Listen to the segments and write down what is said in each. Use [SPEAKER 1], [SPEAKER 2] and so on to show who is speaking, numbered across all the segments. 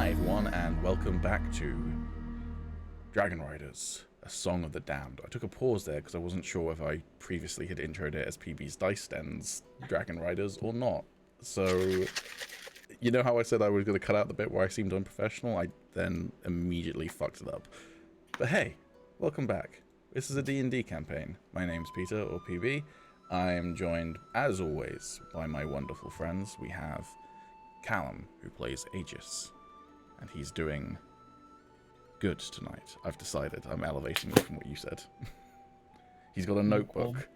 [SPEAKER 1] Hi everyone, and welcome back to Dragonriders, a Song of the Damned. I took a pause there because I wasn't sure if I previously had introed it as PB's Dice Den's Dragonriders or not. So, you know how I said I was going to cut out the bit where I seemed unprofessional? I then immediately fucked it up. But hey, welcome back. This is a D&D campaign. My name's Peter, or PB. I am joined, as always, by my wonderful friends. We have Callum, who plays Aegis, and he's doing good tonight. I've decided. I'm elevating it from what you said. He's got a notebook,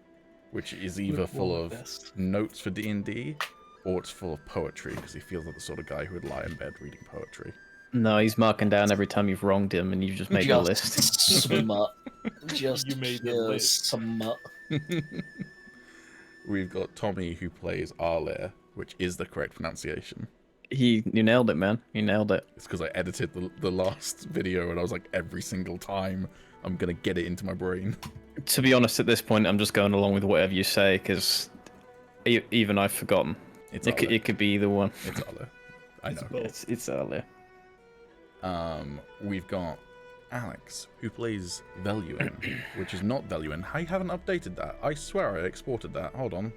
[SPEAKER 1] which is either full of notes for D&D, or it's full of poetry, because he feels like the sort of guy who would lie in bed reading poetry.
[SPEAKER 2] No, he's marking down every time you've wronged him, and you've just made the list.
[SPEAKER 3] Smut. Just
[SPEAKER 4] You made the list.
[SPEAKER 3] Smut.
[SPEAKER 1] We've got Tommy, who plays Arlair, which is the correct pronunciation.
[SPEAKER 2] You nailed it, man. You nailed it.
[SPEAKER 1] It's because I edited the last video, and I was like, every single time, I'm going to get it into my brain.
[SPEAKER 2] To be honest, at this point, I'm just going along with whatever you say, because even I've forgotten. It could be either one.
[SPEAKER 1] It's Arlair. I know.
[SPEAKER 2] It's earlier.
[SPEAKER 1] We've got Alex, who plays Veluin, which is not Veluin. I haven't updated that. I swear I exported that. Hold on.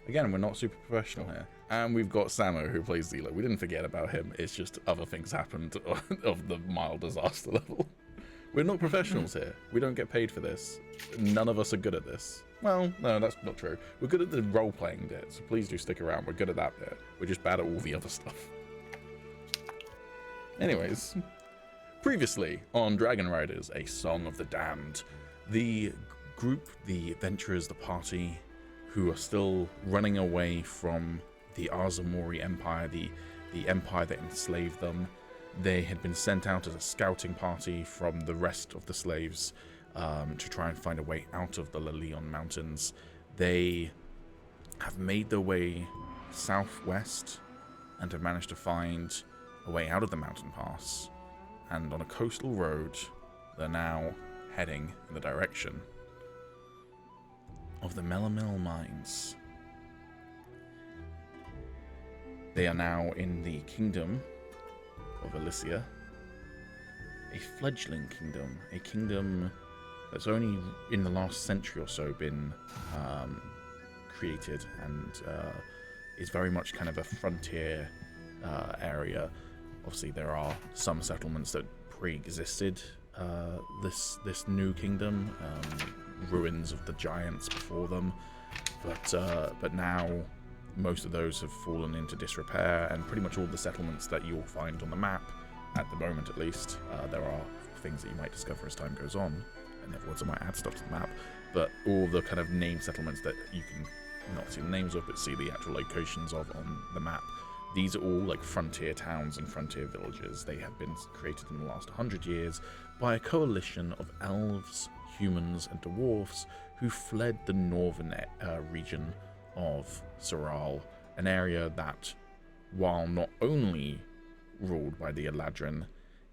[SPEAKER 1] Again, we're not super professional here. And we've got Samo, who plays Zila. We didn't forget about him. It's just other things happened of the mild disaster level. We're not professionals here. We don't get paid for this. None of us are good at this. Well, no, that's not true. We're good at the role-playing bit, so please do stick around. We're good at that bit. We're just bad at all the other stuff. Anyways, previously on Dragonriders, a Song of the Damned, the group, the adventurers, the party, who are still running away from the Arzamori Empire, the empire that enslaved them. They had been sent out as a scouting party from the rest of the slaves to try and find a way out of the Lehlion Mountains. They have made their way southwest and have managed to find a way out of the mountain pass. And on a coastal road, they're now heading in the direction of the Melimelle mines. They are now in the kingdom of Elysia, a fledgling kingdom, a kingdom that's only in the last century or so been created and is very much kind of a frontier area. Obviously, there are some settlements that pre-existed this new kingdom, ruins of the giants before them, but now most of those have fallen into disrepair, and pretty much all the settlements that you'll find on the map, at the moment at least, there are things that you might discover as time goes on, and afterwards I might add stuff to the map, but all the kind of named settlements that you can not see the names of, but see the actual locations of on the map, these are all like frontier towns and frontier villages. They have been created in the last 100 years by a coalition of elves, humans, and dwarves who fled the northern region of Terral, an area that, while not only ruled by the Eladrin,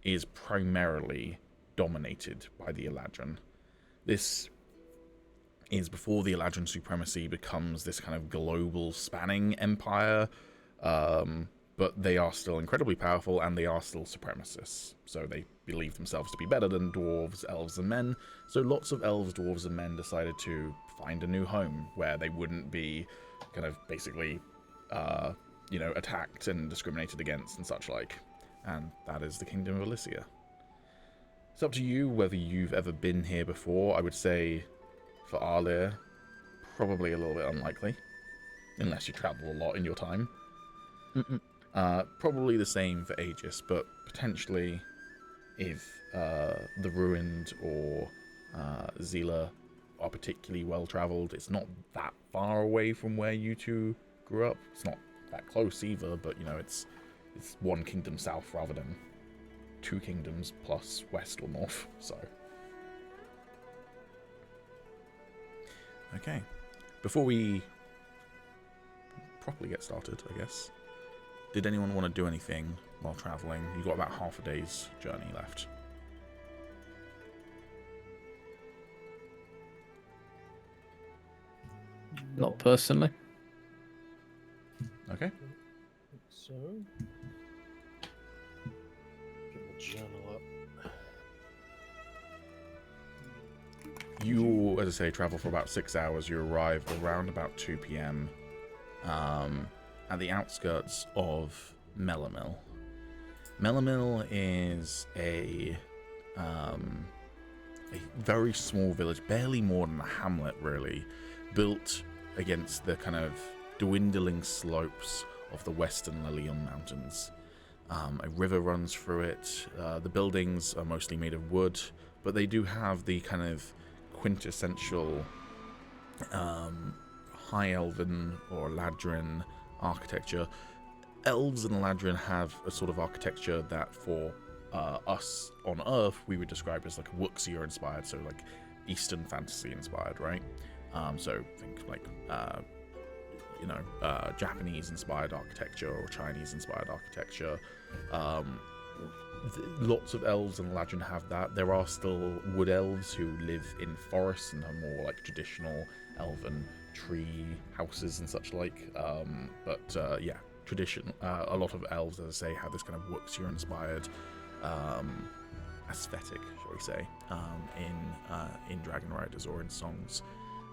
[SPEAKER 1] is primarily dominated by the Eladrin. This is before the Eladrin supremacy becomes this kind of global spanning empire, but they are still incredibly powerful and they are still supremacists. So they believe themselves to be better than dwarves, elves, and men. So lots of elves, dwarves, and men decided to find a new home where they wouldn't be kind of basically, attacked and discriminated against and such like. And that is the Kingdom of Elysia. It's up to you whether you've ever been here before. I would say for Arlair, probably a little bit unlikely, unless you travel a lot in your time. Probably the same for Aegis, but potentially if the Ruined or Zila are particularly well traveled, it's not that far away from where you two grew up. It's not that close either, but it's one kingdom south rather than two kingdoms plus west or north. So okay, before we properly get started, I guess, did anyone want to do anything while traveling? You've got about half a day's journey left.
[SPEAKER 2] Not personally.
[SPEAKER 1] Okay.
[SPEAKER 4] So journal up.
[SPEAKER 1] You, as I say, travel for about 6 hours. You arrive around about 2 p.m. At the outskirts of Melimelle. Melimelle is a very small village, barely more than a hamlet, really, built against the kind of dwindling slopes of the western Lehlion Mountains. A river runs through it. The buildings are mostly made of wood, but they do have the kind of quintessential High Elven or Ladrin architecture. Elves and Ladrin have a sort of architecture that for us on Earth we would describe as like Wuxia inspired, so like Eastern fantasy inspired, right? So think like Japanese inspired architecture or Chinese inspired architecture. Lots of elves and Ladrin have that. There are still wood elves who live in forests and are more like traditional elven tree houses and such like. Yeah, tradition. A lot of elves, as I say, have this kind of Wuxia inspired aesthetic, shall we say, in Dragonriders or in Songs.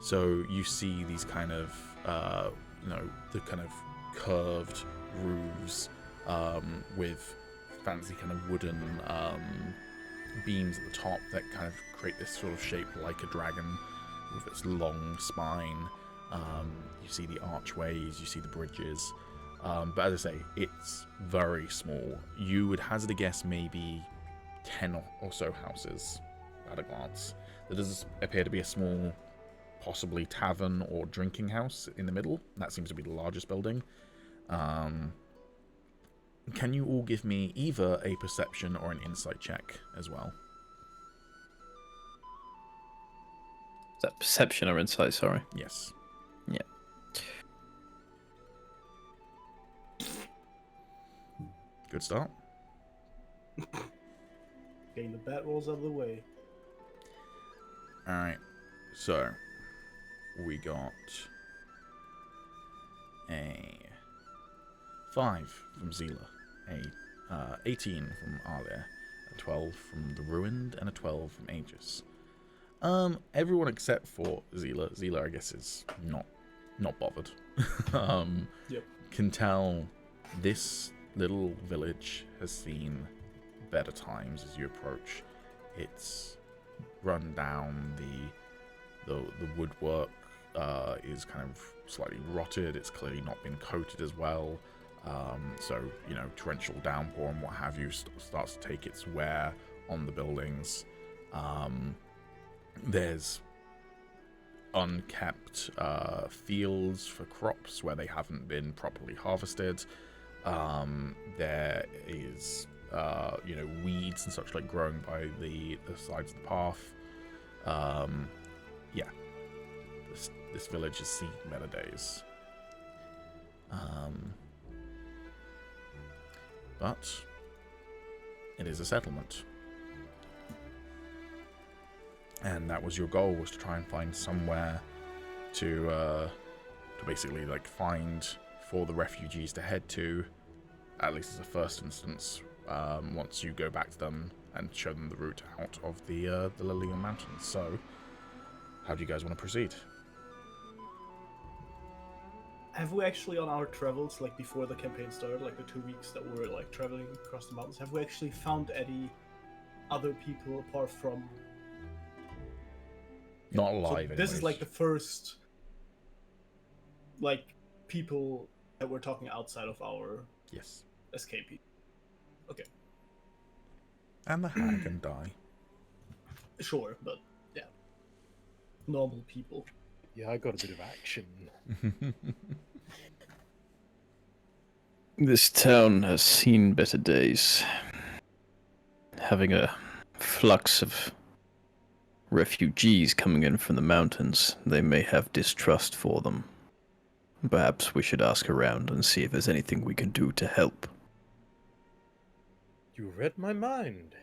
[SPEAKER 1] So you see these kind of the kind of curved roofs with fancy kind of wooden beams at the top that kind of create this sort of shape like a dragon with its long spine. You see the archways, you see the bridges, but as I say, it's very small. You would hazard a guess maybe 10 or so houses at a glance. There does appear to be a small, possibly tavern or drinking house in the middle. That seems to be the largest building. Can you all give me either a perception or an insight check as well?
[SPEAKER 2] Is that perception or insight, sorry?
[SPEAKER 1] Yes.
[SPEAKER 2] Yeah.
[SPEAKER 1] Good start.
[SPEAKER 5] Getting the bad rolls out of the way.
[SPEAKER 1] Alright, so we got a 5 from Zila, a 18 from Alia, a 12 from the Ruined, and a 12 from Aegis. Everyone except for Zila. Zila, I guess, is not bothered.
[SPEAKER 5] Yep.
[SPEAKER 1] Can tell this little village has seen better times as you approach. It's run down. The woodwork is kind of slightly rotted. It's clearly not been coated as well. So, torrential downpour and what have you starts to take its wear on the buildings. There's unkept fields for crops where they haven't been properly harvested. There is, weeds and such like growing by the sides of the path. Yeah, this village has seen better days. But it is a settlement. And that was your goal, was to try and find somewhere to basically like find for the refugees to head to, at least as a first instance, once you go back to them and show them the route out of the Lehlion Mountains. So, how do you guys want to proceed?
[SPEAKER 5] Have we actually, on our travels, like before the campaign started, like the 2 weeks that we were like traveling across the mountains, have we actually found any other people apart from?
[SPEAKER 1] Not alive.
[SPEAKER 5] So this is like the first, like, people that we're talking outside of our escape. Okay.
[SPEAKER 1] And the hag and die.
[SPEAKER 5] Sure, but yeah, normal people.
[SPEAKER 4] Yeah, I got a bit of action.
[SPEAKER 2] This town has seen better days. Having a flux of refugees coming in from the mountains, they may have distrust for them. Perhaps we should ask around and see if there's anything we can do to help.
[SPEAKER 4] You read my mind.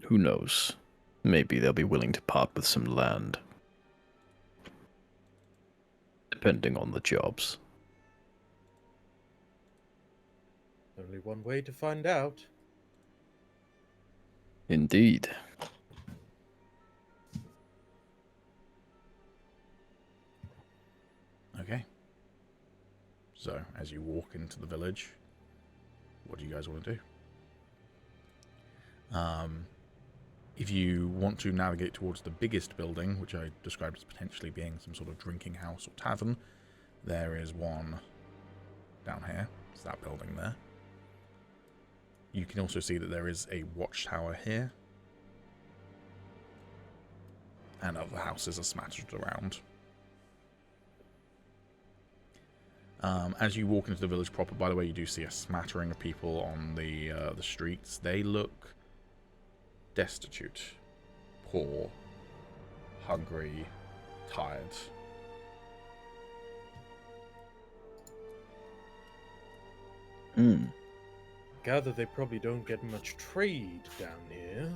[SPEAKER 2] Who knows? Maybe they'll be willing to part with some land. Depending on the jobs.
[SPEAKER 4] Only one way to find out.
[SPEAKER 2] Indeed.
[SPEAKER 1] Okay. So, as you walk into the village, what do you guys want to do? If you want to navigate towards the biggest building, which I described as potentially being some sort of drinking house or tavern, there is one down here. It's that building there. You can also see that there is a watchtower here. And other houses are smattered around. As you walk into the village proper, by the way, you do see a smattering of people on the streets. They look destitute, poor, hungry, tired.
[SPEAKER 4] Gather they probably don't get much trade down here.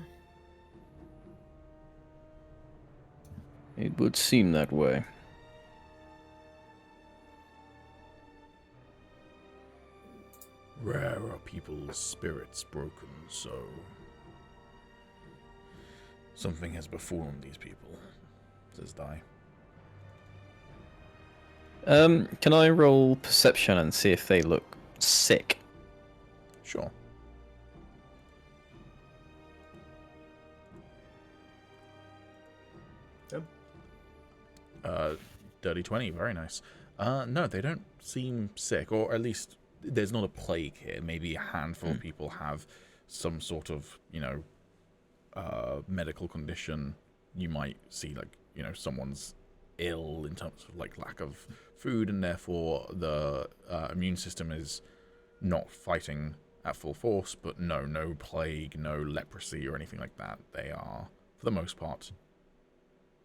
[SPEAKER 2] It would seem that way.
[SPEAKER 1] Rare are people's spirits broken, so something has befallen these people, says Dai.
[SPEAKER 2] Can I roll perception and see if they look sick?
[SPEAKER 1] Sure. Dirty 20, very nice. No, they don't seem sick, or at least there's not a plague here. Maybe a handful of people have some sort of, medical condition. You might see, someone's ill in terms of, lack of food, and therefore the immune system is not fighting at full force, but no plague, no leprosy or anything like that. They are, for the most part,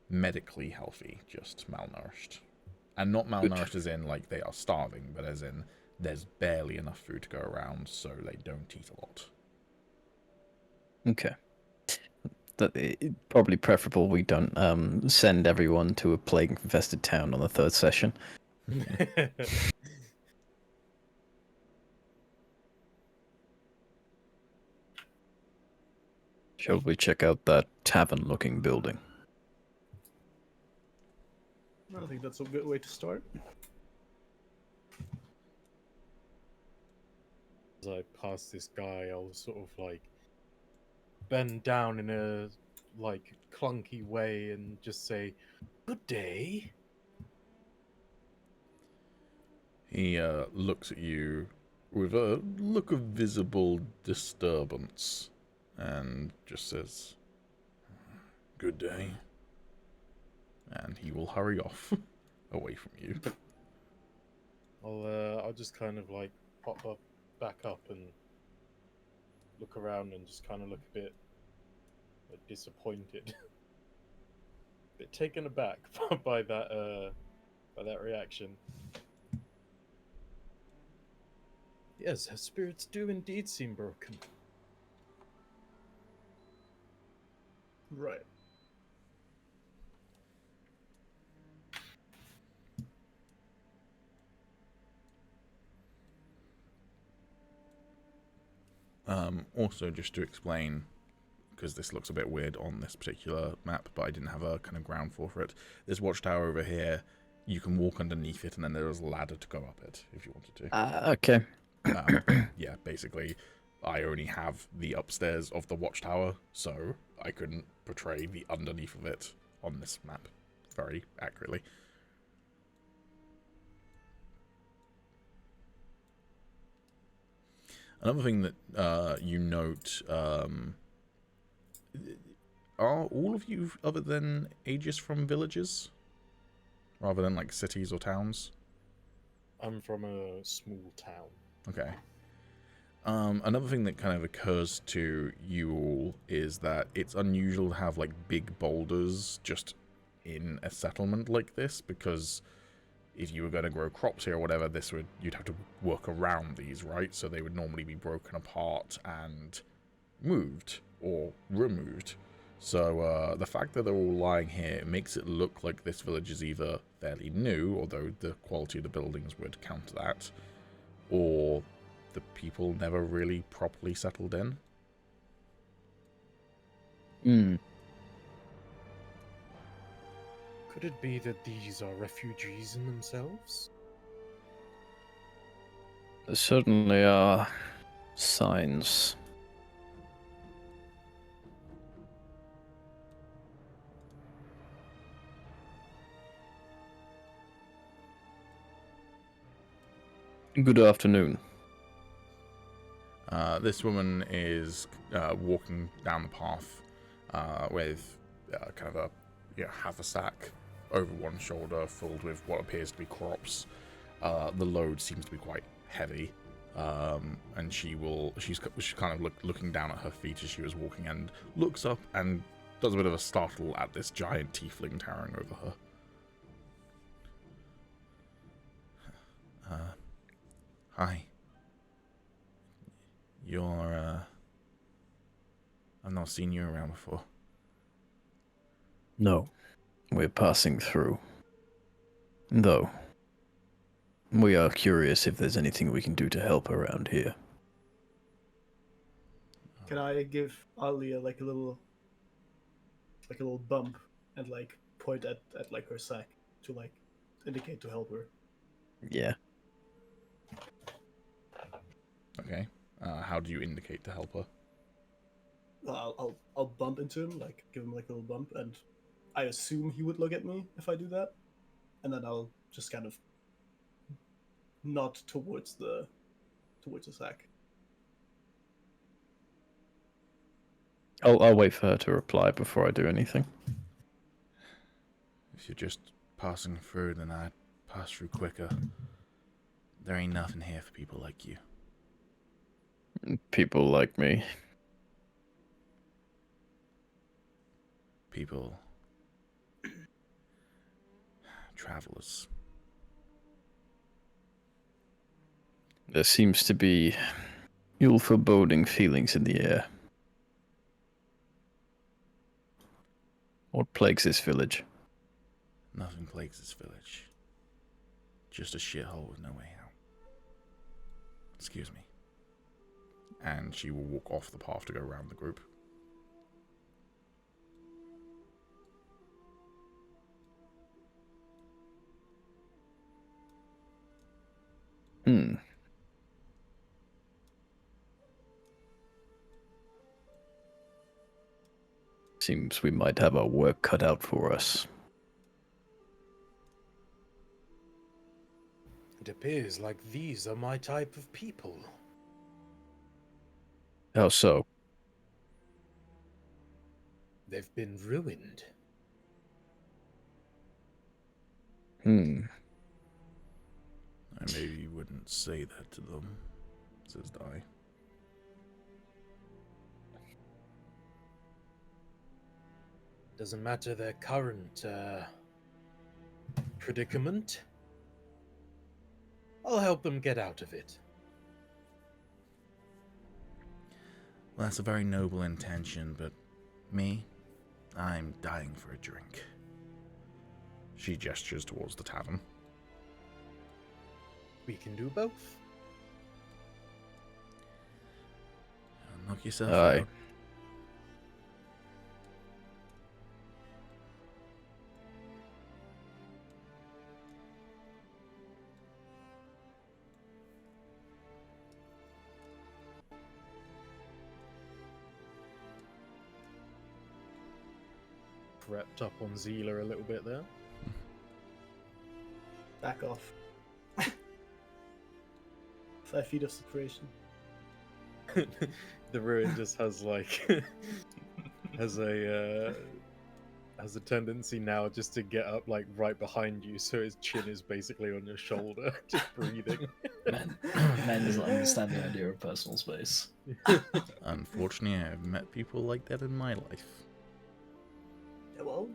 [SPEAKER 1] medically healthy, just malnourished. And not malnourished as in, they are starving, but as in there's barely enough food to go around, so they don't eat a lot.
[SPEAKER 2] Okay. Probably preferable we don't send everyone to a plague-infested town on the third session. Shall we check out that tavern-looking building?
[SPEAKER 5] I think that's a good way to start.
[SPEAKER 4] As I pass this guy, I'll sort of bend down in a clunky way and just say, "Good day."
[SPEAKER 1] He looks at you with a look of visible disturbance and just says, "Good day." And he will hurry off away from you.
[SPEAKER 4] I'll just kind of pop up, back up, and look around and just kind of look a bit disappointed, a bit taken aback by that reaction. Yes, her spirits do indeed seem broken.
[SPEAKER 5] Right.
[SPEAKER 1] Also, just to explain, because this looks a bit weird on this particular map, but I didn't have a kind of ground floor for it. This watchtower over here, you can walk underneath it, and then there is a ladder to go up it if you wanted to.
[SPEAKER 2] Okay.
[SPEAKER 1] Yeah, basically, I only have the upstairs of the watchtower, so I couldn't portray the underneath of it on this map very accurately. Another thing that you note, are all of you other than Aegis from villages? Rather than cities or towns?
[SPEAKER 4] I'm from a small town.
[SPEAKER 1] Okay. Another thing that kind of occurs to you all is that it's unusual to have big boulders just in a settlement like this, because if you were going to grow crops here or whatever, you'd have to work around these, right? So they would normally be broken apart and moved or removed. So the fact that they're all lying here makes it look like this village is either fairly new, although the quality of the buildings would counter that, or the people never really properly settled in.
[SPEAKER 2] Hmm.
[SPEAKER 4] Could it be that these are refugees in themselves?
[SPEAKER 2] There certainly are signs. Good afternoon.
[SPEAKER 1] This woman is walking down the path with kind of a haversack over one shoulder, filled with what appears to be crops. The load seems to be quite heavy, and she's kind of looking down at her feet as she was walking, and looks up and does a bit of a startle at this giant tiefling towering over her. Hi. I've not seen you around before.
[SPEAKER 2] No, we're passing through. Though, we are curious if there's anything we can do to help around here.
[SPEAKER 5] Can I give Alia like a little bump and like point at like her sack to like indicate to help her?
[SPEAKER 2] Yeah.
[SPEAKER 1] Okay. How do you indicate to help her?
[SPEAKER 5] I'll bump into him, like give him like a little bump, and I assume he would look at me if I do that, and then I'll just kind of nod towards the sack.
[SPEAKER 2] I'll wait for her to reply before I do anything.
[SPEAKER 1] If you're just passing through, then I'd pass through quicker. There ain't nothing here for people like you.
[SPEAKER 2] People like me.
[SPEAKER 1] People. Travelers.
[SPEAKER 2] There seems to be ill foreboding feelings in the air. What plagues this village?
[SPEAKER 1] Nothing plagues this village. Just a shithole with no way out. Excuse me. And she will walk off the path to go around the group.
[SPEAKER 2] Seems we might have our work cut out for us.
[SPEAKER 4] It appears like these are my type of people.
[SPEAKER 2] How so?
[SPEAKER 4] They've been ruined.
[SPEAKER 1] And maybe you wouldn't say that to them, says Di.
[SPEAKER 4] Doesn't matter their current predicament. I'll help them get out of it.
[SPEAKER 1] Well, that's a very noble intention, but me, I'm dying for a drink. She gestures towards the tavern.
[SPEAKER 4] We can do both.
[SPEAKER 1] Knock yourself
[SPEAKER 2] Aye.
[SPEAKER 1] out.
[SPEAKER 4] Crept up on Zila a little bit there.
[SPEAKER 5] Back off. 5 feet of separation.
[SPEAKER 4] The ruin just has like has a tendency now just to get up like right behind you, so his chin is basically on your shoulder, just breathing.
[SPEAKER 3] Man doesn't understand the idea of personal space.
[SPEAKER 1] Unfortunately, I've met people like that in my life.
[SPEAKER 5] Yeah, well,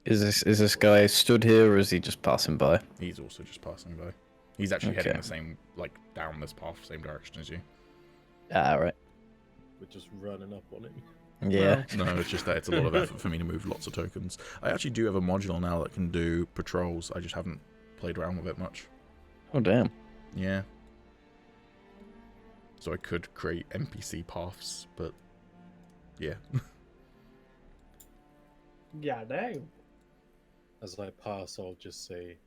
[SPEAKER 2] Is this guy stood here, or is he just passing by?
[SPEAKER 1] He's also just passing by. He's actually
[SPEAKER 2] Okay.
[SPEAKER 1] heading the same, like, down this path, same direction as you.
[SPEAKER 2] Ah, right.
[SPEAKER 4] We're just running up on him.
[SPEAKER 2] Yeah.
[SPEAKER 1] Well, no, it's just that it's a lot of effort for me to move lots of tokens. I actually do have a module now that can do patrols. I just haven't played around with it much.
[SPEAKER 2] Oh, damn.
[SPEAKER 1] Yeah. so I could create NPC paths, but yeah.
[SPEAKER 5] Yeah, no.
[SPEAKER 4] As I pass, I'll just say,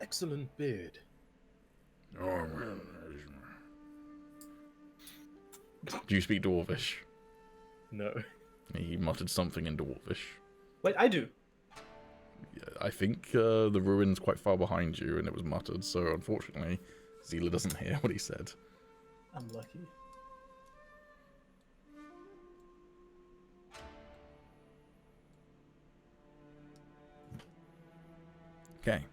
[SPEAKER 4] "Excellent beard."
[SPEAKER 1] Do you speak Dwarvish?
[SPEAKER 4] No.
[SPEAKER 1] He muttered something in Dwarvish.
[SPEAKER 5] Wait, I do.
[SPEAKER 1] Yeah, I think the ruin's quite far behind you, and it was muttered, so unfortunately, Zila doesn't hear what he said.
[SPEAKER 5] I'm lucky.
[SPEAKER 1] Okay.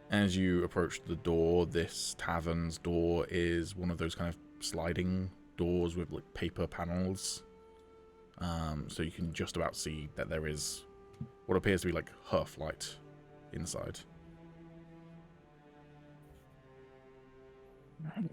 [SPEAKER 1] As you approach the door, this tavern's door is one of those kind of sliding doors with like paper panels. So you can just about see that there is what appears to be like hearth light inside.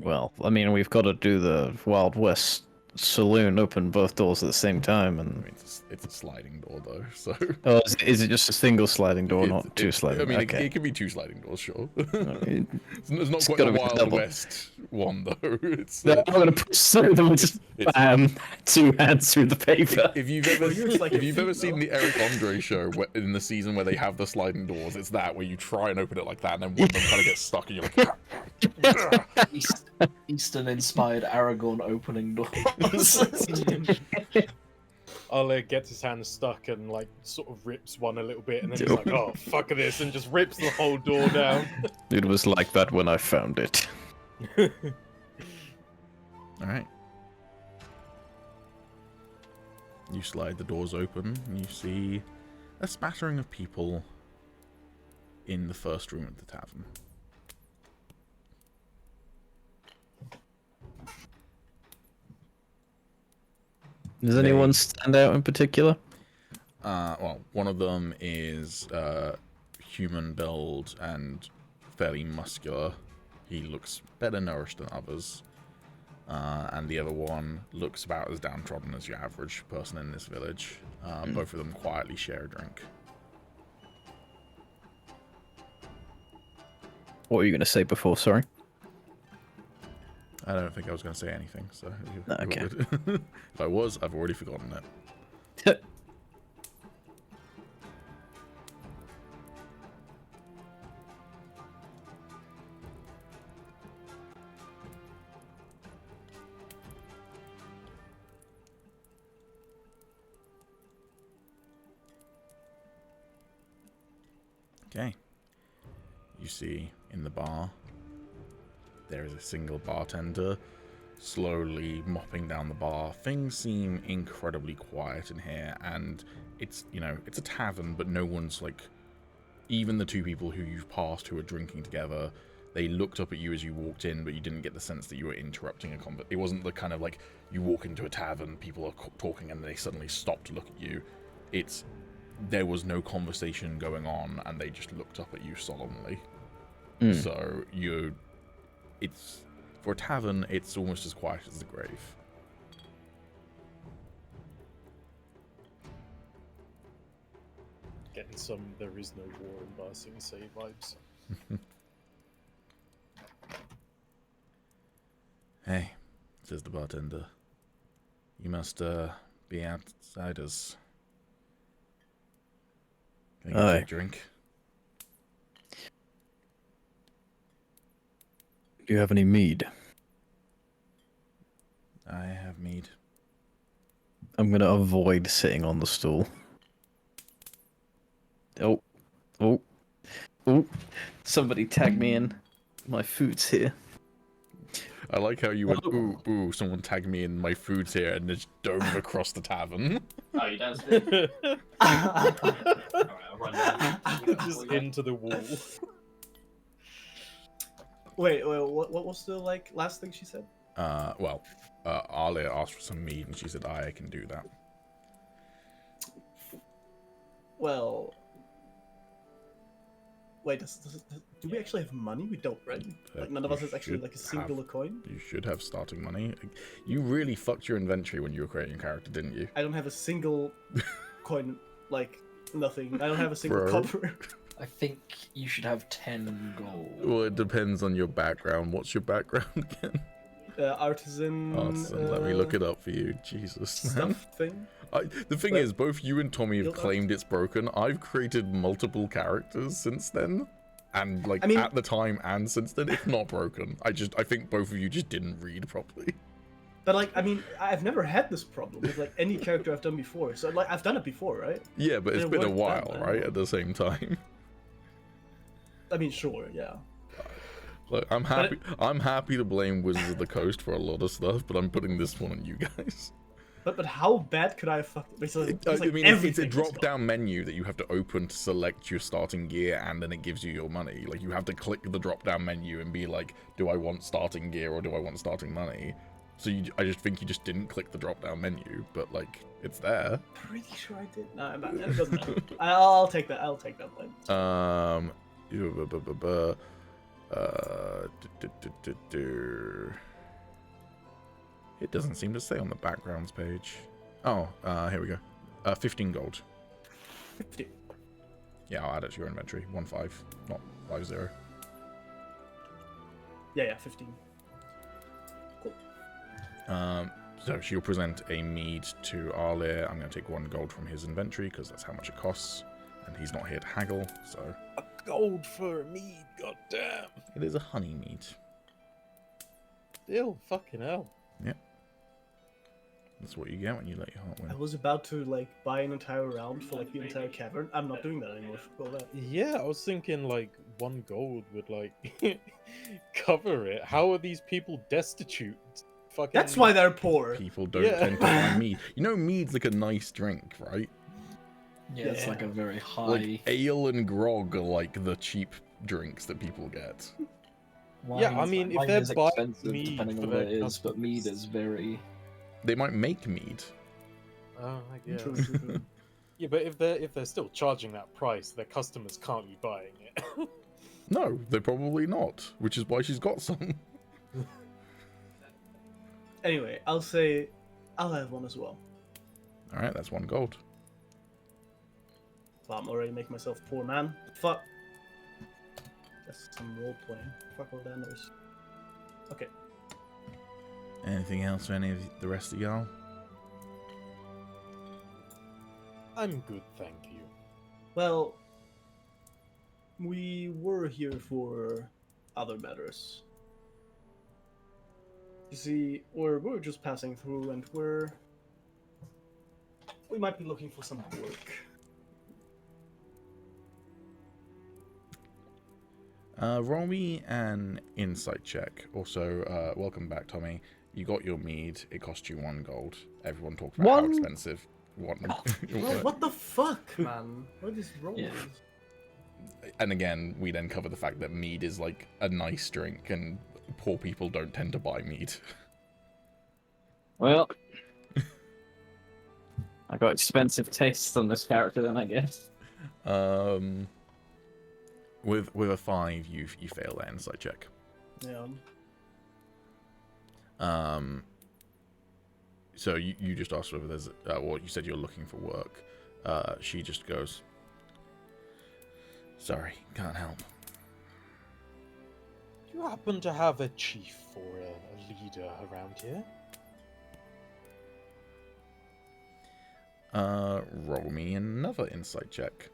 [SPEAKER 2] Well, I mean, we've got to do the Wild West saloon, open both doors at the same time,
[SPEAKER 1] I
[SPEAKER 2] and...
[SPEAKER 1] mean, it's a sliding door though, so...
[SPEAKER 2] Oh, is it just a single sliding door, not two
[SPEAKER 1] I
[SPEAKER 2] sliding?
[SPEAKER 1] mean,
[SPEAKER 2] Okay.
[SPEAKER 1] it can be two sliding doors, sure.
[SPEAKER 2] It-
[SPEAKER 1] It's not
[SPEAKER 2] It's
[SPEAKER 1] quite
[SPEAKER 2] gotta
[SPEAKER 1] a
[SPEAKER 2] be
[SPEAKER 1] Wild
[SPEAKER 2] double.
[SPEAKER 1] West one, though. It's,
[SPEAKER 2] No, I'm gonna push through them and just
[SPEAKER 1] it's-
[SPEAKER 2] bam, two hands through the paper.
[SPEAKER 1] if you've ever,
[SPEAKER 5] Well, yours like
[SPEAKER 1] if
[SPEAKER 5] a
[SPEAKER 1] you've ever
[SPEAKER 5] feet,
[SPEAKER 1] seen
[SPEAKER 5] though.
[SPEAKER 1] the Eric Andre show in the season where they have the sliding doors, it's that where you try and open it like that, and then one of them kind of gets stuck, and you're like,
[SPEAKER 3] Eastern-inspired Aragorn opening doors.
[SPEAKER 4] I'll gets his hand stuck and like sort of rips one a little bit, and then he's like, "Oh fuck this," and just rips the whole door down.
[SPEAKER 2] It was like that when I found it.
[SPEAKER 1] all right. You slide the doors open, and you see a smattering of people in the first room of the tavern.
[SPEAKER 2] Does anyone stand out in particular?
[SPEAKER 1] Well, one of them is human build and fairly muscular. He looks better nourished than others. And the other one looks about as downtrodden as your average person in this village. Both of them quietly share a drink.
[SPEAKER 2] What were you going to say before? Sorry.
[SPEAKER 1] I don't think I was going to say anything, so... you're
[SPEAKER 2] Okay.
[SPEAKER 1] good. If I was, I've already forgotten it. Okay. You see in the bar, there is a single bartender slowly mopping down the bar. Things seem incredibly quiet in here, and it's, you know, it's a tavern, but no one's like, even the two people who you've passed who are drinking together, they looked up at you as you walked in, but you didn't get the sense that you were interrupting a conversation. It wasn't the kind of like, you walk into a tavern, people are talking, and they suddenly stop to look at you. It's, there was no conversation going on, and they just looked up at you solemnly. So it's, for a tavern, it's almost as quiet as the grave.
[SPEAKER 4] Getting some "There is no war in Bar Sing Say" vibes.
[SPEAKER 1] Hey, says the bartender. You must be outsiders. Can I get you
[SPEAKER 2] Aye.
[SPEAKER 1] a drink?
[SPEAKER 2] Do you have any mead?
[SPEAKER 1] I have mead.
[SPEAKER 2] I'm going to avoid sitting on the stool. Oh. Oh. Oh. Somebody tag me in. My food's here.
[SPEAKER 1] I like how you went, ooh, ooh, someone tagged me in, my food's here, and just dove across the tavern.
[SPEAKER 3] Oh, you downstairs? Alright, I'll run down.
[SPEAKER 4] Just into the wall.
[SPEAKER 5] Wait, what was the like last thing she said?
[SPEAKER 1] Well, Alia asked for some mead, and she said, I can do that.
[SPEAKER 5] Well, wait, do we actually have money? We don't, right? Like none of us has actually like a single coin.
[SPEAKER 1] You should have starting money. You really fucked your inventory when you were creating your character, didn't you?
[SPEAKER 5] I don't have a single coin, like nothing. I don't have a single
[SPEAKER 1] Bro.
[SPEAKER 5] copper.
[SPEAKER 3] I think you should have 10 gold.
[SPEAKER 1] Well, it depends on your background. What's your background again?
[SPEAKER 5] artisan.
[SPEAKER 1] Let me look it up for you. Jesus, man.
[SPEAKER 5] Stuff thing.
[SPEAKER 1] The thing
[SPEAKER 5] But-
[SPEAKER 1] is, both you and Tommy have
[SPEAKER 5] Guild art?
[SPEAKER 1] claimed it's broken. I've created multiple characters since then. And, like,
[SPEAKER 5] I mean-
[SPEAKER 1] at the time and since then, it's not broken. I think both of you just didn't read properly.
[SPEAKER 5] But like, I mean, I've never had this problem with like any character I've done before. So like, I've done it before, right?
[SPEAKER 1] Yeah, but it's
[SPEAKER 5] It
[SPEAKER 1] been a
[SPEAKER 5] worked
[SPEAKER 1] while,
[SPEAKER 5] then,
[SPEAKER 1] right? At the same time.
[SPEAKER 5] I mean, sure, yeah.
[SPEAKER 1] Look, I'm happy to blame Wizards of the Coast for a lot of stuff, but I'm putting this one on you guys.
[SPEAKER 5] But how bad could I have fucked it? Basically,
[SPEAKER 1] I
[SPEAKER 5] it's like
[SPEAKER 1] mean, it's a
[SPEAKER 5] everything was
[SPEAKER 1] drop-down menu that you have to open to select your starting gear, and then it gives you your money. Like, you have to click the drop-down menu and be like, do I want starting gear or do I want starting money? So I just think you just didn't click the drop-down menu, but, like, it's there.
[SPEAKER 5] gone. Pretty sure I did. No, it doesn't matter. I'll take that. I'll take that blame.
[SPEAKER 1] It doesn't seem to say on the backgrounds page. Oh, here we go. 15 gold.
[SPEAKER 5] 50.
[SPEAKER 1] Yeah, I'll add it to your inventory. 1-5, not 5-0.
[SPEAKER 5] Yeah, 15.
[SPEAKER 1] So she'll present a mead to Arlir. I'm going to take 1 gold from his inventory because that's how much it costs, and he's not here to haggle. So
[SPEAKER 4] A gold for a mead, goddamn.
[SPEAKER 1] it is a honey mead.
[SPEAKER 4] Still, fucking hell.
[SPEAKER 1] That's what you get when you let your heart
[SPEAKER 5] I
[SPEAKER 1] win.
[SPEAKER 5] was about to like buy an entire round for like the entire cavern. I'm not doing that anymore. Fuck all that.
[SPEAKER 4] Yeah, I was thinking like 1 gold would like cover it. How are these people destitute? Fucking.
[SPEAKER 5] That's why they're poor.
[SPEAKER 1] People don't
[SPEAKER 4] Yeah.
[SPEAKER 1] tend to buy mead. You know, mead's like a nice drink, right?
[SPEAKER 3] Yeah, it's like a very high.
[SPEAKER 1] Like ale and grog are like the cheap drinks that people get.
[SPEAKER 4] Yeah, I mean, if they're
[SPEAKER 3] is
[SPEAKER 4] buying
[SPEAKER 3] expensive
[SPEAKER 4] mead
[SPEAKER 3] depending
[SPEAKER 4] for
[SPEAKER 3] on what
[SPEAKER 4] their
[SPEAKER 3] it is, but mead
[SPEAKER 4] customers.
[SPEAKER 3] is very.
[SPEAKER 1] They might make mead.
[SPEAKER 4] Oh, I guess.
[SPEAKER 5] True, true, true.
[SPEAKER 4] Yeah, but if they're still charging that price, their customers can't be buying it.
[SPEAKER 1] No, they're probably not, which is why she's got some.
[SPEAKER 5] Anyway, I'll say I'll have 1 as well.
[SPEAKER 1] All right, that's 1 gold.
[SPEAKER 5] Well, I'm already making myself poor man. Fuck. That's some role playing. Fuck all that noise. Okay.
[SPEAKER 1] Anything else for any of the rest of y'all?
[SPEAKER 4] I'm good, thank you.
[SPEAKER 5] Well, we were here for other matters. You see, we're just passing through, and we might be looking for some work.
[SPEAKER 1] Roll me an insight check. Also, welcome back, Tommy. You got your mead. It cost you 1 gold. Everyone talked about how
[SPEAKER 3] 1?
[SPEAKER 1] expensive. 1.
[SPEAKER 5] Well, what the fuck, man? What is wrong
[SPEAKER 3] Yeah.
[SPEAKER 5] with this?
[SPEAKER 1] And again, we then cover the fact that mead is like a nice drink, and poor people don't tend to buy mead.
[SPEAKER 3] Well, I got expensive tastes on this character, then I guess.
[SPEAKER 1] With a 5, you fail that insight check.
[SPEAKER 5] Yeah.
[SPEAKER 1] So you just asked whether there's, well, you said you're looking for work. She just goes, sorry, can't help.
[SPEAKER 4] Do you happen to have a chief or a leader around here?
[SPEAKER 1] Roll me another insight check.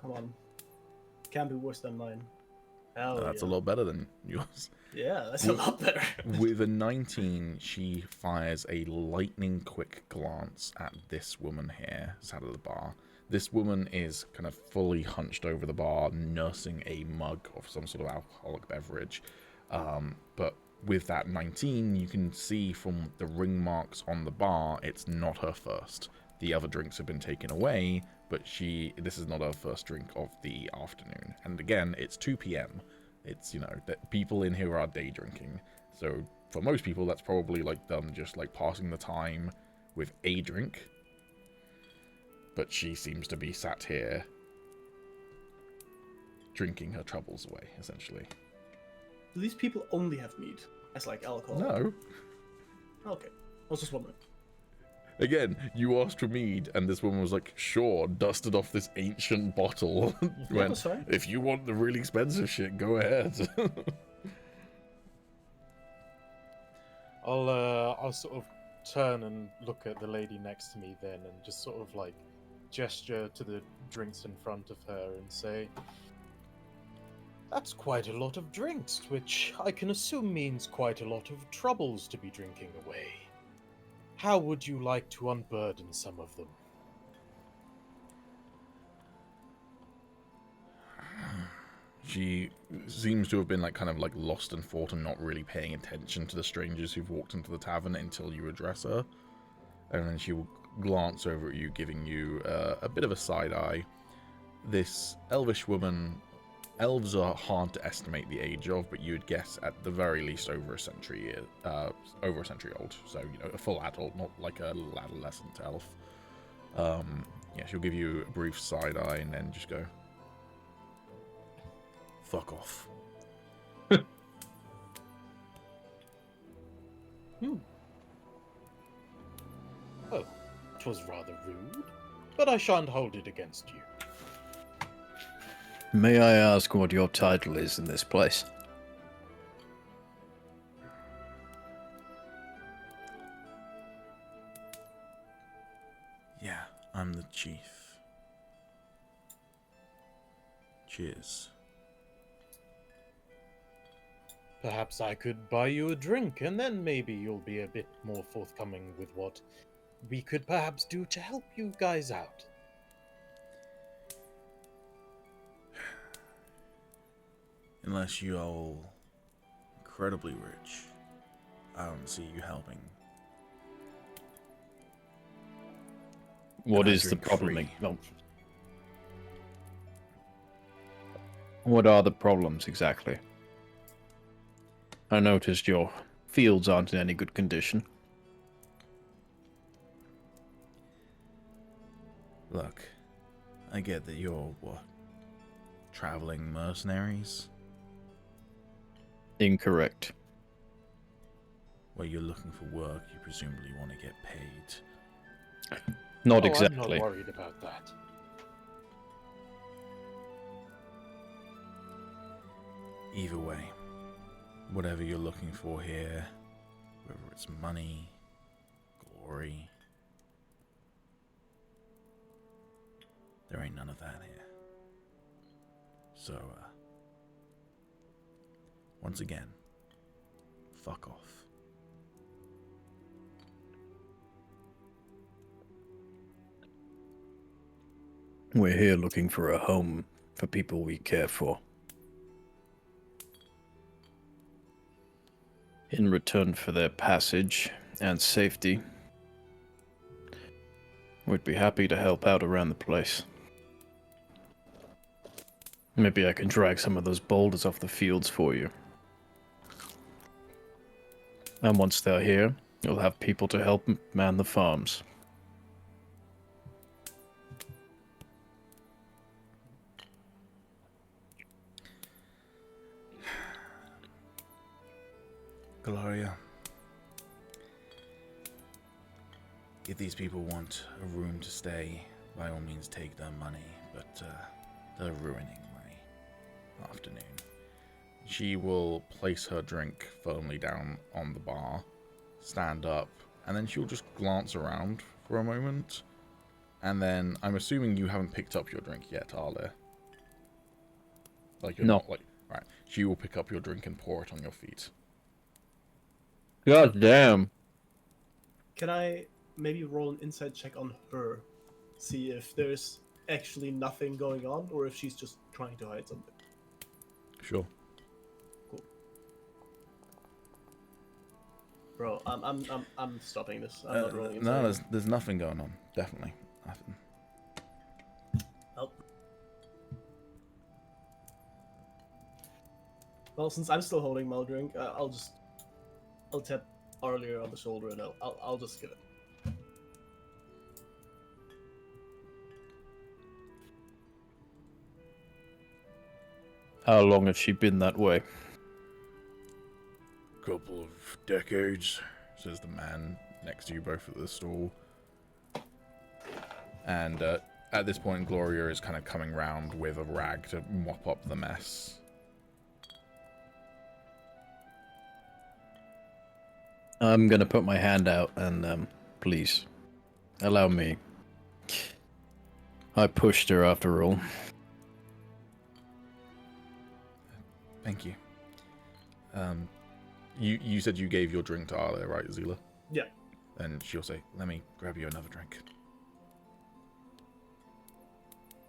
[SPEAKER 5] Come on. Can't be worse than mine. Hell
[SPEAKER 1] That's
[SPEAKER 5] yeah.
[SPEAKER 1] a lot better than yours.
[SPEAKER 5] Yeah, that's a lot better.
[SPEAKER 1] With a 19, she fires a lightning quick glance at this woman here, sat at the bar. This woman is kind of fully hunched over the bar, nursing a mug of some sort of alcoholic beverage. But with that 19, you can see from the ring marks on the bar, it's not her first. The other drinks have been taken away, but this is not her first drink of the afternoon. And again, it's 2 p.m. It's, you know, that people in here are day drinking. So for most people, that's probably like them just like passing the time with a drink. But she seems to be sat here drinking her troubles away, essentially.
[SPEAKER 5] Do these people only have meat as like alcohol?
[SPEAKER 1] No.
[SPEAKER 5] Okay. I was just wondering.
[SPEAKER 1] Again, you asked for mead, and this woman was like, sure, dusted off this ancient bottle. Went,
[SPEAKER 5] that's fine.
[SPEAKER 1] if you want the really expensive shit, go ahead.
[SPEAKER 4] I'll sort of turn and look at the lady next to me then, and just sort of like gesture to the drinks in front of her and say, "That's quite a lot of drinks, which I can assume means quite a lot of troubles to be drinking away. How would you like to unburden some of them?"
[SPEAKER 1] She seems to have been like kind of like lost in thought and not really paying attention to the strangers who've walked into the tavern until you address her. And then she will glance over at you, giving you a bit of a side eye. This elvish woman, elves are hard to estimate the age of, but you would guess at the very least over a century old. So, you know, a full adult, not like a little adolescent elf. Yeah, she'll give you a brief side eye and then just go, fuck off.
[SPEAKER 4] Oh, 'twas rather rude, but I shan't hold it against you.
[SPEAKER 2] May I ask what your title is in this place?
[SPEAKER 1] Yeah, I'm the chief. Cheers.
[SPEAKER 4] Perhaps I could buy you a drink, and then maybe you'll be a bit more forthcoming with what we could perhaps do to help you guys out.
[SPEAKER 1] Unless you are all incredibly rich, I don't see you helping.
[SPEAKER 2] What
[SPEAKER 1] And I
[SPEAKER 2] is the
[SPEAKER 1] drink
[SPEAKER 2] problem?
[SPEAKER 1] free.
[SPEAKER 2] No. What are the problems exactly? I noticed your fields aren't in any good condition.
[SPEAKER 1] Look, I get that you're, what, traveling mercenaries?
[SPEAKER 2] Incorrect.
[SPEAKER 1] Where you're looking for work, you presumably want to get paid.
[SPEAKER 2] Not
[SPEAKER 4] I'm
[SPEAKER 2] exactly.
[SPEAKER 4] not worried about that.
[SPEAKER 1] Either way, whatever you're looking for here, whether it's money, glory, there ain't none of that here. So, once again, fuck off.
[SPEAKER 2] We're here looking for a home for people we care for. In return for their passage and safety, we'd be happy to help out around the place. Maybe I can drag some of those boulders off the fields for you. And once they're here, you'll have people to help man the farms.
[SPEAKER 1] Gloria, if these people want a room to stay, by all means take their money, but they're ruining my afternoon. She will place her drink firmly down on the bar, stand up, and then she'll just glance around for a moment. And then I'm assuming you haven't picked up your drink yet, are there? Like you're
[SPEAKER 2] No.
[SPEAKER 1] not like right. She will pick up your drink and pour it on your feet.
[SPEAKER 2] God damn.
[SPEAKER 5] Can I maybe roll an insight check on her? See if there's actually nothing going on, or if she's just trying to hide something.
[SPEAKER 1] Sure.
[SPEAKER 5] Bro, I'm stopping this. I'm not rolling
[SPEAKER 1] No,
[SPEAKER 5] insight.
[SPEAKER 1] there's nothing going on. Definitely nothing.
[SPEAKER 5] Well, since I'm still holding my drink, I'll tap Arlier on the shoulder and I'll just give it.
[SPEAKER 2] How long has she been that way?
[SPEAKER 1] Couple of decades, says the man next to you both at the stall. And at this point, Gloria is kind of coming round with a rag to mop up the mess.
[SPEAKER 2] I'm gonna put my hand out and please allow me. I pushed her after all.
[SPEAKER 1] Thank you. You said you gave your drink to Arlia, right, Zila?
[SPEAKER 5] Yeah.
[SPEAKER 1] And she'll say, "Let me grab you another drink."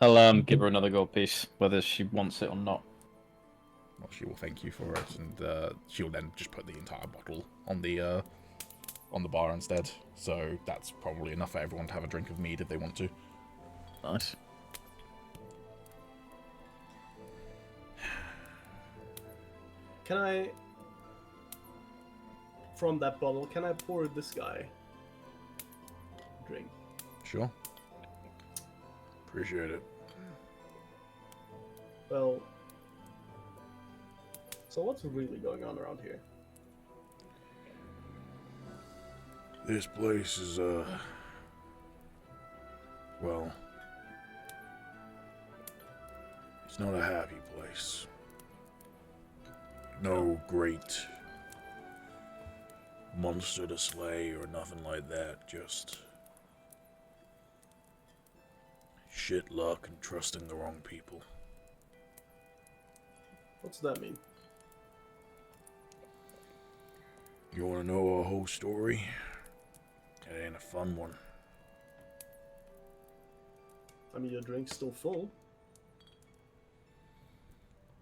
[SPEAKER 6] I'll give her another gold piece, whether she wants it or not.
[SPEAKER 1] Well, she will thank you for it, and she'll then just put the entire bottle on the bar instead. So that's probably enough for everyone to have a drink of mead if they want to.
[SPEAKER 2] Nice.
[SPEAKER 5] Can I, from that bottle, can I pour this guy a drink?
[SPEAKER 1] Sure. Appreciate it.
[SPEAKER 5] Well, so what's really going on around here?
[SPEAKER 1] This place is, well, it's not a happy place. No great monster to slay or nothing like that, just shit luck and trusting the wrong people.
[SPEAKER 5] What's that mean?
[SPEAKER 1] You want to know our whole story? It ain't a fun one.
[SPEAKER 5] I mean, your drink's still full.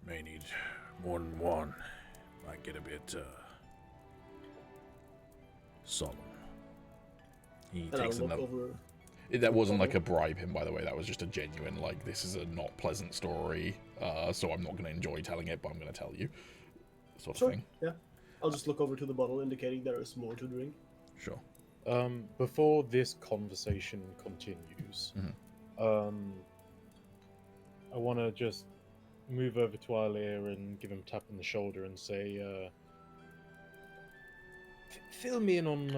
[SPEAKER 1] May need more than one. Might get a bit, solemn. He
[SPEAKER 5] And I'll
[SPEAKER 1] takes
[SPEAKER 5] look
[SPEAKER 1] another...
[SPEAKER 5] over.
[SPEAKER 1] That wasn't like a bribe him, by the way. That was just a genuine, like, this is a not pleasant story, so I'm not going to enjoy telling it, but I'm going to tell you. Sort of
[SPEAKER 5] Sure,
[SPEAKER 1] thing.
[SPEAKER 5] yeah. I'll just look over to the bottle, indicating there is more to drink.
[SPEAKER 1] Sure.
[SPEAKER 4] Before this conversation continues, I want to just move over to Arlia and give him a tap on the shoulder and say, fill me in on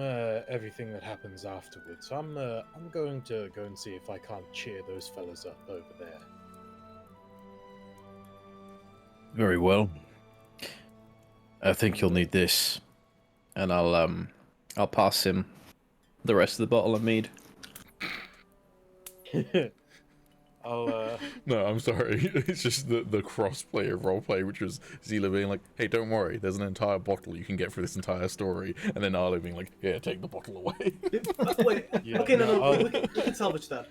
[SPEAKER 4] everything that happens afterwards. I'm going to go and see if I can't cheer those fellas up over there.
[SPEAKER 2] Very well. I think you'll need this, and I'll pass him the rest of the bottle of mead.
[SPEAKER 4] I'll
[SPEAKER 1] No, I'm sorry. It's just the cross-play of roleplay, which was Zila being like, hey, don't worry, there's an entire bottle you can get for this entire story, and then Arlo being like, yeah, take the bottle away.
[SPEAKER 5] Wait,
[SPEAKER 4] Yeah,
[SPEAKER 5] okay, no,
[SPEAKER 4] no,
[SPEAKER 5] we can salvage that.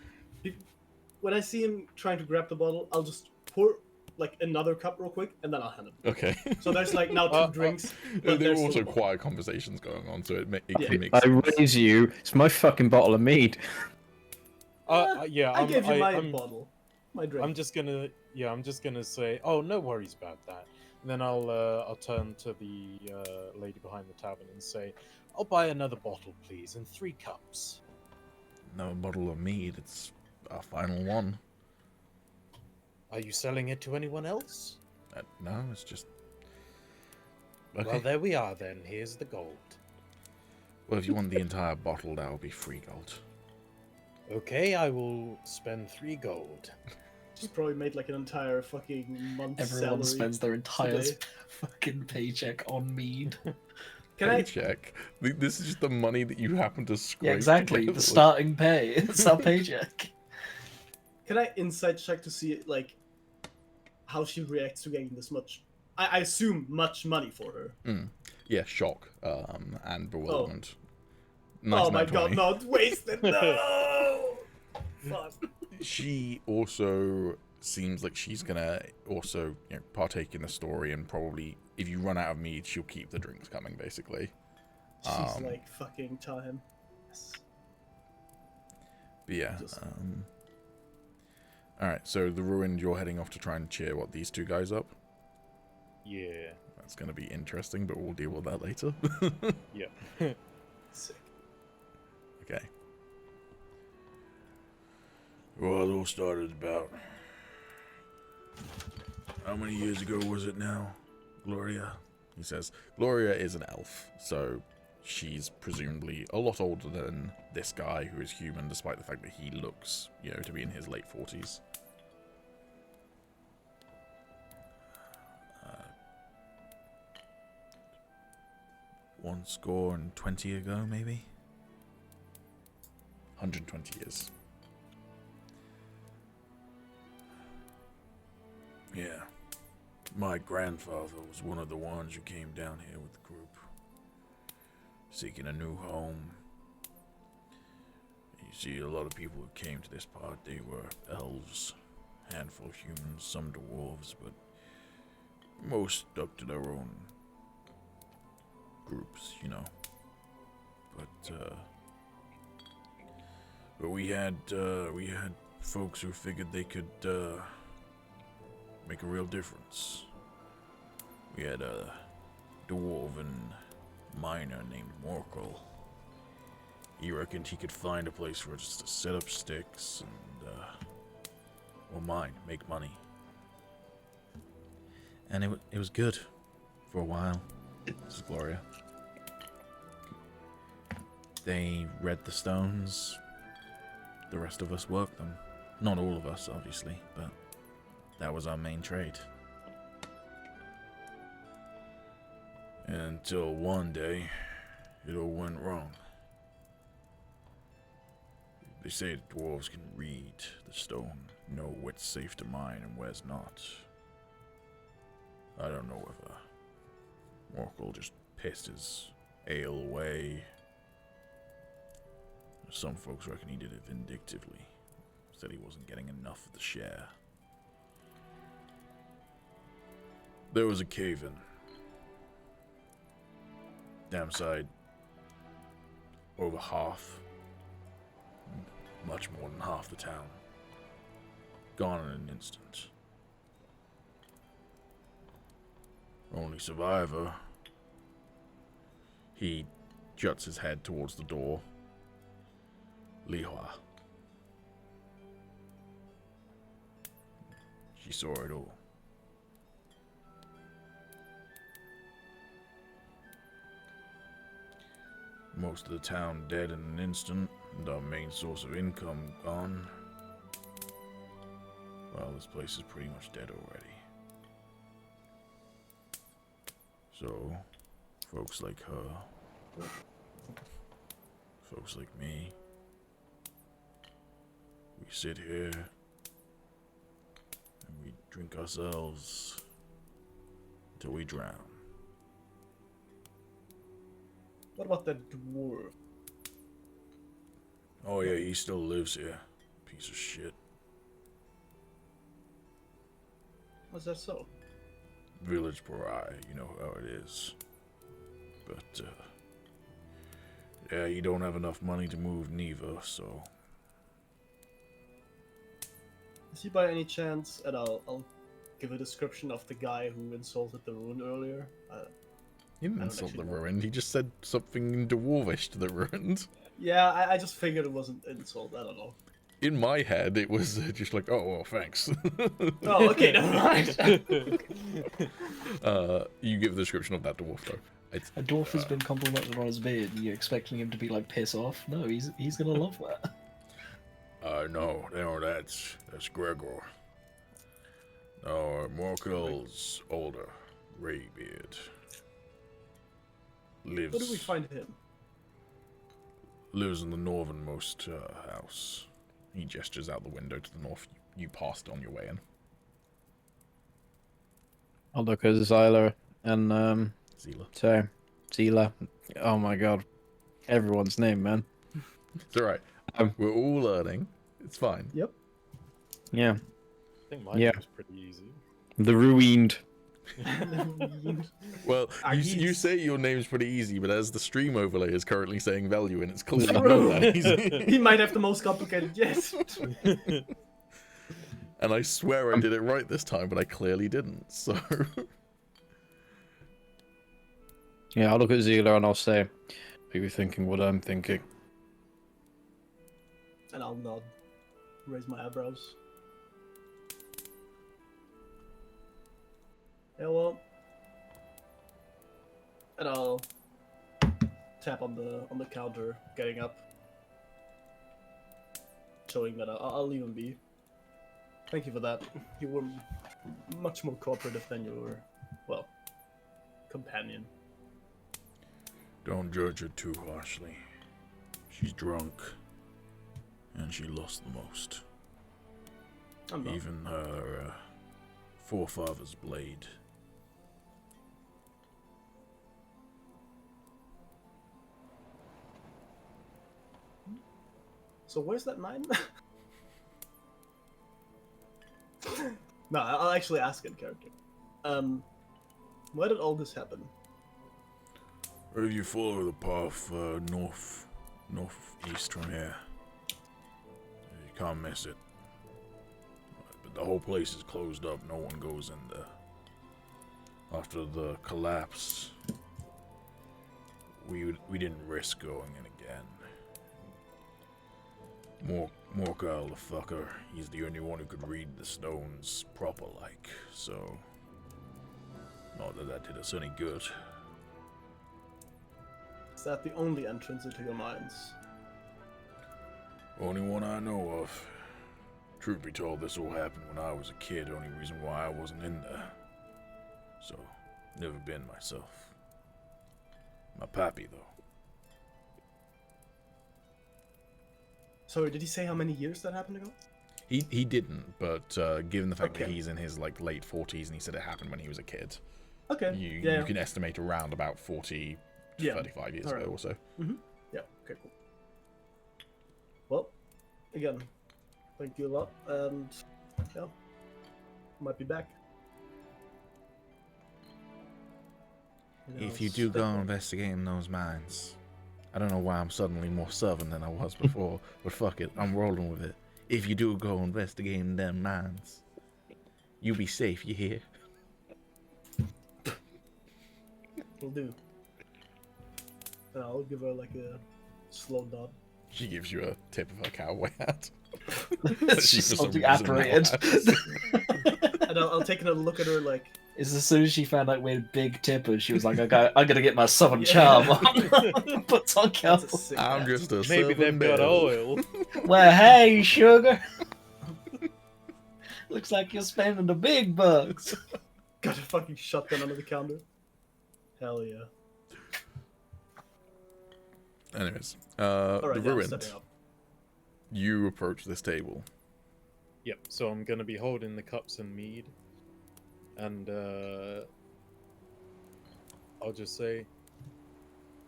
[SPEAKER 5] When I see him trying to grab the bottle, I'll just pour like another cup real quick, and then I'll hand him.
[SPEAKER 1] Okay.
[SPEAKER 5] So there's like now two drinks. But
[SPEAKER 1] There were
[SPEAKER 5] there's
[SPEAKER 1] also
[SPEAKER 5] still a bottle.
[SPEAKER 1] quiet conversations going on, so it
[SPEAKER 5] Yeah.
[SPEAKER 1] can make
[SPEAKER 2] I
[SPEAKER 1] sense.
[SPEAKER 2] raise you. It's my fucking bottle of mead.
[SPEAKER 4] yeah,
[SPEAKER 5] I gave you my
[SPEAKER 4] I'm-
[SPEAKER 5] bottle, my drink.
[SPEAKER 4] I'm just gonna say, oh, no worries about that. And then I'll turn to the lady behind the tavern and say, I'll buy another bottle, please, and 3 cups.
[SPEAKER 1] No bottle of mead, it's our final one.
[SPEAKER 4] Are you selling it to anyone else?
[SPEAKER 1] No, it's just... Okay.
[SPEAKER 4] Well, there we are then. Here's the gold.
[SPEAKER 1] Well, if you want the entire bottle, that'll be free gold.
[SPEAKER 4] Okay, I will spend 3 gold.
[SPEAKER 5] Just probably made like an entire fucking month's
[SPEAKER 3] Everyone
[SPEAKER 5] salary.
[SPEAKER 3] spends their entire
[SPEAKER 5] today.
[SPEAKER 3] fucking paycheck on mead.
[SPEAKER 5] Can I?
[SPEAKER 1] Paycheck. This is just the money that you happen to scrape.
[SPEAKER 3] Yeah, exactly.
[SPEAKER 1] together.
[SPEAKER 3] The starting pay. It's our paycheck.
[SPEAKER 5] Can I insight check to see like how she reacts to getting this much? I assume much money for her.
[SPEAKER 1] Yeah, shock and bewilderment.
[SPEAKER 5] Oh my
[SPEAKER 1] Nice
[SPEAKER 5] god,
[SPEAKER 1] 20.
[SPEAKER 5] not wasted. No. Fuck.
[SPEAKER 1] She also seems like she's gonna also partake in the story, and probably if you run out of mead, she'll keep the drinks coming. Basically,
[SPEAKER 5] She's like fucking time. Yes.
[SPEAKER 1] but yeah.
[SPEAKER 5] Just-
[SPEAKER 1] All right, so the ruined. You're heading off to try and cheer these 2 guys up.
[SPEAKER 4] Yeah.
[SPEAKER 1] That's gonna be interesting, but we'll deal with that later.
[SPEAKER 4] Yeah.
[SPEAKER 5] Sick.
[SPEAKER 1] Okay. Well, it all started about... How many years ago was it now, Gloria? He says. Gloria is an elf, so she's presumably a lot older than this guy who is human, despite the fact that he looks, to be in his late 40s. 120 ago, maybe? 120 years. Yeah. My grandfather was one of the ones who came down here with the group, seeking a new home. You see, a lot of people who came to this part, they were elves, handful of humans, some dwarves, but most stuck to their own groups, But we had folks who figured they could make a real difference. We had a dwarven miner named Morkel. He reckoned he could find a place for us to set up sticks and, make money. And it was good for a while. This is Gloria. They read the stones. The rest of us worked them. Not all of us, obviously, but that was our main trade. Until one day, it all went wrong. They say the dwarves can read the stone, know what's safe to mine and where's not. I don't know if Morkel just pissed his ale away. Some folks reckon he did it vindictively. Said he wasn't getting enough of the share. There was a cave-in. Damn side. Over half. Much more than half the town. Gone in an instant. Only survivor. He juts his head towards the door. Lehua. She saw it all. Most of the town dead in an instant, and our main source of income gone. Well, this place is pretty much dead already. So, folks like her, folks like me, we sit here and we drink ourselves until we drown.
[SPEAKER 5] What about that dwarf?
[SPEAKER 1] Oh yeah, he still lives here. Piece of shit.
[SPEAKER 5] Was that so?
[SPEAKER 1] Village pariah, you know how it is. But, yeah, you don't have enough money to move neither, so...
[SPEAKER 5] Is he by any chance, and I'll give a description of the guy who insulted the rune earlier?
[SPEAKER 1] He didn't
[SPEAKER 5] I don't
[SPEAKER 1] insult the
[SPEAKER 5] actually know.
[SPEAKER 1] ruined, he just said something in Dwarvish to the ruined.
[SPEAKER 5] Yeah, I just figured it wasn't an insult, I don't know.
[SPEAKER 1] In my head, it was just like, oh, well, thanks.
[SPEAKER 5] Oh, okay, never mind.
[SPEAKER 1] You give the description of that dwarf, though.
[SPEAKER 3] A dwarf has been complimented on his beard, and you're expecting him to be like piss off? No, he's gonna love that.
[SPEAKER 1] No, that's Gregor. No, Morkel's older, gray beard. Lives.
[SPEAKER 5] Where do we find him?
[SPEAKER 1] Lives in the northernmost house. He gestures out the window to the north. You passed on your way in.
[SPEAKER 2] I'll look at Zyla and
[SPEAKER 1] Zila.
[SPEAKER 2] sorry, Zila. Oh my god, everyone's name, man.
[SPEAKER 1] It's all right. We're all learning. It's fine.
[SPEAKER 5] Yep.
[SPEAKER 2] Yeah,
[SPEAKER 4] I think mine
[SPEAKER 2] Yeah.
[SPEAKER 4] was pretty easy.
[SPEAKER 2] the ruined.
[SPEAKER 1] Well, you
[SPEAKER 5] Agis.
[SPEAKER 1] say your name's pretty easy, but as the stream overlay is currently saying value, and it's clearly
[SPEAKER 5] True.
[SPEAKER 1] not that easy.
[SPEAKER 5] He might have the most complicated, yes.
[SPEAKER 1] And I swear I did it right this time, but I clearly didn't. So
[SPEAKER 2] Yeah, I'll look at Zila and I'll say, are you thinking what I'm thinking?
[SPEAKER 5] And I'll nod. Raise my eyebrows. Yeah, well. And I'll tap on the counter, getting up, showing that I'll leave him be. Thank you for that. You were much more cooperative than your, well, companion.
[SPEAKER 1] Don't judge her too harshly. She's drunk, and she lost the most.
[SPEAKER 5] I'm not.
[SPEAKER 1] Even her forefather's blade.
[SPEAKER 5] So where's that mine? No, I'll actually ask in character. Where did all this happen?
[SPEAKER 1] If you follow the path northeast from here, you can't miss it. But the whole place is closed up. No one goes in there. After the collapse, we didn't risk going in again. Morkal, the fucker, he's the only one who could read the stones proper like, so not that that did us any good.
[SPEAKER 5] Is that the only entrance into your mines?
[SPEAKER 1] Only one I know of. Truth be told, this all happened when I was a kid, only reason why I wasn't in there. So, never been myself. My pappy, though.
[SPEAKER 5] Sorry, did he say how many years that happened ago?
[SPEAKER 1] He didn't, but given the fact that
[SPEAKER 5] Okay.
[SPEAKER 1] he's in his like late 40s and he said it happened when he was a kid,
[SPEAKER 5] Okay.
[SPEAKER 1] you can estimate around about 40 to
[SPEAKER 5] Yeah.
[SPEAKER 1] 35 years
[SPEAKER 5] Alright.
[SPEAKER 1] ago or so.
[SPEAKER 5] Yeah, okay, cool. Well, again, thank you a lot, and yeah, might be back.
[SPEAKER 1] If you do go investigating those mines, I don't know why I'm suddenly more southern than I was before, but fuck it, I'm rolling with it. If you do go investigating them mines, you be safe, you hear?
[SPEAKER 5] Will do. And I'll give her like a slow nod.
[SPEAKER 1] She gives you a tip of her cowboy hat.
[SPEAKER 3] It's
[SPEAKER 1] She
[SPEAKER 3] just
[SPEAKER 1] for some
[SPEAKER 3] something
[SPEAKER 1] reason
[SPEAKER 3] apparated.
[SPEAKER 5] And I'll take another look at her like,
[SPEAKER 3] It's as soon as she found out we had big tippers, she was like, I'm gonna get my southern
[SPEAKER 5] Yeah.
[SPEAKER 3] charm on. Puts on
[SPEAKER 5] that's a
[SPEAKER 3] cowboy.
[SPEAKER 5] sick
[SPEAKER 1] I'm
[SPEAKER 5] hat.
[SPEAKER 1] just a
[SPEAKER 4] Maybe
[SPEAKER 1] southern
[SPEAKER 4] they've got
[SPEAKER 1] belle.
[SPEAKER 4] oil.
[SPEAKER 3] Well, hey, sugar. Looks like you're spending the big bucks.
[SPEAKER 5] Got a fucking shotgun under the counter. Hell yeah.
[SPEAKER 1] Anyways,
[SPEAKER 5] Alright,
[SPEAKER 1] the
[SPEAKER 5] yeah, I'm
[SPEAKER 1] ruined.
[SPEAKER 5] stepping up.
[SPEAKER 1] You approach this table.
[SPEAKER 4] Yep, so I'm gonna be holding the cups and mead. And I'll just say,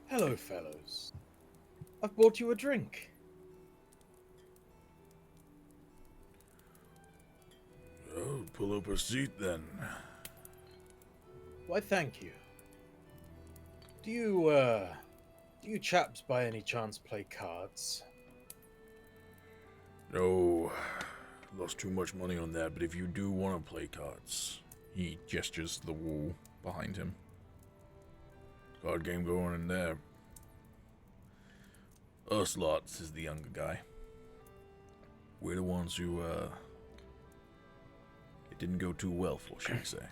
[SPEAKER 4] hello, fellows. I've bought you a drink.
[SPEAKER 1] Oh, pull up a seat then.
[SPEAKER 4] Why, thank you. Do you chaps by any chance play cards?
[SPEAKER 1] No, lost too much money on that, but if you do want to play cards, he gestures to the wall behind him. Card game going in there. Us lots is the younger guy. We're the ones who, it didn't go too well for, shall we say.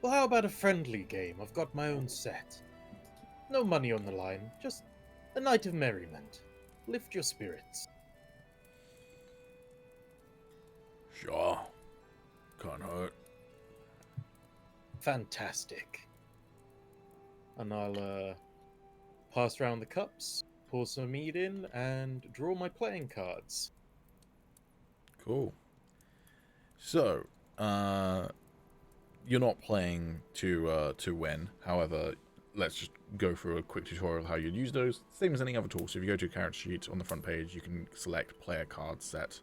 [SPEAKER 4] Well, how about a friendly game? I've got my own set. No money on the line, just a night of merriment. Lift your spirits.
[SPEAKER 1] Sure. Can't hurt.
[SPEAKER 4] Fantastic. And I'll pass around the cups, pour some mead in, and draw my playing cards.
[SPEAKER 1] Cool. So, you're not playing to win. However, let's just go through a quick tutorial of how you'd use those. Same as any other tool. So if you go to character sheet on the front page, you can select player card set,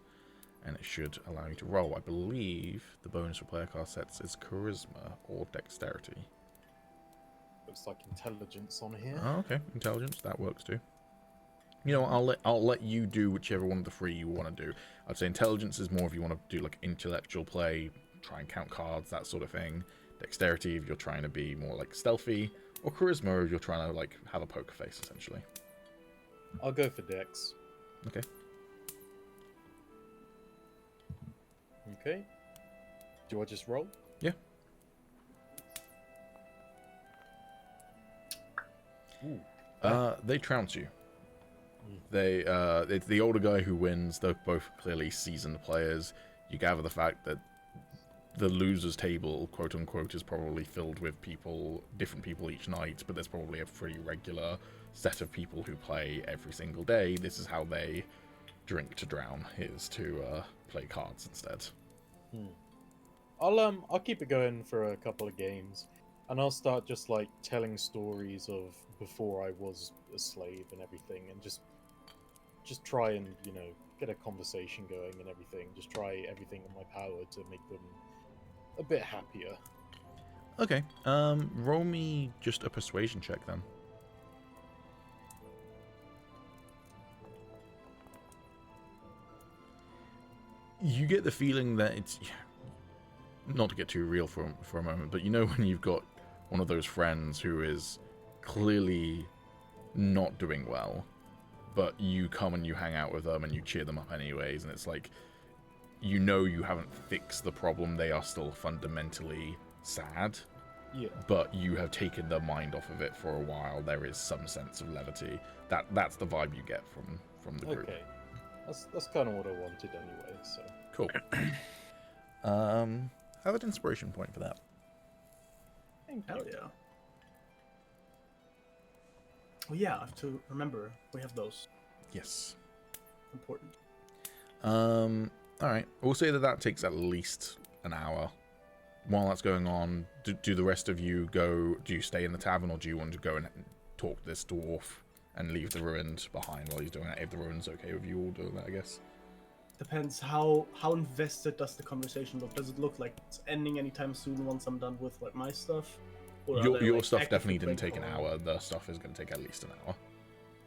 [SPEAKER 1] and it should allow you to roll. I believe the bonus for player card sets is charisma or dexterity.
[SPEAKER 4] Looks like intelligence on here.
[SPEAKER 1] Oh, okay, intelligence, that works too. You know what, I'll let you do whichever one of the three you want to do. I'd say intelligence is more if you want to do like intellectual play, try and count cards, that sort of thing. Dexterity if you're trying to be more like stealthy, or charisma if you're trying to like have a poker face essentially.
[SPEAKER 4] I'll go for Dex.
[SPEAKER 1] Okay.
[SPEAKER 4] Okay. Do I just roll?
[SPEAKER 1] Yeah. They trounce you.
[SPEAKER 4] Mm.
[SPEAKER 1] It's the older guy who wins. They're both clearly seasoned players. You gather the fact that the losers table, quote unquote, is probably filled with different people each night, but there's probably a pretty regular set of people who play every single day. This is how they drink to drown, is to play cards instead.
[SPEAKER 4] I'll keep it going for a couple of games, and I'll start just like telling stories of before I was a slave and everything, and just try and get a conversation going and everything. Just try everything in my power to make them a bit happier.
[SPEAKER 1] Okay, roll me just a persuasion check then. You get the feeling that it's, not to get too real for a moment, but when you've got one of those friends who is clearly not doing well, but you come and you hang out with them and you cheer them up anyways, and it's like, you haven't fixed the problem. They are still fundamentally sad, but you have taken their mind off of it for a while. There is some sense of levity. That's the vibe you get from the group.
[SPEAKER 4] Okay, that's kind of what I wanted anyway. So
[SPEAKER 1] cool. Have an inspiration point for that.
[SPEAKER 5] Hell yeah. Oh yeah, I have to remember we have those.
[SPEAKER 1] Yes.
[SPEAKER 5] Important.
[SPEAKER 1] All right. We'll say that takes at least an hour. While that's going on, do the rest of you go? Do you stay in the tavern, or do you want to go and talk to this dwarf and leave the ruins behind while he's doing that? If the ruins okay with you all doing that, I guess.
[SPEAKER 5] Depends how invested does the conversation look. Does it look like it's ending anytime soon once I'm done with like my stuff? Or
[SPEAKER 1] Your stuff definitely didn't take an hour. The stuff is going to take at least an hour.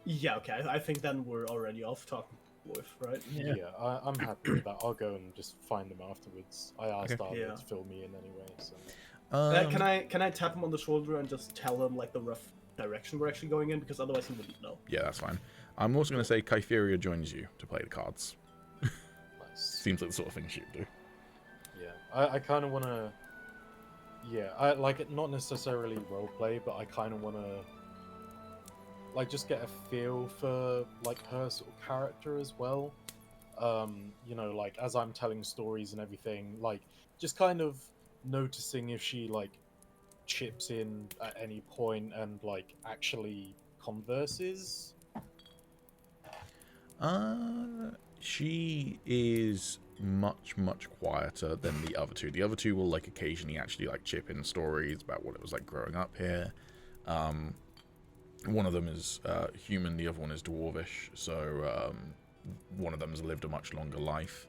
[SPEAKER 5] Yeah, okay. I think then we're already off talking with, right?
[SPEAKER 4] yeah, I'm happy with that. I'll go and just find them afterwards. I asked
[SPEAKER 1] Okay.
[SPEAKER 4] Arlo to fill me in anyway. So
[SPEAKER 5] Can I tap him on the shoulder and just tell him like the rough direction we're actually going in? Because otherwise he wouldn't know.
[SPEAKER 1] Yeah, that's fine. I'm also going to say Kytheria joins you to play the cards.
[SPEAKER 4] nice.
[SPEAKER 1] Seems like the sort of thing she would do.
[SPEAKER 4] Yeah, I kind of want to. Yeah, I like it. Not necessarily roleplay, but I kind of want to like just get a feel for like her sort of character as well. Like as I'm telling stories and everything, like just kind of noticing if she like chips in at any point and like actually converses.
[SPEAKER 1] She is much quieter than the other two. The other two will like occasionally actually like chip in stories about what it was like growing up here. One of them is human, the other one is dwarvish, so one of them has lived a much longer life.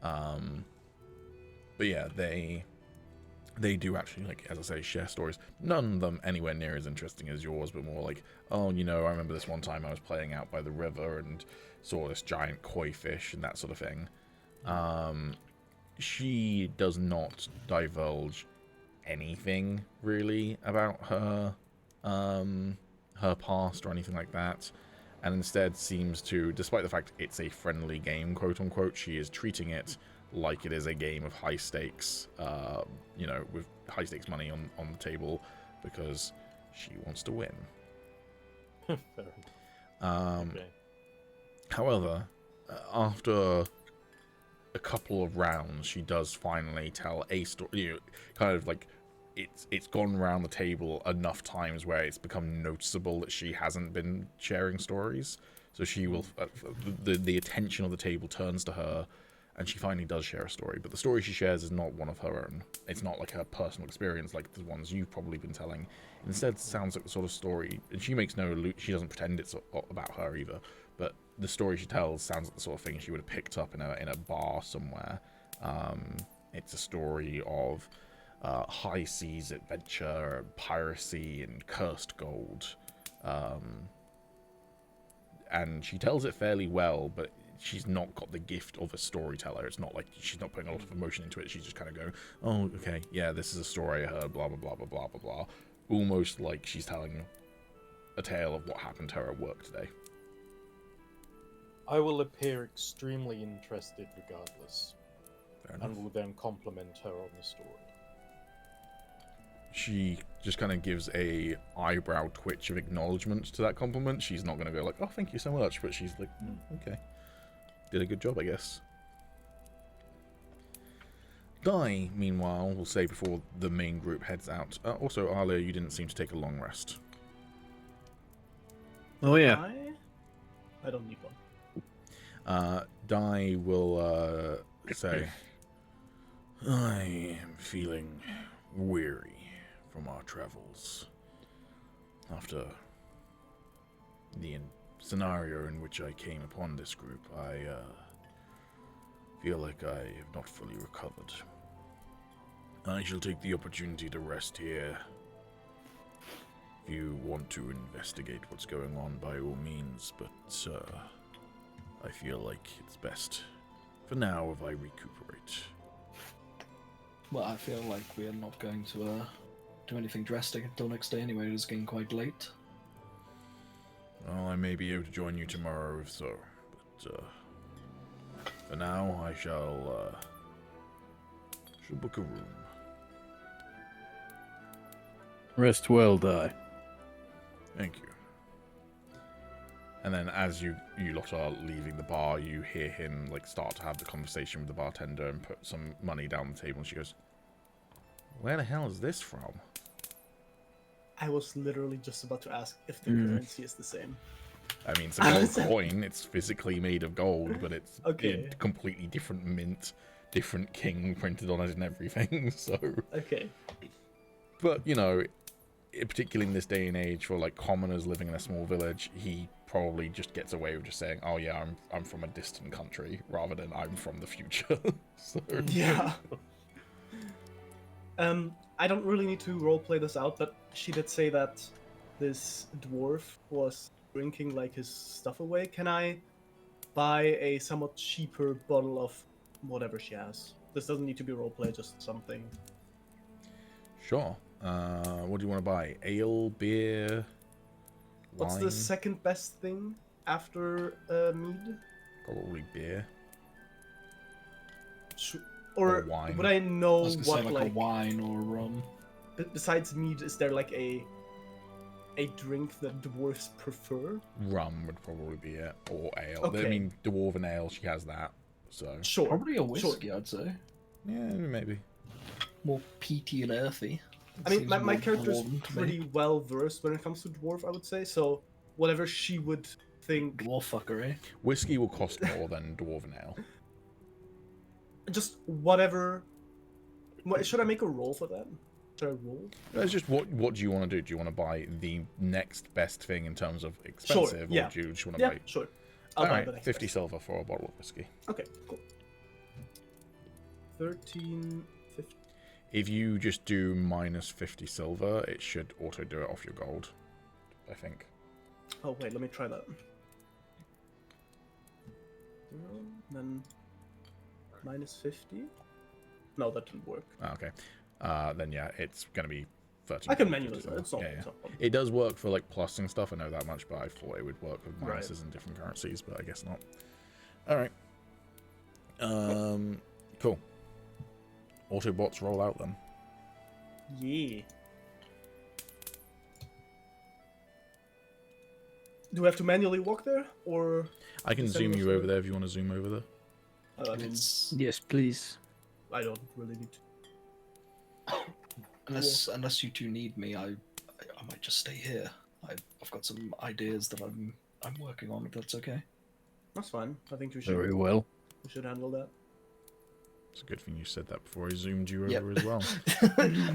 [SPEAKER 1] But yeah, they do actually, like, as I say, share stories. None of them anywhere near as interesting as yours, but more like, oh, I remember this one time I was playing out by the river and saw this giant koi fish and that sort of thing. She does not divulge anything really about her past or anything like that, and instead seems to, despite the fact it's a friendly game, quote unquote, she is treating it like it is a game of high stakes, with high stakes money on the table, because she wants to win.
[SPEAKER 4] Fair enough. Okay.
[SPEAKER 1] However, after a couple of rounds, she does finally tell a story. Kind of like it's gone around the table enough times where it's become noticeable that she hasn't been sharing stories. So she will, the attention of the table turns to her, and she finally does share a story. But the story she shares is not one of her own. It's not like her personal experience like the ones you've probably been telling. Instead, it sounds like the sort of story, and she makes no she doesn't pretend it's about her either. But the story she tells sounds like the sort of thing she would have picked up in a bar somewhere. It's a story of high seas adventure, piracy, and cursed gold. And she tells it fairly well, but she's not got the gift of a storyteller. It's not like she's not putting a lot of emotion into it. She's just kind of going, oh, okay, yeah, this is a story I heard, blah, blah, blah, blah, blah, blah, blah. Almost like she's telling a tale of what happened to her at work today.
[SPEAKER 4] I will appear extremely interested regardless,
[SPEAKER 1] Fair enough.
[SPEAKER 4] and will then compliment her on the story.
[SPEAKER 1] She just kind of gives a eyebrow twitch of acknowledgement to that compliment. She's not going to go like, oh, thank you so much, but she's like, okay. Did a good job, I guess. Guy, meanwhile, will say before the main group heads out. Also, Arlia, you didn't seem to take a long rest.
[SPEAKER 2] Oh yeah.
[SPEAKER 5] I don't need one.
[SPEAKER 1] Dai will say, I am feeling weary from our travels. After the scenario in which I came upon this group, I feel like I have not fully recovered. I shall take the opportunity to rest here. If you want to investigate what's going on, by all means, but I feel like it's best for now if I recuperate.
[SPEAKER 3] Well, I feel like we're not going to do anything drastic until next day anyway. It's getting quite late.
[SPEAKER 1] Well, I may be able to join you tomorrow if so, but for now I shall book a room.
[SPEAKER 2] Rest well, Die.
[SPEAKER 1] Thank you. And then as you lot are leaving the bar, you hear him like start to have the conversation with the bartender and put some money down the table, and she goes, where the hell is this from?
[SPEAKER 5] I was literally just about to ask if the currency is the same.
[SPEAKER 1] I mean, it's a gold coin. It's physically made of gold, but it's
[SPEAKER 5] Okay.
[SPEAKER 1] a completely different mint, different king printed on it and everything. So,
[SPEAKER 5] Okay.
[SPEAKER 1] but you know, particularly in this day and age, for like commoners living in a small village, he probably just gets away with just saying, "Oh yeah, I'm from a distant country," rather than "I'm from the future." So
[SPEAKER 5] Yeah. I don't really need to roleplay this out, but she did say that this dwarf was drinking like his stuff away. Can I buy a somewhat cheaper bottle of whatever she has? This doesn't need to be roleplay, just something.
[SPEAKER 1] sure. What do you want to buy? Ale, beer,
[SPEAKER 5] What's
[SPEAKER 1] wine?
[SPEAKER 5] the second best thing after mead?
[SPEAKER 1] Probably beer.
[SPEAKER 5] Or
[SPEAKER 1] wine.
[SPEAKER 5] would I
[SPEAKER 3] I
[SPEAKER 5] know
[SPEAKER 3] was gonna
[SPEAKER 5] what
[SPEAKER 3] say like a wine or rum.
[SPEAKER 5] besides mead, is there like a drink that dwarves prefer?
[SPEAKER 1] Rum would probably be it, or ale. I
[SPEAKER 5] Okay.
[SPEAKER 1] mean, dwarven ale. She has that. So
[SPEAKER 5] Sure.
[SPEAKER 3] Probably a
[SPEAKER 5] Sure.
[SPEAKER 3] whiskey, I'd say.
[SPEAKER 1] yeah, maybe.
[SPEAKER 3] More peaty and earthy.
[SPEAKER 5] I mean,
[SPEAKER 3] Seems
[SPEAKER 5] my
[SPEAKER 3] more
[SPEAKER 5] character's
[SPEAKER 3] dwarven to me.
[SPEAKER 5] pretty well versed when it comes to dwarf, I would say. So whatever she would think,
[SPEAKER 3] Dwarf fuckery.
[SPEAKER 1] Whiskey will cost more than dwarven ale.
[SPEAKER 5] just whatever. Should I make a roll for that? Should I roll?
[SPEAKER 1] It's just what do you want to do? Do you want to buy the next best thing in terms of expensive,
[SPEAKER 5] yeah.
[SPEAKER 1] or do you just want to
[SPEAKER 5] Yeah,
[SPEAKER 1] buy?
[SPEAKER 5] sure. I'll buy
[SPEAKER 1] Alright,
[SPEAKER 5] the next
[SPEAKER 1] 50
[SPEAKER 5] best.
[SPEAKER 1] silver for a bottle of whiskey.
[SPEAKER 5] Okay, cool. 13, 15.
[SPEAKER 1] If you just do minus 50 silver, it should auto do it off your gold, I think.
[SPEAKER 5] Oh wait, let me try that. 0, then minus 50. No, that didn't work.
[SPEAKER 1] Okay. Then yeah, it's gonna be 13.
[SPEAKER 5] I can manually do
[SPEAKER 1] silver.
[SPEAKER 5] it. It's not.
[SPEAKER 1] Yeah,
[SPEAKER 5] It's
[SPEAKER 1] yeah.
[SPEAKER 5] not a problem.
[SPEAKER 1] It does work for like plusing stuff. I know that much, but I thought it would work with
[SPEAKER 5] Right.
[SPEAKER 1] minuses in different currencies, but I guess not. All right. Cool. Autobots roll out then.
[SPEAKER 5] Yeah. Do we have to manually walk there, or
[SPEAKER 1] I can
[SPEAKER 5] Send
[SPEAKER 1] zoom
[SPEAKER 5] us
[SPEAKER 1] you
[SPEAKER 5] a-
[SPEAKER 1] over there if you want to zoom over there.
[SPEAKER 5] I mean,
[SPEAKER 2] Yes, please.
[SPEAKER 5] I don't really need to.
[SPEAKER 3] Unless you two need me, I might just stay here. I've got some ideas that I'm working on. If that's okay.
[SPEAKER 5] That's fine. I think we should.
[SPEAKER 2] Very well.
[SPEAKER 5] We should handle that.
[SPEAKER 1] It's a good thing you said that before I zoomed you
[SPEAKER 3] Yep.
[SPEAKER 1] over as well.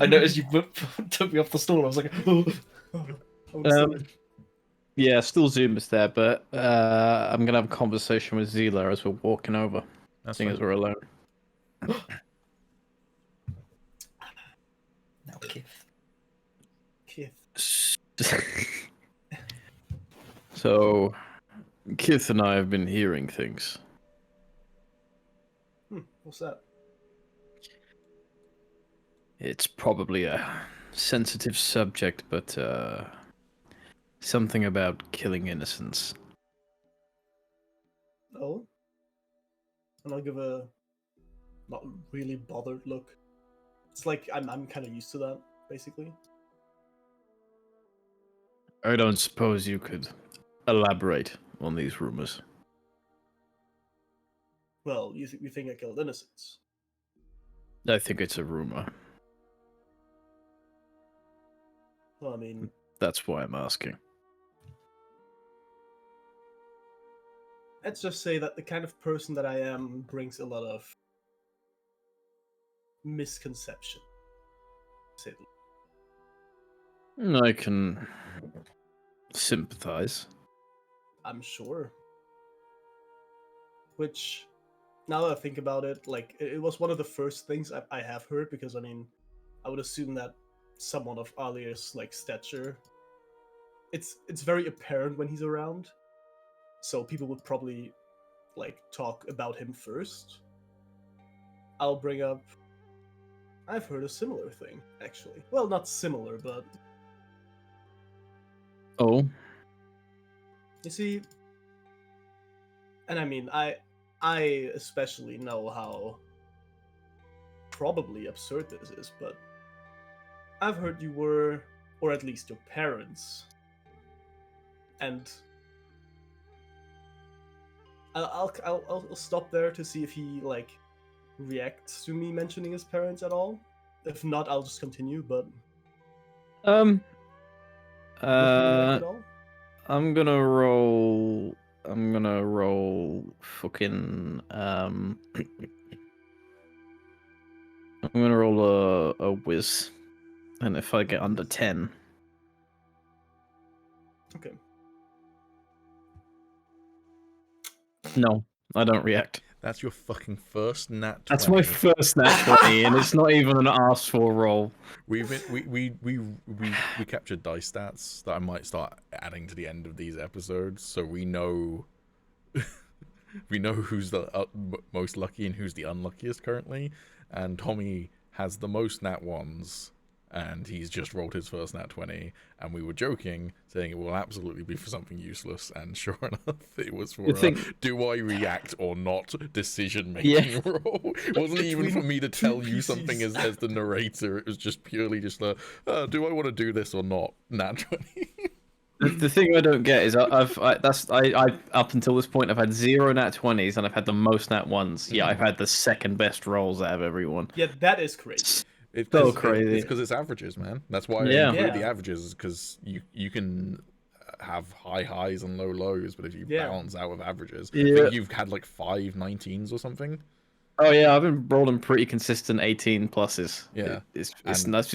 [SPEAKER 3] I noticed you took me off the stool. I was like, oh.
[SPEAKER 5] I would say-
[SPEAKER 2] Yeah, still Zoom is there, but I'm gonna have a conversation with Zila as we're walking over,
[SPEAKER 1] That's
[SPEAKER 2] seeing
[SPEAKER 1] fine.
[SPEAKER 2] as we're alone.
[SPEAKER 3] Now, Kith.
[SPEAKER 5] Kith.
[SPEAKER 2] So, Kith and I have been hearing things.
[SPEAKER 5] What's that?
[SPEAKER 2] It's probably a sensitive subject, but something about killing innocents.
[SPEAKER 5] Oh. And I'll give a not really bothered look. It's like I'm kind of used to that basically.
[SPEAKER 2] I don't suppose you could elaborate on these rumors.
[SPEAKER 5] Well, you think I killed innocents?
[SPEAKER 2] I think it's a rumor.
[SPEAKER 5] Well, I mean,
[SPEAKER 2] That's why I'm asking.
[SPEAKER 5] let's just say that the kind of person that I am brings a lot of misconception. Say the least.
[SPEAKER 2] I can sympathize.
[SPEAKER 5] I'm sure. Which, now that I think about it, like it was one of the first things I have heard, because I mean, I would assume that someone of Ali's like stature, it's very apparent when he's around, so people would probably like talk about him first. I'll bring up. I've heard a similar thing, actually. Well, not similar, but
[SPEAKER 2] Oh,
[SPEAKER 5] you see, and I mean, I especially know how probably absurd this is, but I've heard you were, or at least your parents, and I'll stop there to see if he like reacts to me mentioning his parents at all. If not, I'll just continue. But
[SPEAKER 2] um,
[SPEAKER 5] would he react at all?
[SPEAKER 2] I'm gonna roll. Fucking. I'm gonna roll a whiz, and if I get under 10,
[SPEAKER 5] Okay.
[SPEAKER 2] no, I don't react.
[SPEAKER 1] That's your fucking first nat 20.
[SPEAKER 2] That's my first nat 20, and it's not even an asked for roll.
[SPEAKER 1] We captured dice stats that I might start adding to the end of these episodes, so we know we know who's the most lucky and who's the unluckiest currently. And Tommy has the most nat ones, and he's just rolled his first nat 20. And we were joking, saying it will absolutely be for something useless. And sure enough, it was for do I react or not decision making roll. It wasn't even for me to tell you something as the narrator. It was just purely just do I want to do this or not? Nat 20.
[SPEAKER 2] The thing I don't get is I've up until this point I've had 0 nat 20s and I've had the most nat 1s. Yeah, I've had the second best rolls out of everyone.
[SPEAKER 5] Yeah, that is crazy.
[SPEAKER 1] It's
[SPEAKER 2] so crazy.
[SPEAKER 1] It's because it's averages, man. That's why I include the averages, because you can have high highs and low lows, but if you balance out with averages, I think you've had like 5 19s or something.
[SPEAKER 2] Oh yeah, I've been rolling pretty consistent 18 pluses.
[SPEAKER 1] Yeah,
[SPEAKER 2] it's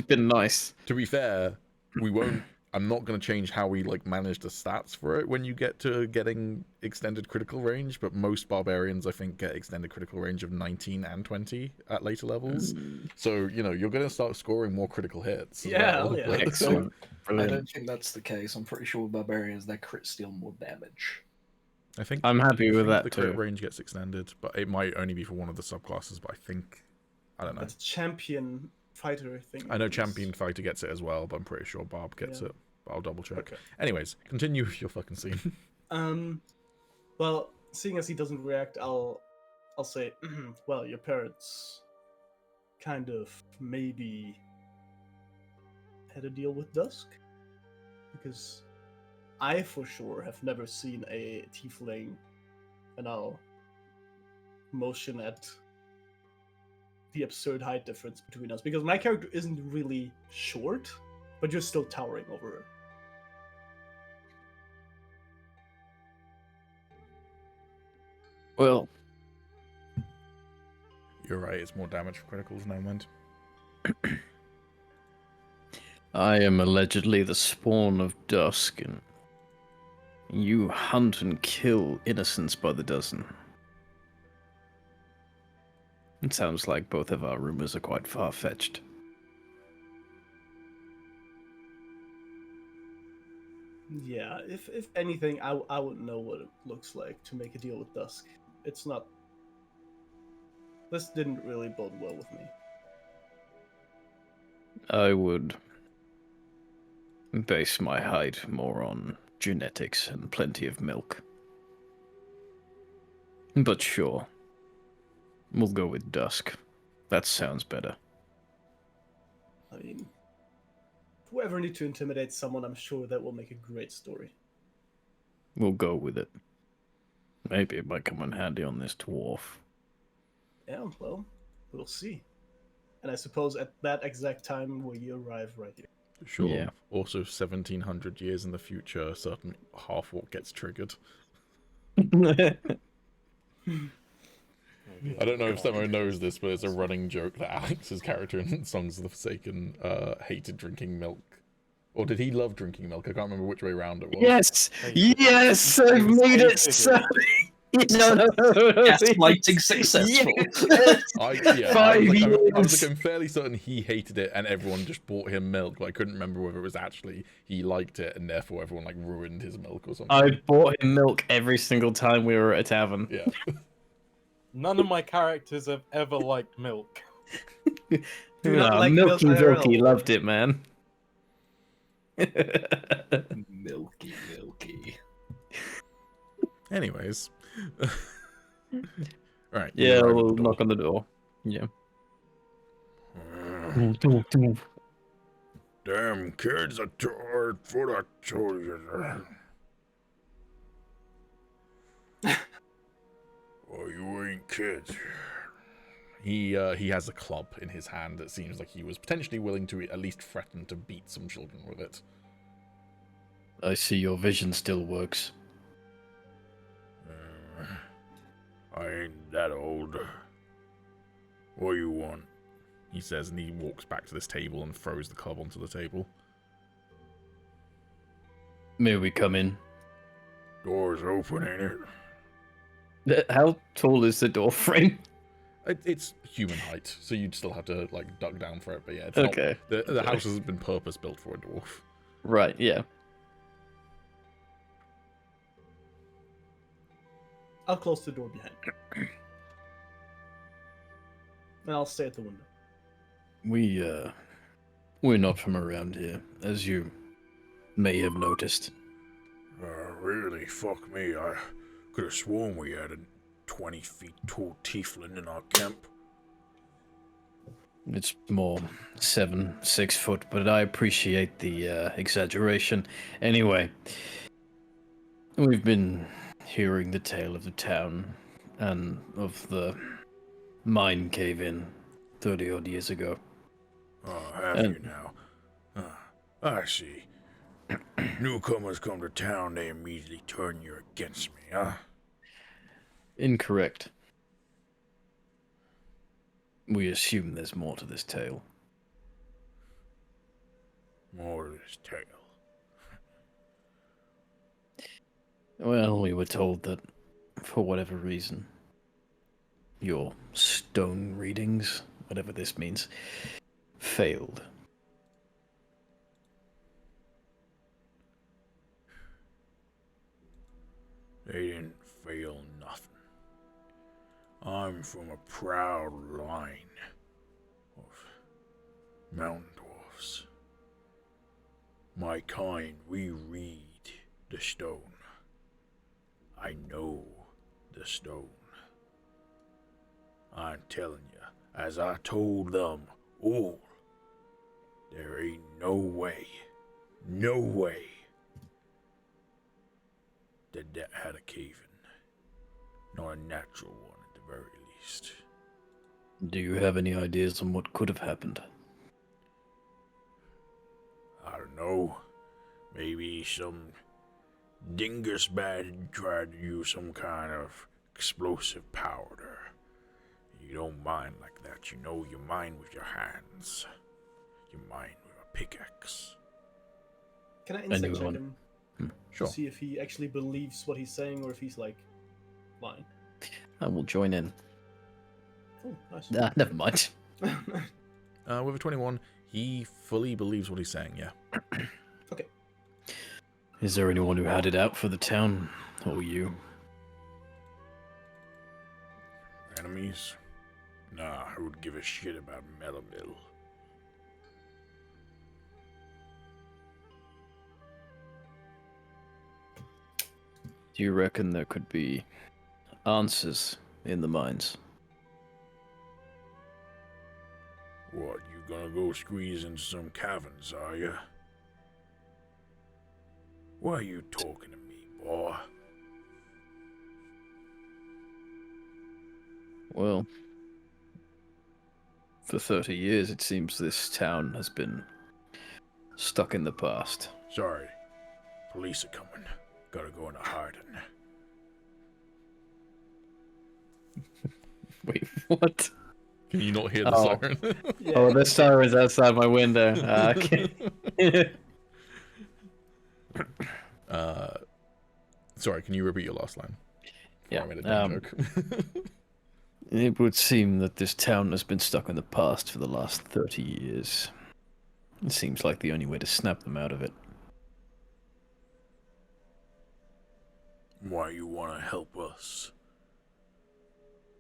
[SPEAKER 2] been nice.
[SPEAKER 1] To be fair, we won't. I'm not going to change how we like manage the stats for it when you get to getting extended critical range, but most barbarians I think get extended critical range of 19 and 20 at later levels. So, you know, you're going to start scoring more critical hits.
[SPEAKER 5] Yeah.
[SPEAKER 2] Excellent.
[SPEAKER 3] I don't think that's the case. I'm pretty sure with barbarians, their crits deal more damage.
[SPEAKER 2] I'm happy with that
[SPEAKER 1] the
[SPEAKER 2] too.
[SPEAKER 1] crit range gets extended, but it might only be for one of the subclasses, but I don't know.
[SPEAKER 5] That's champion fighter thing.
[SPEAKER 1] I know champion fighter gets it as well, but I'm pretty sure Barb gets it. I'll double check.
[SPEAKER 5] Okay.
[SPEAKER 1] Anyways, continue with your fucking scene.
[SPEAKER 5] Well, seeing as he doesn't react, I'll say, well, your parents kind of maybe had a deal with Dusk, because I for sure have never seen a tiefling, and I'll motion at the absurd height difference between us, because my character isn't really short, but you're still towering over her.
[SPEAKER 2] Well,
[SPEAKER 1] You're right, it's more damage for criticals now, man.
[SPEAKER 2] I am allegedly the spawn of Dusk, and you hunt and kill innocents by the dozen. It sounds like both of our rumors are quite far-fetched.
[SPEAKER 5] Yeah, if anything, I would know what it looks like to make a deal with Dusk. It's not... This didn't really bode well with me.
[SPEAKER 2] I would base my height more on genetics and plenty of milk. But sure, we'll go with Dusk. That sounds better.
[SPEAKER 5] I mean, whoever need to intimidate someone, I'm sure that will make a great story.
[SPEAKER 2] We'll go with it. Maybe it might come in handy on this dwarf.
[SPEAKER 5] Yeah, well, we'll see. And I suppose at that exact time we arrive right here.
[SPEAKER 1] Sure.
[SPEAKER 2] Yeah.
[SPEAKER 1] Also, 1700 years in the future, a certain half-orc gets triggered. I don't know if someone knows this, but it's a running joke that Alex's character in Songs of the Forsaken hated drinking milk. Or did he love drinking milk? I can't remember which way around it was.
[SPEAKER 2] Yes! Yes! I've made it so... No.
[SPEAKER 3] Gaslighting successful.
[SPEAKER 2] Yes.
[SPEAKER 1] I was like, I'm fairly certain he hated it and everyone just bought him milk, but I couldn't remember whether it was actually he liked it and therefore everyone like ruined his milk or something.
[SPEAKER 2] I bought him milk every single time we were at a tavern.
[SPEAKER 1] Yeah.
[SPEAKER 4] None of my characters have ever liked milk.
[SPEAKER 5] Do you not like
[SPEAKER 2] Milky
[SPEAKER 5] milk IRL?
[SPEAKER 2] Vilky loved it, man.
[SPEAKER 3] Milky.
[SPEAKER 1] Anyways. Right.
[SPEAKER 2] Yeah,
[SPEAKER 1] you arrive at
[SPEAKER 2] we'll
[SPEAKER 1] the door.
[SPEAKER 2] knock on the door. Yeah.
[SPEAKER 1] Damn kids are tired for that children. Oh, you ain't kids. He has a club in his hand that seems like he was potentially willing to at least threaten to beat some children with it.
[SPEAKER 2] I see your vision still works.
[SPEAKER 1] I ain't that old. What you want? He says, and he walks back to this table and throws the club onto the table.
[SPEAKER 2] May we come in?
[SPEAKER 1] Door's open, ain't it?
[SPEAKER 2] How tall is the door frame?
[SPEAKER 1] It's human height, so you'd still have to like duck down for it. But yeah, it's
[SPEAKER 2] Okay.
[SPEAKER 1] not, the house hasn't been purpose built for a dwarf.
[SPEAKER 2] Right, yeah.
[SPEAKER 5] I'll close the door behind me. And I'll stay at the window.
[SPEAKER 2] We're not from around here, as you may have noticed.
[SPEAKER 1] Really? Fuck me. I could have sworn we had a 20 feet tall tiefling in our camp.
[SPEAKER 2] It's more 6 foot, but I appreciate the exaggeration. Anyway, we've been hearing the tale of the town and of the mine cave-in 30-odd years ago.
[SPEAKER 1] Oh, have you now? I see. Newcomers come to town, they immediately turn you against me, huh?
[SPEAKER 2] Incorrect. We assume there's more to this tale.
[SPEAKER 1] More of this tale.
[SPEAKER 2] Well, we were told that, for whatever reason, your stone readings, whatever this means, failed.
[SPEAKER 1] They didn't fail nothing. I'm from a proud line of mountain dwarfs. My kind, we read the stone. I know the stone. I'm telling you, as I told them all, there ain't no way that had a cave-in. Not a natural one at the very least.
[SPEAKER 2] Do you have any ideas on what could have happened?
[SPEAKER 1] I don't know. Maybe some dingus bad tried to use some kind of explosive powder. You don't mine like that. You know you mine with your hands. You mine with a pickaxe.
[SPEAKER 5] Can I insight check
[SPEAKER 2] Anyone?
[SPEAKER 5] him?
[SPEAKER 1] Sure.
[SPEAKER 5] To see if he actually believes what he's saying or if he's like lying.
[SPEAKER 2] I will join in.
[SPEAKER 5] Oh, nice.
[SPEAKER 2] Never mind.
[SPEAKER 1] With a 21, he fully believes what he's saying, yeah.
[SPEAKER 5] Okay.
[SPEAKER 2] Is there anyone who had it out for the town? Or you?
[SPEAKER 1] Enemies? Nah, who would give a shit about Melimelle?
[SPEAKER 2] Do you reckon there could be answers in the mines?
[SPEAKER 1] What, you gonna go squeeze into some caverns, are ya? Why are you talking to me, boy?
[SPEAKER 2] Well, for 30 years it seems this town has been stuck in the past.
[SPEAKER 1] Sorry. Police are coming. Gotta go into hiding.
[SPEAKER 2] Wait, what?
[SPEAKER 1] Can you not hear the
[SPEAKER 2] Oh.
[SPEAKER 1] siren?
[SPEAKER 5] Yeah.
[SPEAKER 2] Oh, the siren's outside my window. Okay.
[SPEAKER 1] Sorry, can you repeat your last line? Before
[SPEAKER 2] Yeah,
[SPEAKER 1] I made a dumb joke.
[SPEAKER 2] It would seem that this town has been stuck in the past for the last 30 years. It seems like the only way to snap them out of it.
[SPEAKER 1] Why you wanna help us?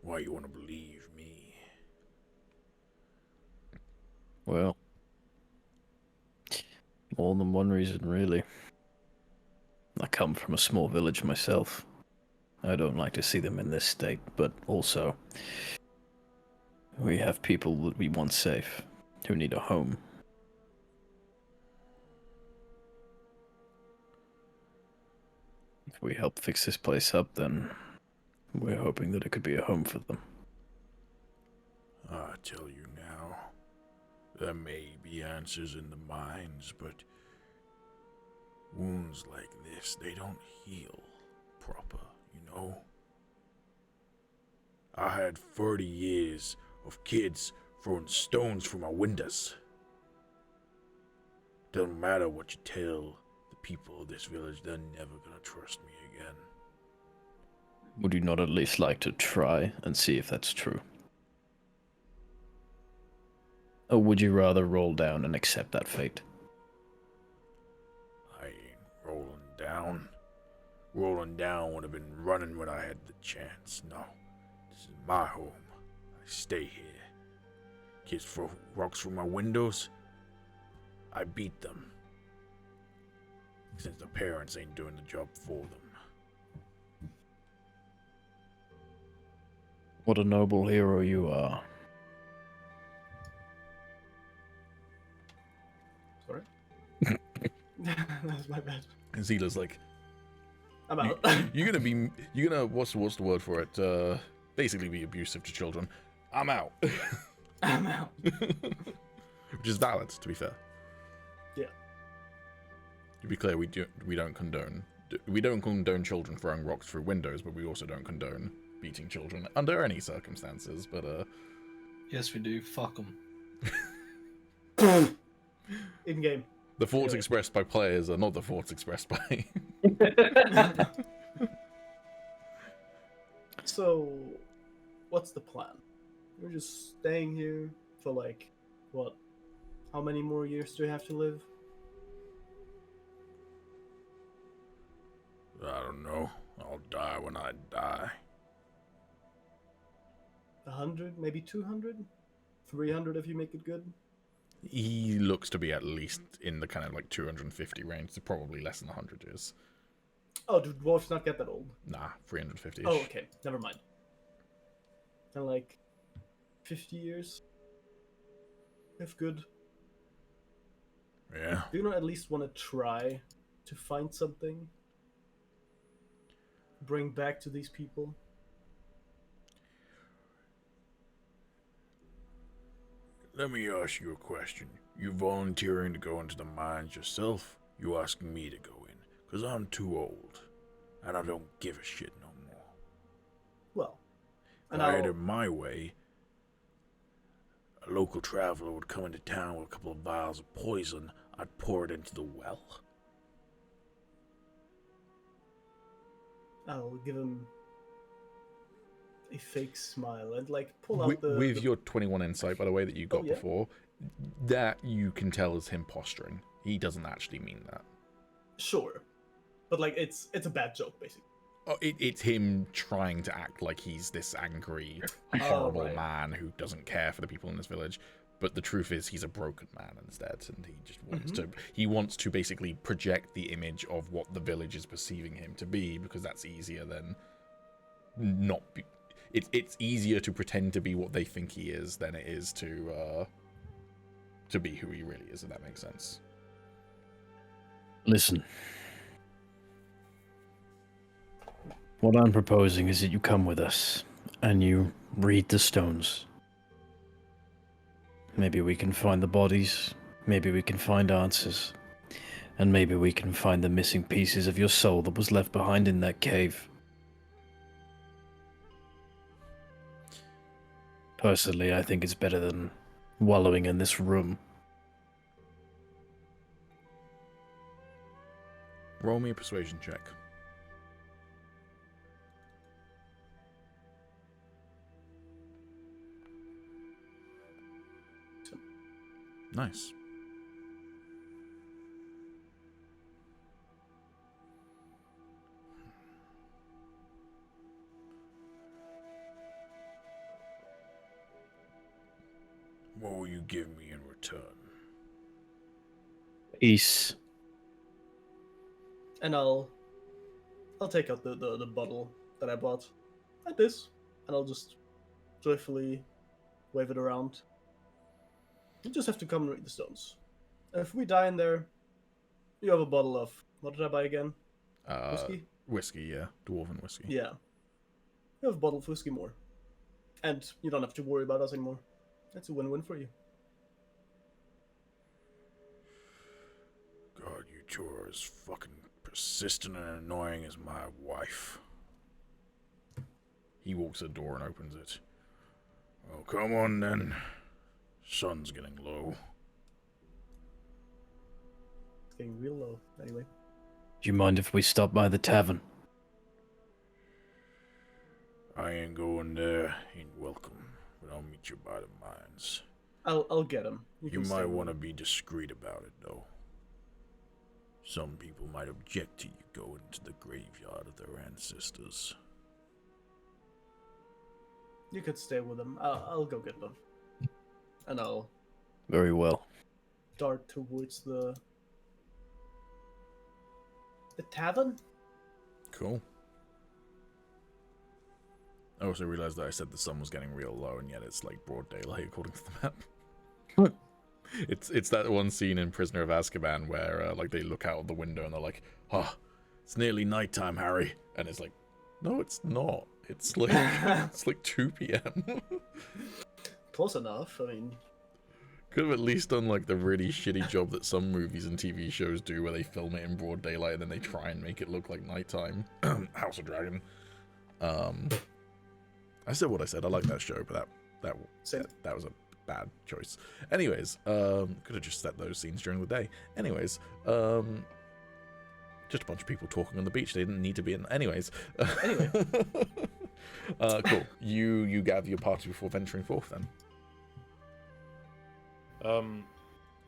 [SPEAKER 1] Why you wanna believe me?
[SPEAKER 2] Well, more than one reason, really. I come from a small village myself. I don't like to see them in this state, but also, we have people that we want safe, who need a home. If we help fix this place up, then we're hoping that it could be a home for them.
[SPEAKER 1] I tell you now, there may be answers in the mines, but wounds like this, they don't heal proper, you know? I had 30 years of kids throwing stones through my windows. Doesn't matter what you tell the people of this village, they're never gonna trust me again.
[SPEAKER 2] Would you not at least like to try and see if that's true? Or would you rather roll down and accept that fate?
[SPEAKER 1] I ain't rolling down. Rolling down would have been running when I had the chance. No, this is my home. I stay here. Kids throw rocks through my windows. I beat them. Since the parents ain't doing the job for them.
[SPEAKER 2] What a noble hero you are.
[SPEAKER 5] Sorry. That's my bad.
[SPEAKER 1] And Zila's like,
[SPEAKER 5] I'm out.
[SPEAKER 1] you're gonna, what's the word for it? Basically be abusive to children. I'm out.
[SPEAKER 5] I'm out.
[SPEAKER 1] Which is valid, to be fair.
[SPEAKER 5] Yeah.
[SPEAKER 1] To be clear, we don't condone children throwing rocks through windows, but we also don't condone beating children under any circumstances. But
[SPEAKER 3] Yes, we do. Fuck them.
[SPEAKER 5] In game.
[SPEAKER 1] the thoughts
[SPEAKER 5] Yeah.
[SPEAKER 1] expressed by players are not the thoughts expressed by.
[SPEAKER 5] So, what's the plan? We're just staying here for like, what? How many more years do we have to live?
[SPEAKER 1] I don't know. I'll die when I die.
[SPEAKER 5] 100, maybe 200? 300 if you make it good?
[SPEAKER 1] He looks to be at least in the kind of like 250 range, so probably less than 100 years.
[SPEAKER 5] Oh, do dwarves not get that old?
[SPEAKER 1] Nah, 350.
[SPEAKER 5] Oh, okay. Never mind. And like 50 years? If good.
[SPEAKER 1] Yeah.
[SPEAKER 5] Do you not at least want to try to find something? Bring back to these people?
[SPEAKER 1] Let me ask you a question. You volunteering to go into the mines yourself? You asking me to go in? Because I'm too old. And I don't give a shit no more.
[SPEAKER 5] Well,
[SPEAKER 1] If
[SPEAKER 5] and
[SPEAKER 1] I had
[SPEAKER 5] I'll,
[SPEAKER 1] it my way, a local traveler would come into town with a couple of vials of poison. I'd pour it into the well.
[SPEAKER 5] I'll give him a fake smile and like pull out
[SPEAKER 1] With your 21 insight, by the way, that you got
[SPEAKER 5] yeah.
[SPEAKER 1] before, that you can tell is him posturing. He doesn't actually mean that.
[SPEAKER 5] Sure, but like it's a bad joke basically.
[SPEAKER 1] Oh, it's him trying to act like he's this angry, horrible
[SPEAKER 5] right.
[SPEAKER 1] man who doesn't care for the people in this village. But the truth is, he's a broken man instead, and he just wants to. He wants to basically project the image of what the village is perceiving him to be, because that's easier than not be. It's easier to pretend to be what they think he is than it is to be who he really is. If that makes sense.
[SPEAKER 2] Listen, What I'm proposing is that you come with us, and you read the stones. Maybe we can find the bodies, maybe we can find answers, and maybe we can find the missing pieces of your soul that was left behind in that cave. Personally, I think it's better than wallowing in this room.
[SPEAKER 1] Roll me a persuasion check. Nice. What will you give me in return?
[SPEAKER 2] Peace.
[SPEAKER 5] And I'll take out the bottle that I bought, like this, and I'll just joyfully wave it around. You just have to come and read the stones. If we die in there, you have a bottle of, what did I buy again? Whiskey?
[SPEAKER 1] Whiskey, yeah. Dwarven whiskey.
[SPEAKER 5] Yeah. You have a bottle of whiskey more. And you don't have to worry about us anymore. That's a win-win for you.
[SPEAKER 1] God, you two are as fucking persistent and annoying as my wife. He walks to the door and opens it. Oh, come on then. Sun's getting low.
[SPEAKER 5] It's getting real low, anyway.
[SPEAKER 2] Do you mind if we stop by the tavern?
[SPEAKER 1] I ain't going there. Ain't welcome. But I'll meet you by the mines.
[SPEAKER 5] I'll get him.
[SPEAKER 1] You might want to be discreet about it, though. Some people might object to you going to the graveyard of their ancestors.
[SPEAKER 5] You could stay with them. I'll go get them. And I'll
[SPEAKER 2] Very well.
[SPEAKER 5] dart towards the tavern.
[SPEAKER 1] Cool. I also realized that I said the sun was getting real low, and yet it's like broad daylight according to the map. It's that one scene in Prisoner of Azkaban where like they look out of the window and they're like, "Oh, it's nearly nighttime, Harry," and it's like, "No, it's not. It's like it's like 2 p.m."
[SPEAKER 5] Close enough. I mean,
[SPEAKER 1] Could have at least done like the really shitty job that some movies and TV shows do, where they film it in broad daylight and then they try and make it look like nighttime. House of Dragon. I said what I said. I like that show, but that was a bad choice. Anyways, could have just set those scenes during the day. Anyways, just a bunch of people talking on the beach. They didn't need to be in. Anyways,
[SPEAKER 5] Anyway.
[SPEAKER 1] Cool. You gather your party before venturing forth, then.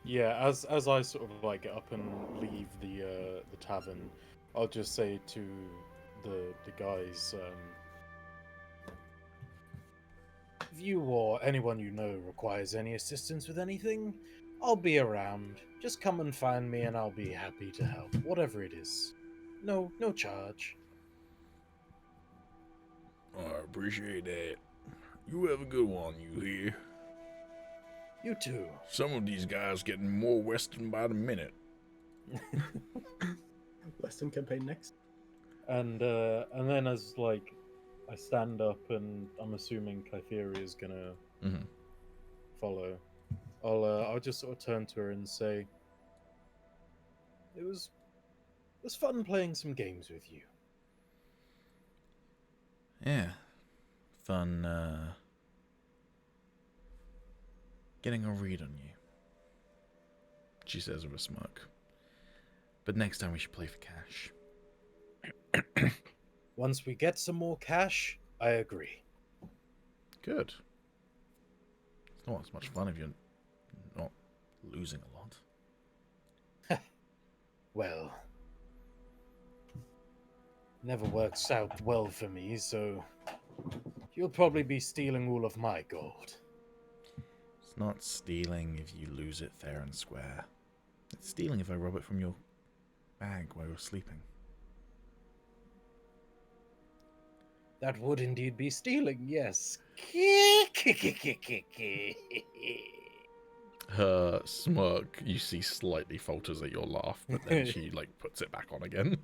[SPEAKER 4] Yeah. As I sort of like get up and leave the tavern, I'll just say to the guys, if you or anyone you know requires any assistance with anything, I'll be around. Just come and find me and I'll be happy to help, whatever it is. No charge.
[SPEAKER 1] I appreciate that. You have a good one, you hear?
[SPEAKER 4] You too.
[SPEAKER 1] Some of these guys getting more Western by the minute.
[SPEAKER 5] Western campaign next.
[SPEAKER 4] And then as like I stand up and I'm assuming Kytheria is gonna follow, I'll just sort of turn to her and say, it was fun playing some games with you.
[SPEAKER 1] Yeah. Fun, getting a read on you, she says with a smirk. But next time we should play for cash.
[SPEAKER 4] Once we get some more cash, I agree.
[SPEAKER 1] Good. It's not as much fun if you're not losing a lot.
[SPEAKER 4] Well, never works out well for me, so you'll probably be stealing all of my gold.
[SPEAKER 1] It's not stealing if you lose it fair and square. It's stealing if I rob it from your bag while you're sleeping.
[SPEAKER 4] That would indeed be stealing, yes.
[SPEAKER 1] Her smirk, you see, slightly falters at your laugh, but then she, like, puts it back on again.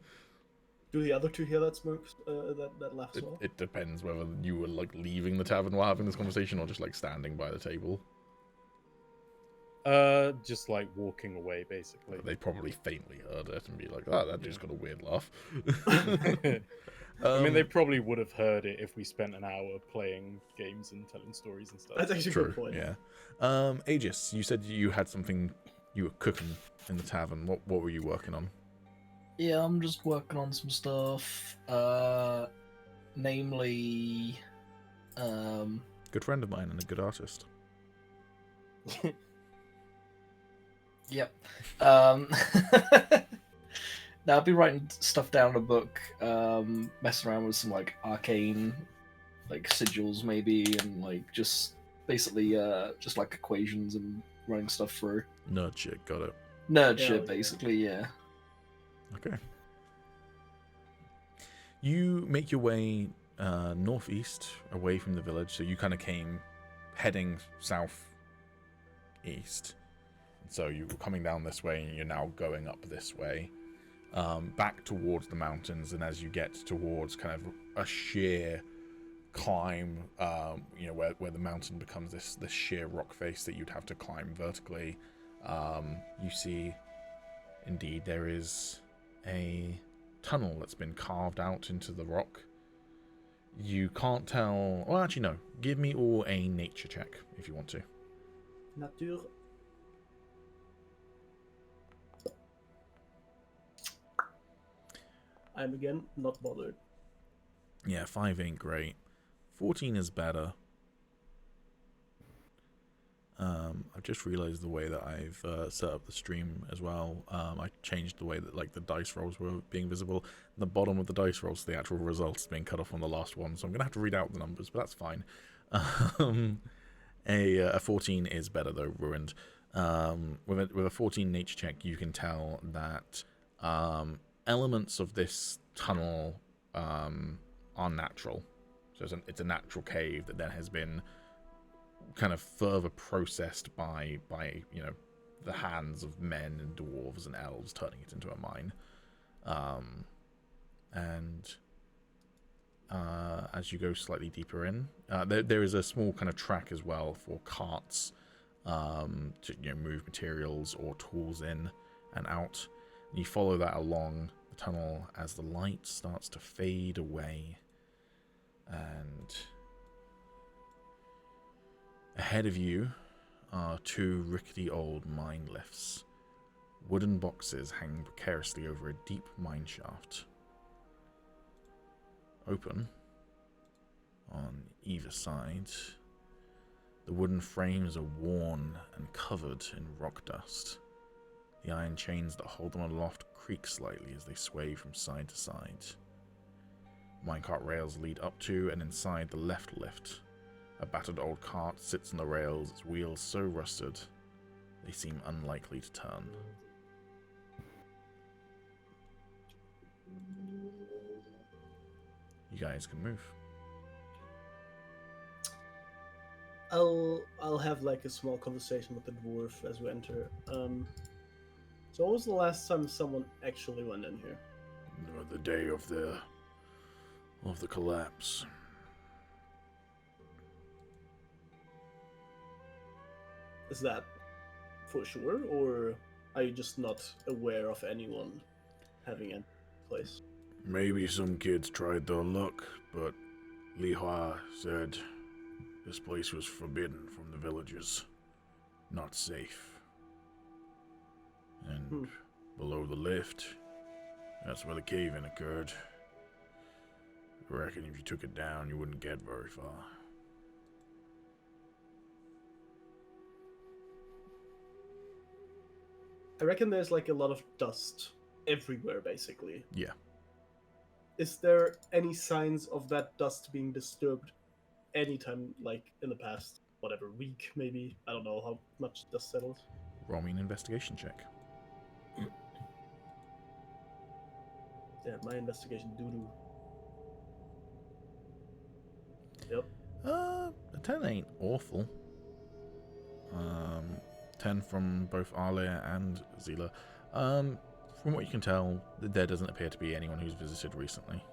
[SPEAKER 5] Do the other two hear that smoke, that laugh as well?
[SPEAKER 1] It depends whether you were like leaving the tavern while having this conversation or just like standing by the table.
[SPEAKER 4] Just like walking away, basically.
[SPEAKER 1] They probably faintly heard it and be like, "Oh, that dude's got a weird laugh."
[SPEAKER 4] I mean, they probably would have heard it if we spent an hour playing games and telling stories and stuff.
[SPEAKER 5] That's actually a
[SPEAKER 1] True.
[SPEAKER 5] good point.
[SPEAKER 1] Yeah. Aegis, you said you had something you were cooking in the tavern. What were you working on?
[SPEAKER 3] Yeah, I'm just working on some stuff. Namely,
[SPEAKER 1] Good friend of mine and a good artist.
[SPEAKER 3] Yep. Now I've been writing stuff down in a book, messing around with some like arcane, like sigils maybe, and like just basically just like equations and running stuff through.
[SPEAKER 1] Nerd shit, got it.
[SPEAKER 3] Nerd
[SPEAKER 5] Yeah,
[SPEAKER 3] shit,
[SPEAKER 5] yeah.
[SPEAKER 3] basically, yeah.
[SPEAKER 1] Okay. You make your way northeast, away from the village. So you kind of came heading southeast. So you were coming down this way, and you're now going up this way, back towards the mountains. And as you get towards kind of a sheer climb, you know, where the mountain becomes this sheer rock face that you'd have to climb vertically, you see, indeed, there is a tunnel that's been carved out into the rock. You can't tell. Well, actually, no. Give me all a nature check if you want to.
[SPEAKER 5] Nature. I'm again not bothered.
[SPEAKER 1] Yeah, 5 ain't great. 14 is better. I've just realized the way that I've set up the stream as well. I changed the way that like the dice rolls were being visible. The bottom of the dice rolls, the actual results being cut off on the last one, so I'm gonna have to read out the numbers, but that's fine. A 14 is better though, ruined. With a 14 nature check, you can tell that elements of this tunnel are natural. So it's a natural cave that then has been kind of further processed by you know, the hands of men and dwarves and elves, turning it into a mine. As you go slightly deeper in, there is a small kind of track as well for carts to, you know, move materials or tools in and out. And you follow that along the tunnel as the light starts to fade away, and ahead of you are 2 rickety old mine lifts. Wooden boxes hang precariously over a deep mine shaft. Open on either side, the wooden frames are worn and covered in rock dust. The iron chains that hold them aloft creak slightly as they sway from side to side. Minecart rails lead up to and inside the left lift. A battered old cart sits on the rails, its wheels so rusted they seem unlikely to turn. You guys can move.
[SPEAKER 5] I'll have like a small conversation with the dwarf as we enter. So what was the last time someone actually went in here?
[SPEAKER 1] The day of the collapse.
[SPEAKER 5] Is that for sure, or are you just not aware of anyone having a place?
[SPEAKER 1] Maybe some kids tried their luck, but Lihua said this place was forbidden from the villagers. Not safe. And below the lift, that's where the cave-in occurred. I reckon if you took it down, you wouldn't get very far.
[SPEAKER 5] I reckon there's like a lot of dust everywhere, basically.
[SPEAKER 1] Yeah.
[SPEAKER 5] Is there any signs of that dust being disturbed anytime, like in the past, whatever, week maybe? I don't know how much dust settled.
[SPEAKER 1] Roll me an investigation check.
[SPEAKER 5] Yeah, my investigation doo-doo. Yep.
[SPEAKER 1] A 10 ain't awful. 10 from both Arlia and Zila. From what you can tell, there doesn't appear to be anyone who's visited recently.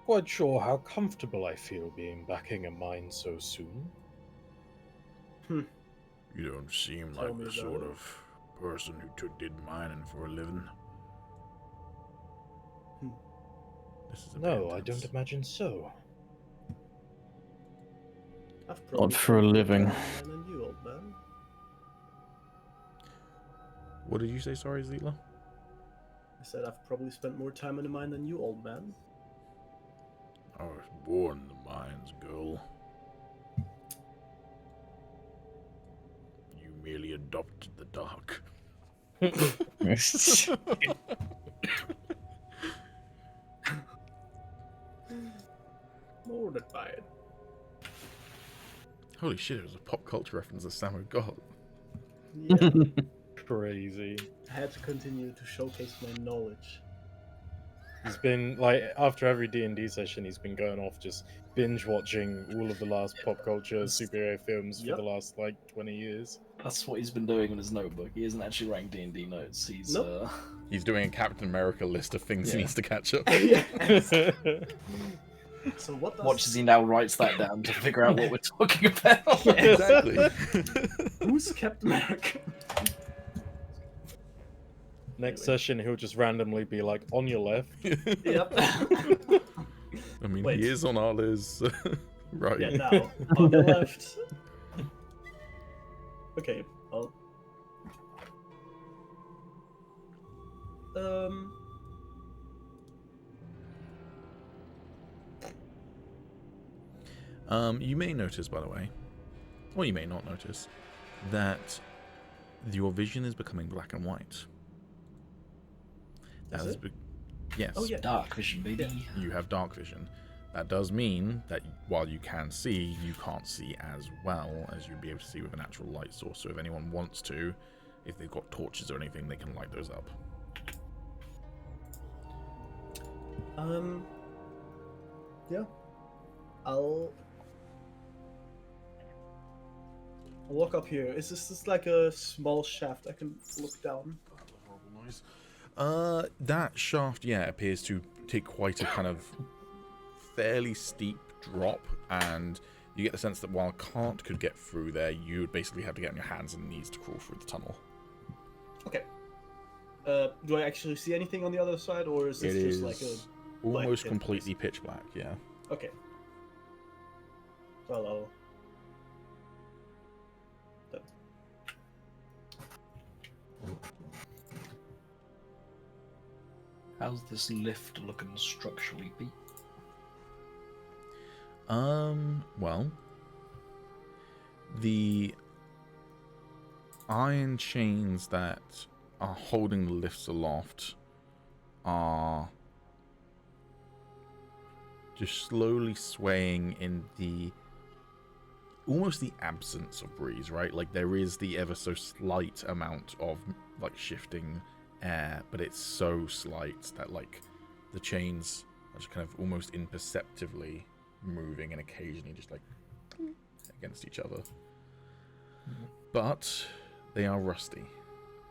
[SPEAKER 4] Quite sure how comfortable I feel being back in a mine so soon.
[SPEAKER 1] You don't seem
[SPEAKER 5] Tell
[SPEAKER 1] like
[SPEAKER 5] me
[SPEAKER 1] the
[SPEAKER 5] about
[SPEAKER 1] sort
[SPEAKER 5] it.
[SPEAKER 1] of person who did mining for a living. This is a bit
[SPEAKER 4] No, I
[SPEAKER 1] intense.
[SPEAKER 4] don't imagine so.
[SPEAKER 5] I've probably
[SPEAKER 2] for a
[SPEAKER 5] spent more
[SPEAKER 2] living.
[SPEAKER 5] time in mine than you, old man.
[SPEAKER 1] What did you say, sorry, Zila?
[SPEAKER 5] I said I've probably spent more time in the mine than you, old man.
[SPEAKER 1] I was born in the mines, girl. You merely adopted the dark.
[SPEAKER 5] Molded by it.
[SPEAKER 1] Holy shit, it was a pop culture reference that Sam had got.
[SPEAKER 5] Yeah,
[SPEAKER 4] Crazy.
[SPEAKER 5] I had to continue to showcase my knowledge.
[SPEAKER 4] He's been like after every D&D session, he's been going off just binge watching all of the last pop culture superhero films for the last like 20 years.
[SPEAKER 3] That's what he's been doing in his notebook. He isn't actually writing D&D notes. He's
[SPEAKER 5] Nope.
[SPEAKER 1] He's doing a Captain America list of things he
[SPEAKER 3] Yeah.
[SPEAKER 1] needs to catch up.
[SPEAKER 5] Yes. So what does...
[SPEAKER 3] watches he now writes that down to figure out what we're talking about.
[SPEAKER 5] Yeah.
[SPEAKER 1] Exactly.
[SPEAKER 5] Who's Captain America?
[SPEAKER 4] Next session, he'll just randomly be like, on your left.
[SPEAKER 5] Yep.
[SPEAKER 1] I mean,
[SPEAKER 5] Wait.
[SPEAKER 1] he is on our list. Right.
[SPEAKER 5] Yeah, now. On the left. Okay, well.
[SPEAKER 1] You may notice, by the way, or you may not notice, that your vision is becoming black and white. That
[SPEAKER 5] Is
[SPEAKER 1] is
[SPEAKER 5] it?
[SPEAKER 1] yes.
[SPEAKER 5] Oh, yeah.
[SPEAKER 3] Dark vision, baby.
[SPEAKER 5] Yeah.
[SPEAKER 1] You have dark vision. That does mean that while you can see, you can't see as well as you'd be able to see with a natural light source. So if anyone wants to, if they've got torches or anything, they can light those up.
[SPEAKER 5] Yeah. I'll walk up here. Is this just like a small shaft I can look down?
[SPEAKER 1] Horrible noise. That shaft, yeah, appears to take quite a kind of fairly steep drop, and you get the sense that while Kant could get through there, you would basically have to get on your hands and knees to crawl through the tunnel.
[SPEAKER 5] Okay. Do I actually see anything on the other side, or is this
[SPEAKER 1] It
[SPEAKER 5] just
[SPEAKER 1] is
[SPEAKER 5] like a...
[SPEAKER 1] almost
[SPEAKER 5] like,
[SPEAKER 1] completely pitch black, yeah.
[SPEAKER 5] Okay. Well, I'll...
[SPEAKER 3] How's this lift looking structurally, Pete?
[SPEAKER 1] Well, the iron chains that are holding the lifts aloft are just slowly swaying in the almost the absence of breeze, right? Like there is the ever so slight amount of like shifting air, but it's so slight that like the chains are just kind of almost imperceptibly moving and occasionally just like against each other. But they are rusty,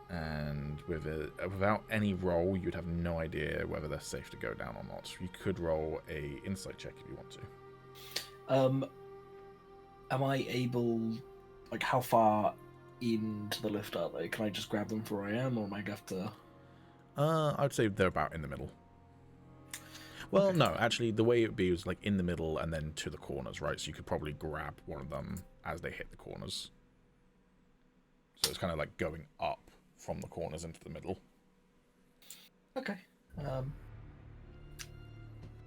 [SPEAKER 1] and without any roll, you'd have no idea whether they're safe to go down or not. You could roll a insight check if you want to.
[SPEAKER 3] Am I able, like, how far into the lift are they? Can I just grab them for where I am, or am I going to have to...
[SPEAKER 1] I'd say they're about in the middle. Well,
[SPEAKER 3] Okay.
[SPEAKER 1] no, actually, the way it would be was like in the middle and then to the corners, right? So you could probably grab one of them as they hit the corners. So it's kind of like going up from the corners into the middle.
[SPEAKER 3] Okay.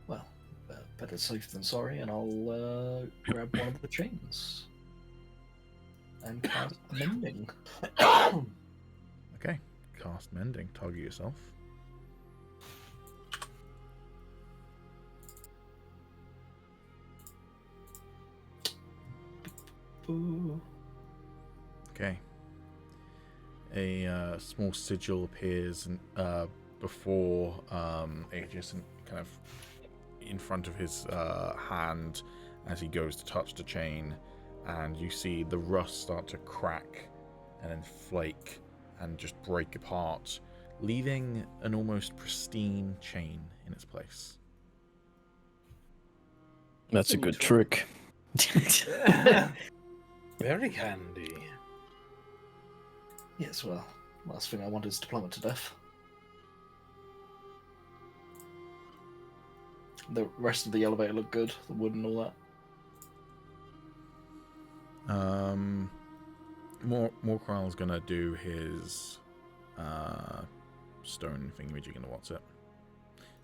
[SPEAKER 3] Well, better safe than sorry, and I'll grab one of the chains. And cast mending.
[SPEAKER 1] Okay, cast mending. Target yourself.
[SPEAKER 3] Ooh.
[SPEAKER 1] Okay. A small sigil appears before Aegis and kind of in front of his hand as he goes to touch the chain, and you see the rust start to crack and then flake and just break apart, leaving an almost pristine chain in its place.
[SPEAKER 2] That's a good trick.
[SPEAKER 4] Very handy.
[SPEAKER 3] Yes, well, last thing I want is to plummet to death. The rest of the elevator looked good, the wood and all that.
[SPEAKER 1] Morkral's gonna do his stone thingamajig and what's it?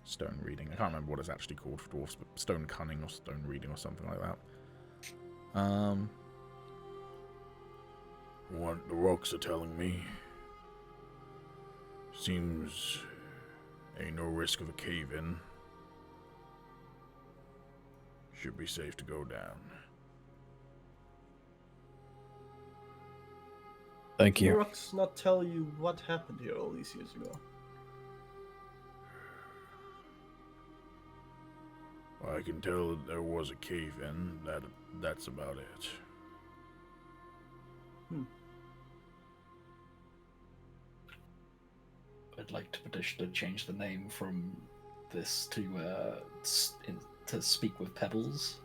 [SPEAKER 1] Stone reading. I can't remember what it's actually called for dwarfs, but stone cunning or stone reading or something like that. What the rocks are telling me. Seems ain't no risk of a cave-in. Should be safe to go down.
[SPEAKER 2] Thank
[SPEAKER 5] Did the
[SPEAKER 2] you.
[SPEAKER 5] rocks not tell you what happened here all these years ago?
[SPEAKER 1] Well, I can tell that there was a cave-in. That's about it.
[SPEAKER 3] I'd like to petition to change the name from this to to Speak with Pebbles.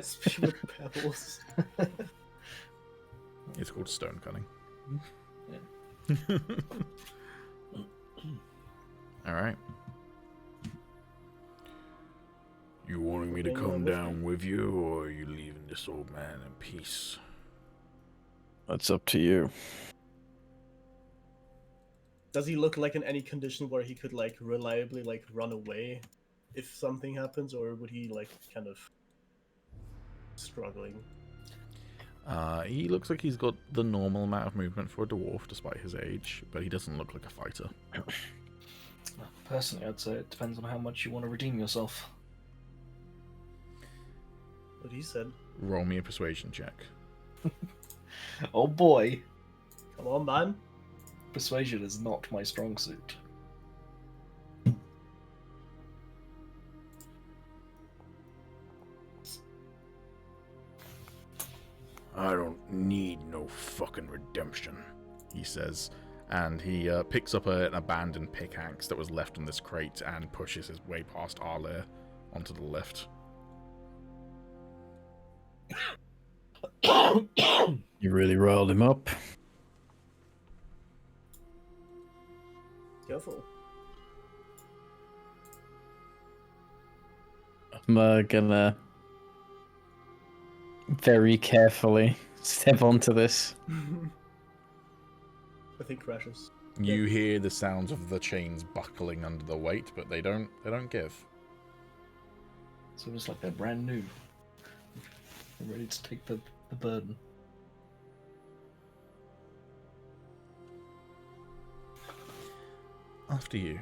[SPEAKER 5] Speak with pebbles.
[SPEAKER 1] It's called stone cunning.
[SPEAKER 3] Yeah.
[SPEAKER 1] All right. You wanting me to
[SPEAKER 5] Bring
[SPEAKER 1] come
[SPEAKER 5] him with
[SPEAKER 1] down with you, or are you leaving this old man in peace?
[SPEAKER 2] That's up to you.
[SPEAKER 5] Does he look like in any condition where he could like reliably like run away if something happens, or would he like kind of struggling?
[SPEAKER 1] He looks like he's got the normal amount of movement for a dwarf, despite his age, but he doesn't look like a fighter.
[SPEAKER 3] Personally, I'd say it depends on how much you want to redeem yourself.
[SPEAKER 5] What he said.
[SPEAKER 1] Roll me a persuasion check.
[SPEAKER 3] Oh boy,
[SPEAKER 5] Come on, man.
[SPEAKER 3] persuasion is not my strong suit.
[SPEAKER 1] I don't need no fucking redemption, he says, and he picks up an abandoned pickaxe that was left in this crate and pushes his way past Arlair onto the lift.
[SPEAKER 2] You really riled him up.
[SPEAKER 5] Careful.
[SPEAKER 2] I'm gonna very carefully step onto this.
[SPEAKER 5] I think crashes.
[SPEAKER 1] You hear the sounds of the chains buckling under the weight, but they don't give.
[SPEAKER 3] It's almost like they're brand new. They're ready to take the burden.
[SPEAKER 1] After you,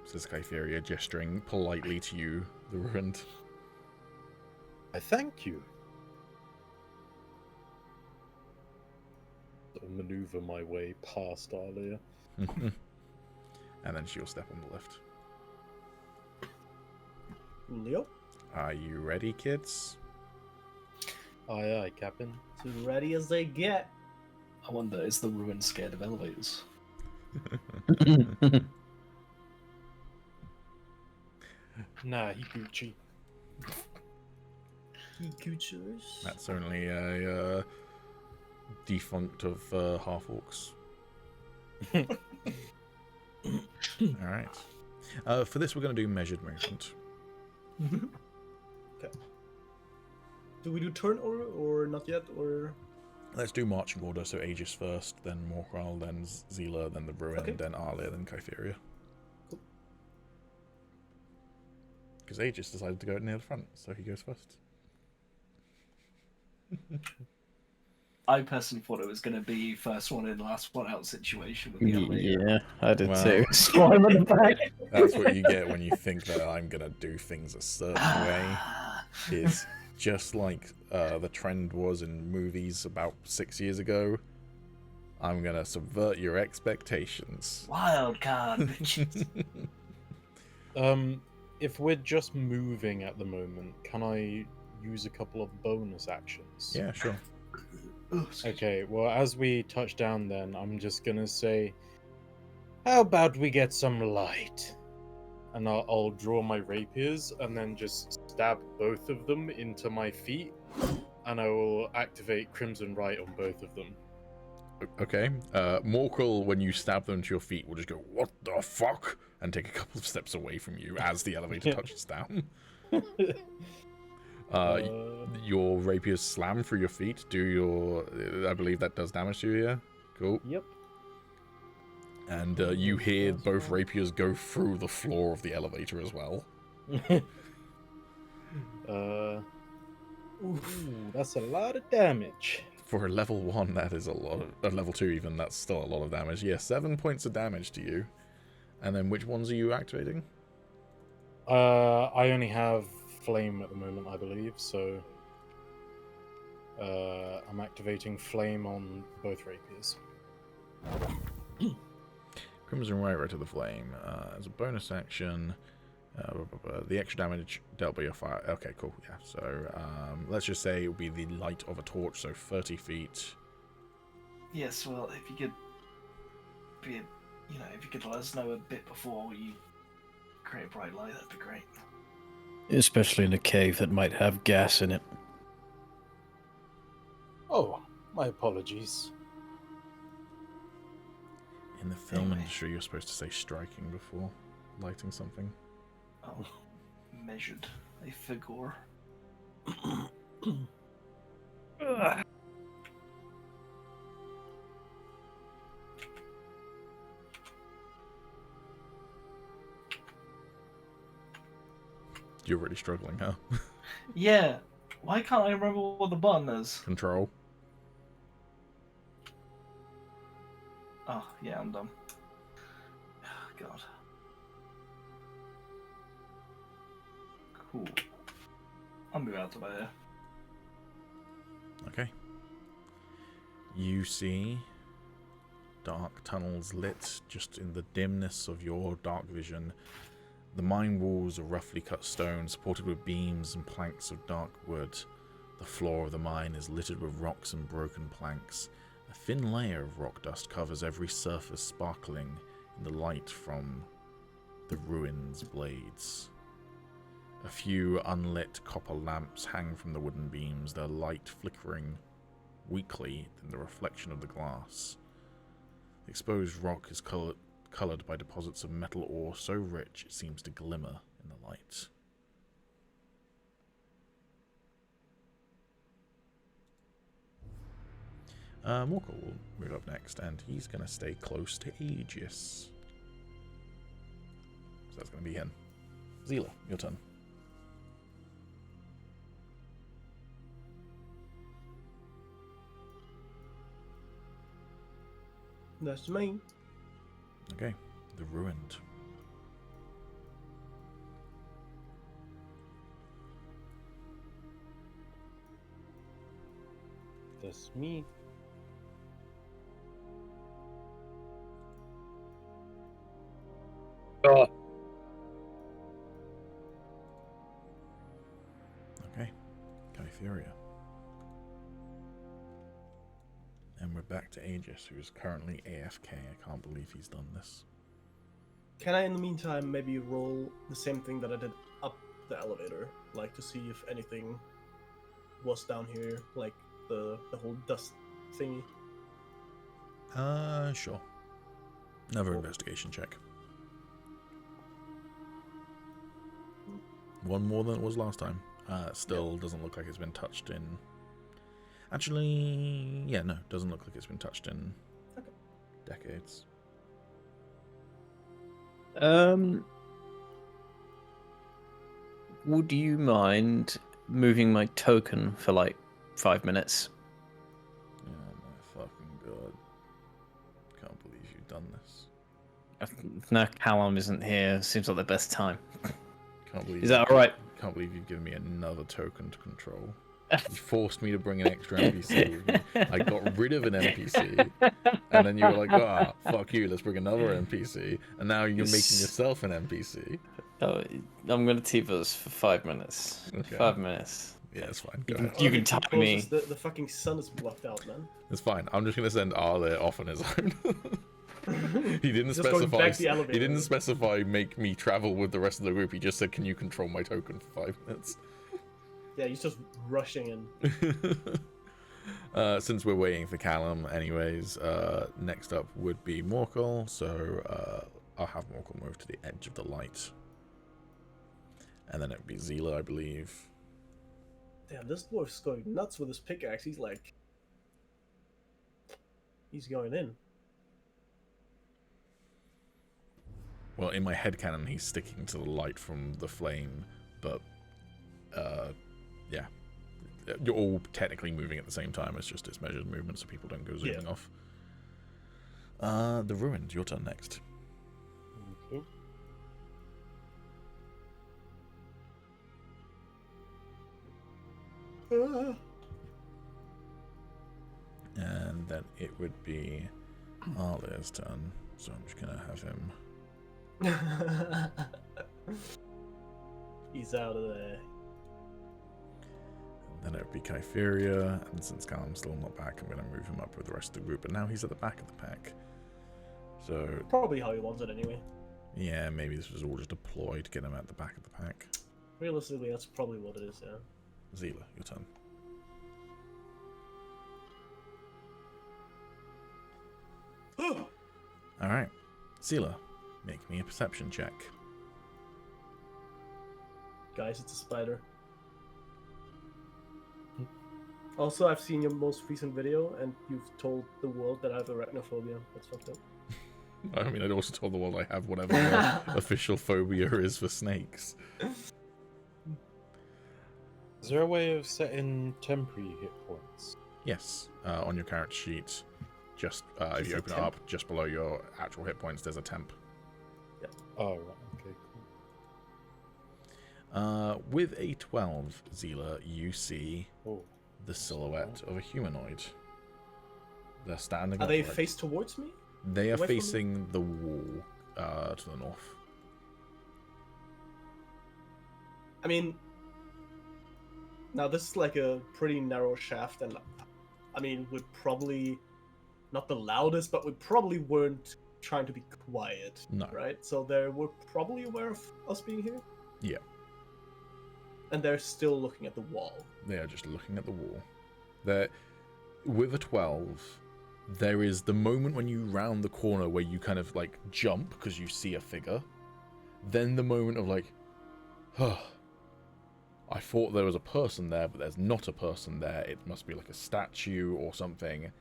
[SPEAKER 1] says Kytheria, gesturing politely to you, the ruined.
[SPEAKER 4] I thank you. Sort of maneuver my way past Arlia.
[SPEAKER 1] And then she'll step on the lift.
[SPEAKER 5] Leo,
[SPEAKER 1] Are you ready, kids?
[SPEAKER 4] Aye, aye, Captain.
[SPEAKER 5] as ready as they get.
[SPEAKER 3] I wonder, is the ruin scared of elevators?
[SPEAKER 4] Nah, he Gucci.
[SPEAKER 5] He Goochers.
[SPEAKER 1] That's only a defunct of half-orcs. Alright. For this, we're going to do measured movement.
[SPEAKER 5] Okay. Do we do turn order or not yet? Or
[SPEAKER 1] Let's do marching order, so Aegis first, then Morkral, then Zila, then the Ruin,
[SPEAKER 5] Okay.
[SPEAKER 1] then Arlia, then Kytheria.
[SPEAKER 5] Cool.
[SPEAKER 1] Because Aegis decided to go near the front, so he goes first.
[SPEAKER 3] I personally thought it was going to be first one in, last one out situation with the elevator.
[SPEAKER 2] Yeah, I did
[SPEAKER 1] Wow.
[SPEAKER 2] too. Slime in the back.
[SPEAKER 1] That's what you get when you think that I'm going to do things a certain way. Is just like the trend was in movies about 6 years ago. I'm going to subvert your expectations.
[SPEAKER 3] Wild card, bitches.
[SPEAKER 4] If we're just moving at the moment, can I use a couple of bonus actions?
[SPEAKER 1] Yeah, sure.
[SPEAKER 3] Oh, excuse me.
[SPEAKER 4] Okay, well, as we touch down, then I'm just gonna say, how about we get some light? And I'll draw my rapiers and then just stab both of them into my feet, and I will activate Crimson Right on both of them.
[SPEAKER 1] Okay. Morkel, when you stab them to your feet, will just go, "What the fuck?" and take a couple of steps away from you as the elevator touches down. Your rapiers slam through your feet. I believe that does damage to you, yeah? Cool.
[SPEAKER 5] Yep.
[SPEAKER 1] And you hear both rapiers go through the floor of the elevator as well.
[SPEAKER 4] Ooh, that's a lot of damage.
[SPEAKER 1] For a level 1, that is a lot of... level 2 even, that's still a lot of damage. Yeah, 7 points of damage to you. And then which ones are you activating?
[SPEAKER 4] I only have Flame at the moment, I believe, so... I'm activating Flame on both rapiers.
[SPEAKER 1] Crimson Right to the Flame. As a bonus action, the extra damage dealt by your fire. Okay, cool. Yeah. So let's just say it will be the light of a torch, so 30 feet.
[SPEAKER 3] Yes, well, if you could if you could let us know a bit before you create a bright light, that'd be great.
[SPEAKER 2] Especially in a cave that might have gas in it.
[SPEAKER 4] Oh, my apologies.
[SPEAKER 1] In the film
[SPEAKER 3] Anyway.
[SPEAKER 1] industry, you're supposed to say striking before lighting something.
[SPEAKER 3] Oh, measured. A figure.
[SPEAKER 1] You're really struggling, huh?
[SPEAKER 3] Yeah. Why can't I remember what the button is?
[SPEAKER 1] Control.
[SPEAKER 3] Oh, yeah, I'm done. Oh, God. Cool. I'll move out of there.
[SPEAKER 1] Okay. You see dark tunnels lit just in the dimness of your dark vision. The mine walls are roughly cut stone, supported with beams and planks of dark wood. The floor of the mine is littered with rocks and broken planks. A thin layer of rock dust covers every surface, sparkling in the light from the ruins' blades. A few unlit copper lamps hang from the wooden beams, their light flickering weakly in the reflection of the glass. The exposed rock is coloured by deposits of metal ore so rich it seems to glimmer in the light. Morkel will move up next, and he's going to stay close to Aegis. So that's going to be him. Zila, your turn.
[SPEAKER 5] That's me.
[SPEAKER 1] Okay, the Ruined.
[SPEAKER 4] That's me.
[SPEAKER 1] Okay, Kytheria. And we're back to Aegis, who's currently AFK. I can't believe he's done this.
[SPEAKER 5] Can I, in the meantime, maybe roll the same thing that I did up the elevator? Like, to see if anything was down here, like the whole dust thingy?
[SPEAKER 1] Sure. Another investigation check. One more than it was last time. Still doesn't look like it's been touched in... Actually, yeah, no, doesn't look like it's been touched in decades.
[SPEAKER 2] Would you mind moving my token for like 5 minutes?
[SPEAKER 1] Oh my fucking god. Can't believe you've done this.
[SPEAKER 2] No, Callum isn't here. Seems like the best time.
[SPEAKER 1] Can't believe
[SPEAKER 2] Is that alright?
[SPEAKER 1] Can't believe you've given me another token to control. You forced me to bring an extra NPC. I got rid of an NPC, and then you were like, "Ah, fuck you, let's bring another NPC." And now you're making yourself an NPC.
[SPEAKER 2] Oh, I'm gonna keep us for 5 minutes.
[SPEAKER 1] Okay.
[SPEAKER 2] 5 minutes.
[SPEAKER 1] Yeah, it's fine.
[SPEAKER 2] You
[SPEAKER 1] Go
[SPEAKER 2] can,
[SPEAKER 1] ahead.
[SPEAKER 2] you can time me.
[SPEAKER 5] The fucking sun is blocked out, man.
[SPEAKER 1] It's fine. I'm just gonna send Arle off on his own. He didn't
[SPEAKER 5] Just going
[SPEAKER 1] specify.
[SPEAKER 5] back the elevator.
[SPEAKER 1] He didn't specify make me travel with the rest of the group. He just said, "Can you control my token for 5 minutes?"
[SPEAKER 5] Yeah, he's just rushing in.
[SPEAKER 1] Since we're waiting for Callum, anyways, next up would be Morkel. So I'll have Morkel move to the edge of the light, and then it would be Zila, I believe.
[SPEAKER 5] Damn, this dwarf's going nuts with his pickaxe. He's like, he's going in.
[SPEAKER 1] Well, in my headcanon, he's sticking to the light from the flame, but yeah. You're all technically moving at the same time. It's just it's measured movement, so people don't go zooming off. The Ruined, your turn next.
[SPEAKER 4] Okay.
[SPEAKER 1] And then it would be Arle's turn. So I'm just gonna have him.
[SPEAKER 5] He's out of there.
[SPEAKER 1] Then it would be Kypheria, and since Callum's still not back, I'm going to move him up with the rest of the group, but now he's at the back of the pack. So,
[SPEAKER 5] Probably how he wants it anyway.
[SPEAKER 1] yeah, maybe this was all just a ploy to get him at the back of the pack.
[SPEAKER 5] Realistically, that's probably what it is, yeah.
[SPEAKER 1] Zila, your turn. Alright. Zila, make me a perception check.
[SPEAKER 5] Guys, it's a spider. Also, I've seen your most recent video, and you've told the world that I have arachnophobia. That's fucked up.
[SPEAKER 1] I mean, I'd also told the world I have whatever the official phobia is for snakes.
[SPEAKER 4] Is there a way of setting temporary hit points?
[SPEAKER 1] Yes, on your character sheet, just if
[SPEAKER 5] Just
[SPEAKER 1] you
[SPEAKER 5] a
[SPEAKER 1] open it
[SPEAKER 5] temp?
[SPEAKER 1] up, just below your actual hit points, there's a temp.
[SPEAKER 4] Oh, right. Okay, cool.
[SPEAKER 1] With a 12, Zila, you see
[SPEAKER 4] Oh,
[SPEAKER 1] the silhouette of a humanoid. They're standing
[SPEAKER 5] Are they
[SPEAKER 1] upright.
[SPEAKER 5] face towards me?
[SPEAKER 1] They are
[SPEAKER 5] away from me?
[SPEAKER 1] facing the wall to the north.
[SPEAKER 5] I mean, now this is like a pretty narrow shaft, and I mean, we're probably not the loudest, but we probably weren't trying to be quiet,
[SPEAKER 1] No.
[SPEAKER 5] right? So they were probably aware of us being here.
[SPEAKER 1] Yeah.
[SPEAKER 5] And they're still looking at the wall.
[SPEAKER 1] They are just looking at the wall. They're, with a 12, there is the moment when you round the corner where you kind of like jump because you see a figure. Then the moment of like, huh, I thought there was a person there, but there's not a person there. It must be like a statue or something.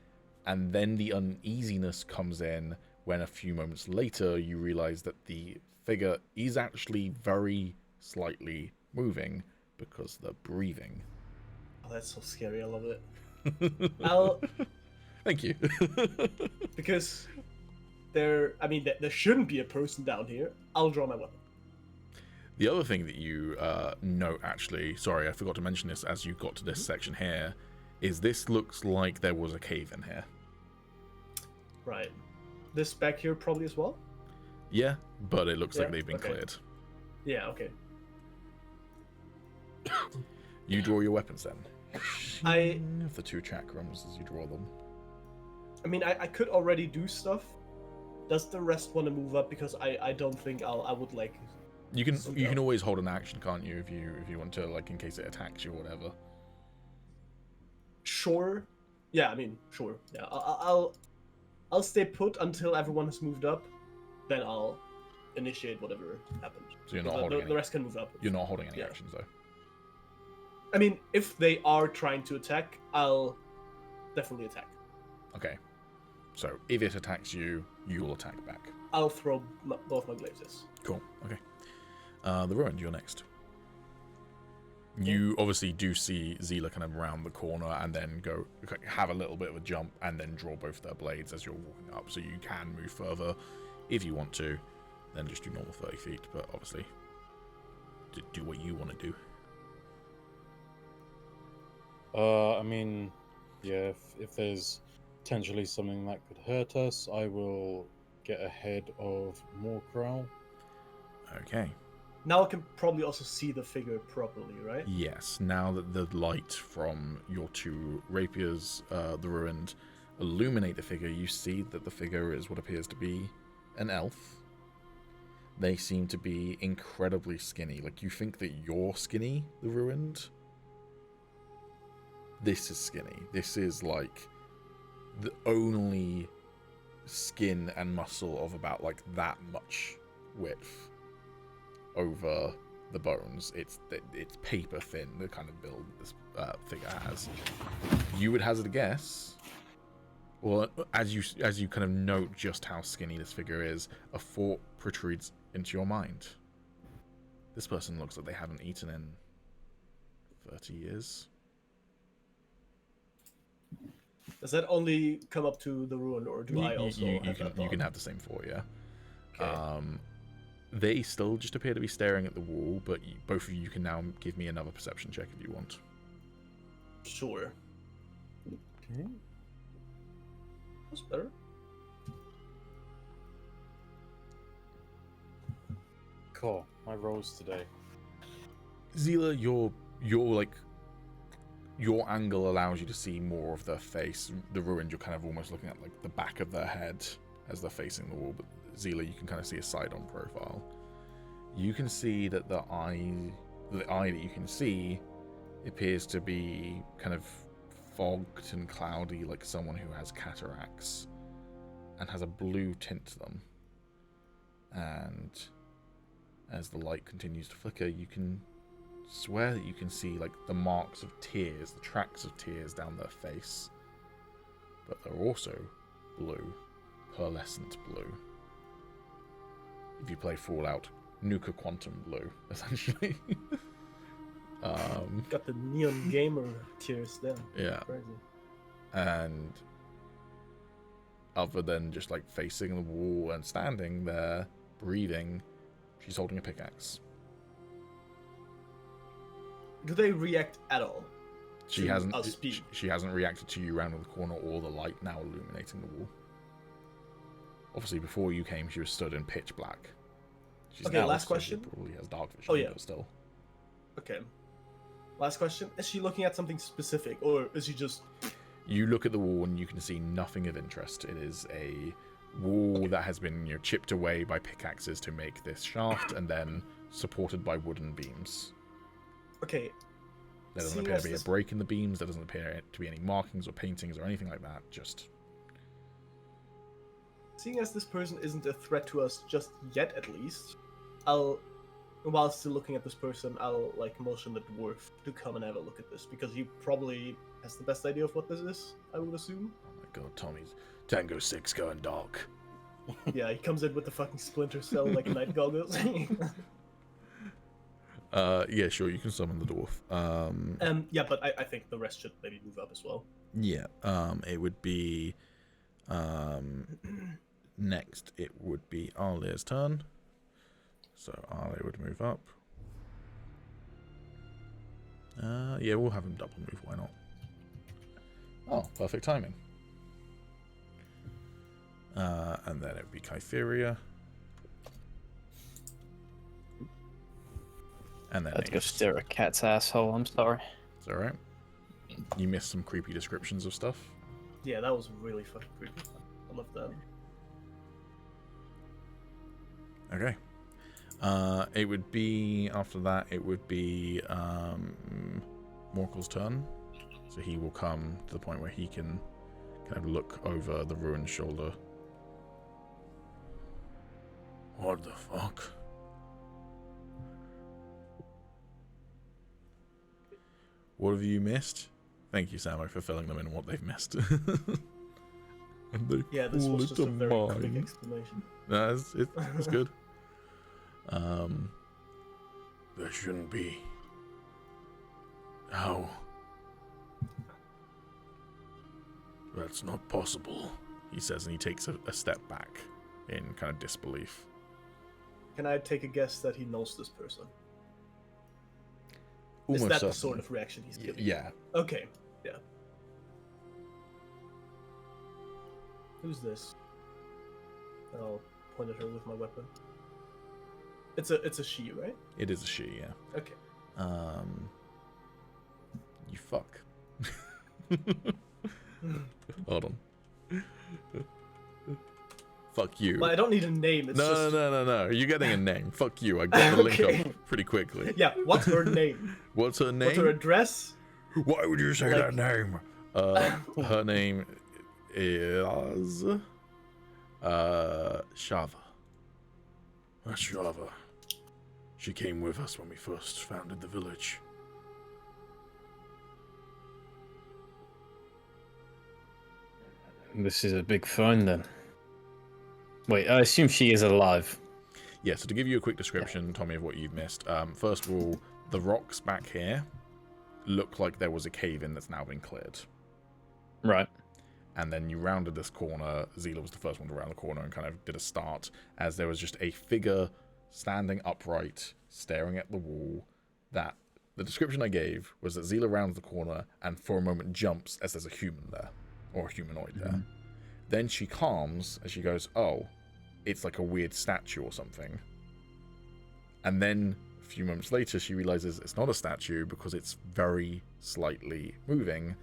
[SPEAKER 1] And then the uneasiness comes in when a few moments later you realize that the figure is actually very slightly moving because they're breathing.
[SPEAKER 5] Oh, that's so scary. I love it. I'll
[SPEAKER 1] Thank you.
[SPEAKER 5] because there shouldn't be a person down here. I'll draw my weapon.
[SPEAKER 1] The other thing that you note, actually, sorry, I forgot to mention this as you got to this section here, is this looks like there was a cave in here.
[SPEAKER 5] Right. This back here probably as well?
[SPEAKER 1] Yeah, but it looks like
[SPEAKER 5] Yeah,
[SPEAKER 1] they've been
[SPEAKER 5] okay.
[SPEAKER 1] cleared.
[SPEAKER 5] Yeah, okay.
[SPEAKER 1] You draw your weapons then.
[SPEAKER 5] I
[SPEAKER 1] Of the two chakrams as you draw them.
[SPEAKER 5] I mean, I could already do stuff. Does the rest want to move up? Because I don't think I would like.
[SPEAKER 1] You can
[SPEAKER 5] Zoom
[SPEAKER 1] you can
[SPEAKER 5] out.
[SPEAKER 1] always hold an action, can't you, if you want to, like in case it attacks you or whatever.
[SPEAKER 5] Sure. Yeah, I mean, sure. Yeah, I'll stay put until everyone has moved up. Then I'll initiate whatever happened.
[SPEAKER 1] So you're not
[SPEAKER 5] the,
[SPEAKER 1] holding
[SPEAKER 5] the,
[SPEAKER 1] any,
[SPEAKER 5] the rest can move up.
[SPEAKER 1] you're not holding any
[SPEAKER 5] Yeah.
[SPEAKER 1] actions though.
[SPEAKER 5] I mean, if they are trying to attack, I'll definitely attack.
[SPEAKER 1] Okay. So if it attacks you, you'll attack back.
[SPEAKER 5] I'll throw both my glaives. Yes.
[SPEAKER 1] Cool. Okay. The Ruined, you're next. You obviously do see Zila kind of round the corner and then go have a little bit of a jump and then draw both their blades as you're walking up, so you can move further if you want to. Then just do normal 30 feet, but obviously do what you want to do.
[SPEAKER 4] I mean, yeah, if there's potentially something that could hurt us, I will get ahead of Morkral.
[SPEAKER 1] Okay.
[SPEAKER 5] Now I can probably also see the figure properly, right?
[SPEAKER 1] Yes, now that the light from your two rapiers, the ruined, illuminate the figure, you see that the figure is what appears to be an elf. They seem to be incredibly skinny. Like, you think that you're skinny, the ruined. This is skinny. This is like the only skin and muscle of about like that much width over the bones. It's paper thin, the kind of build this figure has. You would hazard a guess, well, as you kind of note just how skinny this figure is, a thought protrudes into your mind. This person looks like they haven't eaten in 30 years.
[SPEAKER 5] Does that only come up to the ruin, or do I also
[SPEAKER 1] you
[SPEAKER 5] have that
[SPEAKER 1] can
[SPEAKER 5] thought?
[SPEAKER 1] have the same thought, yeah.
[SPEAKER 5] Okay.
[SPEAKER 1] They still just appear to be staring at the wall, but both of you can now give me another perception check if you want.
[SPEAKER 5] Sure.
[SPEAKER 4] Okay.
[SPEAKER 5] That's better.
[SPEAKER 4] Cool. My rolls today.
[SPEAKER 1] Zila, your angle allows you to see more of their face. The ruined, you're kind of almost looking at like the back of their head as they're facing the wall, but Zila, you can kind of see a side-on profile. You can see that the eye that you can see appears to be kind of fogged and cloudy, like someone who has cataracts, and has a blue tint to them. And as the light continues to flicker, you can swear that you can see like the marks of tears, the tracks of tears down their face. But they're also blue, pearlescent blue. If you play Fallout, Nuka Quantum blue, essentially.
[SPEAKER 5] Got the neon gamer tears then.
[SPEAKER 1] Yeah.
[SPEAKER 5] Crazy.
[SPEAKER 1] And other than just like facing the wall and standing there, breathing, she's holding a pickaxe.
[SPEAKER 5] Do they react at all?
[SPEAKER 1] She
[SPEAKER 5] to
[SPEAKER 1] hasn't.
[SPEAKER 5] us being-
[SPEAKER 1] She hasn't reacted to you round the corner or the light now illuminating the wall. Obviously, before you came, she was stood in pitch black. She's
[SPEAKER 5] Okay,
[SPEAKER 1] now
[SPEAKER 5] last
[SPEAKER 1] stood-
[SPEAKER 5] question.
[SPEAKER 1] Probably has dark vision,
[SPEAKER 5] Oh, yeah.
[SPEAKER 1] but still.
[SPEAKER 5] Okay. Last question. Is she looking at something specific, or is she just...
[SPEAKER 1] You look at the wall and you can see nothing of interest. It is a wall that has been chipped away by pickaxes to make this shaft, and then supported by wooden beams.
[SPEAKER 5] Okay.
[SPEAKER 1] There doesn't
[SPEAKER 5] Seeing
[SPEAKER 1] appear
[SPEAKER 5] as
[SPEAKER 1] to be a
[SPEAKER 5] this-
[SPEAKER 1] break in the beams. There doesn't appear to be any markings or paintings or anything like that. Just
[SPEAKER 5] Seeing as this person isn't a threat to us just yet, at least, while still looking at this person, I'll like motion the dwarf to come and have a look at this, because he probably has the best idea of what this is, I would assume.
[SPEAKER 1] oh my god, Tommy's Tango 6 going dark.
[SPEAKER 5] Yeah, he comes in with the fucking splinter cell like night goggles.
[SPEAKER 1] Yeah, sure, you can summon the dwarf.
[SPEAKER 5] Yeah, but I think the rest should maybe move up as well.
[SPEAKER 1] Yeah, it would be next. It would be Arlia's turn. So Arlia would move up. Yeah, we'll have him double move. Why not? Oh, perfect timing. And then it would be Kytheria. And then
[SPEAKER 6] Let's go
[SPEAKER 1] Ace.
[SPEAKER 6] stare at cat's asshole. I'm sorry.
[SPEAKER 1] It's alright. You missed some creepy descriptions of stuff.
[SPEAKER 5] Yeah, that was really fucking creepy. I love that.
[SPEAKER 1] Okay. It would be, after that, it would be Morkel's turn. So he will come to the point where he can kind of look over the ruined shoulder. What the fuck? What have you missed? Thank you, Samo, for filling them in what they've missed. And they
[SPEAKER 5] Yeah, this
[SPEAKER 1] call
[SPEAKER 5] was
[SPEAKER 1] it
[SPEAKER 5] just a very quick
[SPEAKER 1] mine.
[SPEAKER 5] explanation.
[SPEAKER 1] No, it's good. There shouldn't be. How? That's not possible, he says, and he takes a step back in kind of disbelief.
[SPEAKER 5] Can I take a guess that he knows this person?
[SPEAKER 1] Almost
[SPEAKER 5] Is that the
[SPEAKER 1] certainly.
[SPEAKER 5] sort of reaction he's giving?
[SPEAKER 1] Yeah.
[SPEAKER 5] Okay, yeah. Who's this? I'll point at her with my weapon. It's a she, right?
[SPEAKER 1] It is a she, yeah.
[SPEAKER 5] Okay.
[SPEAKER 1] You fuck. Hold on. Fuck you.
[SPEAKER 5] Well, I don't need a name. It's just
[SPEAKER 1] No. You're getting a name. Fuck you. I got the link
[SPEAKER 5] Okay.
[SPEAKER 1] up pretty quickly.
[SPEAKER 5] yeah. What's her name?
[SPEAKER 1] What's her name?
[SPEAKER 5] What's her address?
[SPEAKER 1] Why would you say
[SPEAKER 5] Like-
[SPEAKER 1] that name? Her name is Shava. Shava. She came with us when we first founded the village.
[SPEAKER 2] This is a big find then. Wait, I assume she is alive.
[SPEAKER 1] Yeah, so to give you a quick description, Tommy, of what you've missed. First of all, the rocks back here look like there was a cave-in that's now been cleared.
[SPEAKER 2] Right.
[SPEAKER 1] And then you rounded this corner. Zila was the first one to round the corner and kind of did a start, as there was just a figure standing upright, staring at the wall. That the description I gave was that Zila rounds the corner and for a moment jumps as there's a human there, or a humanoid there. Then she calms as she goes, oh, it's like a weird statue or something. And then a few moments later, she realizes it's not a statue because it's very slightly moving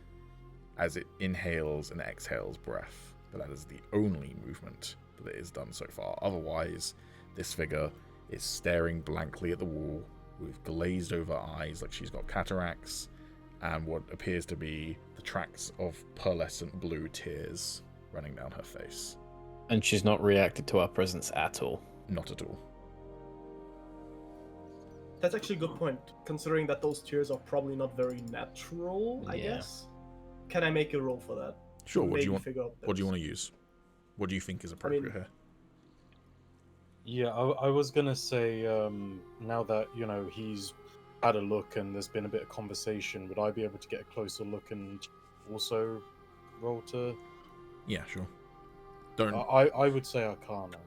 [SPEAKER 1] as it inhales and exhales breath. But that is the only movement that it has done so far. Otherwise, this figure is staring blankly at the wall with glazed over eyes like she's got cataracts and what appears to be the tracks of pearlescent blue tears running down her face.
[SPEAKER 2] And she's not reacted to our presence at all.
[SPEAKER 1] Not at all.
[SPEAKER 5] That's actually a good point, considering that those tears are probably not very natural. I
[SPEAKER 2] Yeah.
[SPEAKER 5] guess. Can I make a roll for that?
[SPEAKER 1] Sure, what do
[SPEAKER 5] Maybe
[SPEAKER 1] you want?
[SPEAKER 5] figure out
[SPEAKER 1] What do you
[SPEAKER 5] this.
[SPEAKER 1] want to use? What do you think is appropriate
[SPEAKER 5] mean-
[SPEAKER 1] here?
[SPEAKER 4] Yeah, I was gonna say, now that, you know, he's had a look and there's been a bit of conversation, would I be able to get a closer look and also roll to...
[SPEAKER 1] Yeah, sure. Don't
[SPEAKER 4] I would say Arcana.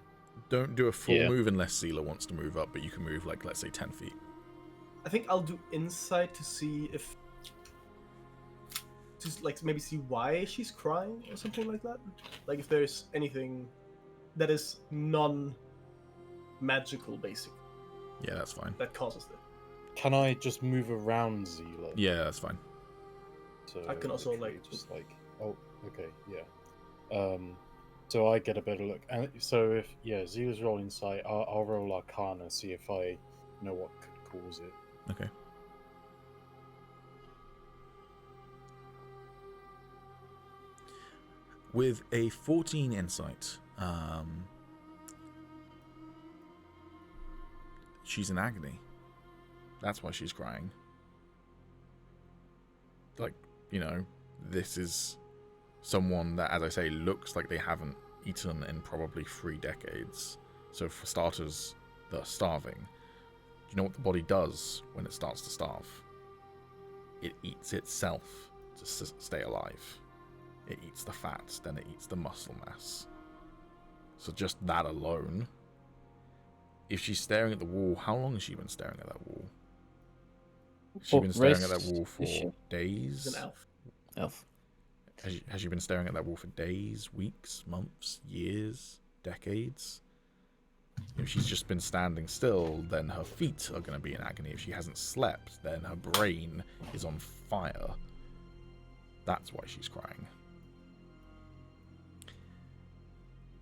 [SPEAKER 1] don't do a full
[SPEAKER 2] Yeah.
[SPEAKER 1] move unless Zila wants to move up, but you can move like, let's say, 10 feet.
[SPEAKER 5] I think I'll do insight to see if, to like maybe see why she's crying or something like that. Like if there's anything that is non-magical, basically,
[SPEAKER 1] Yeah, that's fine.
[SPEAKER 5] that causes it.
[SPEAKER 4] Can I just move around Zila?
[SPEAKER 1] Yeah, that's fine.
[SPEAKER 4] So
[SPEAKER 5] I can also,
[SPEAKER 4] literally
[SPEAKER 5] like-
[SPEAKER 4] just like, oh, okay, yeah. So I get a better look, and so if Zila's roll insight, I'll roll Arcana, see if I know what could cause it.
[SPEAKER 1] Okay. With a 14 insight, she's in agony. That's why she's crying. Like, you know, this is someone that, as I say, looks like they haven't eaten in probably 3 decades. So for starters, they're starving. Do you know what the body does when it starts to starve? It eats itself to stay alive. It eats the fat, then it eats the muscle mass. So just that alone, if she's staring at the wall, how long has she been staring at that wall? Has she
[SPEAKER 2] What
[SPEAKER 1] been staring at
[SPEAKER 2] race
[SPEAKER 1] that wall
[SPEAKER 2] is
[SPEAKER 1] for
[SPEAKER 2] she?
[SPEAKER 1] days?
[SPEAKER 5] She's an elf.
[SPEAKER 2] Elf.
[SPEAKER 1] Has she been staring at that wall for days, weeks, months, years, decades? If she's just been standing still, then her feet are going to be in agony. If she hasn't slept, then her brain is on fire. That's why she's crying.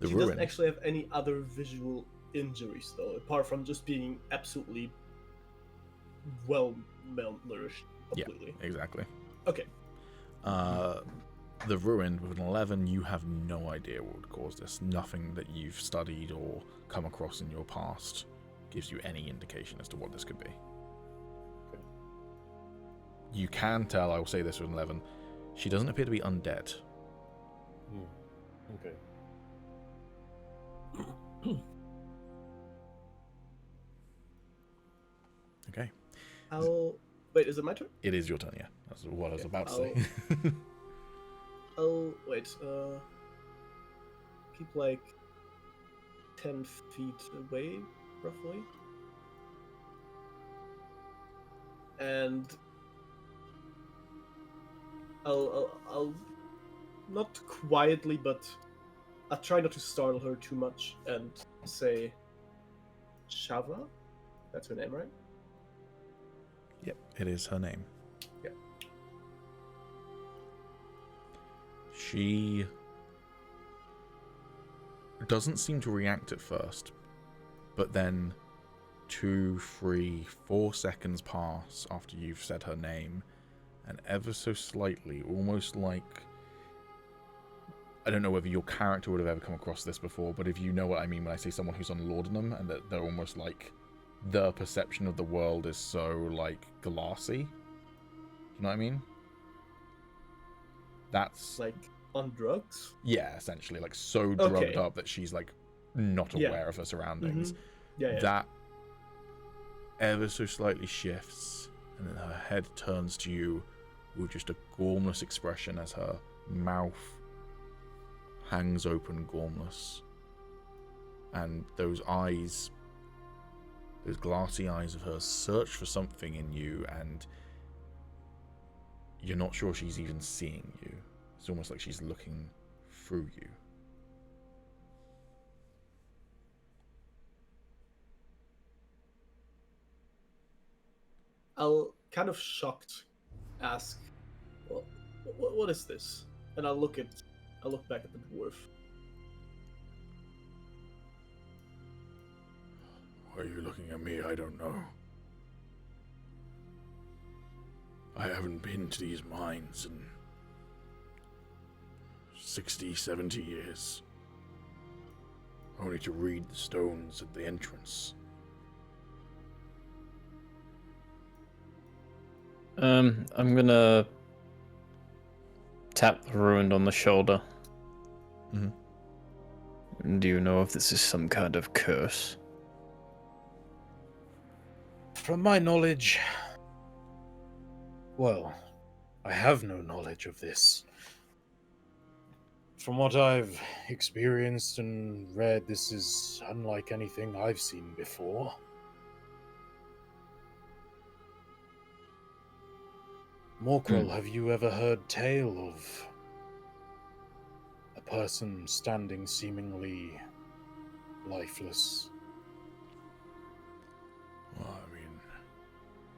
[SPEAKER 1] The
[SPEAKER 5] She
[SPEAKER 1] ruin.
[SPEAKER 5] doesn't actually have any other visual injuries, though, apart from just being absolutely well malnourished completely.
[SPEAKER 1] Exactly.
[SPEAKER 5] Okay.
[SPEAKER 1] The ruin with an 11, you have no idea what would cause this. Nothing that you've studied or come across in your past gives you any indication as to what this could be.
[SPEAKER 4] Okay.
[SPEAKER 1] You can tell, I will say this with an 11, she doesn't appear to be undead.
[SPEAKER 4] Okay.
[SPEAKER 1] Okay.
[SPEAKER 5] Wait, is it my turn?
[SPEAKER 1] It is your turn, yeah. That's what I was
[SPEAKER 5] Okay,
[SPEAKER 1] about to say.
[SPEAKER 5] Wait, keep like 10 feet away, roughly. And I'll not quietly, but I'll try not to startle her too much and say, Shava? That's her name, right?
[SPEAKER 1] Yep, it is her name.
[SPEAKER 5] Yeah.
[SPEAKER 1] She doesn't seem to react at first, but then 2, 3, 4 seconds pass after you've said her name, and ever so slightly, almost like, I don't know whether your character would have ever come across this before, but if you know what I mean when I say someone who's on laudanum and that they're almost like their perception of the world is so like glassy. You know what I mean? That's
[SPEAKER 5] Like on drugs?
[SPEAKER 1] yeah, essentially like so drugged
[SPEAKER 5] Okay.
[SPEAKER 1] up that she's like not aware of her surroundings.
[SPEAKER 5] Yeah.
[SPEAKER 1] That ever so slightly shifts, and then her head turns to you with just a gormless expression as her mouth hangs open gormless, and those eyes, those glassy eyes of hers, search for something in you, and you're not sure she's even seeing you. It's almost like she's looking through you.
[SPEAKER 5] I'll kind of shocked ask, what is this? And I'll look back at the dwarf.
[SPEAKER 1] Why are you looking at me? I don't know. I haven't been to these mines in 60, 70 years. Only to read the stones at the entrance.
[SPEAKER 2] I'm gonna tap the ruined on the shoulder. Do you know if this is some kind of curse?
[SPEAKER 4] From my knowledge, well, I have no knowledge of this. From what I've experienced and read, this is unlike anything I've seen before. Morkrel, have you ever heard tale of a person standing seemingly lifeless?
[SPEAKER 1] Well, I mean,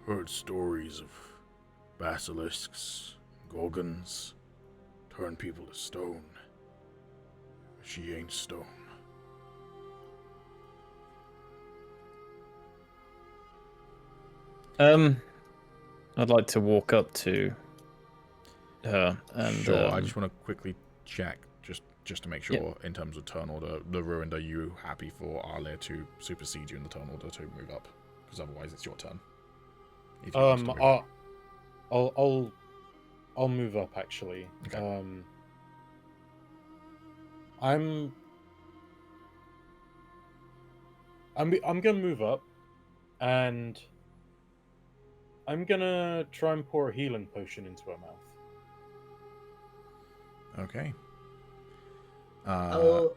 [SPEAKER 1] heard stories of basilisks, gorgons, turn people to stone. She ain't stone.
[SPEAKER 2] I'd like to walk up to her and
[SPEAKER 1] Sure, I just want to quickly check, just to make sure, in terms of turn order, the Ruined, are you happy for Arlia to supersede you in the turn order to move up? Because otherwise it's your turn. If you want to move up.
[SPEAKER 4] I'll move up actually.
[SPEAKER 1] Okay.
[SPEAKER 4] I'm gonna move up, and I'm gonna try and pour a healing potion into her mouth.
[SPEAKER 1] Okay.
[SPEAKER 5] I'll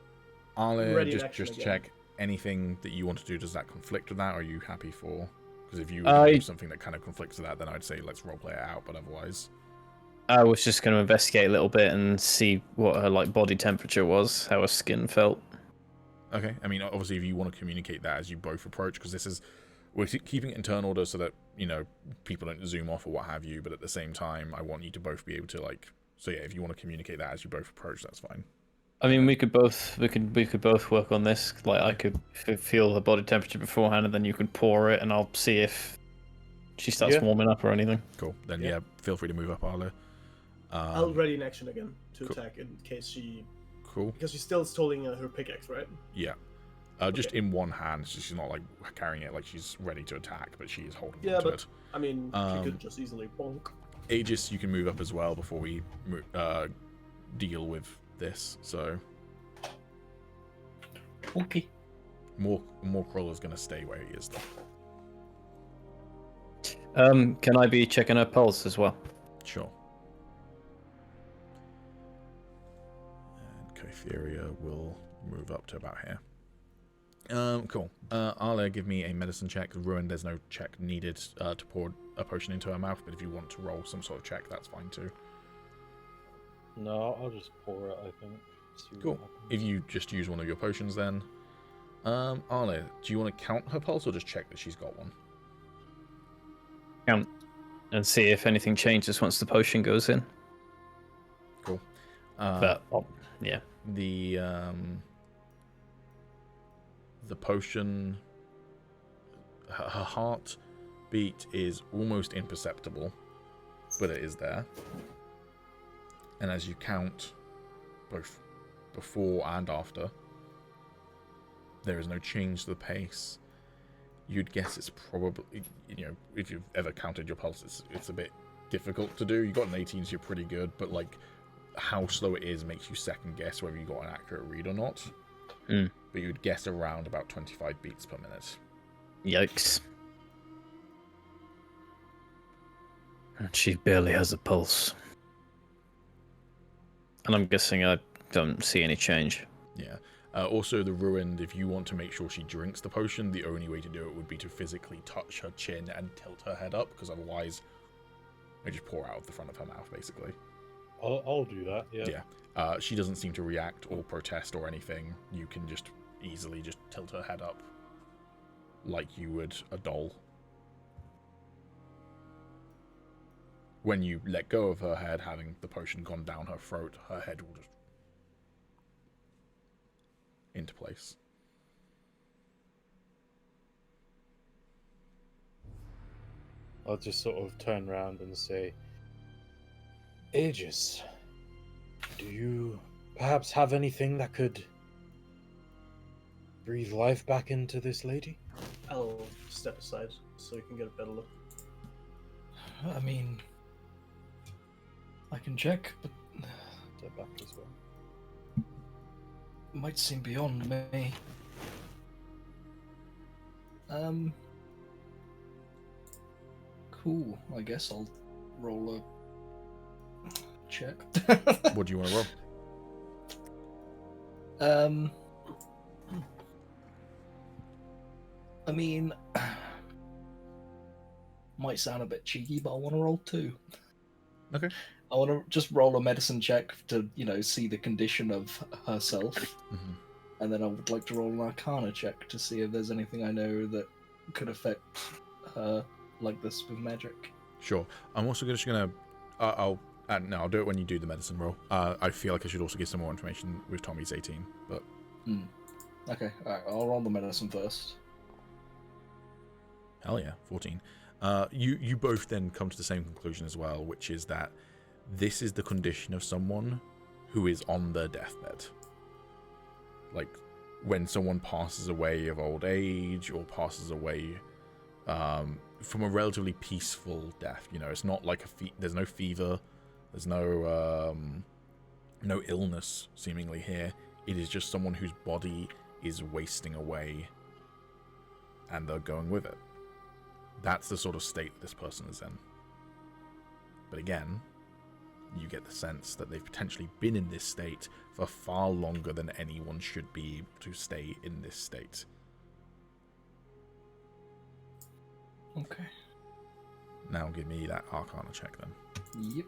[SPEAKER 1] Arlia,
[SPEAKER 5] ready in
[SPEAKER 1] just
[SPEAKER 5] action
[SPEAKER 1] to
[SPEAKER 5] again.
[SPEAKER 1] check, anything that you want to do, does that conflict with that, or are you happy for? Because if you do something that kind of conflicts with that, then I'd say let's roleplay it out, but otherwise...
[SPEAKER 2] I was just going to investigate a little bit and see what her like body temperature was, how her skin felt.
[SPEAKER 1] Okay, I mean, obviously, if you want to communicate that as you both approach, because this is... We're keeping it in turn order so that, you know, people don't zoom off or what have you, but at the same time, I want you to both be able to, like... So yeah, if you want to communicate that as you both approach, that's fine.
[SPEAKER 2] I mean, we could both work on this. Like, I could feel her body temperature beforehand, and then you could pour it, and I'll see if she starts warming up or anything.
[SPEAKER 1] Cool. Then yeah, feel free to move up, Arlo.
[SPEAKER 5] I'll ready in action again to
[SPEAKER 1] cool.
[SPEAKER 5] attack in case she...
[SPEAKER 1] Cool.
[SPEAKER 5] Because she's still holding her pickaxe, right?
[SPEAKER 1] Yeah. Just in one hand, so she's not like carrying it like she's ready to attack, but she is holding onto
[SPEAKER 5] but
[SPEAKER 1] it.
[SPEAKER 5] I mean, she could just easily bonk.
[SPEAKER 1] Aegis, you can move up as well before we deal with this. So
[SPEAKER 3] Okay.
[SPEAKER 1] more Crawler's gonna stay where he is though.
[SPEAKER 2] Can I be checking her pulse as well?
[SPEAKER 1] Sure. And Kytheria will move up to about here. Cool. Arla, give me a medicine check. Ruin, there's no check needed to pour a potion into her mouth, but if you want to roll some sort of check, that's fine too.
[SPEAKER 4] No, I'll just pour it, I think. See what
[SPEAKER 1] Cool.
[SPEAKER 4] happens.
[SPEAKER 1] If you just use one of your potions then, Arla, do you want to count her pulse or just check that she's got one?
[SPEAKER 2] Count and see if anything changes once the potion goes in.
[SPEAKER 1] Cool.
[SPEAKER 2] But yeah,
[SPEAKER 1] The potion, her heart beat is almost imperceptible, but it is there. And as you count, both before and after, there is no change to the pace. You'd guess it's probably, if you've ever counted your pulses, it's a bit difficult to do. You got an 18, so you're pretty good, but like how slow it is makes you second guess whether you got an accurate read or not. But you'd guess around about 25 beats per minute.
[SPEAKER 2] Yikes. She barely has a pulse. And I'm guessing I don't see any change.
[SPEAKER 1] Yeah. Also, the Ruined, if you want to make sure she drinks the potion, the only way to do it would be to physically touch her chin and tilt her head up, because otherwise it just pour out of the front of her mouth, basically.
[SPEAKER 4] I'll do that, yeah.
[SPEAKER 1] Yeah. She doesn't seem to react or protest or anything. You can just easily just tilt her head up like you would a doll. When you let go of her head, having the potion gone down her throat, her head will just into place.
[SPEAKER 4] I'll just sort of turn around and say, Aegis, do you perhaps have anything that could breathe life back into this lady?
[SPEAKER 5] I'll step aside so you can get a better look.
[SPEAKER 3] I mean, I can check, but
[SPEAKER 4] Step back as well.
[SPEAKER 3] it might seem beyond me. Cool. I guess I'll roll a check.
[SPEAKER 1] What do you want to roll?
[SPEAKER 3] I mean, might sound a bit cheeky, but I want to roll 2.
[SPEAKER 1] Okay.
[SPEAKER 3] I want to just roll a medicine check to, see the condition of herself.
[SPEAKER 1] Mm-hmm.
[SPEAKER 3] And then I would like to roll an Arcana check to see if there's anything I know that could affect her like this with magic.
[SPEAKER 1] Sure. I'm also just gonna. I'll do it when you do the medicine roll. I feel like I should also give some more information with Tommy's 18, but.
[SPEAKER 3] Okay. Alright, I'll roll the medicine first.
[SPEAKER 1] Hell yeah, 14. You both then come to the same conclusion as well, which is that this is the condition of someone who is on their deathbed. Like, when someone passes away of old age or passes away from a relatively peaceful death. It's not like there's no fever, there's no illness seemingly here. It is just someone whose body is wasting away and they're going with it. That's the sort of state this person is in. But again, you get the sense that they've potentially been in this state for far longer than anyone should be able to stay in this state.
[SPEAKER 3] Okay.
[SPEAKER 1] Now give me that Arcana check then.
[SPEAKER 3] Yep.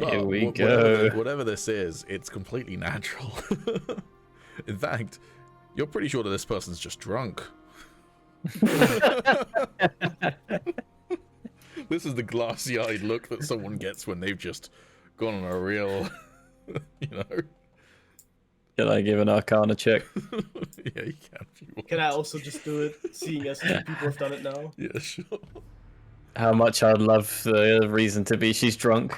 [SPEAKER 2] Here we go.
[SPEAKER 1] Whatever this is, it's completely natural. In fact, you're pretty sure that this person's just drunk. This is the glassy-eyed look that someone gets when they've just gone on a real,
[SPEAKER 2] Can I give an Arcana check?
[SPEAKER 1] Yeah, you can if you want.
[SPEAKER 5] Can I also just do it, seeing as 2 people have done it now?
[SPEAKER 1] Yeah, sure.
[SPEAKER 2] How much I'd love the reason to be she's drunk.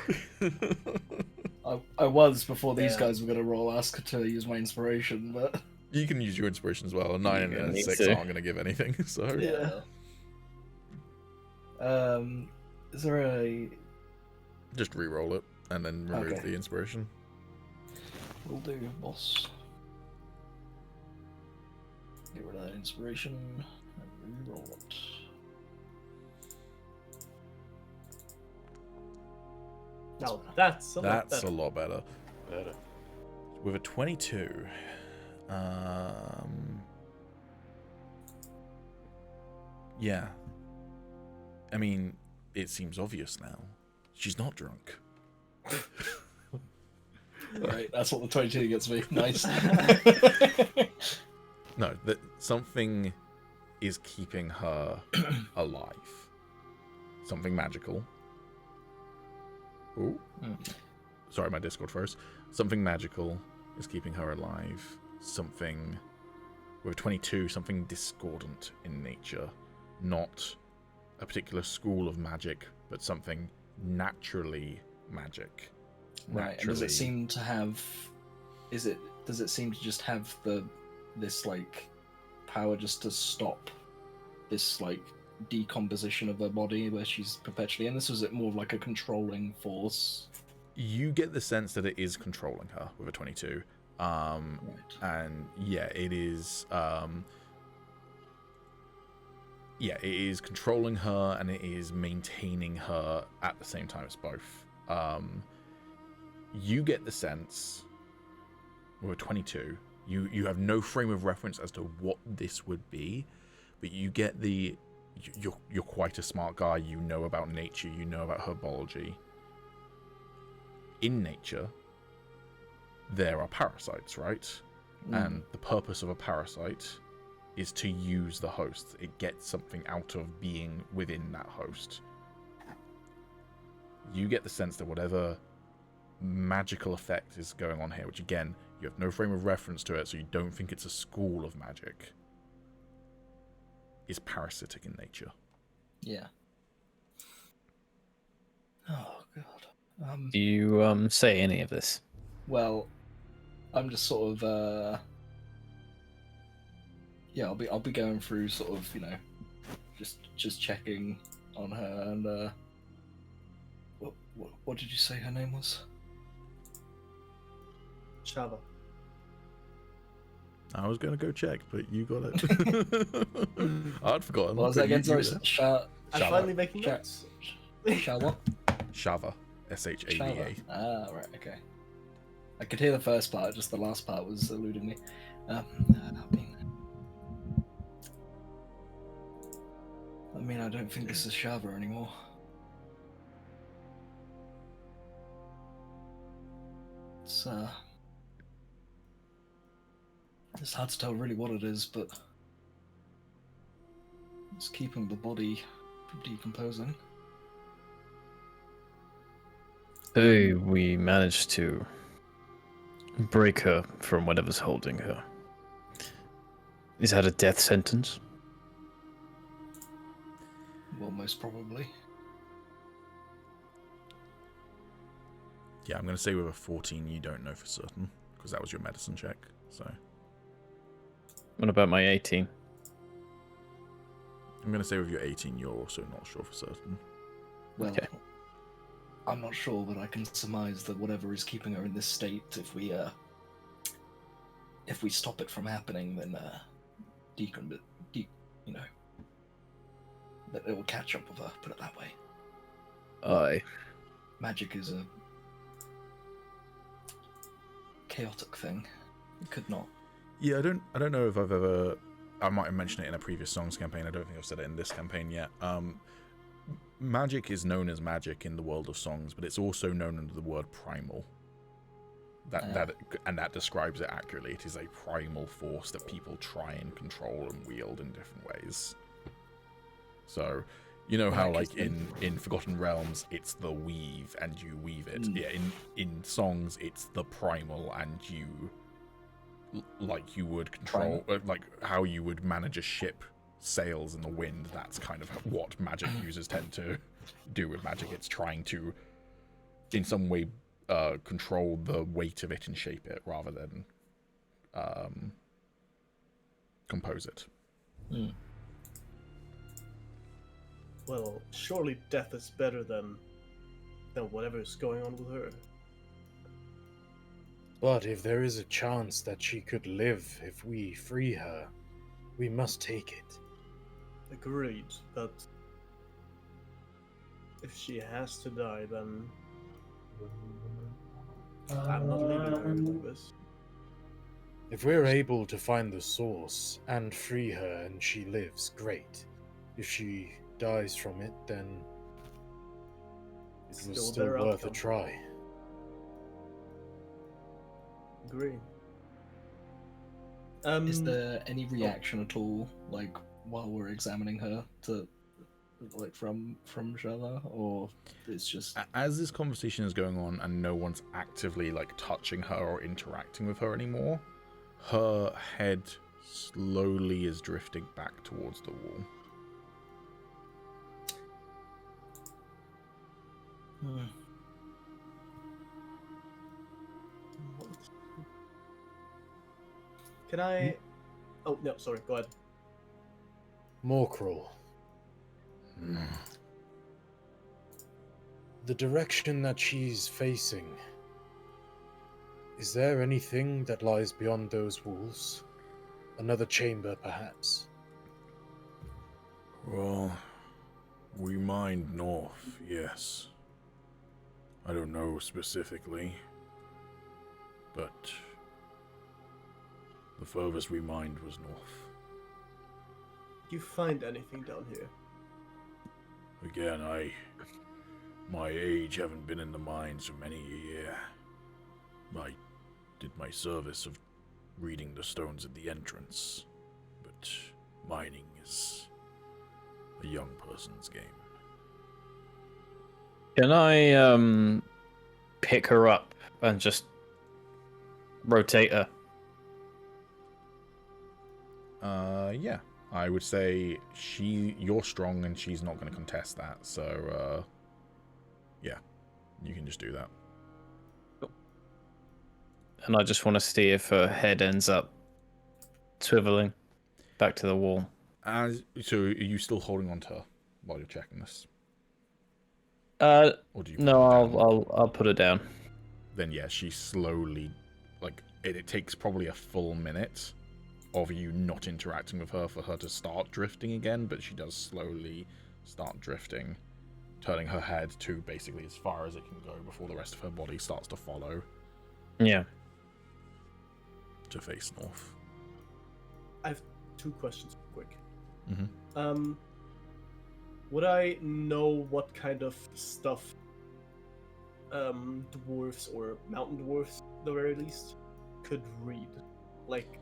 [SPEAKER 3] I was before these
[SPEAKER 5] Yeah.
[SPEAKER 3] guys were going to roll ask to use my inspiration, but...
[SPEAKER 1] You can use your inspiration as well. A 9 and a
[SPEAKER 2] need
[SPEAKER 1] 6
[SPEAKER 2] to.
[SPEAKER 1] aren't going to give anything, so...
[SPEAKER 3] Yeah. Is there a...
[SPEAKER 1] Just re-roll it, and then remove
[SPEAKER 3] Okay.
[SPEAKER 1] the inspiration.
[SPEAKER 3] Will do, boss. Get rid of that inspiration and re-roll it.
[SPEAKER 5] Now that's a lot
[SPEAKER 1] That's
[SPEAKER 5] better.
[SPEAKER 1] a lot better.
[SPEAKER 4] Better.
[SPEAKER 1] With a 22, yeah. I mean, it seems obvious now. She's not drunk.
[SPEAKER 3] Right, that's what the 22 gets me. Nice.
[SPEAKER 1] No, that something is keeping her alive. Something magical. Ooh. Sorry, my Discord froze. Something magical is keeping her alive. Something with 22, something discordant in nature. Not a particular school of magic, but something naturally magic.
[SPEAKER 3] Right, and does it seem to have... Does it seem to just have this like power just to stop this like decomposition of her body where she's perpetually in this? Was it more of like a controlling force?
[SPEAKER 1] You get the sense that it is controlling her with a 22.
[SPEAKER 3] Right.
[SPEAKER 1] And yeah, it is it is controlling her and it is maintaining her at the same time as both. You get the sense with a 22, you have no frame of reference as to what this would be, but you get you're quite a smart guy. You know about nature, you know about herbology. In nature, there are parasites, right? And the purpose of a parasite is to use the host. It gets something out of being within that host. You get the sense that whatever magical effect is going on here, which again, you have no frame of reference to it, so you don't think it's a school of magic, is parasitic in nature.
[SPEAKER 3] Yeah. Oh god.
[SPEAKER 2] Do you say any of this?
[SPEAKER 3] Well, I'm just sort of yeah, I'll be going through sort of, you know, just checking on her and what did you say her name was?
[SPEAKER 5] Shava.
[SPEAKER 1] I was going to go check, but you got it. I'd forgotten.
[SPEAKER 3] What was that again? Sorry,
[SPEAKER 5] I'm finally making notes.
[SPEAKER 3] Shava?
[SPEAKER 1] Shava. S-H-A-V-A.
[SPEAKER 3] Ah, right, okay. I could hear the first part, just the last part was eluding me. I mean, I don't think this is Shava anymore. It's hard to tell really what it is, but it's keeping the body from decomposing.
[SPEAKER 2] So we managed to break her from whatever's holding her. Is that a death sentence?
[SPEAKER 3] Well, most probably.
[SPEAKER 1] Yeah, I'm going to say with a 14, you don't know for certain, because that was your medicine check, so...
[SPEAKER 2] What about my 18?
[SPEAKER 1] I'm going to say with your 18, you're also not sure for certain.
[SPEAKER 3] Well,
[SPEAKER 2] Okay.
[SPEAKER 3] I'm not sure, but I can surmise that whatever is keeping her in this state, if we stop it from happening, then you know, that it will catch up with her. Put it that way.
[SPEAKER 2] Aye.
[SPEAKER 3] Magic is a chaotic thing. It could not.
[SPEAKER 1] Yeah, I don't know if I've ever... I might have mentioned it in a previous Songs campaign. I don't think I've said it in this campaign yet. Magic is known as magic in the world of Songs, but it's also known under the word primal. That describes it accurately. It is a primal force that people try and control and wield in different ways. So, you know how like in Forgotten Realms, it's the weave and you weave it. Yeah, in Songs, it's the primal and you like you would control, like how you would manage a ship sails in the wind. That's kind of what magic users tend to do with magic. It's trying to, in some way, control the weight of it and shape it rather than compose it.
[SPEAKER 5] Well, surely death is better than whatever is going on with her.
[SPEAKER 4] But if there is a chance that she could live if we free her, we must take it.
[SPEAKER 5] Agreed, but if she has to die, then I'm not leaving her like this.
[SPEAKER 4] If we're able to find the source and free her and she lives, great. If she dies from it, then it was still worth a try.
[SPEAKER 5] agree.
[SPEAKER 3] Is there any reaction at all, like while we're examining her, to like from Jella, or it's just
[SPEAKER 1] As this conversation is going on and no one's actively like touching her or interacting with her anymore, her head slowly is drifting back towards the wall.
[SPEAKER 5] Can I? Oh no, sorry. Go ahead.
[SPEAKER 4] More cruel. The direction that she's facing. Is there anything that lies beyond those walls? Another chamber, perhaps?
[SPEAKER 1] Well, we mined north, yes. I don't know specifically, but the furthest we mined was north.
[SPEAKER 5] Do you find anything down here?
[SPEAKER 1] Again, my age, haven't been in the mines for many a year. I did my service of reading the stones at the entrance, but mining is a young person's game.
[SPEAKER 2] Can I pick her up and just rotate her?
[SPEAKER 1] Yeah. I would say you're strong and she's not going to contest that, so, yeah. You can just do that.
[SPEAKER 2] And I just want to see if her head ends up swiveling back to the wall.
[SPEAKER 1] So are you still holding on to her while you're checking this?
[SPEAKER 2] Or
[SPEAKER 1] do you
[SPEAKER 2] no, I'll put her down.
[SPEAKER 1] Then yeah, she slowly, like, it takes probably a full minute of you not interacting with her for her to start drifting again, but she does slowly start drifting, turning her head to basically as far as it can go before the rest of her body starts to follow.
[SPEAKER 2] Yeah.
[SPEAKER 1] To face north.
[SPEAKER 5] I have 2 questions, quick.
[SPEAKER 1] Mm-hmm.
[SPEAKER 5] Would I know what kind of stuff dwarves or mountain dwarves, at the very least, could read? Like,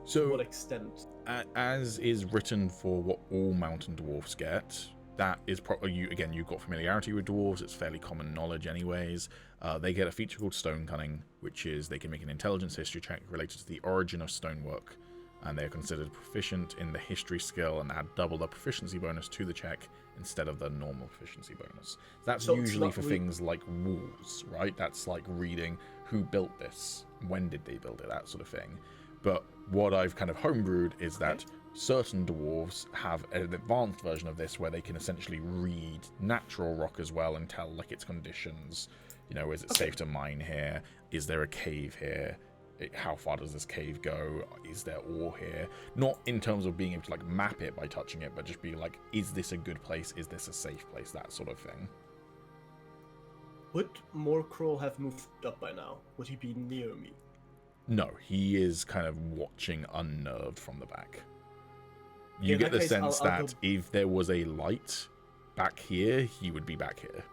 [SPEAKER 1] So,
[SPEAKER 5] to what extent?
[SPEAKER 1] as is written for what all mountain dwarfs get, that is probably you've got familiarity with dwarves. It's fairly common knowledge, anyways. They get a feature called Stone Cunning, which is they can make an intelligence history check related to the origin of stonework, and they are considered proficient in the history skill and add double the proficiency bonus to the check instead of the normal proficiency bonus. That's
[SPEAKER 5] So
[SPEAKER 1] usually for things like walls, right? That's like reading who built this, when did they build it, that sort of thing. But what I've kind of homebrewed is that certain dwarves have an advanced version of this where they can essentially read natural rock as well and tell like its conditions. You know, is it safe to mine here? Is there a cave here? How far does this cave go? Is there ore here? Not in terms of being able to like map it by touching it, but just be like, is this a good place? Is this a safe place? That sort of thing.
[SPEAKER 5] Would Morcroll have moved up by now? Would he be near me?
[SPEAKER 1] No, he is kind of watching unnerved from the back. You
[SPEAKER 5] In
[SPEAKER 1] get
[SPEAKER 5] that
[SPEAKER 1] the
[SPEAKER 5] case,
[SPEAKER 1] sense
[SPEAKER 5] I'll
[SPEAKER 1] that
[SPEAKER 5] go...
[SPEAKER 1] if there was a light back here, he would be back here.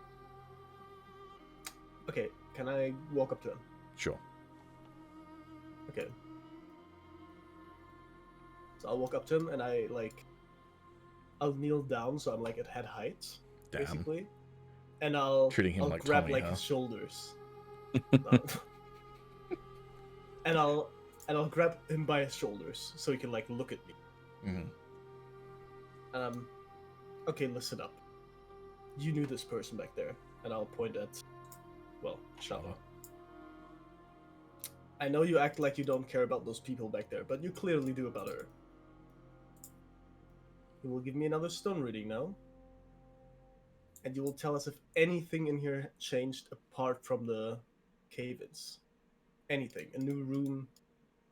[SPEAKER 5] Okay, can I walk up to him?
[SPEAKER 1] Sure.
[SPEAKER 5] Okay. So I'll walk up to him and I'll kneel down so I'm like at head height,
[SPEAKER 1] Damn.
[SPEAKER 5] basically. And I'll
[SPEAKER 1] Treating him like
[SPEAKER 5] grab
[SPEAKER 1] Tommy,
[SPEAKER 5] like
[SPEAKER 1] huh?
[SPEAKER 5] his shoulders. and I'll grab him by his shoulders so he can like look at me.
[SPEAKER 1] Mm-hmm.
[SPEAKER 5] Okay, listen up. You knew this person back there, and I'll point at, well, Shava. I know you act like you don't care about those people back there, but you clearly do about her. You will give me another stone reading now, and you will tell us if anything in here changed apart from the cave-ins. Anything, a new room,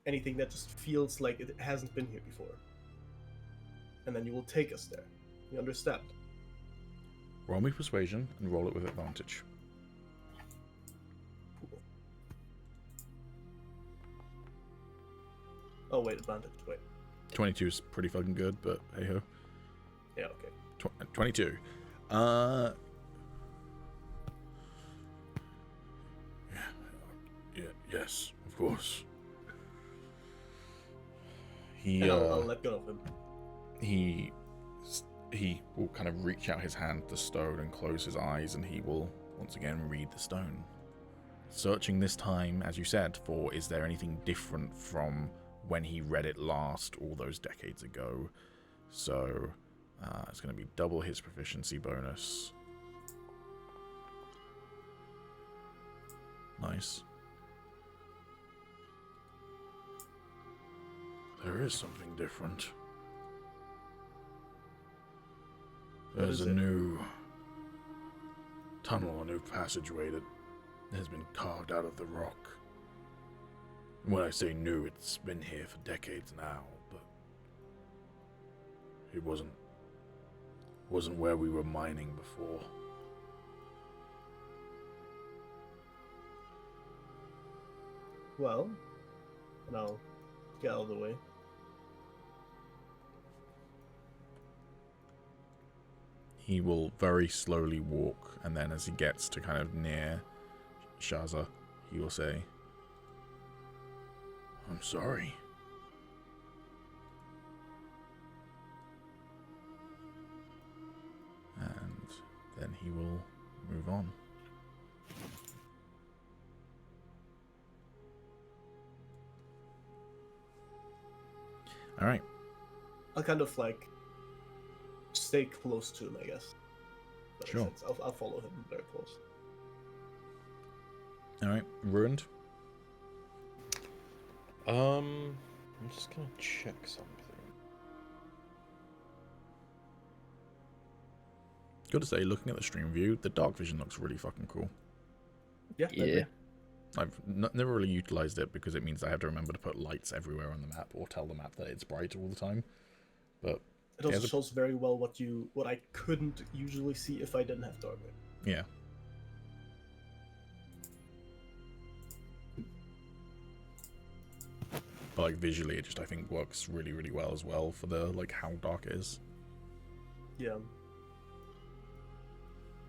[SPEAKER 5] anything that just feels like it hasn't been here before. And then you will take us there. You understand?
[SPEAKER 1] Roll me persuasion and roll it with advantage.
[SPEAKER 5] Cool. Oh wait, advantage. Wait.
[SPEAKER 1] 22 is pretty fucking good, but hey ho.
[SPEAKER 5] Yeah. Okay.
[SPEAKER 1] 22. Yes, Of course. He
[SPEAKER 5] And I'll let go of him.
[SPEAKER 1] he will kind of reach out his hand to the stone and close his eyes, and he will once again read the stone. Searching this time, as you said, for is there anything different from when he read it last all those decades ago. So it's going to be double his proficiency bonus. Nice. There is something different. There's a new tunnel, a new passageway that has been carved out of the rock. When I say new, it's been here for decades now, but it wasn't where we were mining before.
[SPEAKER 5] Well, and I'll get out of the way.
[SPEAKER 1] He will very slowly walk, and then as he gets to kind of near Shaza, he will say, I'm sorry. And then he will move on. All right.
[SPEAKER 5] I'll kind of like stay close to him, I guess. That makes
[SPEAKER 1] Sure.
[SPEAKER 5] sense. I'll follow him very close.
[SPEAKER 1] All right. Ruined.
[SPEAKER 4] I'm just gonna check something.
[SPEAKER 1] Got to say, looking at the stream view, the dark vision looks really fucking cool.
[SPEAKER 5] Yeah. I agree.
[SPEAKER 1] I've never really utilized it because it means I have to remember to put lights everywhere on the map or tell the map that it's bright all the time. But
[SPEAKER 5] It also
[SPEAKER 1] yeah,
[SPEAKER 5] shows very well what I couldn't usually see if I didn't have dark vision.
[SPEAKER 1] yeah. But like visually, it just I think works really, really well as well for the like how dark it is.
[SPEAKER 5] Yeah.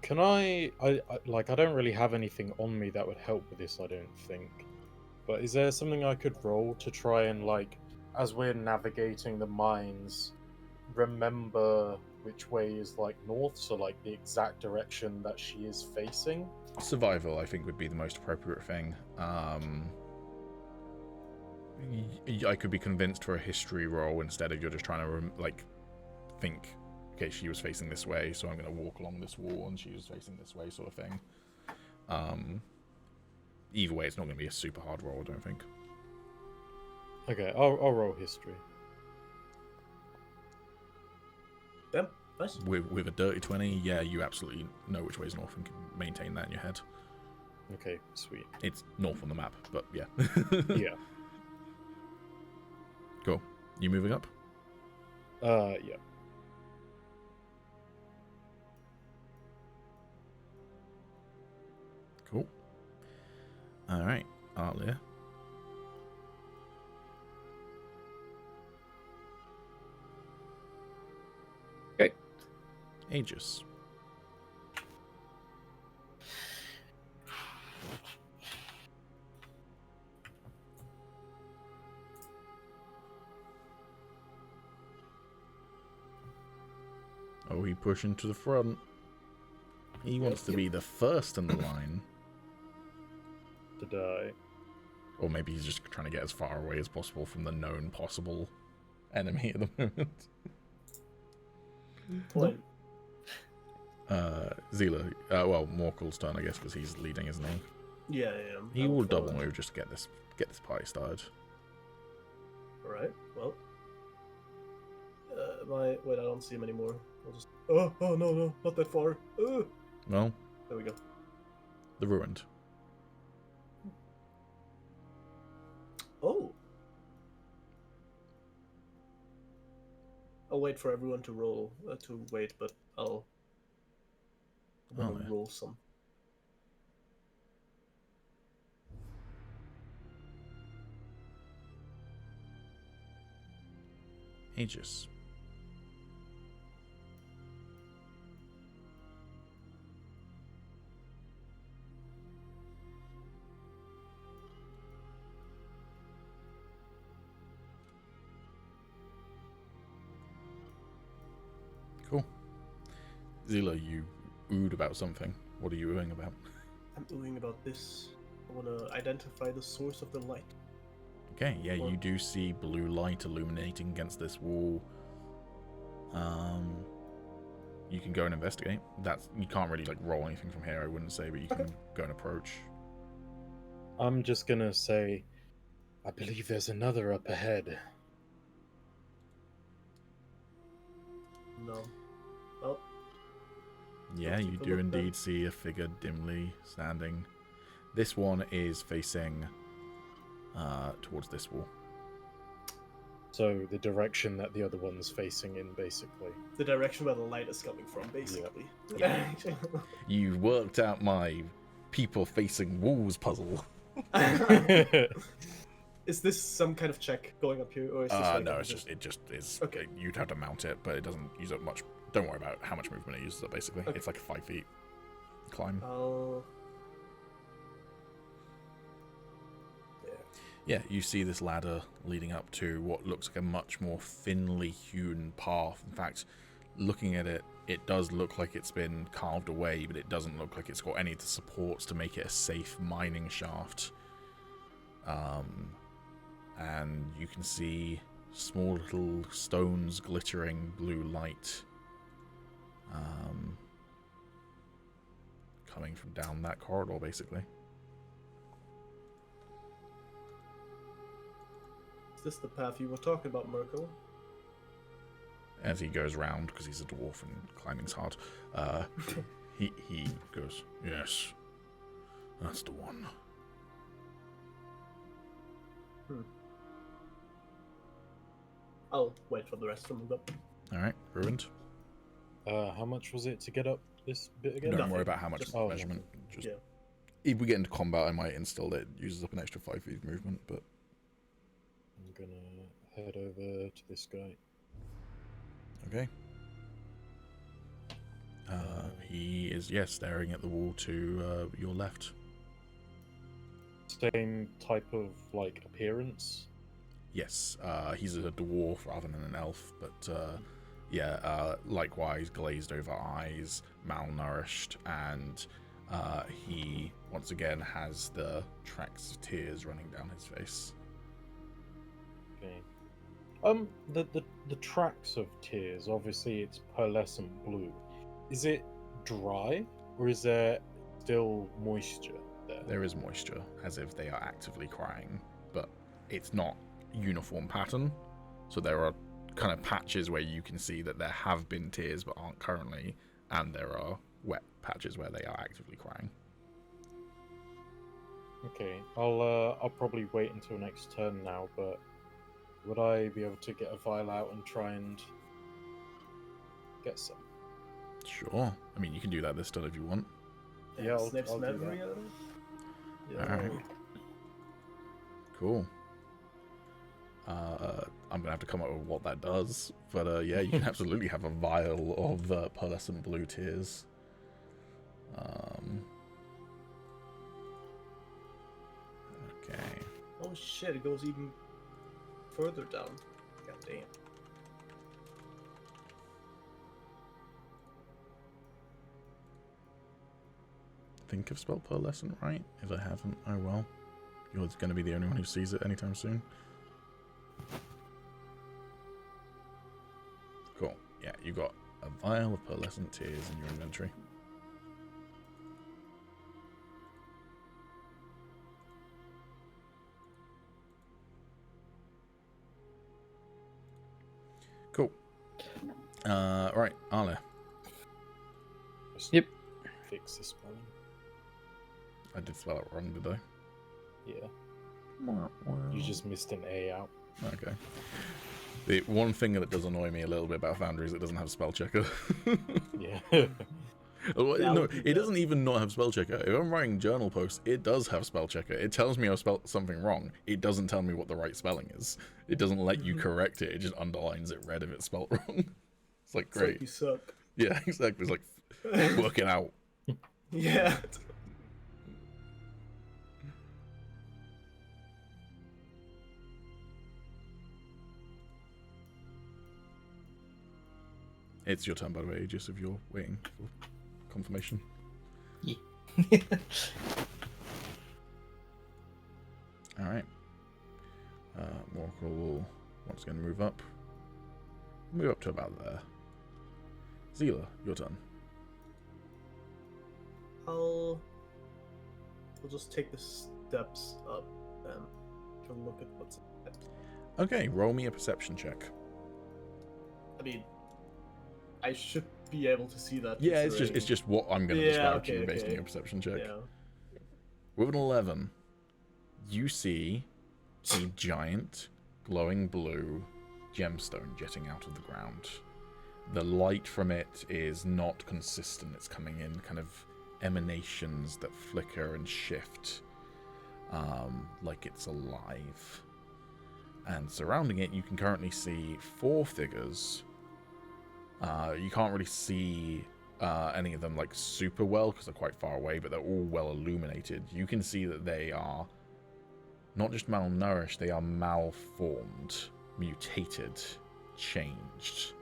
[SPEAKER 4] Can I don't really have anything on me that would help with this, I don't think. But is there something I could roll to try and, like, as we're navigating the mines, remember which way is, like, north, so, like, the exact direction that she is facing?
[SPEAKER 1] Survival, I think, would be the most appropriate thing. I could be convinced for a history roll instead of you're just trying to think, okay, she was facing this way, so I'm going to walk along this wall, and she was facing this way, sort of thing. Either way, it's not going to be a super hard roll, I don't think.
[SPEAKER 4] Okay, I'll roll history.
[SPEAKER 5] Yep. Nice.
[SPEAKER 1] With a dirty 20, yeah, you absolutely know which way is north and can maintain that in your head.
[SPEAKER 4] Okay, sweet.
[SPEAKER 1] It's north on the map, but yeah.
[SPEAKER 4] Yeah.
[SPEAKER 1] Cool. You moving up?
[SPEAKER 4] Yeah.
[SPEAKER 1] Cool. Alright, Arlia.
[SPEAKER 2] Okay.
[SPEAKER 1] Aegis. Oh, he pushing to the front. He wants to be the first in the line.
[SPEAKER 4] To die.
[SPEAKER 1] Or maybe he's just trying to get as far away as possible from the known possible enemy at the moment.
[SPEAKER 5] Point.
[SPEAKER 1] Zila. Well, Morkel's turn, I guess, because he's leading, isn't he?
[SPEAKER 5] Yeah.
[SPEAKER 1] He
[SPEAKER 5] I
[SPEAKER 1] will
[SPEAKER 5] follow
[SPEAKER 1] double
[SPEAKER 5] him.
[SPEAKER 1] move just to get this party started.
[SPEAKER 5] Alright, well. Wait, I don't see him anymore. I'll just. Oh, no, not that far.
[SPEAKER 1] Well,
[SPEAKER 5] There we go.
[SPEAKER 1] the ruined.
[SPEAKER 5] Oh. I'll wait for everyone to roll, but I'll
[SPEAKER 1] Oh, yeah.
[SPEAKER 5] roll some.
[SPEAKER 1] Aegis. Zila, you oohed about something. What are you oohing about?
[SPEAKER 5] I'm oohing about this. I want to identify the source of the light.
[SPEAKER 1] Okay, yeah, you do see blue light illuminating against this wall. You can go and investigate. You can't really like roll anything from here, I wouldn't say, but you can go and approach.
[SPEAKER 4] I'm just gonna say, I believe there's another up ahead.
[SPEAKER 5] No. Oh.
[SPEAKER 1] Yeah, you do indeed see a figure dimly standing. This one is facing towards this wall.
[SPEAKER 4] So the direction that the other one's facing in, basically.
[SPEAKER 5] The direction where the light is coming from, basically.
[SPEAKER 1] Yeah. You worked out my people facing walls puzzle.
[SPEAKER 5] Is this some kind of check going up here, or is this
[SPEAKER 1] No, it just is.
[SPEAKER 5] Okay.
[SPEAKER 1] You'd have to mount it, but it doesn't use up much. Don't worry about how much movement it uses up. Basically,
[SPEAKER 5] Okay.
[SPEAKER 1] it's like a 5 feet climb. Yeah, you see this ladder leading up to what looks like a much more thinly hewn path. In fact, looking at it, it does look like it's been carved away, but it doesn't look like it's got any of the supports to make it a safe mining shaft. And you can see small little stones glittering blue light coming from down that corridor, basically.
[SPEAKER 5] Is this the path you were talking about, Merkel?
[SPEAKER 1] As he goes round, because he's a dwarf and climbing's hard, he goes, yes, that's the one.
[SPEAKER 5] I'll wait for the rest to move up.
[SPEAKER 1] Alright, ruined.
[SPEAKER 4] How much was it to get up this bit again?
[SPEAKER 1] Don't worry about how much measurement. Just, if we get into combat, I might instill that it uses up an extra 5 feet of movement, but...
[SPEAKER 4] I'm gonna head over to this guy.
[SPEAKER 1] Okay. He is, yes, staring at the wall to your left.
[SPEAKER 4] Same type of, like, appearance?
[SPEAKER 1] Yes, he's a dwarf rather than an elf, but likewise glazed over eyes, malnourished, and he once again has the tracks of tears running down his face.
[SPEAKER 4] Okay. The tracks of tears, obviously it's pearlescent blue. Is it dry, or is there still moisture there?
[SPEAKER 1] There is moisture, as if they are actively crying, but it's not uniform pattern, so there are kind of patches where you can see that there have been tears but aren't currently, and there are wet patches where they are actively crying.
[SPEAKER 4] Okay, I'll probably wait until next turn now, but would I be able to get a vial out and try and get some?
[SPEAKER 1] Sure. I mean, you can do that this turn if you want.
[SPEAKER 4] Yeah, I'll
[SPEAKER 5] Sniff's
[SPEAKER 4] do
[SPEAKER 5] memory
[SPEAKER 4] that.
[SPEAKER 5] out of it?
[SPEAKER 4] Yeah.
[SPEAKER 1] Alright. Cool. I'm gonna have to come up with what that does, but yeah, you can absolutely have a vial of pearlescent blue tears. Okay.
[SPEAKER 5] Oh shit, it goes even further down. God damn.
[SPEAKER 1] Think I've spelled pearlescent right. If I haven't, oh well. You're going to be the only one who sees it anytime soon. Cool. Yeah, you got a vial of pearlescent tears in your inventory. Cool. Right, Arle.
[SPEAKER 4] Just
[SPEAKER 2] Yep.
[SPEAKER 4] Fix the spelling.
[SPEAKER 1] I did spell it wrong, did I?
[SPEAKER 4] Yeah. You just missed an A out.
[SPEAKER 1] Okay. The one thing that does annoy me a little bit about Foundry is it doesn't have spell checker.
[SPEAKER 4] Yeah.
[SPEAKER 1] Well, no, it doesn't even not have spell checker. If I'm writing journal posts, it does have spell checker. It tells me I've spelled something wrong. It doesn't tell me what the right spelling is. It doesn't let you correct it. It just underlines it red if it's spelled wrong. It's like,
[SPEAKER 5] It's like
[SPEAKER 1] great.
[SPEAKER 5] you suck.
[SPEAKER 1] Yeah, exactly. It's like working out.
[SPEAKER 5] Yeah.
[SPEAKER 1] It's your turn, by the way, just if you're waiting for confirmation.
[SPEAKER 3] Yeah.
[SPEAKER 1] Alright. Moracle will once again move up. Move up to about there. Zila, your turn.
[SPEAKER 5] I'll just take the steps up and can look at what's ahead.
[SPEAKER 1] Okay, roll me a perception check.
[SPEAKER 5] I mean, I should be able to see that.
[SPEAKER 1] Yeah, it's just what I'm going to describe to you based on
[SPEAKER 5] okay.
[SPEAKER 1] your perception check.
[SPEAKER 5] Yeah.
[SPEAKER 1] With an 11, you see a giant, glowing blue gemstone jetting out of the ground. The light from it is not consistent. It's coming in kind of emanations that flicker and shift, like it's alive. And surrounding it, you can currently see 4 figures. You can't really see any of them like super well because they're quite far away, but they're all well illuminated. You can see that they are not just malnourished, they are malformed, mutated, changed.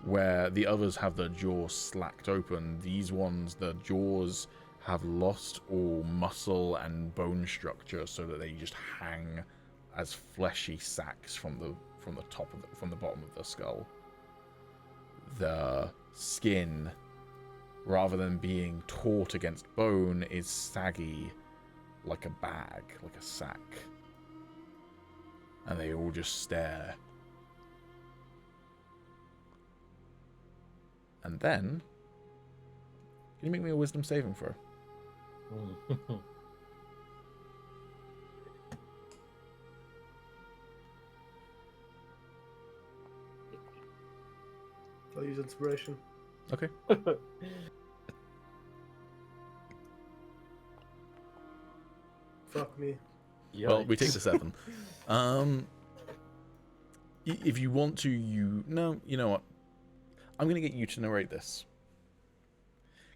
[SPEAKER 1] Where the others have their jaws slacked open, these ones, the jaws have lost all muscle and bone structure so that they just hang as fleshy sacs from the bottom of the skull. The skin, rather than being taut against bone, is saggy like a bag, like a sack. And they all just stare. And then, can you make me a wisdom saving throw?
[SPEAKER 5] I'll use inspiration.
[SPEAKER 1] Okay.
[SPEAKER 5] Fuck me.
[SPEAKER 1] Well, we take the 7. If you want to, you know what? I'm going to get you to narrate this.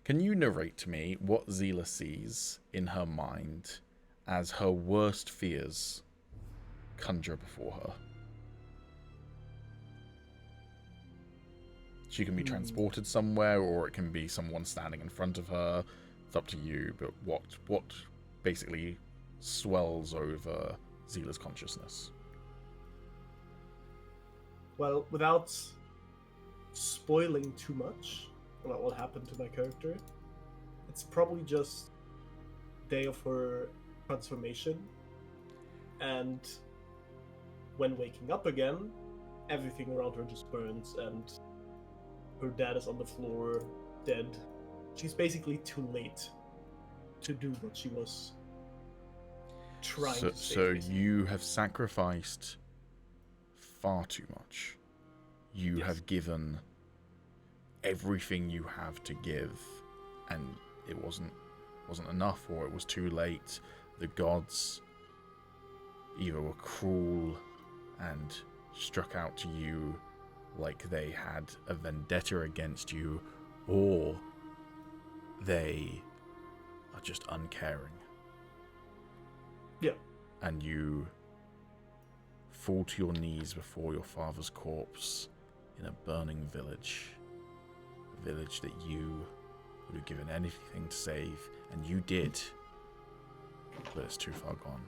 [SPEAKER 1] Can you narrate to me what Zila sees in her mind as her worst fears conjure before her? She can be transported somewhere, or it can be someone standing in front of her. It's up to you, but what basically swells over Zila's consciousness?
[SPEAKER 5] Well, without spoiling too much about what happened to my character, it's probably just day of her transformation, and when waking up again, everything around her just burns, and her dad is on the floor, dead. She's basically too late to do what she was trying to save.
[SPEAKER 1] So you have sacrificed far too much. You have given everything you have to give, and it wasn't enough, or it was too late. The gods either were cruel and struck out to you like they had a vendetta against you, or they are just uncaring.
[SPEAKER 5] Yeah.
[SPEAKER 1] And you fall to your knees before your father's corpse in a burning village. A village that you would have given anything to save, and you did, but it's too far gone.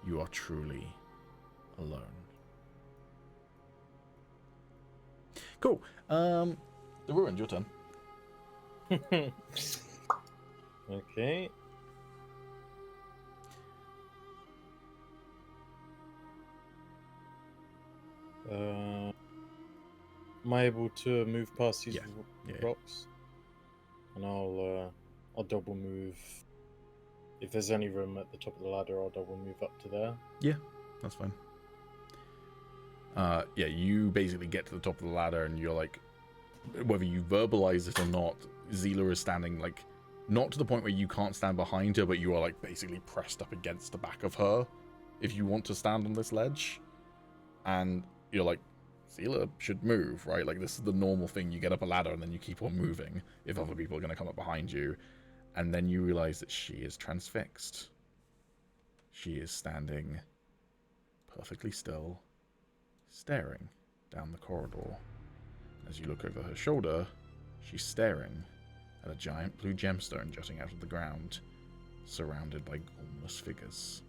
[SPEAKER 1] You are truly alone. Cool. The Ruined, your turn.
[SPEAKER 4] Okay. Am I able to move past these
[SPEAKER 1] Yeah.
[SPEAKER 4] rocks? And I'll double move. If there's any room at the top of the ladder, I'll double move up to there.
[SPEAKER 1] Yeah, that's fine. Yeah, you basically get to the top of the ladder, and you're like, whether you verbalize it or not, Zila is standing like, not to the point where you can't stand behind her, but you are like basically pressed up against the back of her if you want to stand on this ledge. And you're like, Zila should move, right? Like, this is the normal thing. You get up a ladder and then you keep on moving if other people are going to come up behind you. And then you realize that she is transfixed. She is standing perfectly still, staring down the corridor. As you look over her shoulder, she's staring at a giant blue gemstone jutting out of the ground, surrounded by gormless figures.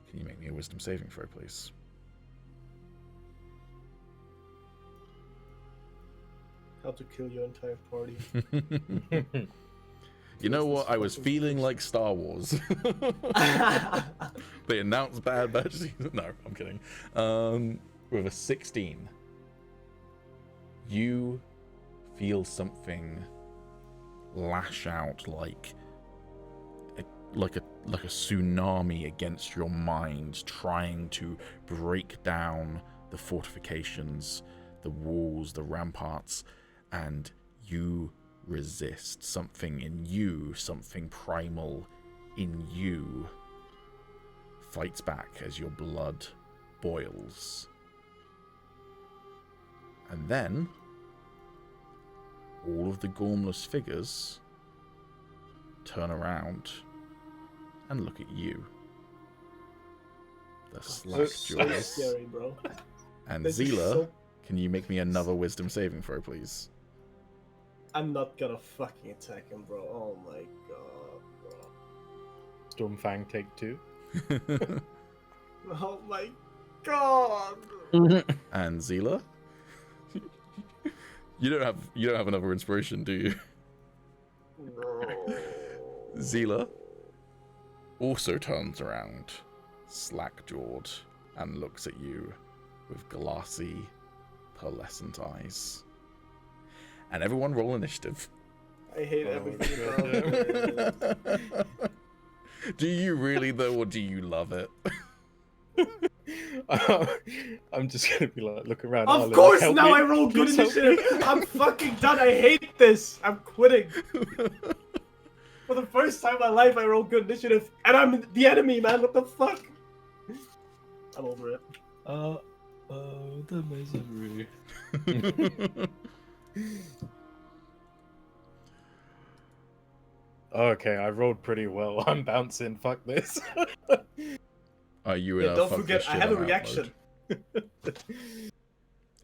[SPEAKER 1] Can you make me a wisdom saving throw, please?
[SPEAKER 5] How to kill your entire party.
[SPEAKER 1] You know what? I was feeling like Star Wars. They announced Bad Batch season. No, I'm kidding. With a 16, you feel something lash out like a tsunami against your mind, trying to break down the fortifications, the walls, the ramparts, and you resist. Something in you, something primal in you, fights back as your blood boils. And then all of the gormless figures turn around and look at you. The slack
[SPEAKER 5] So
[SPEAKER 1] jaws.
[SPEAKER 5] scary, bro.
[SPEAKER 1] And
[SPEAKER 5] This is
[SPEAKER 1] Zila,
[SPEAKER 5] so-
[SPEAKER 1] can you make me another wisdom saving throw, please?
[SPEAKER 5] I'm not gonna fucking attack him, bro. Oh my god, bro.
[SPEAKER 4] Stormfang take 2.
[SPEAKER 5] Oh my god.
[SPEAKER 1] And Zila? You don't have another inspiration, do you?
[SPEAKER 5] No.
[SPEAKER 1] Zila also turns around, slack-jawed, and looks at you with glassy, pearlescent eyes. And everyone roll initiative.
[SPEAKER 5] I hate
[SPEAKER 4] Oh,
[SPEAKER 5] everything
[SPEAKER 4] God
[SPEAKER 5] about it.
[SPEAKER 1] Do you really, though, or do you love it?
[SPEAKER 4] I'm just gonna be like, look around.
[SPEAKER 5] Of
[SPEAKER 4] Arlen,
[SPEAKER 5] course,
[SPEAKER 4] help
[SPEAKER 5] now
[SPEAKER 4] me.
[SPEAKER 5] I roll good
[SPEAKER 4] Please help me.
[SPEAKER 5] initiative. I'm fucking done. I hate this. I'm quitting. For the first time in my life, I roll good initiative, and I'm the enemy, man. What the fuck? I'm over it.
[SPEAKER 3] Oh, the misery.
[SPEAKER 4] Okay, I rolled pretty well. I'm bouncing. Fuck this.
[SPEAKER 1] Are you in
[SPEAKER 5] Yeah,
[SPEAKER 1] a
[SPEAKER 5] don't
[SPEAKER 1] fuck
[SPEAKER 5] forget,
[SPEAKER 1] this
[SPEAKER 5] I
[SPEAKER 1] shit,
[SPEAKER 5] have a
[SPEAKER 1] I'm out
[SPEAKER 5] reaction.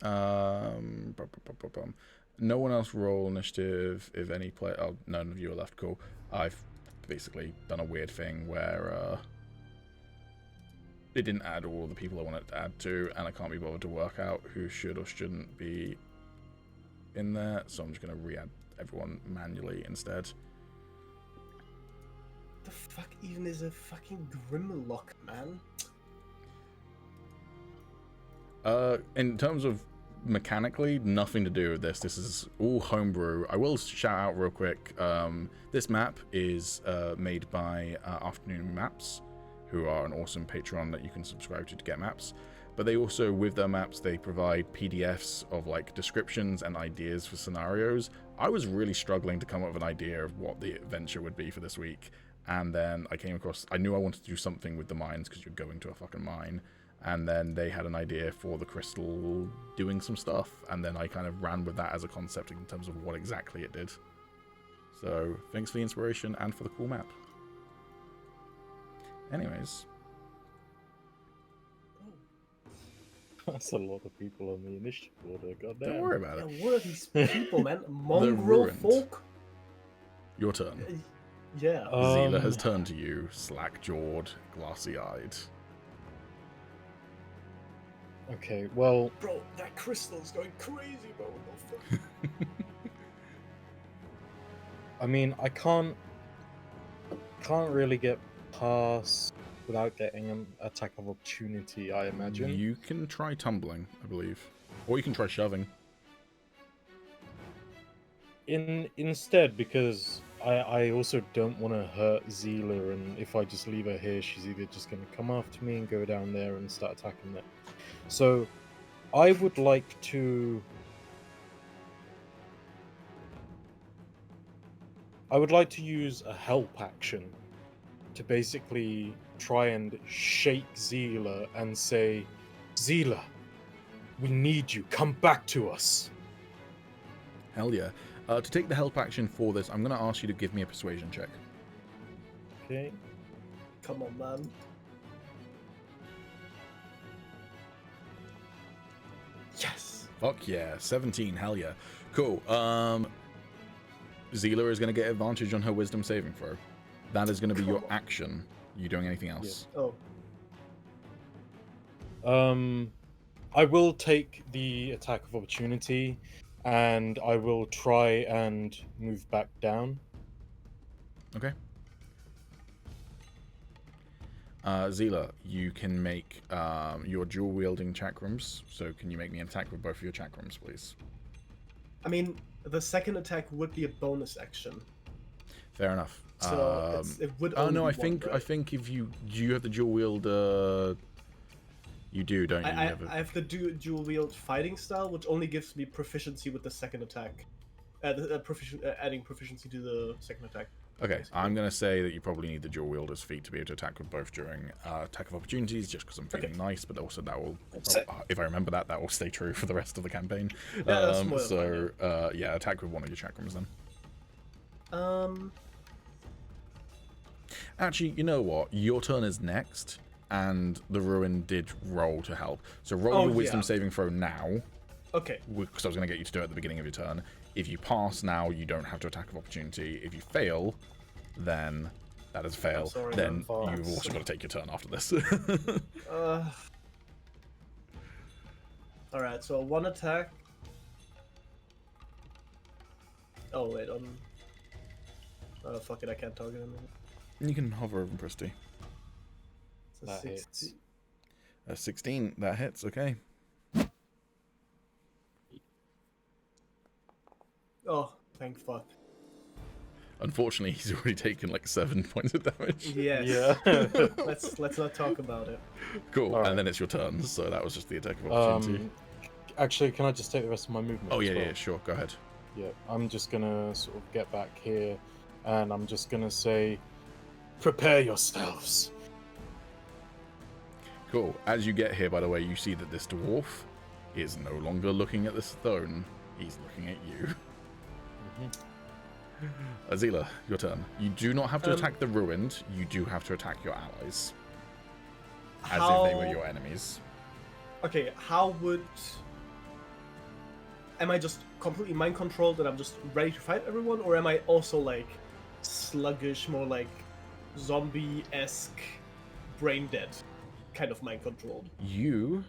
[SPEAKER 1] mode? No one else roll initiative. If any player, oh, none of you are left. Cool. I've basically done a weird thing where it didn't add all the people I wanted to add to, and I can't be bothered to work out who should or shouldn't be in there. So I'm just gonna re-add everyone manually instead.
[SPEAKER 5] The fuck even is a fucking Grimlock, man?
[SPEAKER 1] In terms of mechanically, nothing to do with this. This is all homebrew. I will shout out real quick. This map is made by Afternoon Maps, who are an awesome Patreon that you can subscribe to get maps. But they also, with their maps, they provide PDFs of like descriptions and ideas for scenarios. I was really struggling to come up with an idea of what the adventure would be for this week. And then I came across, I knew I wanted to do something with the mines because you're going to a fucking mine. And then they had an idea for the crystal doing some stuff. And then I kind of ran with that as a concept in terms of what exactly it did. So thanks for the inspiration and for the cool map. Anyways.
[SPEAKER 4] That's a lot of people on the initiative order. Goddamn.
[SPEAKER 1] Don't worry about
[SPEAKER 5] Yeah,
[SPEAKER 1] it.
[SPEAKER 5] what are these people, man? Mongrel
[SPEAKER 1] ruined.
[SPEAKER 5] folk?
[SPEAKER 1] Your turn.
[SPEAKER 5] Yeah.
[SPEAKER 1] Zila has turned to you, slack-jawed, glassy-eyed.
[SPEAKER 4] Okay, well,
[SPEAKER 5] Bro, that crystal's going crazy, bro. What the fuck?
[SPEAKER 4] I mean, I can't really get past without getting an attack of opportunity, I imagine.
[SPEAKER 1] You can try tumbling, I believe. Or you can try shoving.
[SPEAKER 4] Instead, because I also don't want to hurt Zila, and if I just leave her here, she's either just going to come after me and go down there and start attacking them. So, I would like to use a help action to basically try and shake Zila and say, Zila, we need you. Come back to us.
[SPEAKER 1] Hell yeah. To take the help action for this, I'm going to ask you to give me a persuasion check.
[SPEAKER 4] Okay.
[SPEAKER 5] Come on, man.
[SPEAKER 1] Fuck yeah, 17, hell yeah. Cool. Zila is going to get advantage on her wisdom saving throw. That is going to be your action. You doing anything else?
[SPEAKER 5] Oh,
[SPEAKER 4] I will take the attack of opportunity, and I will try and move back down.
[SPEAKER 1] Okay. Zila, you can make your dual-wielding chakrams. So can you make me an attack with both of your chakrams, please?
[SPEAKER 5] I mean, the second attack would be a bonus action.
[SPEAKER 1] Fair enough.
[SPEAKER 5] So it would.
[SPEAKER 1] Oh
[SPEAKER 5] only
[SPEAKER 1] no,
[SPEAKER 5] be one, right?
[SPEAKER 1] I think if do you have the dual wield? You do, don't you?
[SPEAKER 5] I have the dual wield fighting style, which only gives me proficiency with the second attack. Adding proficiency to the second attack.
[SPEAKER 1] Okay,
[SPEAKER 5] basically.
[SPEAKER 1] I'm going to say that you probably need the dual wielder's feat to be able to attack with both during attack of opportunities, just because I'm feeling nice, but also that will, if I remember that will stay true for the rest of the campaign.
[SPEAKER 5] Yeah, that's more than fine,
[SPEAKER 1] yeah, attack with one of your chakrams then. Actually, you know what? Your turn is next, and the Ruin did roll to help. So roll your wisdom saving throw now.
[SPEAKER 5] Okay.
[SPEAKER 1] Because I was going to get you to do it at the beginning of your turn. If you pass now, you don't have to attack of opportunity. If you fail, then that is a fail.
[SPEAKER 5] Sorry,
[SPEAKER 1] then
[SPEAKER 5] I'm
[SPEAKER 1] you've also got to take your turn after this.
[SPEAKER 5] Alright, so one attack. Oh, wait, fuck it, I can't target him.
[SPEAKER 1] You can hover over Presty.
[SPEAKER 5] So
[SPEAKER 4] That
[SPEAKER 5] 60.
[SPEAKER 1] 16, that hits, okay.
[SPEAKER 5] Oh, thank fuck.
[SPEAKER 1] Unfortunately, he's already taken like 7 points of damage.
[SPEAKER 5] Yes.
[SPEAKER 4] Yeah.
[SPEAKER 5] let's not talk about it.
[SPEAKER 1] Cool,
[SPEAKER 4] All right.
[SPEAKER 1] and then it's your turn, so that was just the attack of opportunity.
[SPEAKER 4] Actually, can I just take the rest of my movement?
[SPEAKER 1] Oh,
[SPEAKER 4] as
[SPEAKER 1] yeah,
[SPEAKER 4] well?
[SPEAKER 1] yeah, sure, go ahead.
[SPEAKER 4] Yeah, I'm just gonna sort of get back here, and I'm just gonna say, prepare yourselves.
[SPEAKER 1] Cool. As you get here, by the way, you see that this dwarf is no longer looking at this throne. He's looking at you. Azila, your turn. You do not have to attack the ruined. You do have to attack your allies. As if they were your enemies.
[SPEAKER 5] Okay, how would... Am I just completely mind controlled and I'm just ready to fight everyone? Or am I also like sluggish, more like zombie-esque, brain dead kind of mind controlled?
[SPEAKER 1] You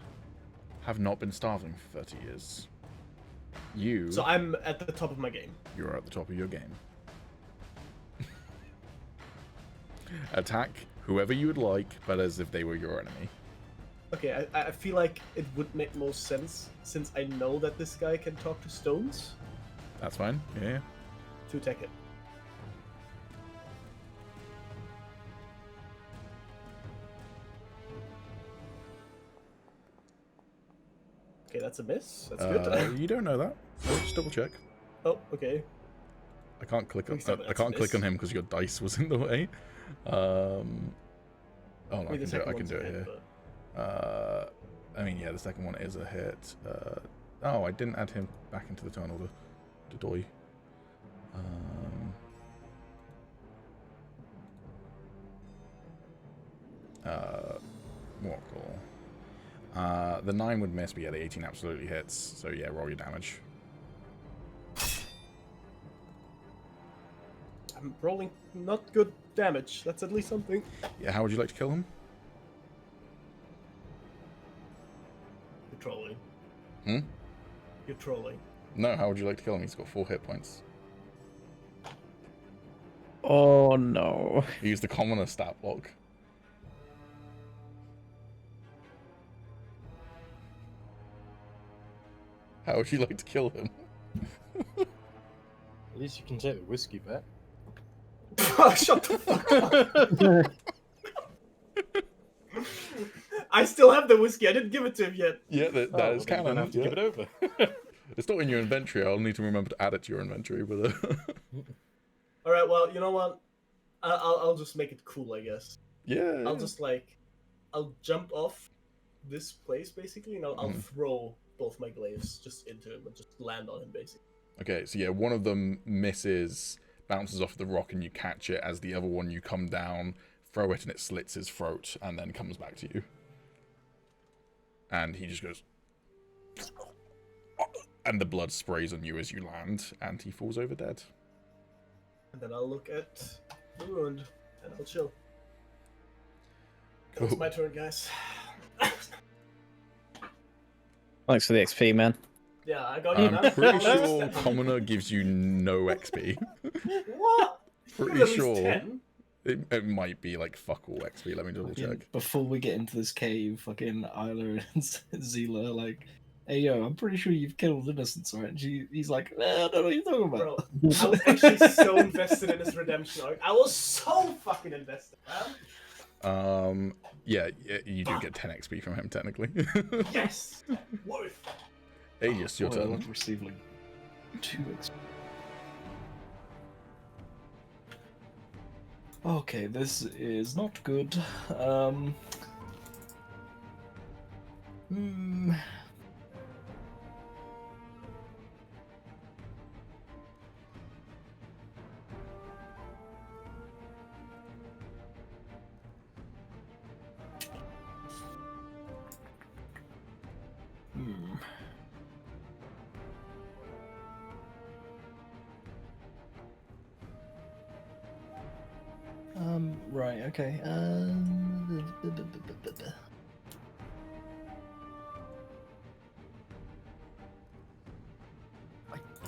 [SPEAKER 1] have not been starving for 30 years.
[SPEAKER 5] So I'm at the top of my game.
[SPEAKER 1] You're at the top of your game. Attack whoever you would like, but as if they were your enemy.
[SPEAKER 5] Okay, I feel like it would make most sense, since I know that this guy can talk to stones,
[SPEAKER 1] That's fine. Yeah.
[SPEAKER 5] to attack it. Okay, that's a miss. That's good.
[SPEAKER 1] You don't know that. So just double check.
[SPEAKER 5] Oh, okay.
[SPEAKER 1] I can't click on.
[SPEAKER 5] Please tell me that's a
[SPEAKER 1] click on
[SPEAKER 5] miss.
[SPEAKER 1] him because your dice was in the way. Oh no,
[SPEAKER 5] I mean, the second
[SPEAKER 1] I can
[SPEAKER 5] one's
[SPEAKER 1] do
[SPEAKER 5] a
[SPEAKER 1] it
[SPEAKER 5] hit,
[SPEAKER 1] here.
[SPEAKER 5] but-
[SPEAKER 1] I mean, yeah, the second one is a hit. Oh, I didn't add him back into the turn order. Doy. What call? The 9 would miss, but yeah, the 18 absolutely hits. So yeah, roll your damage.
[SPEAKER 5] I'm rolling not good damage. That's at least something.
[SPEAKER 1] Yeah, how would you like to kill him?
[SPEAKER 5] You're trolling.
[SPEAKER 1] Hmm?
[SPEAKER 5] You're trolling.
[SPEAKER 1] No, how would you like to kill him? He's got 4 hit points.
[SPEAKER 2] Oh no.
[SPEAKER 1] Use the commoner stat block. How would you like to kill him?
[SPEAKER 4] At least you can take the whiskey back.
[SPEAKER 5] Shut the fuck up. I still have the whiskey. I didn't give it to him yet.
[SPEAKER 1] Yeah, that
[SPEAKER 4] Oh,
[SPEAKER 1] is
[SPEAKER 4] well, then you
[SPEAKER 1] canon.
[SPEAKER 4] don't have to
[SPEAKER 1] Yeah.
[SPEAKER 4] give it over.
[SPEAKER 1] It's not in your inventory. I'll need to remember to add it to your inventory. But
[SPEAKER 5] All right. Well, you know what? I'll just make it cool, I guess.
[SPEAKER 1] yeah,
[SPEAKER 5] I'll just I'll jump off this place basically, and I'll throw both my glaives just into him and just land on him basically.
[SPEAKER 1] Okay, so yeah, one of them misses, bounces off the rock, and you catch it. As the other one, you come down, throw it, and it slits his throat, and then comes back to you. And he just goes, And the blood sprays on you as you land, and he falls over dead.
[SPEAKER 5] And then I'll look at the wound, and I'll chill.
[SPEAKER 1] Cool.
[SPEAKER 5] It's my turn, guys.
[SPEAKER 2] Thanks for the XP, man.
[SPEAKER 5] Yeah, I got you.
[SPEAKER 1] I'm
[SPEAKER 5] man.
[SPEAKER 1] pretty sure Commoner gives you no XP.
[SPEAKER 5] What?
[SPEAKER 1] Pretty
[SPEAKER 5] At least
[SPEAKER 1] sure.
[SPEAKER 5] 10.
[SPEAKER 1] It might be like fuck all XP. Let me double check.
[SPEAKER 3] Before we get into this cave, fucking Isla and Zila are like, hey yo, I'm pretty sure you've killed innocents, right? And he's like, I don't know what you're talking
[SPEAKER 5] Bro,
[SPEAKER 3] about.
[SPEAKER 5] I was actually so invested in his redemption arc. I was so fucking invested, man.
[SPEAKER 1] Yeah, you do get 10 XP from him technically.
[SPEAKER 5] Yes! Worth.
[SPEAKER 1] Aegis, your
[SPEAKER 3] Boy, I
[SPEAKER 1] turn.
[SPEAKER 3] want to receive like 2 XP. Okay, this is not good. Hmm. Right, okay. I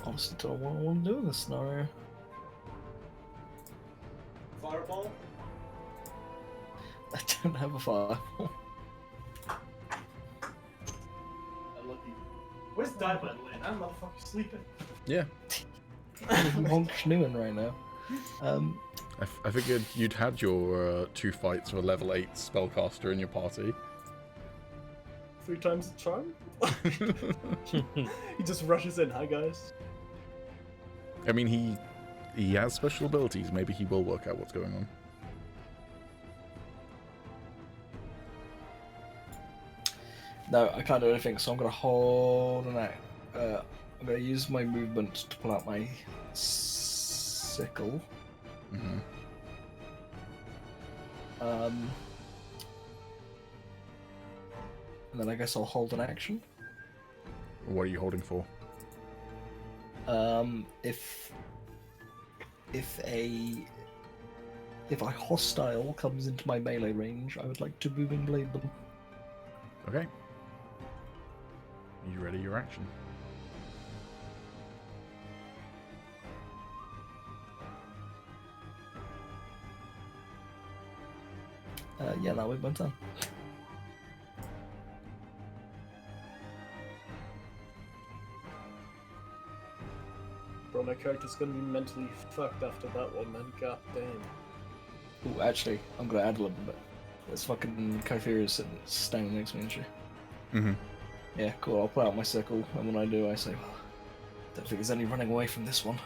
[SPEAKER 3] honestly don't know what I want to do in this scenario.
[SPEAKER 5] Fireball?
[SPEAKER 3] I don't have a fireball.
[SPEAKER 5] Unlucky. Where's Diamond Lane? That motherfucker sleeping.
[SPEAKER 1] Yeah,
[SPEAKER 3] I'm honk-schnooing right now.
[SPEAKER 1] I figured you'd had your 2 fights with a level 8 spellcaster in your party.
[SPEAKER 5] 3 times the charm? He just rushes in, hi guys.
[SPEAKER 1] I mean, he has special abilities. Maybe he will work out what's going on.
[SPEAKER 3] No, I can't do anything, so I'm gonna hold an act. I'm gonna use my movement to pull out my sickle.
[SPEAKER 1] Hmm.
[SPEAKER 3] And then I guess I'll hold an action.
[SPEAKER 1] What are you holding for?
[SPEAKER 3] If a hostile comes into my melee range, I would like to booming blade them.
[SPEAKER 1] Okay. You ready your action?
[SPEAKER 3] Yeah, that would be my turn.
[SPEAKER 5] Bro, my character's gonna be mentally fucked after that one, man. God damn.
[SPEAKER 3] Ooh, actually, I'm gonna add a little bit. There's fucking Kypherius sitting standing next to me, isn't she?
[SPEAKER 1] Mm-hmm.
[SPEAKER 3] Yeah, cool. I'll pull out my sickle, and when I do, I say, well, don't think there's any running away from this one.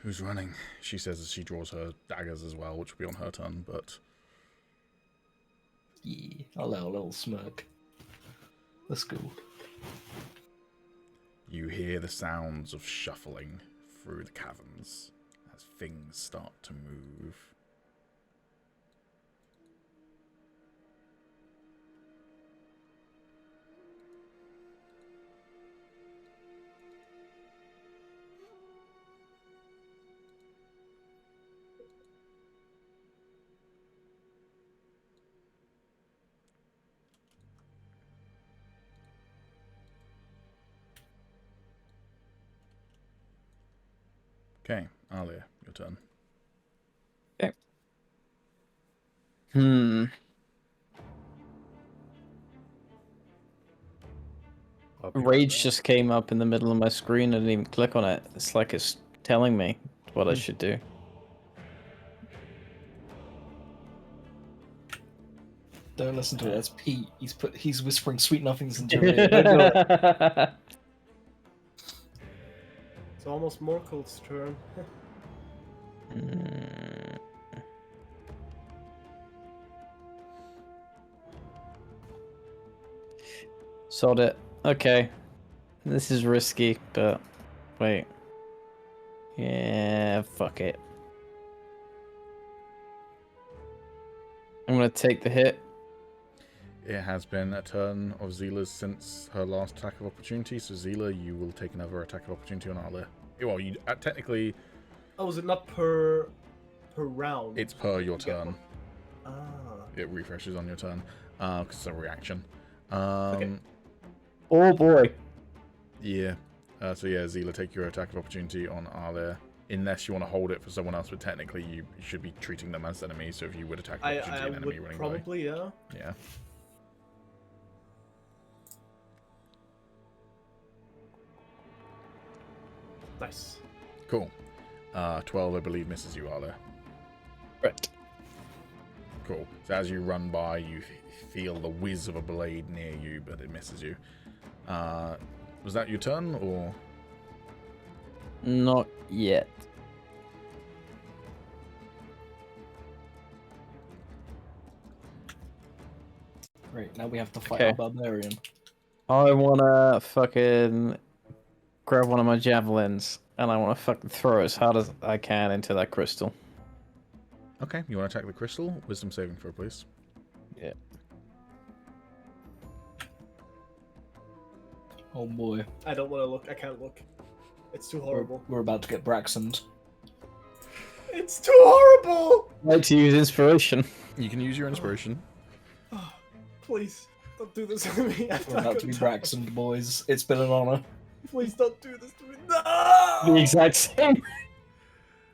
[SPEAKER 1] Who's running? She says as she draws her daggers as well, which will be on her turn, but...
[SPEAKER 3] Yeah, I'll allow a little smirk. Let's go.
[SPEAKER 1] You hear the sounds of shuffling through the caverns as things start to move. Okay, Alia, your turn.
[SPEAKER 2] Rage just came up in the middle of my screen. I didn't even click on it. It's like it's telling me what I should do.
[SPEAKER 3] Don't listen to it. That's Pete. He's whispering sweet nothings into your ear. Don't do it.
[SPEAKER 5] It's almost Morkel's turn.
[SPEAKER 2] Sod it. Okay. This is risky, but wait. Yeah, fuck it. I'm gonna take the hit.
[SPEAKER 1] it has been a turn of Zila's since her last attack of opportunity. So Zila, you will take another attack of opportunity on Arle. Well, you technically.
[SPEAKER 5] Oh, is it not per round?
[SPEAKER 1] It's per your
[SPEAKER 5] You get
[SPEAKER 1] turn.
[SPEAKER 5] one. Ah.
[SPEAKER 1] It refreshes on your turn because it's a reaction.
[SPEAKER 5] Okay.
[SPEAKER 6] Oh boy.
[SPEAKER 1] Yeah. So yeah, Zila, take your attack of opportunity on Arle. Unless you want to hold it for someone else, but technically you should be treating them as enemies. So if you would attack of opportunity
[SPEAKER 5] I
[SPEAKER 1] an enemy
[SPEAKER 5] would
[SPEAKER 1] running
[SPEAKER 5] probably, yeah.
[SPEAKER 1] away. Yeah.
[SPEAKER 5] Nice.
[SPEAKER 1] Cool. 12, I believe, misses you, Arle.
[SPEAKER 6] Right.
[SPEAKER 1] Cool. So as you run by, you feel the whiz of a blade near you, but it misses you. Was that your turn, or?
[SPEAKER 6] Not yet.
[SPEAKER 3] Great, now we have to fight
[SPEAKER 6] Okay.
[SPEAKER 3] our barbarian.
[SPEAKER 6] I wanna fucking grab one of my javelins and I wanna fucking throw it as hard as I can into that crystal.
[SPEAKER 1] Okay, you want to attack the crystal? Wisdom saving throw, please.
[SPEAKER 6] Yeah.
[SPEAKER 3] Oh boy,
[SPEAKER 5] I don't want to look. I can't look. It's too horrible.
[SPEAKER 3] we're about to get Braxtoned.
[SPEAKER 5] It's too horrible!
[SPEAKER 6] I'd like to use inspiration.
[SPEAKER 1] You can use your inspiration.
[SPEAKER 5] Please, don't do this to me. I'm
[SPEAKER 3] We're
[SPEAKER 5] not
[SPEAKER 3] about to be
[SPEAKER 5] gonna die.
[SPEAKER 3] Braxtoned, boys. It's been an honor.
[SPEAKER 5] Please don't do this to me.
[SPEAKER 6] The
[SPEAKER 5] No!
[SPEAKER 6] exact same.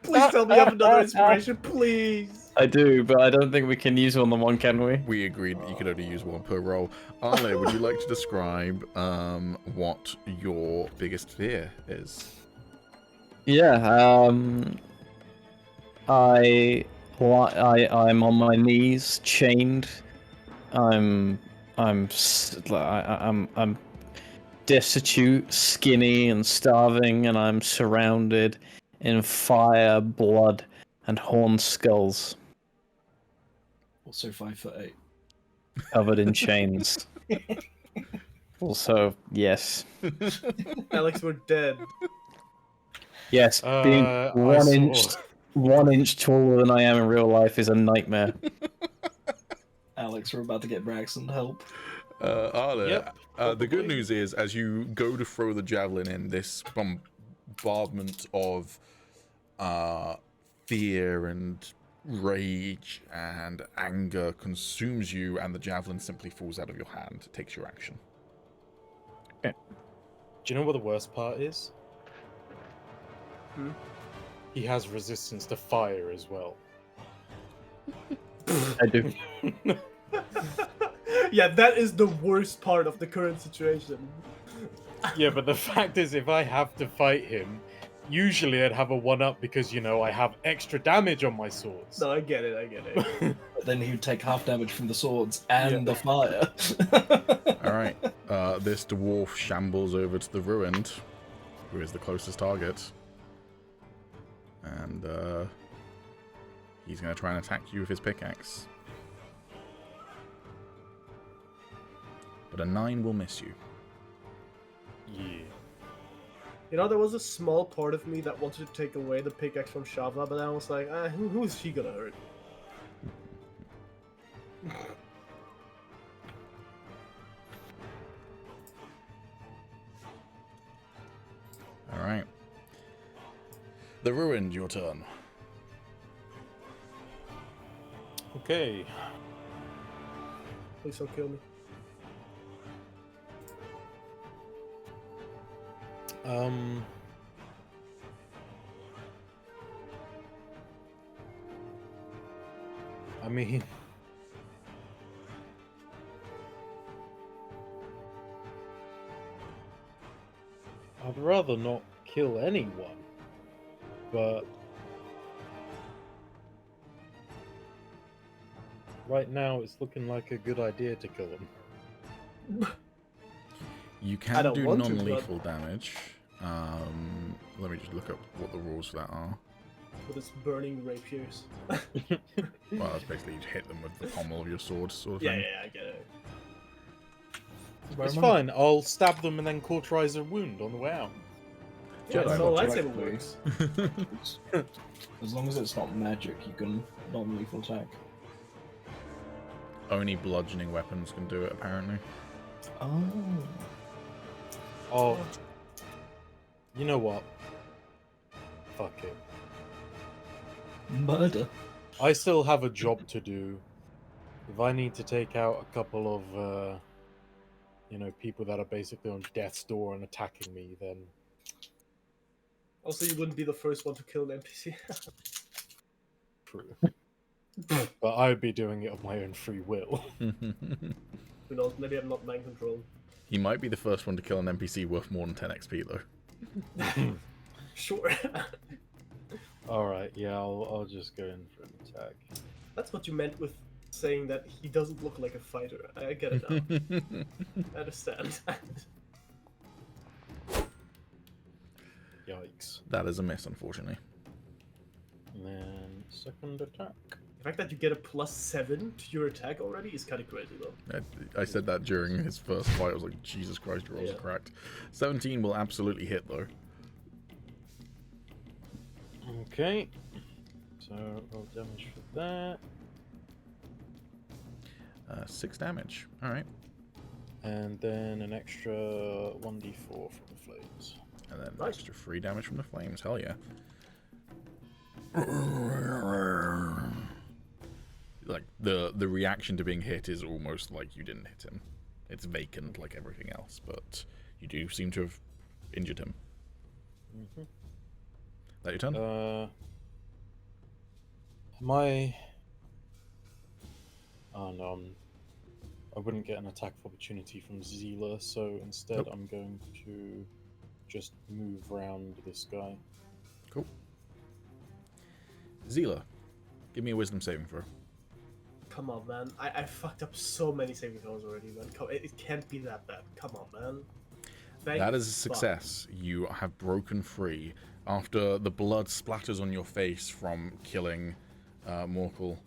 [SPEAKER 5] Please tell me you have another inspiration, please.
[SPEAKER 6] I do, but I don't think we can use one on one, can we?
[SPEAKER 1] We agreed that you could only use one per roll. Arle, would you like to describe what your biggest fear is?
[SPEAKER 6] Yeah. I'm on my knees, chained. I'm destitute, skinny, and starving, and I'm surrounded in fire, blood, and horned skulls,
[SPEAKER 3] Also 5'8".
[SPEAKER 6] covered in chains. Also, yes,
[SPEAKER 5] Alex, we're dead.
[SPEAKER 6] yes, being
[SPEAKER 4] I
[SPEAKER 6] 1 inch taller than I am in real life is a nightmare.
[SPEAKER 3] Alex, we're about to get Braxton. Help.
[SPEAKER 1] Arle,
[SPEAKER 4] Yep,
[SPEAKER 1] the good
[SPEAKER 4] probably.
[SPEAKER 1] news is, as you go to throw the javelin in, this bombardment of fear and rage and anger consumes you, and the javelin simply falls out of your hand. It takes your action.
[SPEAKER 4] Do you know what the worst part is?
[SPEAKER 5] Hmm?
[SPEAKER 4] He has resistance to fire as well.
[SPEAKER 6] I do.
[SPEAKER 5] Yeah, that is the worst part of the current situation.
[SPEAKER 4] Yeah, but the fact is, if I have to fight him, usually I'd have a 1-up because, you know, I have extra damage on my swords.
[SPEAKER 5] No, I get it.
[SPEAKER 3] But then he'd take half damage from the swords and
[SPEAKER 4] Yeah.
[SPEAKER 3] the fire.
[SPEAKER 1] Alright, this dwarf shambles over to the ruined, who is the closest target. And he's going to try and attack you with his pickaxe. But a 9 will miss you.
[SPEAKER 4] Yeah.
[SPEAKER 5] You know, there was a small part of me that wanted to take away the pickaxe from Shavna, but I was like, who is she gonna hurt?
[SPEAKER 1] Alright. The ruined, your turn.
[SPEAKER 4] Okay.
[SPEAKER 5] Please don't kill me.
[SPEAKER 4] I mean, I'd rather not kill anyone, but right now it's looking like a good idea to kill him.
[SPEAKER 1] You
[SPEAKER 5] I
[SPEAKER 1] can
[SPEAKER 5] don't
[SPEAKER 1] do
[SPEAKER 5] want to,
[SPEAKER 1] non-lethal damage. Let me just look up what the rules for that are.
[SPEAKER 5] With its burning rapiers.
[SPEAKER 1] Well, that's basically you hit them with the pommel of your sword, sort of
[SPEAKER 5] Yeah,
[SPEAKER 1] thing.
[SPEAKER 5] I get it.
[SPEAKER 4] It's fine. I'll stab them and then cauterize a wound on the way out.
[SPEAKER 5] Yeah,
[SPEAKER 1] Jedi
[SPEAKER 5] that's how
[SPEAKER 3] Jedi
[SPEAKER 5] lightsaber
[SPEAKER 3] way.
[SPEAKER 5] works.
[SPEAKER 3] As long as it's not magic, you can non-lethal attack.
[SPEAKER 1] Only bludgeoning weapons can do it, apparently.
[SPEAKER 3] Oh.
[SPEAKER 4] Oh, you know what? Fuck it.
[SPEAKER 3] Murder.
[SPEAKER 4] I still have a job to do. If I need to take out a couple of, people that are basically on death's door and attacking me, then
[SPEAKER 5] Also, you wouldn't be the first one to kill an NPC.
[SPEAKER 4] true. But I would be doing it of my own free will.
[SPEAKER 5] Who knows? Maybe I'm not mind control.
[SPEAKER 1] He might be the first one to kill an NPC worth more than 10 XP, though.
[SPEAKER 5] Sure.
[SPEAKER 4] Alright, yeah, I'll just go in for an attack.
[SPEAKER 5] That's what you meant with saying that he doesn't look like a fighter. I get it now. I understand.
[SPEAKER 4] Yikes.
[SPEAKER 1] That is a miss, unfortunately.
[SPEAKER 4] And then second attack.
[SPEAKER 5] The fact that you get a +7 to your attack already is kind of crazy, though.
[SPEAKER 1] I said that during his first fight. I was like, Jesus Christ, your rolls are cracked. 17 will absolutely hit, though.
[SPEAKER 4] Okay. So roll damage for that.
[SPEAKER 1] 6 damage. Alright.
[SPEAKER 4] And then an extra 1d4 from the flames.
[SPEAKER 1] And then extra 3 damage from the flames. Hell yeah. Like, the reaction to being hit is almost like you didn't hit him. It's vacant like everything else, but you do seem to have injured him.
[SPEAKER 4] Mm-hmm.
[SPEAKER 1] That your turn?
[SPEAKER 4] Oh no, I wouldn't get an attack of opportunity from Zila, so instead
[SPEAKER 1] Nope.
[SPEAKER 4] I'm going to just move around this guy.
[SPEAKER 1] Cool. Zila, give me a wisdom saving throw.
[SPEAKER 5] Come on, man. I fucked up so many saving throws already, man. It can't be that bad. Come on, man.
[SPEAKER 1] That is a success. You have broken free. After the blood splatters on your face from killing Morkel,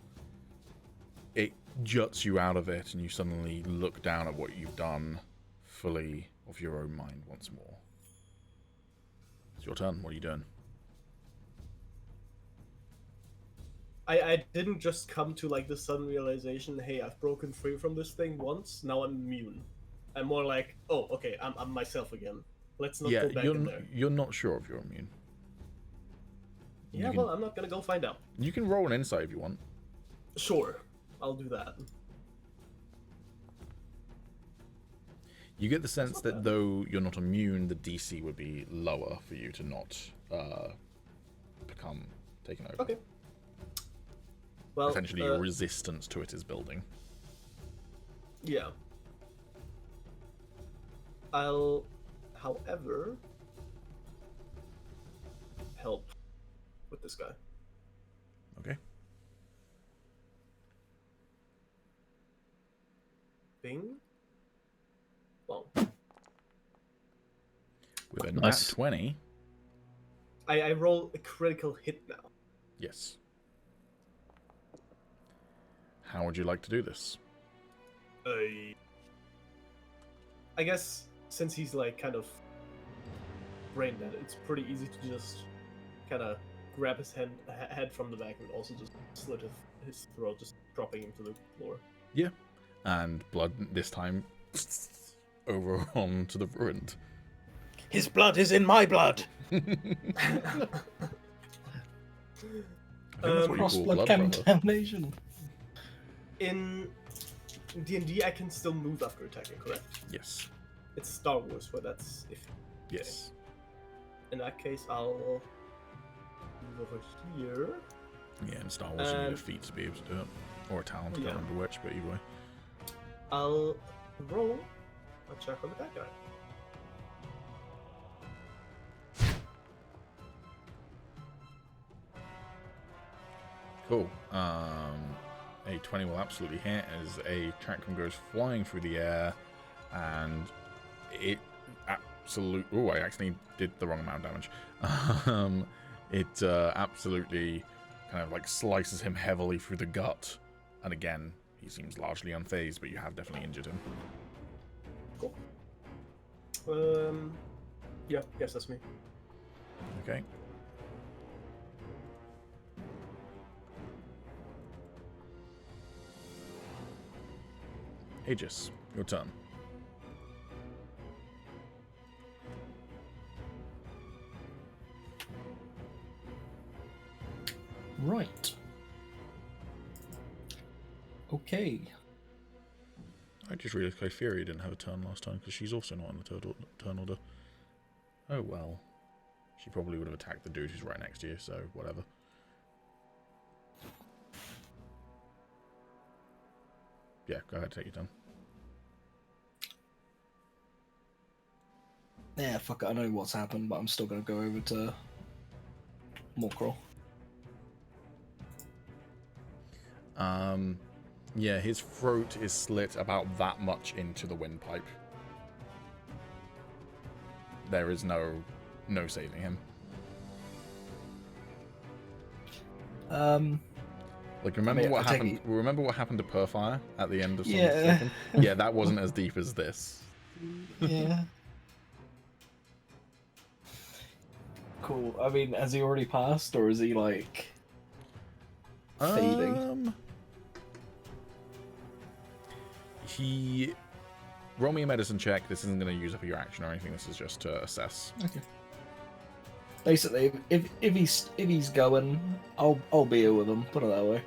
[SPEAKER 1] it juts you out of it, and you suddenly look down at what you've done, fully of your own mind once more. It's your turn. What are you doing?
[SPEAKER 5] I didn't just come to like the sudden realization, hey, I've broken free from this thing once, now I'm immune. I'm more like, oh, okay, I'm myself again. Let's not go back in there.
[SPEAKER 1] You're not sure if you're immune.
[SPEAKER 5] Yeah, well, I'm not gonna go find out.
[SPEAKER 1] You can roll an insight if you want.
[SPEAKER 5] Sure, I'll do that.
[SPEAKER 1] You get the sense that though you're not immune, the DC would be lower for you to not become taken over.
[SPEAKER 5] Okay. Well,
[SPEAKER 1] Essentially, your resistance to it is building.
[SPEAKER 5] Yeah. I'll, however, help with this guy.
[SPEAKER 1] Okay.
[SPEAKER 5] Bing. Well,
[SPEAKER 1] With a
[SPEAKER 6] Nice.
[SPEAKER 1] nat 20,
[SPEAKER 5] I roll a critical hit now.
[SPEAKER 1] yes. How would you like to do this?
[SPEAKER 5] I guess since he's like kind of brain dead, it's pretty easy to just kind of grab his head from the back and also just slit his throat, just dropping him to the floor.
[SPEAKER 1] Yeah. And blood this time over onto the ruined.
[SPEAKER 2] His blood is in my blood.
[SPEAKER 1] I think that's what you
[SPEAKER 3] Cross
[SPEAKER 1] call
[SPEAKER 3] blood
[SPEAKER 1] blood brother.
[SPEAKER 3] contamination.
[SPEAKER 5] In D&D, I can still move after attacking, correct?
[SPEAKER 1] Yes.
[SPEAKER 5] It's Star Wars, where that's if.
[SPEAKER 1] Yes.
[SPEAKER 5] In that case, I'll move over here.
[SPEAKER 1] Yeah, in Star Wars you need a feat to be able to do it. Or a talent, I can't remember which, but either way.
[SPEAKER 5] I'll roll a check on the bad guy.
[SPEAKER 1] Cool. A 20 will absolutely hit as a Trackham goes flying through the air, and it absolutely... Oh, I actually did the wrong amount of damage. It absolutely kind of like slices him heavily through the gut, and again, he seems largely unfazed, but you have definitely injured him.
[SPEAKER 5] Cool. Yeah, yes, that's me.
[SPEAKER 1] Okay. Aegis, your turn.
[SPEAKER 3] Right. Okay.
[SPEAKER 1] I just realised Clefairy didn't have a turn last time because she's also not on the turn order. Oh well. She probably would have attacked the dude who's right next to you, so whatever. Yeah, go ahead, take your turn.
[SPEAKER 3] Yeah, fuck it, I know what's happened, but I'm still gonna go over to Morcrow.
[SPEAKER 1] Yeah, his throat is slit about that much into the windpipe. There is no saving him. Like, remember what happened? Remember what happened to Perfire at the end of Songs DnD? Yeah, that wasn't as deep as this.
[SPEAKER 3] Yeah. Cool. I mean, has he already passed, or is he like fading?
[SPEAKER 1] Roll me a medicine check. This isn't going to use up your action or anything. This is just to assess.
[SPEAKER 3] Okay. Basically, if he's going, I'll be here with him. Put it that way.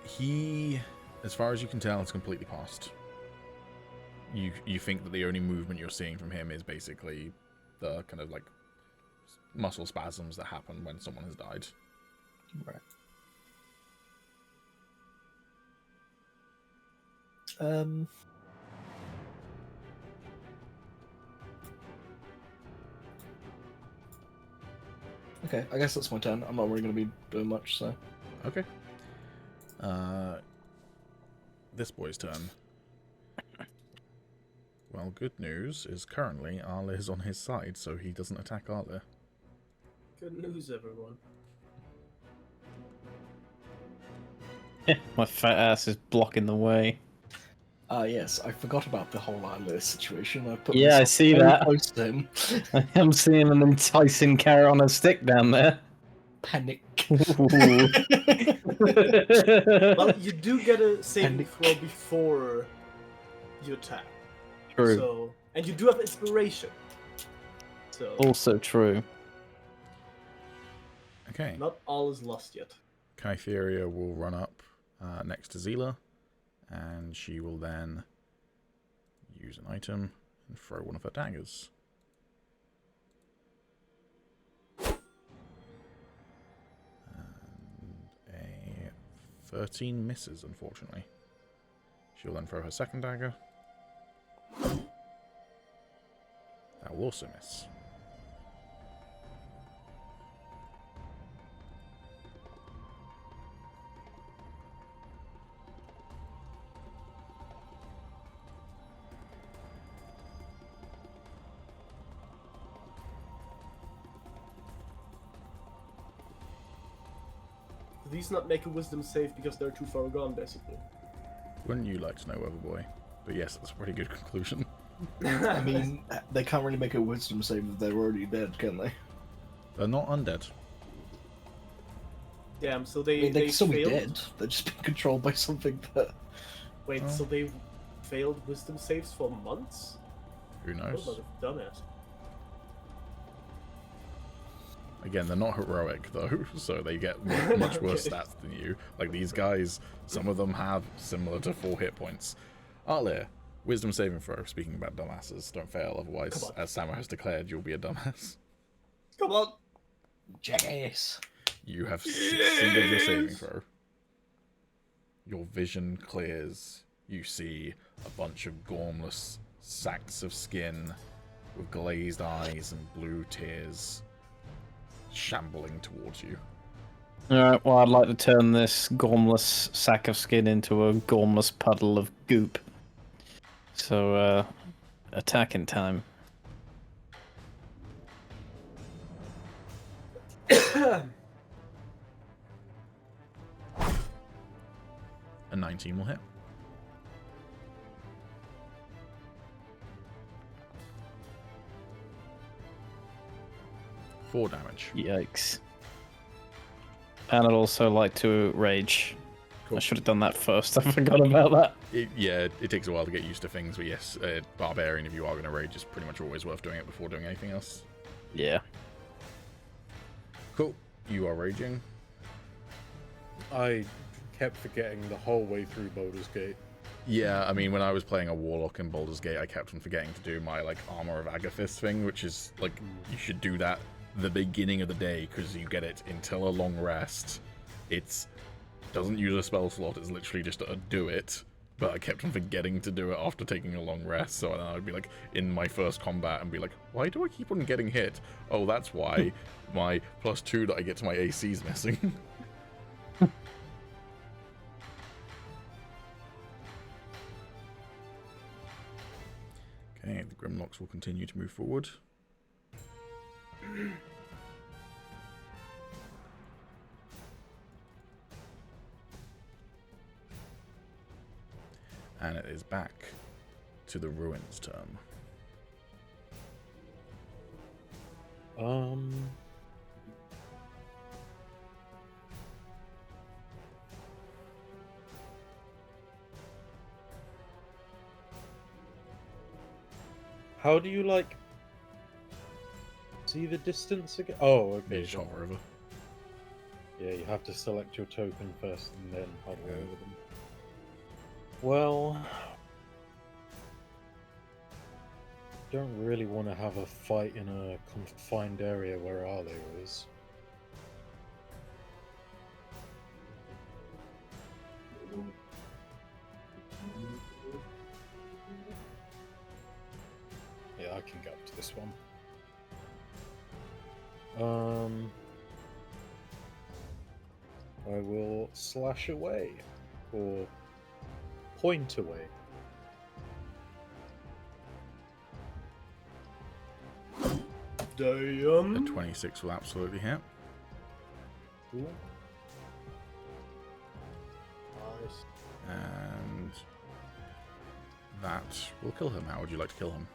[SPEAKER 1] He, as far as you can tell, is completely passed. You think that the only movement you're seeing from him is basically the kind of like muscle spasms that happen when someone has died.
[SPEAKER 3] Right. Okay, I guess that's my turn. I'm not really going to be doing much, so.
[SPEAKER 1] Okay. This boy's turn. Well, good news is currently Arle is on his side, so he doesn't attack Arle.
[SPEAKER 5] Good news, everyone.
[SPEAKER 6] My fat ass is blocking the way.
[SPEAKER 3] Yes, I forgot about the whole Arlo situation. I put
[SPEAKER 6] Yeah, I
[SPEAKER 3] myself
[SPEAKER 6] see
[SPEAKER 3] very
[SPEAKER 6] that.
[SPEAKER 3] close to him.
[SPEAKER 6] I'm seeing an enticing carrot on a stick down there.
[SPEAKER 3] Panic.
[SPEAKER 6] Ooh.
[SPEAKER 5] Well, you do get a saving throw before you attack.
[SPEAKER 6] True.
[SPEAKER 5] So, and you do have inspiration. So,
[SPEAKER 6] Also true.
[SPEAKER 1] Okay.
[SPEAKER 5] not all is lost yet.
[SPEAKER 1] Kytheria will run up next to Zila, and she will then use an item and throw one of her daggers. And a 13 misses, unfortunately. She'll then throw her second dagger. That will also miss.
[SPEAKER 5] Do these not make a wisdom save because they're too far gone, basically?
[SPEAKER 1] Wouldn't you like to know, Overboy? But yes, that's a pretty good conclusion.
[SPEAKER 3] I mean, they can't really make a wisdom save if they're already dead, can they?
[SPEAKER 1] They're not undead.
[SPEAKER 5] Damn, so they,
[SPEAKER 3] I mean, they can still be
[SPEAKER 5] failed?
[SPEAKER 3] dead. They're just being controlled by something that...
[SPEAKER 5] Wait,
[SPEAKER 1] Oh.
[SPEAKER 5] so they failed wisdom saves for months?
[SPEAKER 1] Who knows?
[SPEAKER 5] What a dumbass.
[SPEAKER 1] Again, they're not heroic, though, so they get much worse
[SPEAKER 5] Okay.
[SPEAKER 1] stats than you. Like, these guys, some of them have similar to 4 hit points. Arlir, wisdom saving throw. Speaking about dumbasses, don't fail, otherwise,
[SPEAKER 5] Come on.
[SPEAKER 1] as Sammo has declared, you'll be a dumbass.
[SPEAKER 5] Come on!
[SPEAKER 3] Jackass.
[SPEAKER 1] You have succeeded your saving throw. Your vision clears. You see a bunch of gormless sacks of skin with glazed eyes and blue tears shambling towards you.
[SPEAKER 6] Alright, well, I'd like to turn this gormless sack of skin into a gormless puddle of goop. So, attacking time.
[SPEAKER 1] A 19 will hit. Four damage.
[SPEAKER 6] Yikes. And I'd also like to rage.
[SPEAKER 1] Cool.
[SPEAKER 6] I should have done that first. I forgot about that.
[SPEAKER 1] It takes a while to get used to things, but yes, Barbarian, if you are going to rage, is pretty much always worth doing it before doing anything else.
[SPEAKER 6] Yeah.
[SPEAKER 1] Cool. You are raging.
[SPEAKER 4] I kept forgetting the whole way through Baldur's Gate.
[SPEAKER 1] Yeah, I mean, when I was playing a Warlock in Baldur's Gate, I kept on forgetting to do my, like, Armor of Agathis thing, which is, like, you should do that the beginning of the day, because you get it until a long rest. Doesn't use a spell slot, it's literally just a do it, but I kept on forgetting to do it after taking a long rest, so then I'd be, like, in my first combat and be like, why do I keep on getting hit? Oh, that's why my +2 that I get to my AC is missing. Okay, the Grimlocks will continue to move forward. And it is back to the Ruins turn.
[SPEAKER 4] How do you, like, see the distance again? Oh, okay.
[SPEAKER 1] They just hover over.
[SPEAKER 4] Yeah, you have to select your token first and then hover over them. Well, don't really want to have a fight in a confined area where Arlo is. Yeah, I can get up to this one. I will slash away, or point away.
[SPEAKER 5] Damn.
[SPEAKER 1] A 26 will absolutely hit.
[SPEAKER 4] Cool.
[SPEAKER 5] Nice.
[SPEAKER 1] And that will kill him. How would you like to kill him?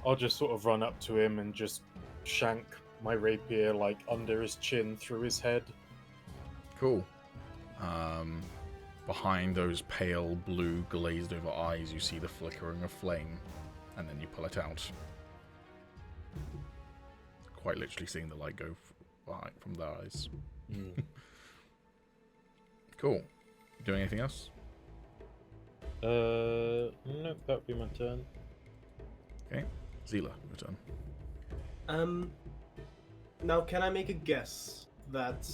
[SPEAKER 4] I'll just sort of run up to him and just shank my rapier, like, under his chin, through his head.
[SPEAKER 1] Cool. Behind those pale blue glazed over eyes, you see the flickering of flame, and then you pull it out. Quite literally seeing the light go from their eyes. Cool. Doing anything else?
[SPEAKER 4] Nope, that would be my turn.
[SPEAKER 1] Okay. Zila, your turn.
[SPEAKER 5] Now can I make a guess that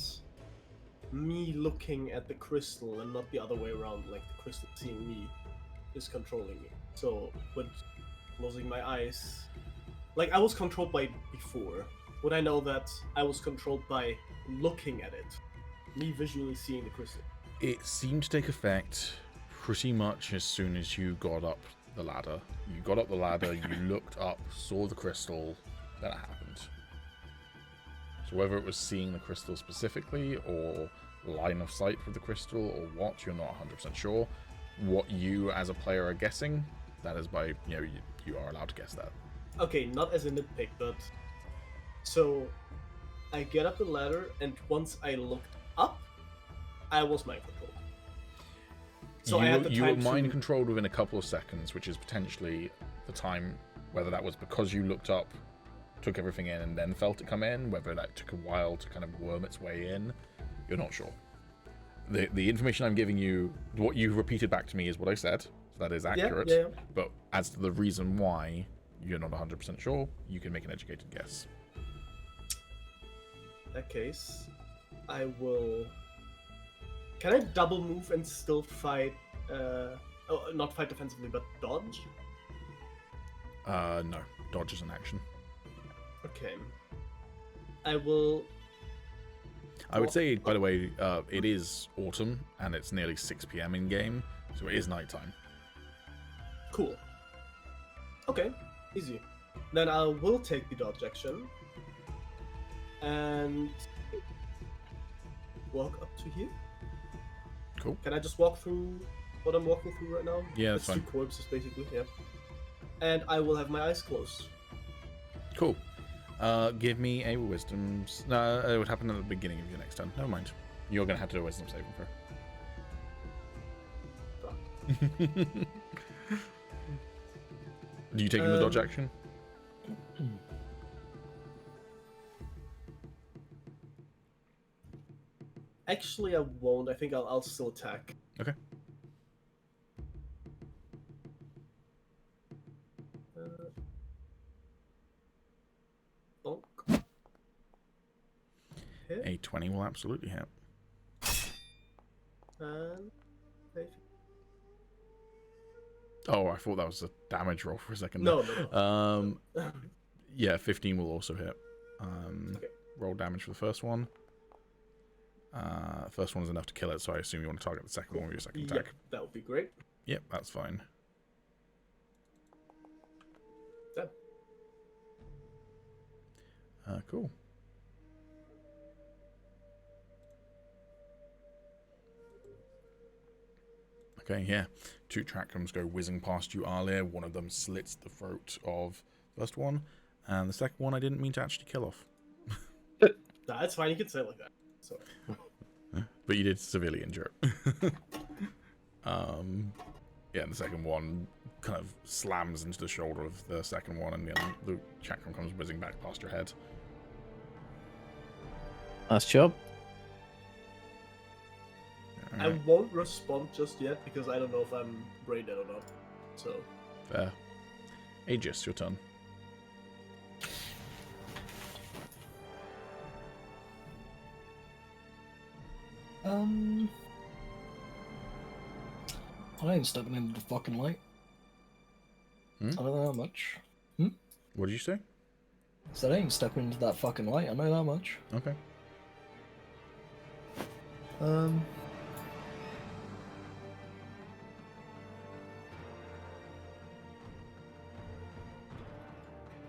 [SPEAKER 5] me looking at the crystal and not the other way around, like the crystal seeing me, is controlling me? So, with closing my eyes, like I was controlled by it before, would I know that I was controlled by looking at it? Me visually seeing the crystal?
[SPEAKER 1] It seemed to take effect pretty much as soon as you got up the ladder. You got up the ladder, you looked up, saw the crystal, then it happened. So whether it was seeing the crystal specifically, or line of sight for the crystal, or what, you're not 100% sure. What you as a player are guessing, that is by, you are allowed to guess that.
[SPEAKER 5] Okay, not as a nitpick, but... So, I get up the ladder, and once I looked up, I was mind controlled. So I had the
[SPEAKER 1] you were
[SPEAKER 5] time
[SPEAKER 1] mind
[SPEAKER 5] to...
[SPEAKER 1] controlled within a couple of seconds, which is potentially the time, whether that was because you looked up, took everything in, and then felt it come in, whether that took a while to kind of worm its way in, you're not sure. The information I'm giving you, what you repeated back to me is what I said, so that is accurate.
[SPEAKER 5] Yeah.
[SPEAKER 1] But as to the reason why you're not 100% sure, you can make an educated guess.
[SPEAKER 5] In that case, I will... Can I double move and still fight, not fight defensively, but dodge?
[SPEAKER 1] No. Dodge is an action.
[SPEAKER 5] Okay. I will...
[SPEAKER 1] I would say, by the way, it is autumn, and it's nearly 6 p.m. in game, so it is nighttime.
[SPEAKER 5] Cool. Okay, easy. Then I will take the dodge action, and walk up to here.
[SPEAKER 1] Cool.
[SPEAKER 5] Can I just walk through what I'm walking through right now?
[SPEAKER 1] Yeah, that's
[SPEAKER 5] It's
[SPEAKER 1] fine.
[SPEAKER 5] 2 corpses, basically, yeah. And I will have my eyes closed.
[SPEAKER 1] Cool. Give me a wisdom. No, it would happen at the beginning of your next turn. Never mind. You're gonna have to do a wisdom saving throw. Do you taking the dodge action?
[SPEAKER 5] Actually, I won't. I think I'll still attack.
[SPEAKER 1] Okay.
[SPEAKER 5] Bonk. Hit.
[SPEAKER 1] A 20 will absolutely hit.
[SPEAKER 5] And
[SPEAKER 1] Oh, I thought that was a damage roll for a second.
[SPEAKER 5] no.
[SPEAKER 1] Yeah, 15 will also hit.
[SPEAKER 5] Okay.
[SPEAKER 1] Roll damage for the first one. First one is enough to kill it, so I assume you want to target the second one with your second attack.
[SPEAKER 5] Yep, that would be great.
[SPEAKER 1] Yep, that's fine.
[SPEAKER 5] Yep.
[SPEAKER 1] Cool. Okay, yeah. 2 trackrams go whizzing past you, Arlia. One of them slits the throat of first one, and the second one I didn't mean to actually kill off.
[SPEAKER 5] That's fine. You can say it like that. So.
[SPEAKER 1] But you did severely injure it. Yeah, the second one kind of slams into the shoulder of the second one, and the chakram comes whizzing back past your head.
[SPEAKER 6] Nice job.
[SPEAKER 5] I won't respond just yet because I don't know if I'm brain dead or not. So.
[SPEAKER 1] Fair. Aegis, your turn.
[SPEAKER 3] I ain't stepping into the fucking light.
[SPEAKER 1] Hmm?
[SPEAKER 3] I don't know how much.
[SPEAKER 1] What did you say?
[SPEAKER 3] So I ain't stepping into that fucking light. I know that much.
[SPEAKER 1] Okay.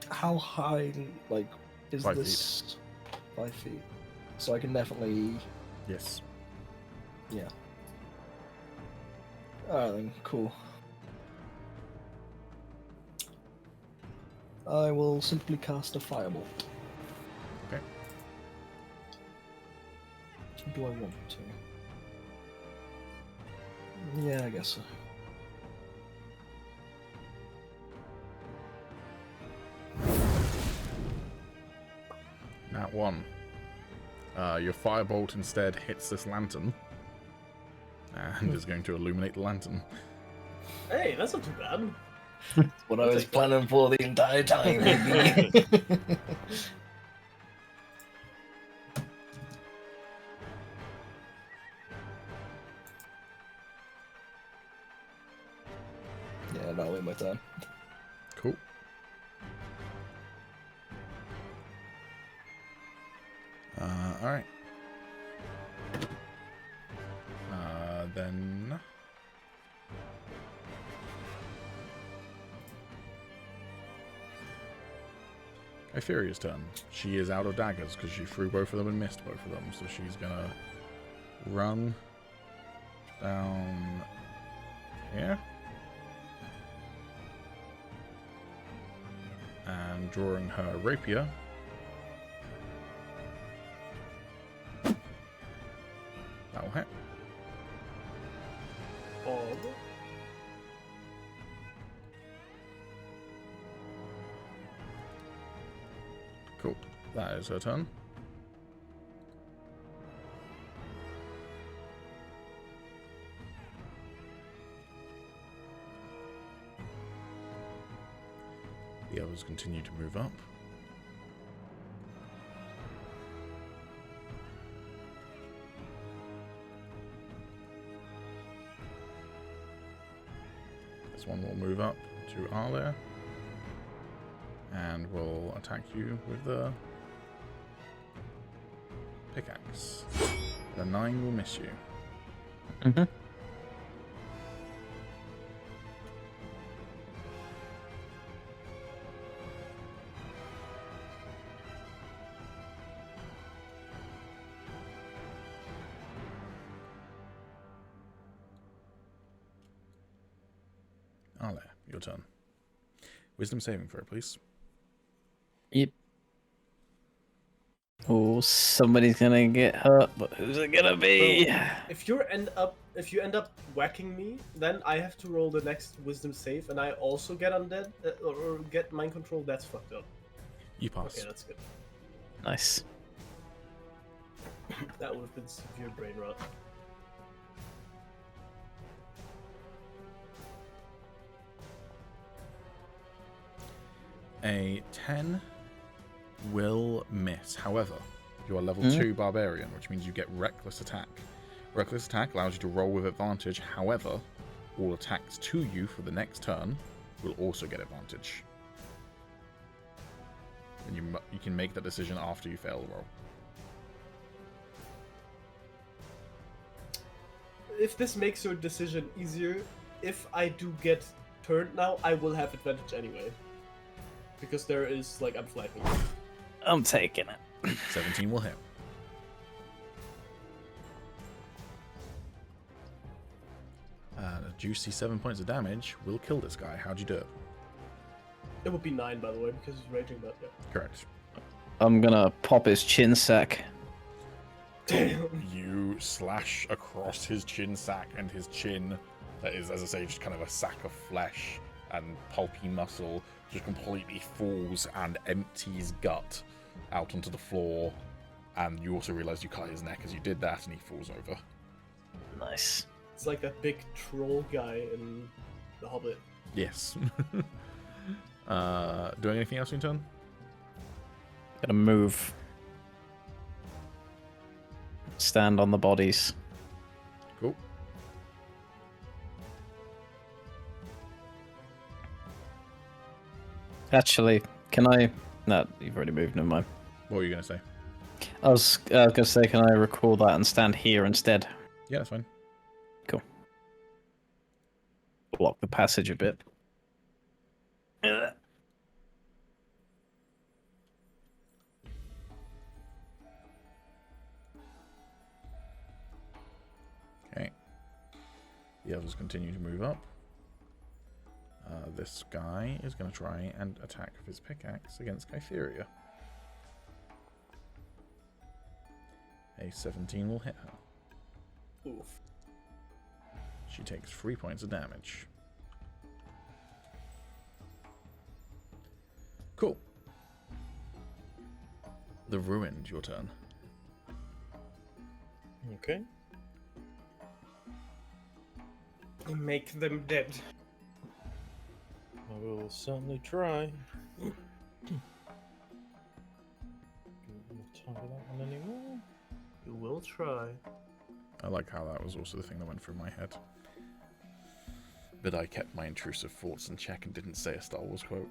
[SPEAKER 3] How high, like, is
[SPEAKER 1] 5
[SPEAKER 3] this? 5 feet. So I can definitely.
[SPEAKER 1] Yes.
[SPEAKER 3] Yeah. Alright then, cool. I will simply cast a firebolt.
[SPEAKER 1] Okay.
[SPEAKER 3] Do I want to? Yeah, I guess so.
[SPEAKER 1] Nat 1. Your firebolt instead hits this lantern and is going to illuminate the lantern.
[SPEAKER 5] Hey, that's not too bad.
[SPEAKER 3] What I was planning for the entire time, maybe. Yeah, that'll be my turn.
[SPEAKER 1] Cool. Alright. Then... Itheria's turn. She is out of daggers because she threw both of them and missed both of them, so she's gonna run down here. And drawing her rapier. That will hit.
[SPEAKER 5] Oh.
[SPEAKER 1] Cool. That is her turn. The others continue to move up. This one will move up to Arlia and will attack you with the pickaxe. The 9 will miss you.
[SPEAKER 6] Mm-hmm.
[SPEAKER 1] Arlia, your turn. Wisdom saving throw, please.
[SPEAKER 6] Yep. Oh, somebody's gonna get hurt, but who's it gonna be?
[SPEAKER 5] If you end up whacking me, then I have to roll the next wisdom save, and I also get undead or get mind control. That's fucked up.
[SPEAKER 1] You pass.
[SPEAKER 5] Okay, that's good.
[SPEAKER 6] Nice.
[SPEAKER 5] That would have been severe brain rot.
[SPEAKER 1] A 10 will miss. However, you are level
[SPEAKER 6] Hmm?
[SPEAKER 1] 2 barbarian, which means you get reckless attack. Reckless attack allows you to roll with advantage. However, all attacks to you for the next turn will also get advantage. And you can make that decision after you fail the roll.
[SPEAKER 5] If this makes your decision easier, if I do get turned now, I will have advantage anyway. Because there is, like, I'm flanking.
[SPEAKER 6] I'm taking it.
[SPEAKER 1] 17 will hit. A juicy 7 points of damage will kill this guy. How'd you do it?
[SPEAKER 5] It would be 9, by the way, because he's raging, but yeah.
[SPEAKER 1] Correct.
[SPEAKER 6] I'm gonna pop his chin sack.
[SPEAKER 5] Damn.
[SPEAKER 1] You slash across his chin sack, and his chin, that is, as I say, just kind of a sack of flesh and pulpy muscle, just completely falls and empties gut out onto the floor. And you also realize you cut his neck as you did that, and he falls over.
[SPEAKER 6] Nice.
[SPEAKER 5] It's like that big troll guy in The Hobbit.
[SPEAKER 1] Yes. Doing anything else in turn?
[SPEAKER 6] Gonna move. Stand on the bodies.
[SPEAKER 1] Cool.
[SPEAKER 6] Actually, can I? No, you've already moved. Never mind.
[SPEAKER 1] What were you going to say?
[SPEAKER 6] I was gonna say, can I recall that and stand here instead?
[SPEAKER 1] Yeah, that's fine.
[SPEAKER 6] Block the passage a bit.
[SPEAKER 1] Okay. The others continue to move up. This guy is going to try and attack with his pickaxe against Kytheria. A 17 will hit her.
[SPEAKER 5] Oof.
[SPEAKER 1] She takes 3 points of damage. Cool. The Ruined, your turn.
[SPEAKER 4] Okay.
[SPEAKER 5] Make them dead.
[SPEAKER 4] I will certainly try. Don't target that one anymore.
[SPEAKER 5] You will try.
[SPEAKER 1] I like how that was also the thing that went through my head. But I kept my intrusive thoughts in check and didn't say a Star Wars quote.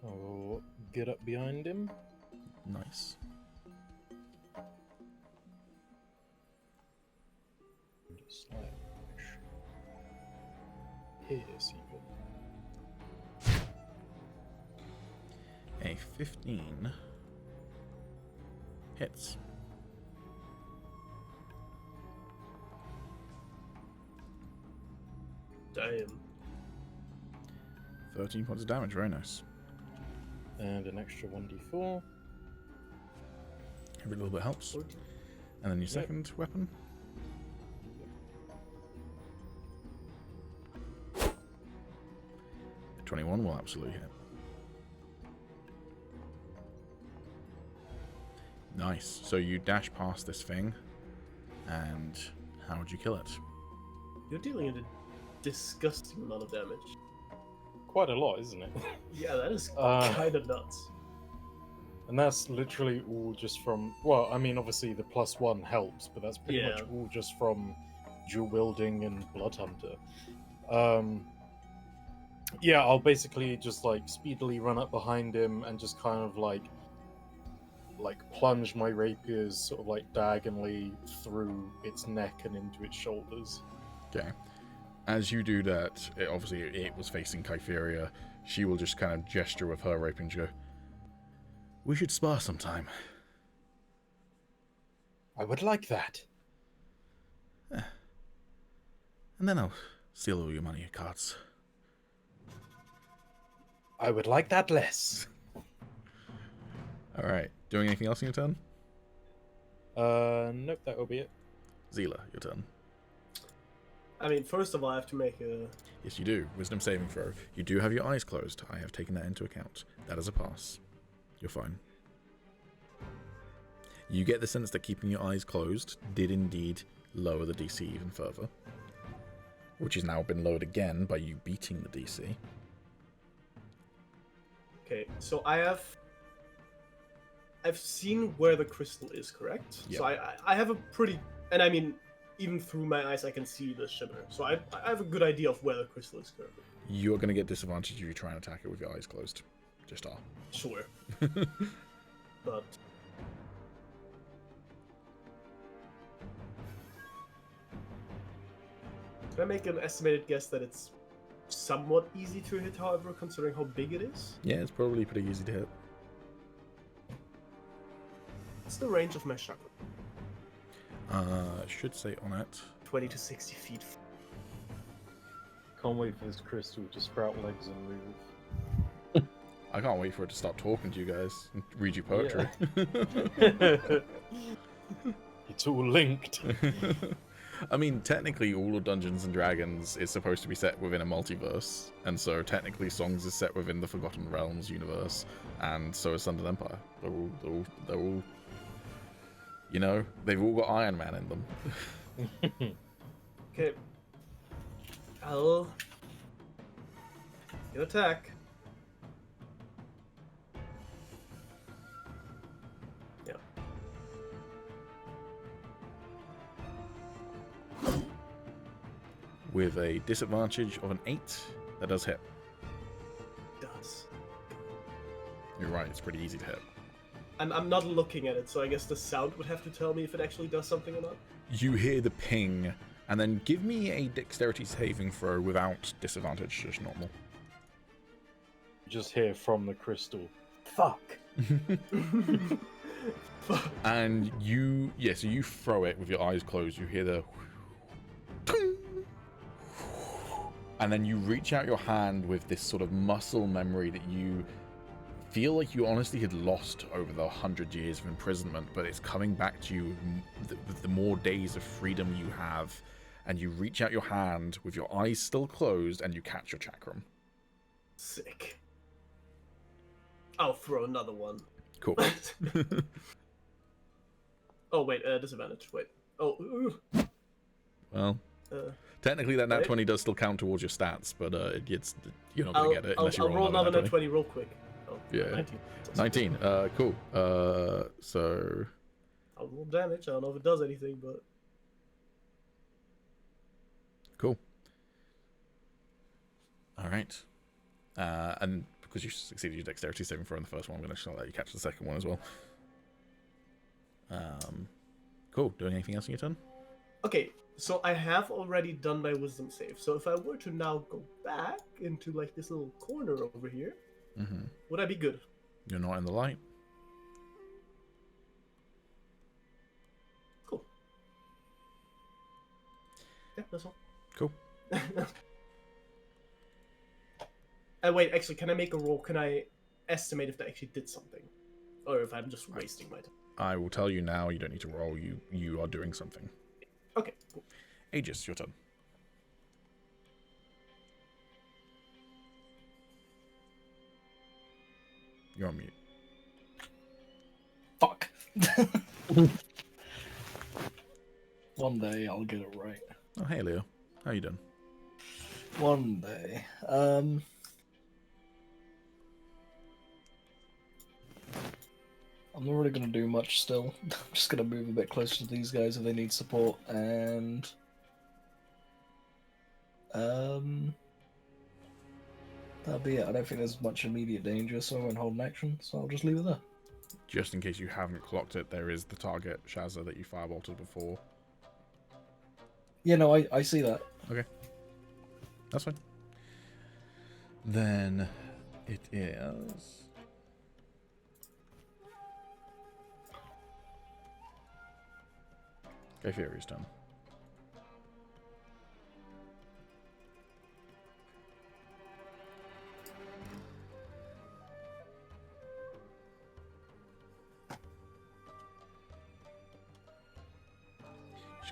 [SPEAKER 4] I will get up behind him.
[SPEAKER 1] Nice.
[SPEAKER 4] Slash. Pierce even.
[SPEAKER 1] A 15 hits.
[SPEAKER 5] Damn.
[SPEAKER 1] 13 points of damage, very nice.
[SPEAKER 4] And an extra 1d4.
[SPEAKER 1] Every little bit helps. And then your second weapon. A 21 will absolutely hit. Nice. So you dash past this thing, and how would you kill it?
[SPEAKER 5] You're dealing a disgusting amount of damage.
[SPEAKER 4] Quite a lot, isn't it?
[SPEAKER 5] Yeah, that is
[SPEAKER 4] Uh,
[SPEAKER 5] kind of nuts.
[SPEAKER 4] And that's literally all just from, well, I mean, obviously the +1 helps, but that's pretty much
[SPEAKER 5] Yeah.
[SPEAKER 4] all just from dual wielding and Bloodhunter. Yeah, I'll basically just like speedily run up behind him and just kind of like plunge my rapiers sort of like diagonally through its neck and into its shoulders.
[SPEAKER 1] Okay. As you do that, obviously it was facing Kytheria. She will just kind of gesture with her rapier and go, "We should spar sometime."
[SPEAKER 4] I would like that.
[SPEAKER 1] And then I'll steal all your money and cards.
[SPEAKER 4] I would like that less.
[SPEAKER 1] All right. Doing anything else in your turn?
[SPEAKER 4] Nope, that will be it.
[SPEAKER 1] Zila, your turn.
[SPEAKER 5] I mean, first of all, I have to make a.
[SPEAKER 1] Yes, you do. Wisdom saving throw. You do have your eyes closed. I have taken that into account. That is a pass. You're fine. You get the sense that keeping your eyes closed did indeed lower the DC even further, which has now been lowered again by you beating the DC.
[SPEAKER 5] Okay, so I've seen where the crystal is, correct?
[SPEAKER 1] Yeah.
[SPEAKER 5] So I have a pretty, and I mean, even through my eyes, I can see the shimmer. So I have a good idea of where the crystal is currently.
[SPEAKER 1] You're going to get disadvantage if you try and attack it with your eyes closed. Just are.
[SPEAKER 5] Sure. But can I make an estimated guess that it's somewhat easy to hit, however, considering how big it is?
[SPEAKER 1] Yeah, it's probably pretty easy to hit.
[SPEAKER 5] What's the range of my chakra?
[SPEAKER 1] Should say on it.
[SPEAKER 5] 20 to 60 feet.
[SPEAKER 4] Can't wait for this crystal to sprout legs and move.
[SPEAKER 1] I can't wait for it to start talking to you guys and read you poetry.
[SPEAKER 4] It's all linked.
[SPEAKER 1] I mean, technically, all of Dungeons and Dragons is supposed to be set within a multiverse, and so technically, Songs is set within the Forgotten Realms universe, and so is Undone Empire. They're all, you know, they've all got Iron Man in them.
[SPEAKER 5] Okay. I'll get attack. Yeah.
[SPEAKER 1] With a disadvantage of an 8, that does hit.
[SPEAKER 5] Does.
[SPEAKER 1] You're right, it's pretty easy to hit.
[SPEAKER 5] I'm not looking at it, so I guess the sound would have to tell me if it actually does something or not.
[SPEAKER 1] You hear the ping, and then give me a dexterity saving throw without disadvantage, just normal.
[SPEAKER 4] Just hear from the crystal. Fuck.
[SPEAKER 1] And you, so you throw it with your eyes closed. You hear the, and then you reach out your hand with this sort of muscle memory that you feel like you honestly had lost over the 100 years of imprisonment, but it's coming back to you with the more days of freedom you have, and you reach out your hand with your eyes still closed, and you catch your chakram.
[SPEAKER 5] Sick. I'll throw another one.
[SPEAKER 1] Cool.
[SPEAKER 5] Oh, wait, disadvantage. Wait. Oh, ooh.
[SPEAKER 1] Well, technically that nat
[SPEAKER 5] right?
[SPEAKER 1] 20 does still count towards your stats, but you're not going to get it unless you
[SPEAKER 5] I'll roll another
[SPEAKER 1] nat
[SPEAKER 5] nat 20 real quick. Oh,
[SPEAKER 1] Yeah.
[SPEAKER 5] 19.
[SPEAKER 1] 19. Cool. So
[SPEAKER 5] I'll roll damage. I don't know if it does anything, but
[SPEAKER 1] cool. All right. And because you succeeded your dexterity saving throw in the first one, I'm going to let you catch the second one as well. Cool. Doing anything else in your turn?
[SPEAKER 5] okay. So I have already done my wisdom save. So if I were to now go back into like this little corner over here, would I be good?
[SPEAKER 1] You're not in the light.
[SPEAKER 5] Cool. Yeah, that's all.
[SPEAKER 1] Cool.
[SPEAKER 5] Wait, actually, can I make a roll? Can I estimate if that actually did something? Or if I'm just wasting my time?
[SPEAKER 1] I will tell you now. You don't need to roll. You are doing something.
[SPEAKER 5] Okay, cool.
[SPEAKER 1] Aegis, your turn. You're on mute.
[SPEAKER 3] Fuck. One day I'll get it right.
[SPEAKER 1] Oh, hey, Leo. How you doing?
[SPEAKER 3] One day. I'm not really gonna do much still. I'm just gonna move a bit closer to these guys if they need support, and that'll be it. I don't think there's much immediate danger, so I won't hold an action, so I'll just leave it there.
[SPEAKER 1] Just in case you haven't clocked it, there is the target, Shazza, that you firebolted before.
[SPEAKER 3] Yeah, no, I see that.
[SPEAKER 1] Okay. That's fine. Then it is... Gayferia's turn.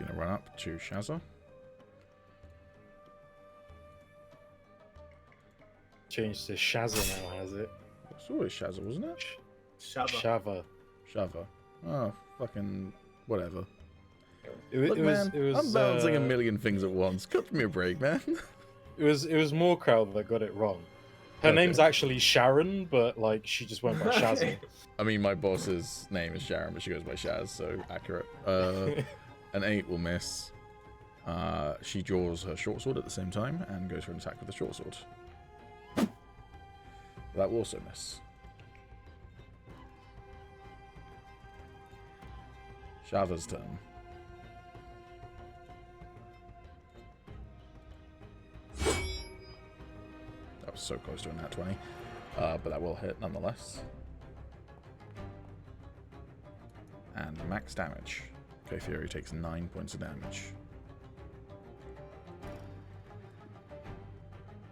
[SPEAKER 1] going to run up to Shazza.
[SPEAKER 4] Changed to Shazza now, has it?
[SPEAKER 1] It's always Shazza, wasn't it?
[SPEAKER 5] Shava.
[SPEAKER 4] Shava.
[SPEAKER 1] Shava. Oh, fucking whatever.
[SPEAKER 4] It was.
[SPEAKER 1] I'm balancing a million things at once. Cut me a break, man.
[SPEAKER 4] It was more crowd that got it wrong. Her
[SPEAKER 1] Okay.
[SPEAKER 4] name's actually Sharon, but like she just went by Shazza.
[SPEAKER 5] Okay.
[SPEAKER 1] I mean, my boss's name is Sharon, but she goes by Shaz, so accurate. An 8 will miss. She draws her short sword at the same time and goes for an attack with the short sword. That will also miss. Shava's turn. That was so close to a nat 20. But that will hit nonetheless. And max damage. Okay, Fury takes 9 points of damage.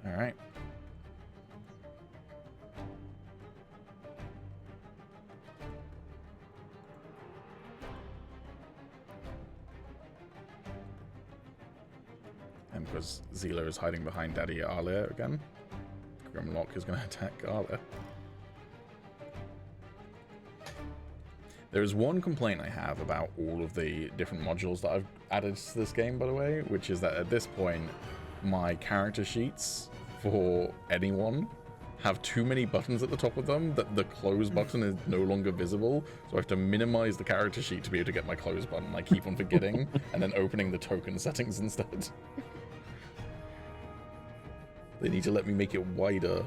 [SPEAKER 1] Alright. And because Zila is hiding behind Daddy Arlia again, Grimlock is going to attack Arlia. There is one complaint I have about all of the different modules that I've added to this game, by the way, which is that at this point, my character sheets for anyone have too many buttons at the top of them that the close button is no longer visible, so I have to minimize the character sheet to be able to get my close button. I keep on forgetting and then opening the token settings instead. They need to let me make it wider.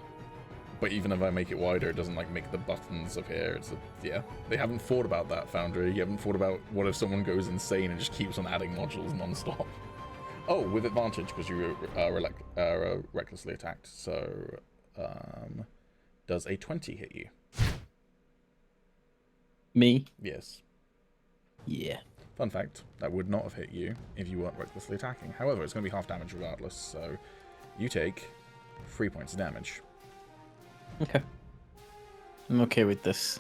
[SPEAKER 1] But even if I make it wider, it doesn't like make the buttons appear. Yeah, they haven't thought about that, Foundry. You haven't thought about what if someone goes insane and just keeps on adding modules non-stop. Oh, with advantage because you recklessly attacked. So, does a 20 hit you?
[SPEAKER 6] Me?
[SPEAKER 1] Yes.
[SPEAKER 6] Yeah.
[SPEAKER 1] Fun fact: that would not have hit you if you weren't recklessly attacking. However, it's going to be half damage regardless. So, you take 3 points of damage.
[SPEAKER 6] Okay. I'm okay with this.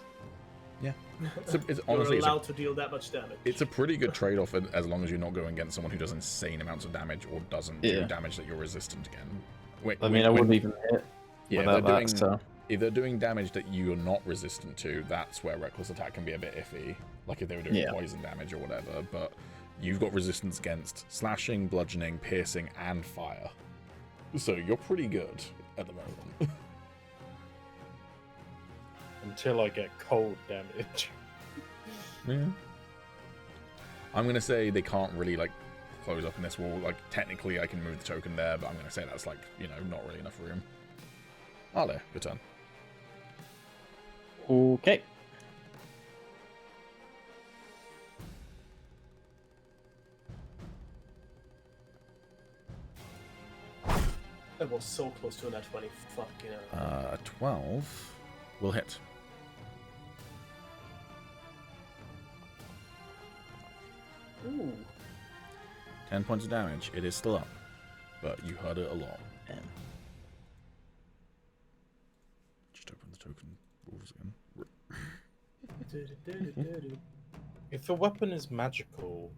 [SPEAKER 1] Yeah. It's
[SPEAKER 5] You're
[SPEAKER 1] honestly,
[SPEAKER 5] allowed to deal that much damage.
[SPEAKER 1] it's a pretty good trade-off as long as you're not going against someone who does insane amounts of damage or doesn't do
[SPEAKER 6] Yeah.
[SPEAKER 1] damage that you're resistant again.
[SPEAKER 6] I mean, I wouldn't even hit
[SPEAKER 1] Yeah,
[SPEAKER 6] without that, so...
[SPEAKER 1] if they're doing damage that you're not resistant to, that's where reckless attack can be a bit iffy. Like if they were doing poison damage or whatever, but you've got resistance against slashing, bludgeoning, piercing, and fire. So you're pretty good at the moment.
[SPEAKER 4] Until I get cold damage.
[SPEAKER 1] Yeah. I'm gonna say they can't really like close up in this wall. Like technically I can move the token there, but I'm gonna say that's like, you know, not really enough room. Arlo, your turn.
[SPEAKER 6] Okay.
[SPEAKER 5] That was so close to a nat 20. Fucking hell.
[SPEAKER 1] A 12 will hit.
[SPEAKER 5] Ooh.
[SPEAKER 1] 10 points of damage. It is still up, but you hurt it a lot. Just open the token rules again.
[SPEAKER 4] If a weapon is magical,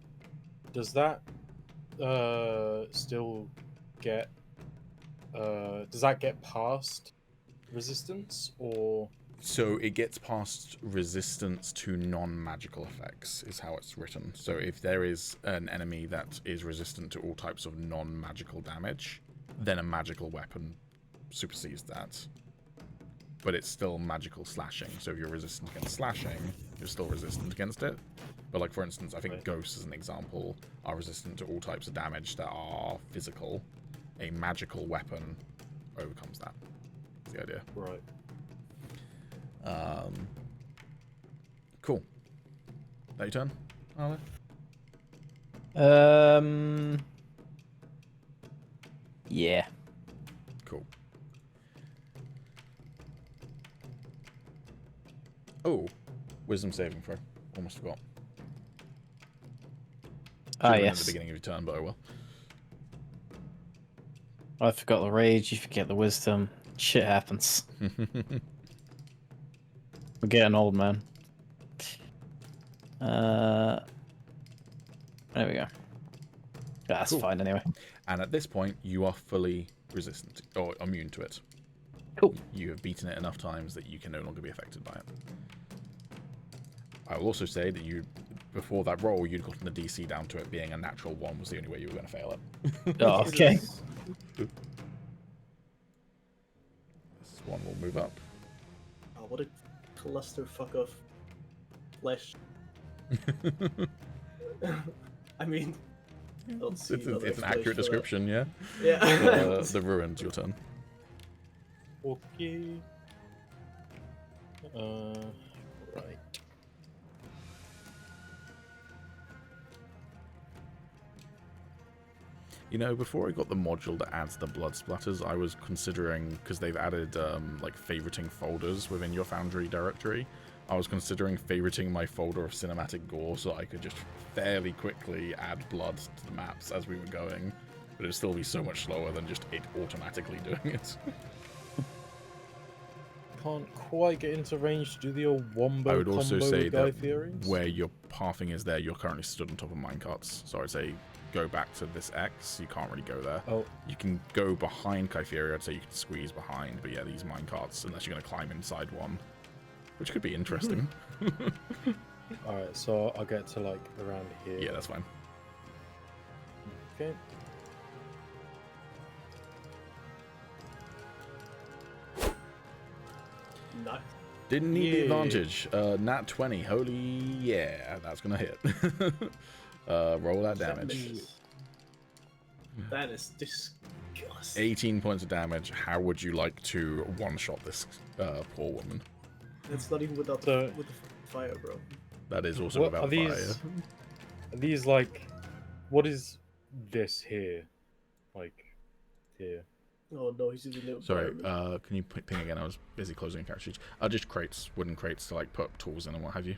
[SPEAKER 4] does that still get does that get past resistance, or
[SPEAKER 1] So it gets past resistance to non-magical effects, is how it's written. So if there is an enemy that is resistant to all types of non-magical damage, then a magical weapon supersedes that. But it's still magical slashing. So if you're resistant against slashing, you're still resistant against it. But like for instance, I think
[SPEAKER 4] Right.
[SPEAKER 1] ghosts as an example are resistant to all types of damage that are physical. A magical weapon overcomes that. That's the idea.
[SPEAKER 4] right?
[SPEAKER 1] Cool. That your turn, Arlo?
[SPEAKER 6] Yeah.
[SPEAKER 1] Cool. Oh, wisdom saving throw. Almost forgot.
[SPEAKER 6] Ah,
[SPEAKER 1] Should've been
[SPEAKER 6] yes.
[SPEAKER 1] At the beginning of your turn, but oh well.
[SPEAKER 6] I forgot the rage, you forget the wisdom. Shit happens. We're getting old, man. There we go. That's
[SPEAKER 1] Cool.
[SPEAKER 6] fine anyway.
[SPEAKER 1] And at this point, you are fully resistant or immune to it.
[SPEAKER 6] Cool.
[SPEAKER 1] You have beaten it enough times that you can no longer be affected by it. I will also say that before that roll, you'd gotten the DC down to it being a natural 1 was the only way you were going to fail it.
[SPEAKER 6] Oh, okay.
[SPEAKER 5] Jesus.
[SPEAKER 1] This one will move up.
[SPEAKER 5] Oh, what a clusterfuck of flesh. I mean, don't see
[SPEAKER 1] It's
[SPEAKER 5] another
[SPEAKER 1] an accurate
[SPEAKER 5] explanation for that.
[SPEAKER 1] description, yeah?
[SPEAKER 5] Yeah.
[SPEAKER 1] The ruins, your turn.
[SPEAKER 4] Okay. Right.
[SPEAKER 1] You know, before I got the module that adds the blood splatters, I was considering, because they've added like favoriting folders within your Foundry directory, I was considering favoriting my folder of cinematic gore so I could just fairly quickly add blood to the maps as we were going, but it'd still be so much slower than just it automatically doing it.
[SPEAKER 4] Can't quite get into range to do the old wombo
[SPEAKER 1] I would also
[SPEAKER 4] combo
[SPEAKER 1] say
[SPEAKER 4] with Guy
[SPEAKER 1] that
[SPEAKER 4] Fieri's.
[SPEAKER 1] where your pathing is there, you're currently stood on top of minecarts, so I'd say go back to this X. You can't really go there.
[SPEAKER 4] Oh,
[SPEAKER 1] You can go behind Kypheria, I'd say you can squeeze behind, but yeah, these minecarts, unless you're going to climb inside one, which could be interesting.
[SPEAKER 4] alright, so I'll get to like around here.
[SPEAKER 1] Yeah, that's fine.
[SPEAKER 4] Okay.
[SPEAKER 5] Nice.
[SPEAKER 1] Didn't need the
[SPEAKER 4] Yeah.
[SPEAKER 1] advantage. Nat 20. Holy yeah, that's going to hit. Roll that damage.
[SPEAKER 5] That is disgusting.
[SPEAKER 1] 18 points of damage. How would you like to one-shot this poor woman?
[SPEAKER 5] It's not even without
[SPEAKER 4] So-
[SPEAKER 5] with the fire, bro.
[SPEAKER 1] That is also
[SPEAKER 4] What
[SPEAKER 1] about
[SPEAKER 4] are these?
[SPEAKER 1] fire.
[SPEAKER 4] Are these like? What is this here? Like here.
[SPEAKER 5] Oh no, he's using the
[SPEAKER 1] Sorry,
[SPEAKER 5] environment.
[SPEAKER 1] can you ping again? I was busy closing a character sheet. Just crates, wooden crates to like put tools in and what have you.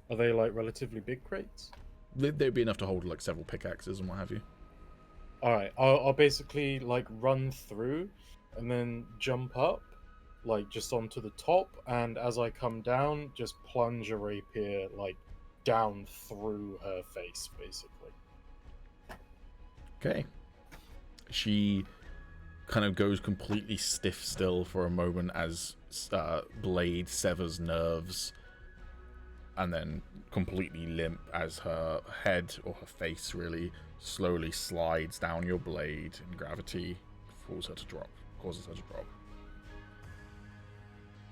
[SPEAKER 4] Are they like relatively big crates?
[SPEAKER 1] They'd be enough to hold like several pickaxes and what have you.
[SPEAKER 4] Alright, I'll basically like run through and then jump up, like just onto the top, and as I come down, just plunge a rapier like down through her face, basically.
[SPEAKER 1] Okay. She kind of goes completely stiff still for a moment as blade severs nerves, and then completely limp as her head, or her face really, slowly slides down your blade, and gravity causes her to drop.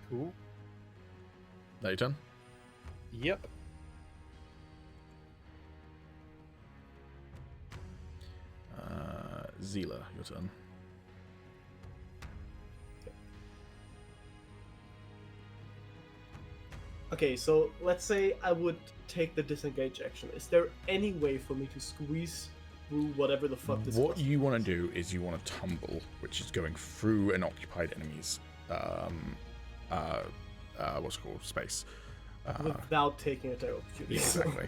[SPEAKER 4] Cool.
[SPEAKER 1] That your turn?
[SPEAKER 4] Yep.
[SPEAKER 1] Zila, your turn.
[SPEAKER 5] Okay, so let's say I would take the disengage action. Is there any way for me to squeeze through whatever the fuck this
[SPEAKER 1] What
[SPEAKER 5] was?
[SPEAKER 1] you want to do is you want to tumble, which is going through an occupied enemy's what's it called, space.
[SPEAKER 5] Without taking a attack opportunity.
[SPEAKER 1] Yeah, exactly.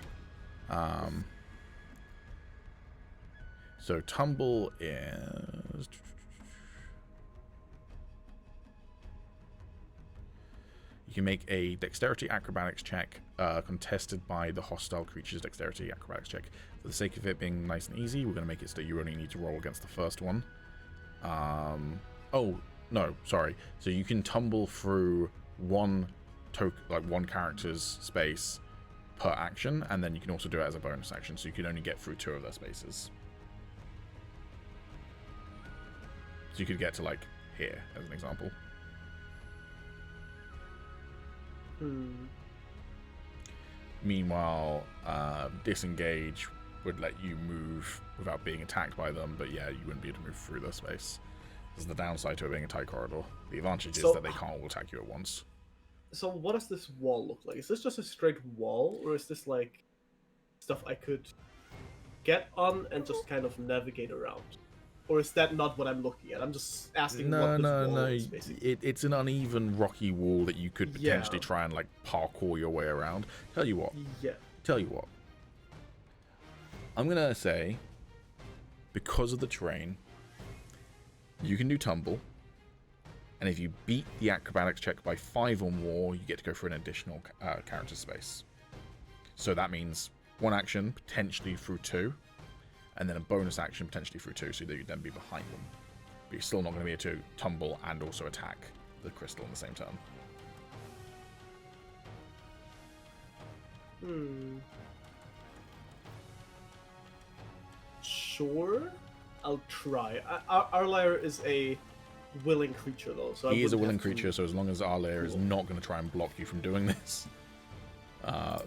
[SPEAKER 1] So tumble is. You can make a dexterity acrobatics check contested by the hostile creature's dexterity acrobatics check. For the sake of it being nice and easy, we're going to make it so that you only need to roll against the first one. Oh, no, sorry. So you can tumble through one character's space per action, and then you can also do it as a bonus action, so you can only get through 2 of their spaces. So you could get to, like, here, as an example. Meanwhile, disengage would let you move without being attacked by them, but yeah, you wouldn't be able to move through their space. This is the downside to it being a tight corridor. The advantage is that they can't all attack you at once.
[SPEAKER 5] So what does this wall look like? Is this just a straight wall, or is this like stuff I could get on and just kind of navigate around? Or is that not what I'm looking at? I'm just asking what this wall is, basically.
[SPEAKER 1] It's an uneven, rocky wall that you could potentially try and like parkour your way around. Tell you what. I'm gonna say, because of the terrain, you can do tumble, and if you beat the acrobatics check by 5 or more, you get to go for an additional character space. So that means one action, potentially through 2, and then a bonus action potentially through 2, so that you'd then be behind them. But you're still not going to be able to tumble and also attack the crystal in the same turn.
[SPEAKER 5] Sure, I'll try. Arlair is a willing creature, though. So
[SPEAKER 1] He is a willing creature, so as long as Arlair is not going to try and block you from doing this,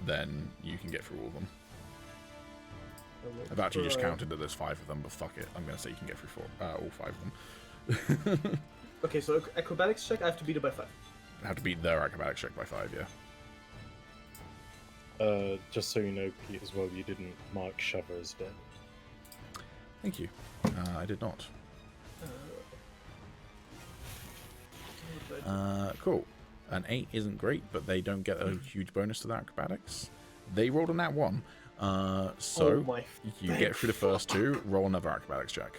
[SPEAKER 1] then you can get through all of them. I've actually just counted that there's 5 of them, but fuck it. I'm going to say you can get through all 5 of them.
[SPEAKER 5] Okay, so acrobatics check, I have to beat it by 5.
[SPEAKER 1] I have to beat their acrobatics check by 5, yeah.
[SPEAKER 4] Just so you know, Pete, as well, you didn't mark Shover as dead.
[SPEAKER 1] Thank you. I did not. Cool. An 8 isn't great, but they don't get a huge bonus to their acrobatics. They rolled a nat 1. So you get through the first 2, roll another acrobatics check.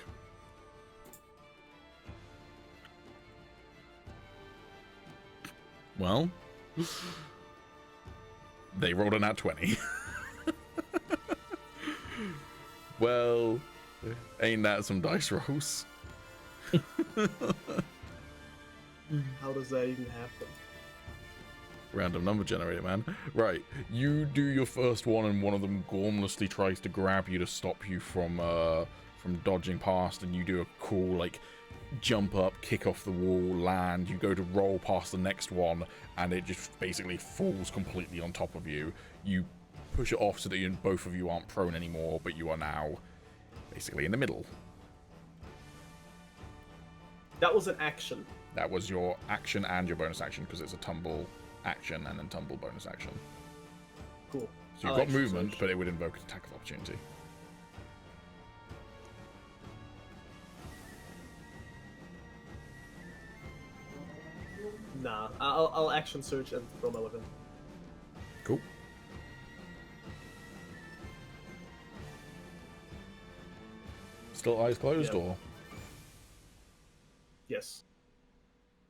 [SPEAKER 1] Well, they rolled a nat 20. Well, ain't that some dice rolls?
[SPEAKER 5] How does that even happen?
[SPEAKER 1] Random number generator, man. Right, you do your first one, and one of them gormlessly tries to grab you to stop you from dodging past, and you do a cool, like, jump up, kick off the wall, land. You go to roll past the next one, and it just basically falls completely on top of you. You push it off so that both of you aren't prone anymore, but you are now basically in the middle.
[SPEAKER 5] That was an action.
[SPEAKER 1] That was your action and your bonus action, because it's a tumble action and then tumble bonus action.
[SPEAKER 5] Cool.
[SPEAKER 1] So you've got movement, but it would invoke an attack of opportunity.
[SPEAKER 5] Nah, I'll action search and throw my weapon.
[SPEAKER 1] Cool. Still eyes closed,
[SPEAKER 5] Yep.
[SPEAKER 1] or?
[SPEAKER 5] Yes.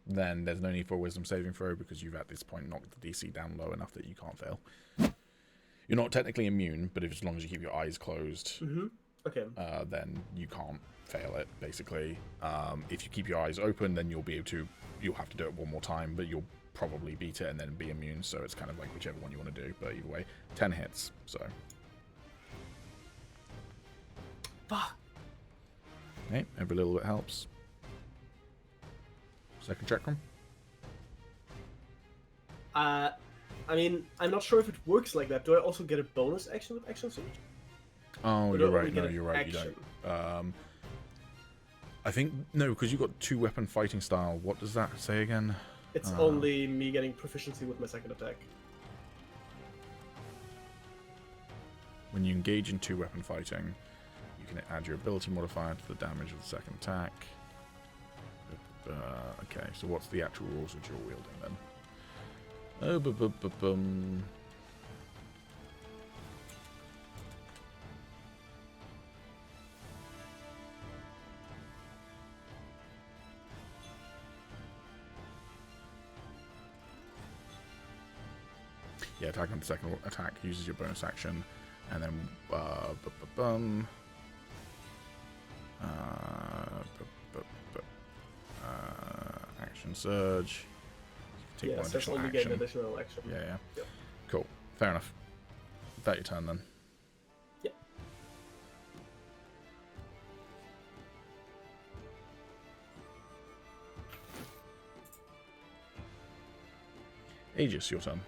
[SPEAKER 1] Then there's no need for a wisdom saving throw, because you've at this point knocked the DC down low enough that you can't fail. You're not technically immune, but as long as you keep your eyes closed,
[SPEAKER 5] Okay.
[SPEAKER 1] then you can't fail it, basically. If you keep your eyes open, then you'll have to do it one more time, but you'll probably beat it and then be immune, so it's kind of like whichever one you want to do, but either way, 10 hits, so.
[SPEAKER 5] Fuck.
[SPEAKER 1] Okay, every little bit helps. Second check room.
[SPEAKER 5] I mean, I'm not sure if it works like that. Do I also get a bonus action with action search?
[SPEAKER 1] Oh,
[SPEAKER 5] Or do
[SPEAKER 1] you're
[SPEAKER 5] I
[SPEAKER 1] right.
[SPEAKER 5] only
[SPEAKER 1] No,
[SPEAKER 5] get an
[SPEAKER 1] you're right.
[SPEAKER 5] action?
[SPEAKER 1] You don't. I think no, because you've got 2-weapon fighting style. What does that say again?
[SPEAKER 5] It's only me getting proficiency with my second attack.
[SPEAKER 1] When you engage in 2-weapon fighting, you can add your ability modifier to the damage of the second attack. Okay, so what's the actual rules of dual wielding then? Yeah, attack on the second attack uses your bonus action, and then action surge. Take one
[SPEAKER 5] Yes, that's
[SPEAKER 1] additional
[SPEAKER 5] only
[SPEAKER 1] action.
[SPEAKER 5] get an additional action.
[SPEAKER 1] Yeah.
[SPEAKER 5] Yep.
[SPEAKER 1] Cool. Fair enough. Is that your turn then?
[SPEAKER 5] Yep.
[SPEAKER 1] Aegis, your turn.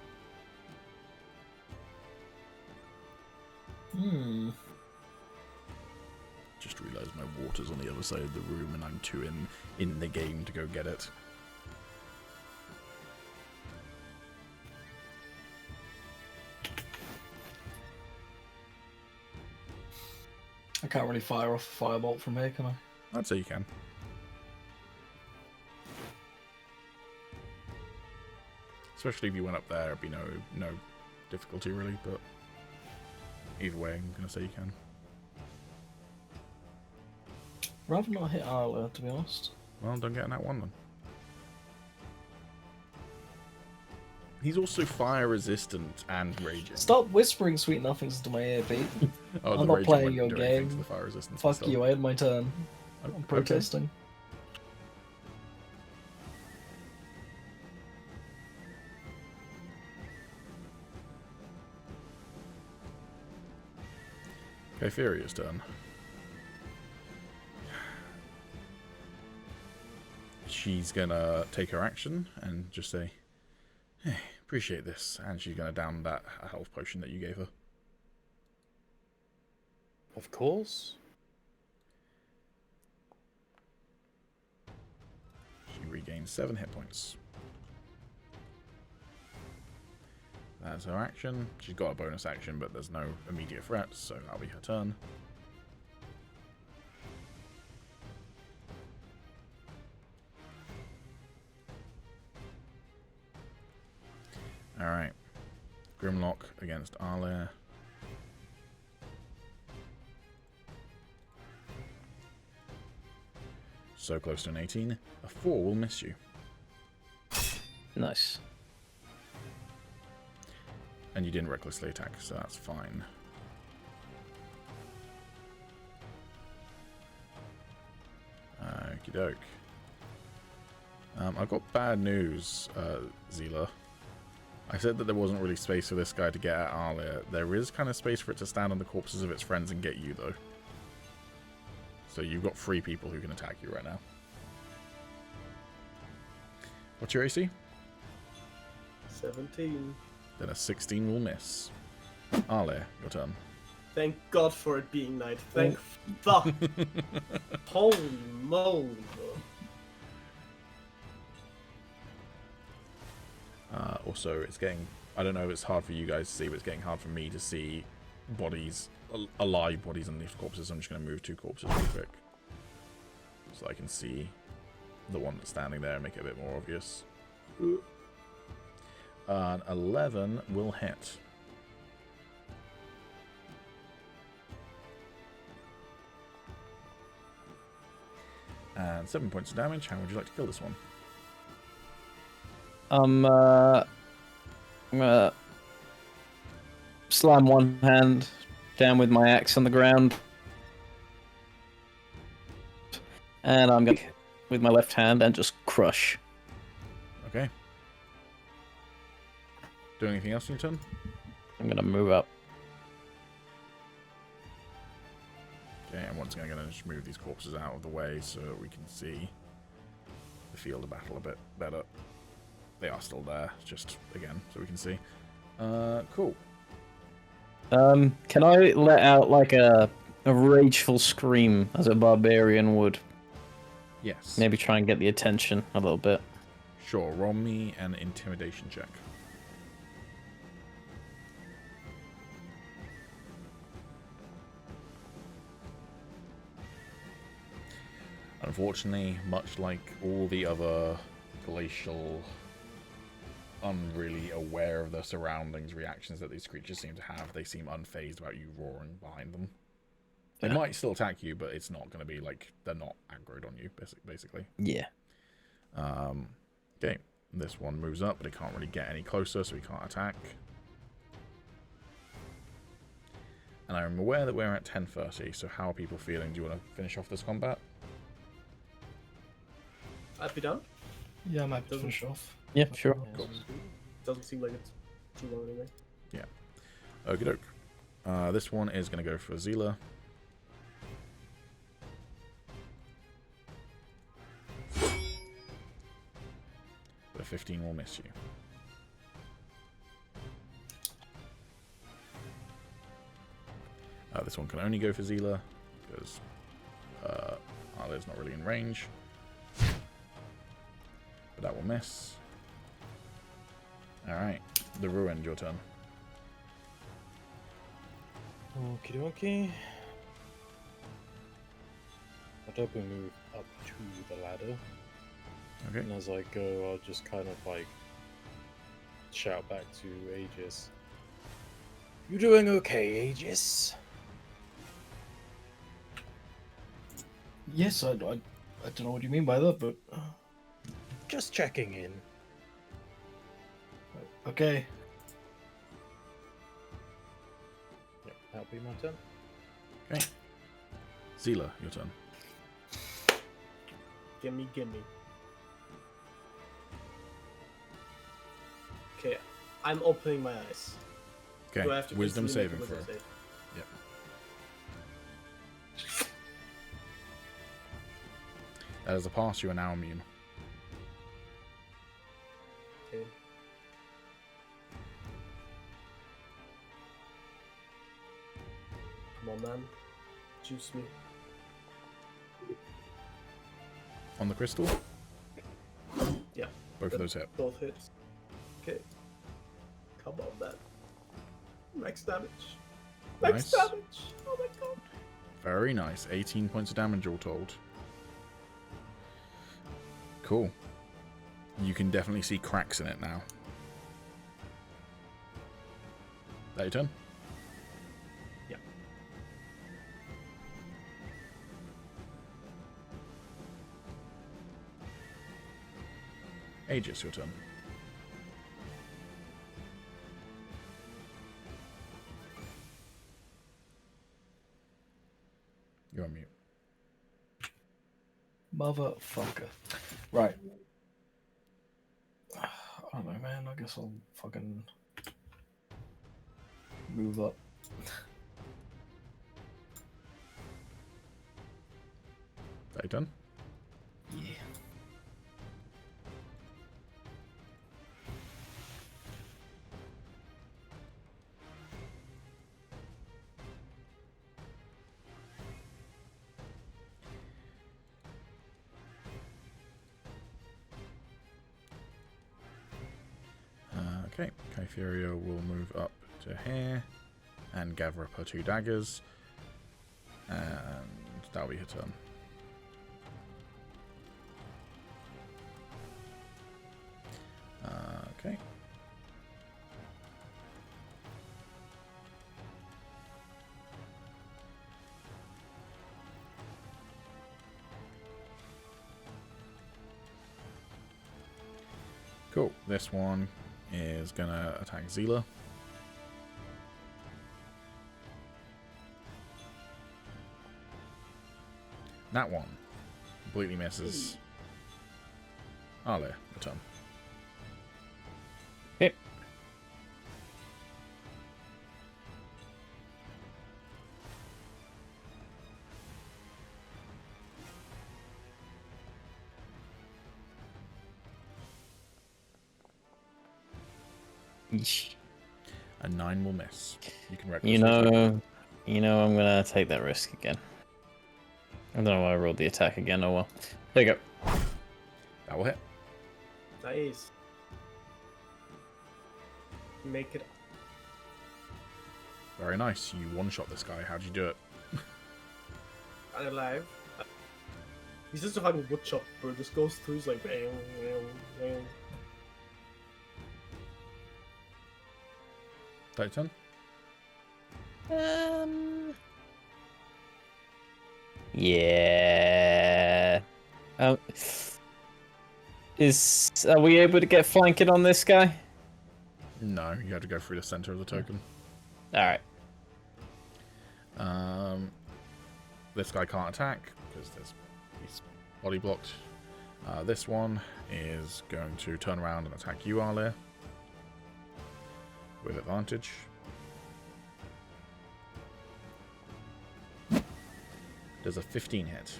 [SPEAKER 1] Just realised my water's on the other side of the room and I'm too in the game to go get it.
[SPEAKER 3] I can't really fire off a firebolt from here, can I?
[SPEAKER 1] I'd say you can. Especially if you went up there, it'd be no difficulty really, but either way, I'm gonna say you can.
[SPEAKER 3] Rather not hit Arla, to be honest.
[SPEAKER 1] Well, don't get in that one then. He's also fire resistant and raging.
[SPEAKER 3] Stop whispering sweet nothings into my ear, Pete.
[SPEAKER 1] Oh,
[SPEAKER 3] I'm
[SPEAKER 1] the
[SPEAKER 3] not
[SPEAKER 1] raging
[SPEAKER 3] playing
[SPEAKER 1] wouldn't
[SPEAKER 3] your
[SPEAKER 1] do anything to
[SPEAKER 3] game.
[SPEAKER 1] the fire resistance.
[SPEAKER 3] Fuck
[SPEAKER 1] still.
[SPEAKER 3] you, I had my turn.
[SPEAKER 1] Okay.
[SPEAKER 3] I'm protesting.
[SPEAKER 1] Okay, Furia's turn. She's gonna take her action and just say, "Hey, appreciate this," and she's gonna down that health potion that you gave her.
[SPEAKER 4] Of course.
[SPEAKER 1] She regains 7 hit points. That's her action. She's got a bonus action, but there's no immediate threats, so that'll be her turn. Alright. Grimlock against Arlair. So close to an 18. A 4 will miss you.
[SPEAKER 6] Nice.
[SPEAKER 1] And you didn't recklessly attack, so that's fine. Okie doke. I've got bad news, Zila. I said that there wasn't really space for this guy to get at Arlair. There is kind of space for it to stand on the corpses of its friends and get you, though. So you've got 3 people who can attack you right now. What's your AC?
[SPEAKER 5] 17.
[SPEAKER 1] Then a 16 will miss. Arlair, your turn.
[SPEAKER 5] Thank God for it being night. Thank fuck. Holy moly, bro.
[SPEAKER 1] Also, it's getting... I don't know if it's hard for you guys to see, but it's getting hard for me to see bodies, alive bodies underneath corpses. I'm just going to move 2 corpses real quick. So I can see the one that's standing there and make it a bit more obvious. An 11 will hit. And 7 points of damage. How would you like to kill this one?
[SPEAKER 6] I'm gonna slam one hand down with my axe on the ground. And I'm going to with my left hand and just crush.
[SPEAKER 1] Okay. Do anything else on your turn?
[SPEAKER 6] I'm going to move up.
[SPEAKER 1] Okay, and once again, I'm going to just move these corpses out of the way so that we can see the field of battle a bit better. They are still there, just again, so we can see. Cool.
[SPEAKER 6] Can I let out like a rageful scream as a barbarian would?
[SPEAKER 1] Yes.
[SPEAKER 6] Maybe try and get the attention a little bit.
[SPEAKER 1] Sure, roll me an intimidation check. Unfortunately, much like all the other glacial, unreally aware of their surroundings reactions that these creatures seem to have, they seem unfazed about you roaring behind them. They might still attack you, but it's not going to be like they're not aggroed on you, basically.
[SPEAKER 6] Yeah.
[SPEAKER 1] Okay, this one moves up, but it can't really get any closer, so he can't attack. And I'm aware that we're at 10:30, so how are people feeling? Do you want to finish off this combat?
[SPEAKER 5] I'd be done.
[SPEAKER 3] Yeah, I might finish off.
[SPEAKER 6] Yeah, sure.
[SPEAKER 1] Cool.
[SPEAKER 5] Doesn't seem like it's too long anyway.
[SPEAKER 1] Yeah. Okie doke. This one is going to go for Zila. But a 15 will miss you. This one can only go for Zila because Arla's not really in range. But that will miss. Alright, the Ruined, your turn.
[SPEAKER 4] Okie dokie. I'll double move up to the ladder.
[SPEAKER 1] Okay.
[SPEAKER 4] And as I go, I'll just kind of like shout back to Aegis. You doing okay, Aegis?
[SPEAKER 3] Yes, I don't know what you mean by that, but
[SPEAKER 4] Just checking in.
[SPEAKER 3] Okay.
[SPEAKER 4] Yep, that'll be my turn.
[SPEAKER 1] Okay. Zila, your turn.
[SPEAKER 5] Gimme. Okay, I'm opening my eyes.
[SPEAKER 1] Okay.
[SPEAKER 5] Do I have to
[SPEAKER 1] Wisdom
[SPEAKER 5] instantly make
[SPEAKER 1] saving
[SPEAKER 5] a wisdom
[SPEAKER 1] throw.
[SPEAKER 5] save?
[SPEAKER 1] Yep. That is a pass. You are now immune.
[SPEAKER 5] Okay. Come on, man. Juice me.
[SPEAKER 1] On the crystal?
[SPEAKER 5] Yeah.
[SPEAKER 1] Both of those hit.
[SPEAKER 5] Both hits. Okay. Come on, man. Max damage. Max
[SPEAKER 1] Nice.
[SPEAKER 5] damage. Oh my god.
[SPEAKER 1] Very nice. 18 points of damage all told. Cool. You can definitely see cracks in it now. That your turn?
[SPEAKER 5] Yeah.
[SPEAKER 1] Aegis, your turn. You're on mute.
[SPEAKER 3] Motherfucker. Right. I don't know, man. I guess I'll fucking move up.
[SPEAKER 1] That your turn?
[SPEAKER 3] Yeah.
[SPEAKER 1] Okay, Kytheria will move up to here and gather up her 2 daggers. And that'll be her turn. Okay. Cool. This one is gonna attack Zila. That one completely misses. Ale, your turn.
[SPEAKER 6] Yep. Yeesh.
[SPEAKER 1] A 9 will miss. You can
[SPEAKER 6] You
[SPEAKER 1] recklessly
[SPEAKER 6] know, I'm gonna take that risk again. I don't know why I rolled the attack again. Oh well. There you go.
[SPEAKER 1] that will hit.
[SPEAKER 5] Nice. Make it.
[SPEAKER 1] Very nice. You one-shot this guy. How'd you do it?
[SPEAKER 5] Alive. He's just a fucking woodchopper. This goes through. He's like. Well.
[SPEAKER 1] That your turn?
[SPEAKER 6] Yeah. Are we able to get flanking on this guy?
[SPEAKER 1] No, you have to go through the center of the token.
[SPEAKER 6] All right.
[SPEAKER 1] This guy can't attack because he's body blocked. This one is going to turn around and attack you, Ale, with advantage. Does a 15 hit?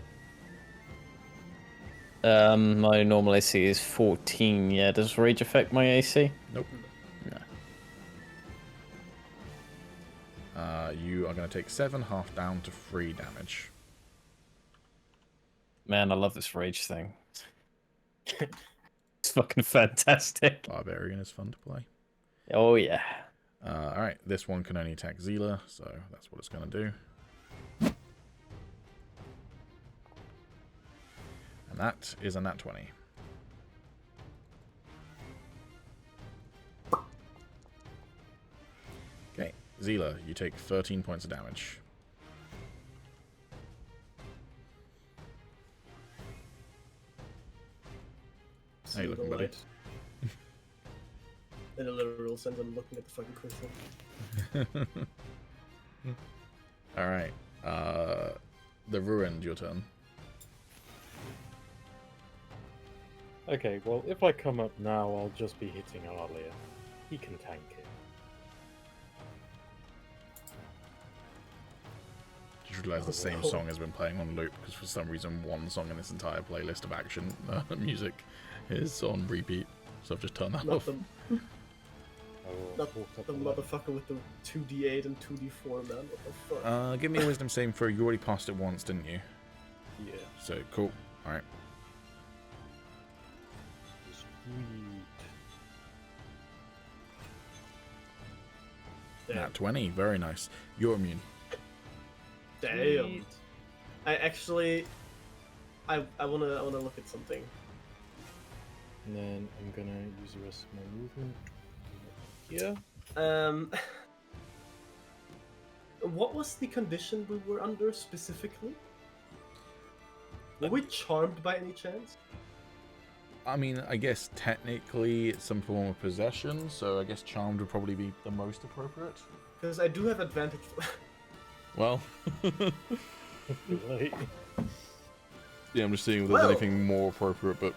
[SPEAKER 6] My normal AC is 14. Yeah, does rage affect my AC?
[SPEAKER 1] Nope.
[SPEAKER 6] No.
[SPEAKER 1] You are going to take 7, half down to 3 damage.
[SPEAKER 6] Man, I love this rage thing. It's fucking fantastic.
[SPEAKER 1] Barbarian is fun to play.
[SPEAKER 6] Oh yeah.
[SPEAKER 1] Alright, this one can only attack Zila, so that's what it's going to do. And that is a nat 20. Okay, Zila, you take 13 points of damage. How you looking, buddy?
[SPEAKER 5] in a literal sense. I'm looking at the fucking crystal.
[SPEAKER 1] All right. The ruined. Your turn.
[SPEAKER 4] Okay, well, if I come up now, I'll just be hitting Arlia. He can tank it.
[SPEAKER 1] Just realised the same song has been playing on loop because for some reason one song in this entire playlist of action music is on repeat. So I've just turned that off.
[SPEAKER 5] Not the motherfucker with the 2d8 and 2d4, man. What the fuck?
[SPEAKER 1] Give me a wisdom saving throw. You already passed it once, didn't you?
[SPEAKER 4] Yeah.
[SPEAKER 1] So cool. All right.
[SPEAKER 4] Sweet.
[SPEAKER 1] Nat 20. Very nice. You're immune.
[SPEAKER 5] Damn.
[SPEAKER 4] Sweet.
[SPEAKER 5] I wanna look at something.
[SPEAKER 4] And then I'm gonna use the rest of my movement here.
[SPEAKER 5] What was the condition we were under specifically? Were we charmed by any chance?
[SPEAKER 1] I mean, I guess technically it's some form of possession, so I guess charmed would probably be the most appropriate.
[SPEAKER 5] Because I do have advantage.
[SPEAKER 1] Well,
[SPEAKER 4] Like,
[SPEAKER 1] yeah, I'm just seeing if there's anything more appropriate, but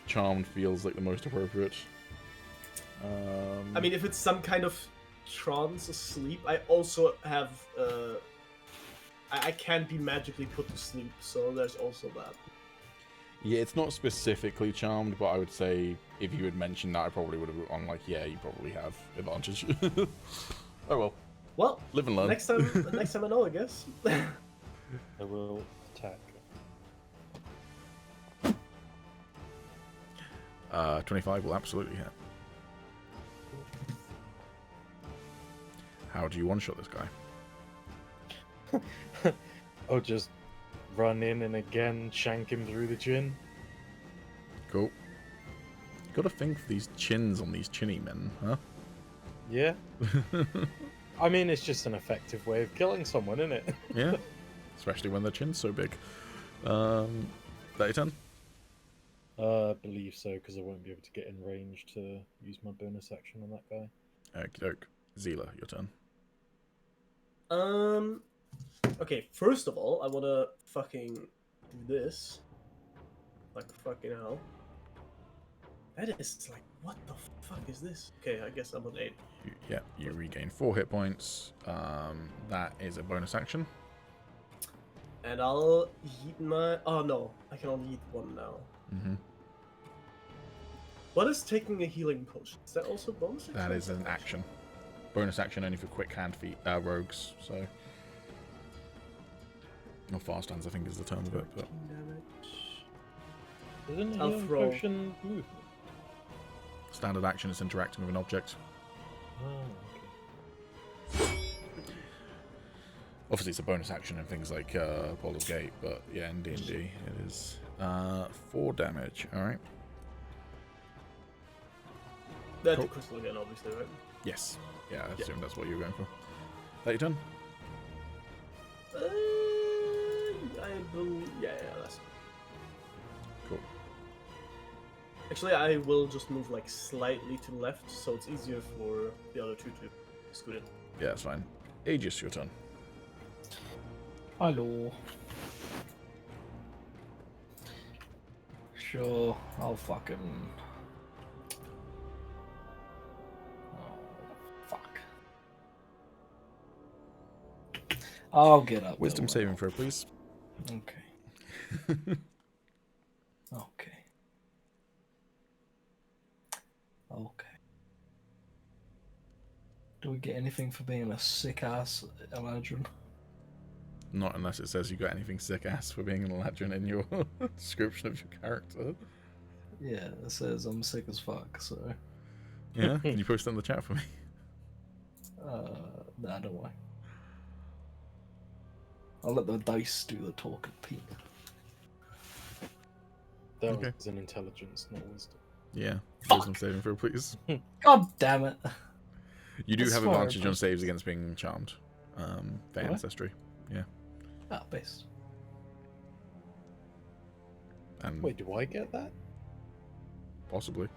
[SPEAKER 1] charmed feels like the most appropriate.
[SPEAKER 5] I mean, if it's some kind of trance asleep, I also have. I can't be magically put to sleep, so there's also that.
[SPEAKER 1] Yeah, it's not specifically charmed, but I would say if you had mentioned that, I probably would have gone like, yeah, you probably have advantage. Oh well.
[SPEAKER 5] Well,
[SPEAKER 1] Live and learn.
[SPEAKER 5] next time I know, I guess.
[SPEAKER 4] I will attack.
[SPEAKER 1] 25 will absolutely hit. How do you one-shot this guy?
[SPEAKER 4] I'll just run in and again shank him through the chin.
[SPEAKER 1] Cool. Gotta think for these chins on these chinny men, huh?
[SPEAKER 4] Yeah. I mean, it's just an effective way of killing someone, isn't it?
[SPEAKER 1] Yeah. Especially when their chin's so big. That your turn?
[SPEAKER 4] I believe so, because I won't be able to get in range to use my bonus action on that guy.
[SPEAKER 1] Okie doke. Zila, your turn.
[SPEAKER 5] Okay, first of all, I wanna fucking do this. Like fucking hell. That is like, what the fuck is this? Okay, I guess I'm on 8.
[SPEAKER 1] You regain 4 hit points. That is a bonus action.
[SPEAKER 5] And I'll eat my. Oh no, I can only eat 1 now.
[SPEAKER 1] Mm-hmm.
[SPEAKER 5] What is taking a healing potion? Is that also bonus action?
[SPEAKER 1] That is an action. Bonus action only for quick hand feet rogues, so. Or fast hands, I think is the term of it. But
[SPEAKER 4] Isn't
[SPEAKER 5] I'll
[SPEAKER 4] healing
[SPEAKER 5] throw.
[SPEAKER 4] potion movement?
[SPEAKER 1] standard action is interacting with an object.
[SPEAKER 4] Oh, okay.
[SPEAKER 1] Obviously, it's a bonus action in things like Baldur's Gate, but yeah, in D&D it is 4 damage. All right.
[SPEAKER 5] That's
[SPEAKER 1] Cool.
[SPEAKER 5] the crystal again, obviously, right?
[SPEAKER 1] Yes. Yeah, I assume that's what you were going for. That your turn?
[SPEAKER 5] I believe. Yeah, that's.
[SPEAKER 1] Cool.
[SPEAKER 5] Actually, I will just move like slightly to the left, so it's easier for the other two to scoot in.
[SPEAKER 1] Yeah, that's fine. Aegis, your turn.
[SPEAKER 3] Hello. Sure, I'll fucking. Oh, fuck. I'll get up.
[SPEAKER 1] Wisdom
[SPEAKER 3] don't
[SPEAKER 1] saving throw, please.
[SPEAKER 3] worry. Okay. Okay. Okay. Do we get anything for being a sick ass Eladrin?
[SPEAKER 1] Not unless it says you got anything sick ass for being an Eladrin in your description of your character.
[SPEAKER 3] Yeah, it says I'm sick as fuck, so.
[SPEAKER 1] Yeah? Can you post it in the chat for me?
[SPEAKER 3] Nah, don't worry. I'll let the dice do the talking, Pete.
[SPEAKER 4] That
[SPEAKER 1] Okay.
[SPEAKER 4] was an intelligence, not wisdom.
[SPEAKER 1] Yeah.
[SPEAKER 3] Fuck.
[SPEAKER 1] Wisdom saving throw, please.
[SPEAKER 3] God damn it.
[SPEAKER 1] You do
[SPEAKER 3] That's
[SPEAKER 1] have
[SPEAKER 3] fine,
[SPEAKER 1] advantage on
[SPEAKER 3] but-
[SPEAKER 1] saves against being charmed. For
[SPEAKER 3] Do I?
[SPEAKER 1] ancestry. Yeah.
[SPEAKER 3] Ah, base.
[SPEAKER 1] And
[SPEAKER 4] Wait, do I get that?
[SPEAKER 1] possibly.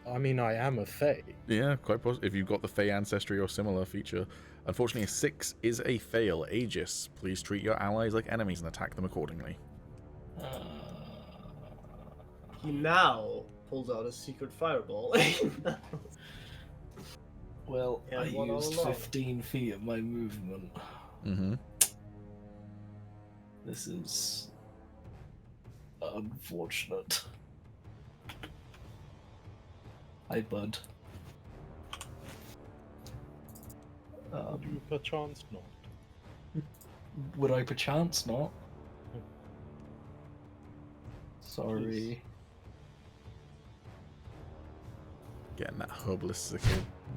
[SPEAKER 4] I mean, I am a Fae.
[SPEAKER 1] Yeah, quite possible. If you've got the Fey ancestry or similar feature. Unfortunately, a 6 is a fail. Aegis, please treat your allies like enemies and attack them accordingly.
[SPEAKER 5] He now pulls out a secret fireball.
[SPEAKER 3] Well,
[SPEAKER 5] Yeah,
[SPEAKER 3] I
[SPEAKER 5] one all
[SPEAKER 3] used
[SPEAKER 5] along.
[SPEAKER 3] 15 feet of my movement.
[SPEAKER 1] Mm-hmm.
[SPEAKER 3] This is unfortunate. Hi, bud.
[SPEAKER 4] Would you perchance not?
[SPEAKER 3] Would I perchance not? Sorry.
[SPEAKER 1] Getting that herbalist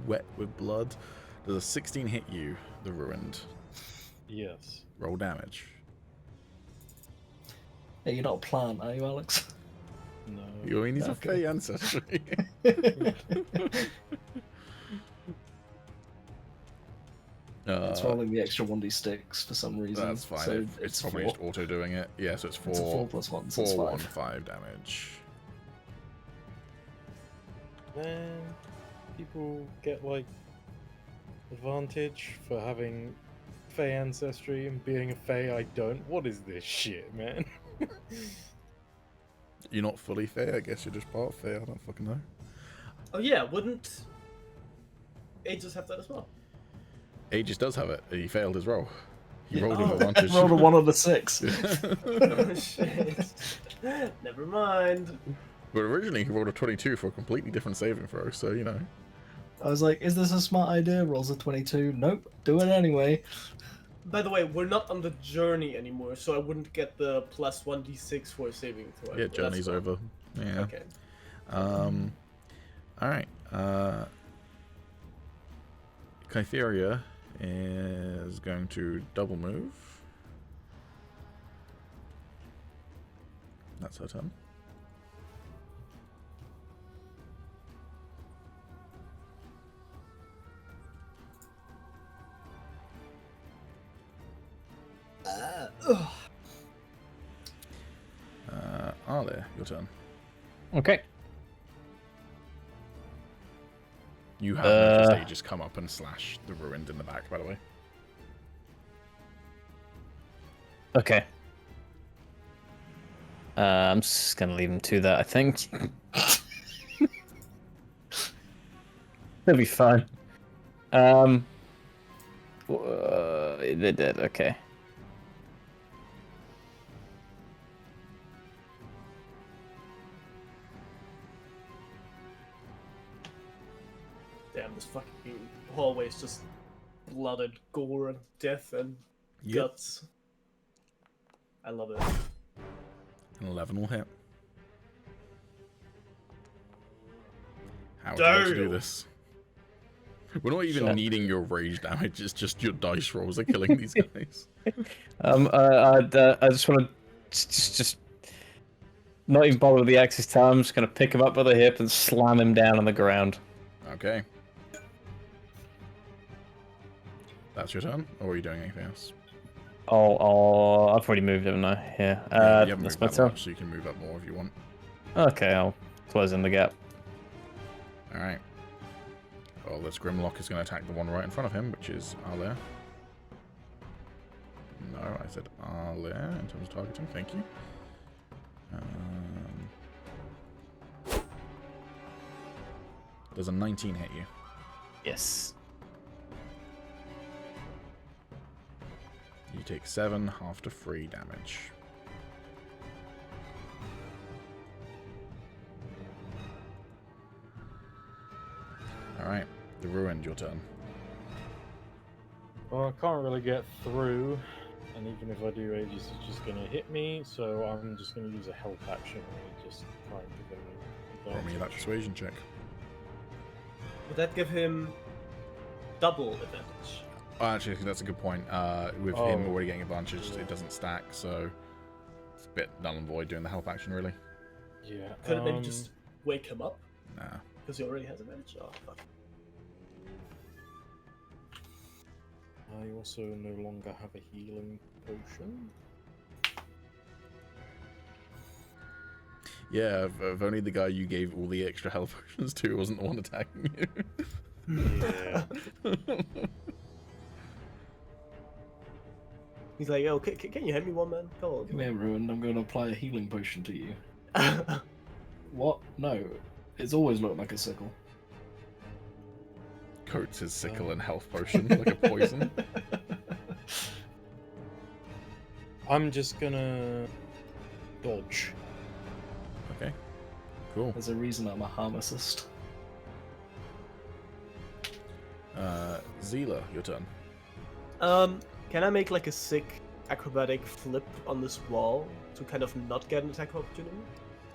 [SPEAKER 1] wet with blood. Does a 16 hit you, the ruined?
[SPEAKER 4] Yes.
[SPEAKER 1] Roll damage.
[SPEAKER 3] Hey, you're not a plant, are you, Alex?
[SPEAKER 4] No.
[SPEAKER 1] You mean he's
[SPEAKER 3] Okay.
[SPEAKER 1] a Fey ancestry?
[SPEAKER 3] It's rolling the extra 1d6 for some reason.
[SPEAKER 1] That's fine.
[SPEAKER 3] So
[SPEAKER 1] it's probably just auto doing it. Yeah, so it's 4.
[SPEAKER 3] It's a 4 plus 1, so it's
[SPEAKER 1] 4,
[SPEAKER 3] 5.
[SPEAKER 1] 1, 5 damage.
[SPEAKER 4] Man, people get like advantage for having Fey ancestry and being a Fey. I don't. What is this shit, man?
[SPEAKER 1] You're not fully Fey, I guess you're just part Fey. I don't fucking know.
[SPEAKER 5] Oh yeah, wouldn't Aegis have that as well?
[SPEAKER 1] Aegis does have it. He failed his roll. He
[SPEAKER 3] Yeah.
[SPEAKER 1] rolled with
[SPEAKER 5] Oh.
[SPEAKER 1] advantage.
[SPEAKER 3] Rolled a 1 on the 6.
[SPEAKER 5] Oh shit. Never mind.
[SPEAKER 1] But originally he rolled a 22 for a completely different saving throw, so you know.
[SPEAKER 3] I was like, is this a smart idea? Rolls a 22. Nope. Do it anyway.
[SPEAKER 5] By the way, we're not on the journey anymore, so I wouldn't get the plus 1d6 for a saving throw.
[SPEAKER 1] Yeah,
[SPEAKER 5] That's
[SPEAKER 1] journey's
[SPEAKER 5] fine.
[SPEAKER 1] over. Yeah.
[SPEAKER 5] Okay.
[SPEAKER 1] Alright. Kytheria is going to double move. That's her turn. Arle, your turn.
[SPEAKER 6] Okay.
[SPEAKER 1] You have noticed they just come up and slash the ruined in the back, by the way.
[SPEAKER 6] Okay. I'm just gonna leave him to that, I think. They'll be fine. They're dead, okay.
[SPEAKER 5] Damn, this fucking hallway is just blooded gore and death and
[SPEAKER 1] Yep.
[SPEAKER 5] guts. I love it.
[SPEAKER 1] An 11 will hit. How would you like to do
[SPEAKER 5] Damn.
[SPEAKER 1] this? We're not even
[SPEAKER 5] Sure.
[SPEAKER 1] needing your rage damage, it's just your dice rolls are killing these guys.
[SPEAKER 6] I just want to just not even bother with the axe this time. I'm just gonna pick him up by the hip and slam him down on the ground.
[SPEAKER 1] Okay. That's your turn? Or are you doing anything else?
[SPEAKER 6] I've already moved, haven't I? Yeah.
[SPEAKER 1] You haven't
[SPEAKER 6] That's
[SPEAKER 1] moved
[SPEAKER 6] my
[SPEAKER 1] that
[SPEAKER 6] turn.
[SPEAKER 1] much, so you can move up more if you want.
[SPEAKER 6] Okay, I'll close in the gap.
[SPEAKER 1] Alright. Well, this Grimlock is going to attack the one right in front of him, which is Arle. No, I said Arle in terms of targeting. Thank you. Does a 19 hit you?
[SPEAKER 6] Yes.
[SPEAKER 1] You take 7, half to 3 damage. Alright, the Ruined, your turn.
[SPEAKER 4] Well, I can't really get through, and even if I do, Aegis is just going to hit me, so I'm just going to use a help action and just try and give him
[SPEAKER 1] Roll me that
[SPEAKER 4] advantage.
[SPEAKER 1] persuasion check.
[SPEAKER 5] Would that give him double advantage?
[SPEAKER 1] Oh, actually, that's a good point. With him
[SPEAKER 4] Oh.
[SPEAKER 1] already getting advantage,
[SPEAKER 4] Yeah.
[SPEAKER 1] it doesn't stack, so it's a bit null and void doing the help action, really.
[SPEAKER 4] Yeah.
[SPEAKER 5] Could it maybe just wake him up?
[SPEAKER 1] Nah.
[SPEAKER 5] Because he already has advantage? Oh, fuck.
[SPEAKER 4] I also no longer have a healing potion.
[SPEAKER 1] Yeah, if only the guy you gave all the extra health potions to wasn't the one attacking you.
[SPEAKER 4] Yeah.
[SPEAKER 5] He's like, "Oh, can you hand me one, man? Come
[SPEAKER 3] Come here, Ruined. I'm going to apply a healing potion to you.
[SPEAKER 5] on."
[SPEAKER 3] What? No. It's always looked like a sickle.
[SPEAKER 1] Coats his sickle and health potion like a poison.
[SPEAKER 4] I'm just gonna dodge.
[SPEAKER 1] Okay, cool.
[SPEAKER 3] There's a reason I'm a harm assist.
[SPEAKER 1] Zila, your turn.
[SPEAKER 5] Can I make like a sick acrobatic flip on this wall to kind of not get an attack opportunity?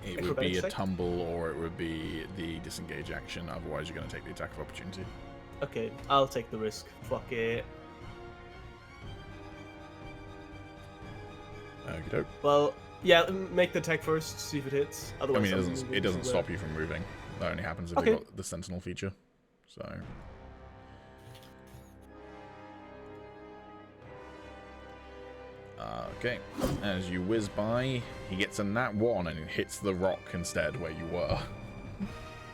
[SPEAKER 1] It would
[SPEAKER 5] Acrobatic
[SPEAKER 1] be a
[SPEAKER 5] check?
[SPEAKER 1] tumble or it would be the disengage action, otherwise you're going to take the attack of opportunity.
[SPEAKER 5] Okay, I'll take the risk. Fuck it.
[SPEAKER 1] Okey-doke.
[SPEAKER 5] Well, yeah, make the attack first, see if it hits.
[SPEAKER 1] I
[SPEAKER 5] Otherwise,
[SPEAKER 1] mean,
[SPEAKER 5] I'm moving
[SPEAKER 1] it doesn't
[SPEAKER 5] to
[SPEAKER 1] stop you from moving. That only happens if
[SPEAKER 5] Okay.
[SPEAKER 1] they've got the sentinel feature. So... okay, as you whiz by, he gets a nat 1 and it hits the rock instead where you were.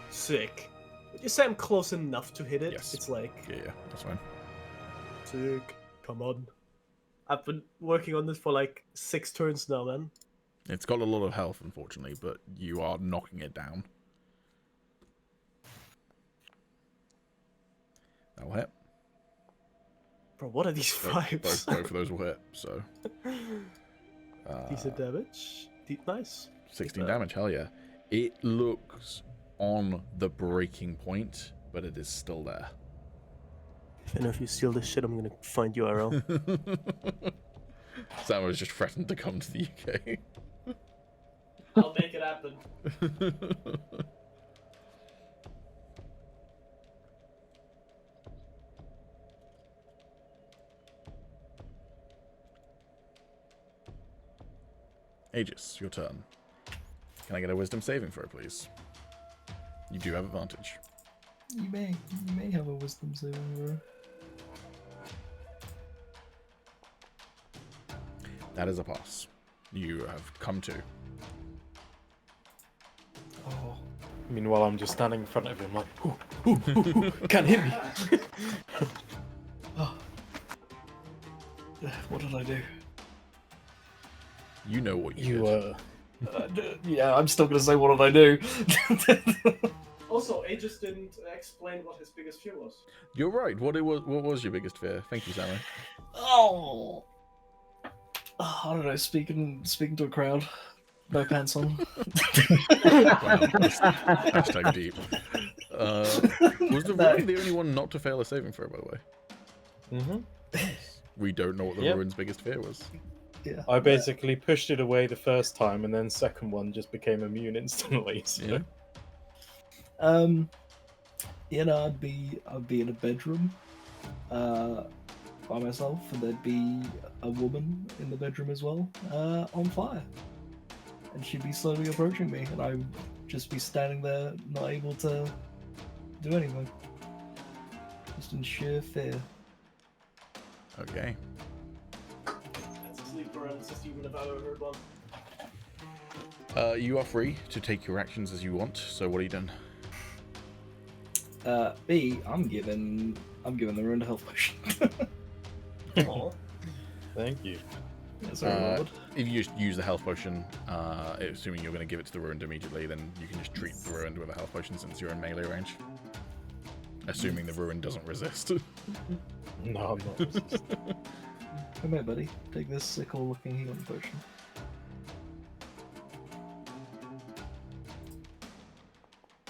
[SPEAKER 5] Sick. Would you say I'm close enough to hit it?
[SPEAKER 1] Yes.
[SPEAKER 5] It's like,
[SPEAKER 1] Yeah, that's fine.
[SPEAKER 5] sick. Come on. I've been working on this for like 6 turns now, man.
[SPEAKER 1] It's got a lot of health, unfortunately, but you are knocking it down. That'll hit.
[SPEAKER 5] Bro, what are these vibes?
[SPEAKER 1] Both of those will hit, so...
[SPEAKER 5] Decent damage. Nice.
[SPEAKER 1] 16 damage, hell yeah. It looks on the breaking point, but it is still there.
[SPEAKER 5] And if you steal this shit, I'm gonna find URL.
[SPEAKER 1] Sam was just threatened to come to the UK.
[SPEAKER 5] I'll make it happen.
[SPEAKER 1] Aegis, your turn. Can I get a wisdom saving throw, please? You do have advantage.
[SPEAKER 3] You may have a wisdom saving throw.
[SPEAKER 1] That is a pass. You have come to.
[SPEAKER 3] Oh.
[SPEAKER 4] Meanwhile, I'm just standing in front of him like, ooh, can't hit me.
[SPEAKER 3] Oh. What did I do?
[SPEAKER 1] You know what you
[SPEAKER 4] You,
[SPEAKER 1] did.
[SPEAKER 3] Yeah, I'm still gonna say what did I do?
[SPEAKER 5] Also, Aegis didn't explain what his biggest fear was.
[SPEAKER 1] You're right. What was your biggest fear? Thank you, Samurai.
[SPEAKER 3] Oh. I don't know. Speaking to a crowd, no pants on.
[SPEAKER 1] Wow, hashtag deep. Was the
[SPEAKER 3] No.
[SPEAKER 1] Ruin the only one not to fail a saving throw, by the way?
[SPEAKER 4] Mm-hmm.
[SPEAKER 1] We don't know what the
[SPEAKER 4] Yep.
[SPEAKER 1] Ruin's biggest fear was.
[SPEAKER 3] Yeah.
[SPEAKER 4] I basically pushed it away the first time, and then second one just became immune instantly. So.
[SPEAKER 1] Yeah.
[SPEAKER 3] You know, I'd be in a bedroom, by myself, and there'd be a woman in the bedroom as well, on fire, and she'd be slowly approaching me, and I would just be standing there, not able to do anything, just in sheer fear.
[SPEAKER 1] Okay.
[SPEAKER 5] That's a sleep paralysis, even if I've ever heard one.
[SPEAKER 1] You are free to take your actions as you want. So what are you doing?
[SPEAKER 3] B, I'm giving the ruined health potion.
[SPEAKER 5] Aw.
[SPEAKER 4] Thank you.
[SPEAKER 3] That's a reward.
[SPEAKER 1] If you just use the health potion, assuming you're going to give it to the Ruined immediately, then you can just treat the Ruined with a health potion since you're in melee range. Assuming the Ruined doesn't resist.
[SPEAKER 4] No, I'm not. resisting.
[SPEAKER 3] Come here, buddy. Take this sickle-looking healing potion.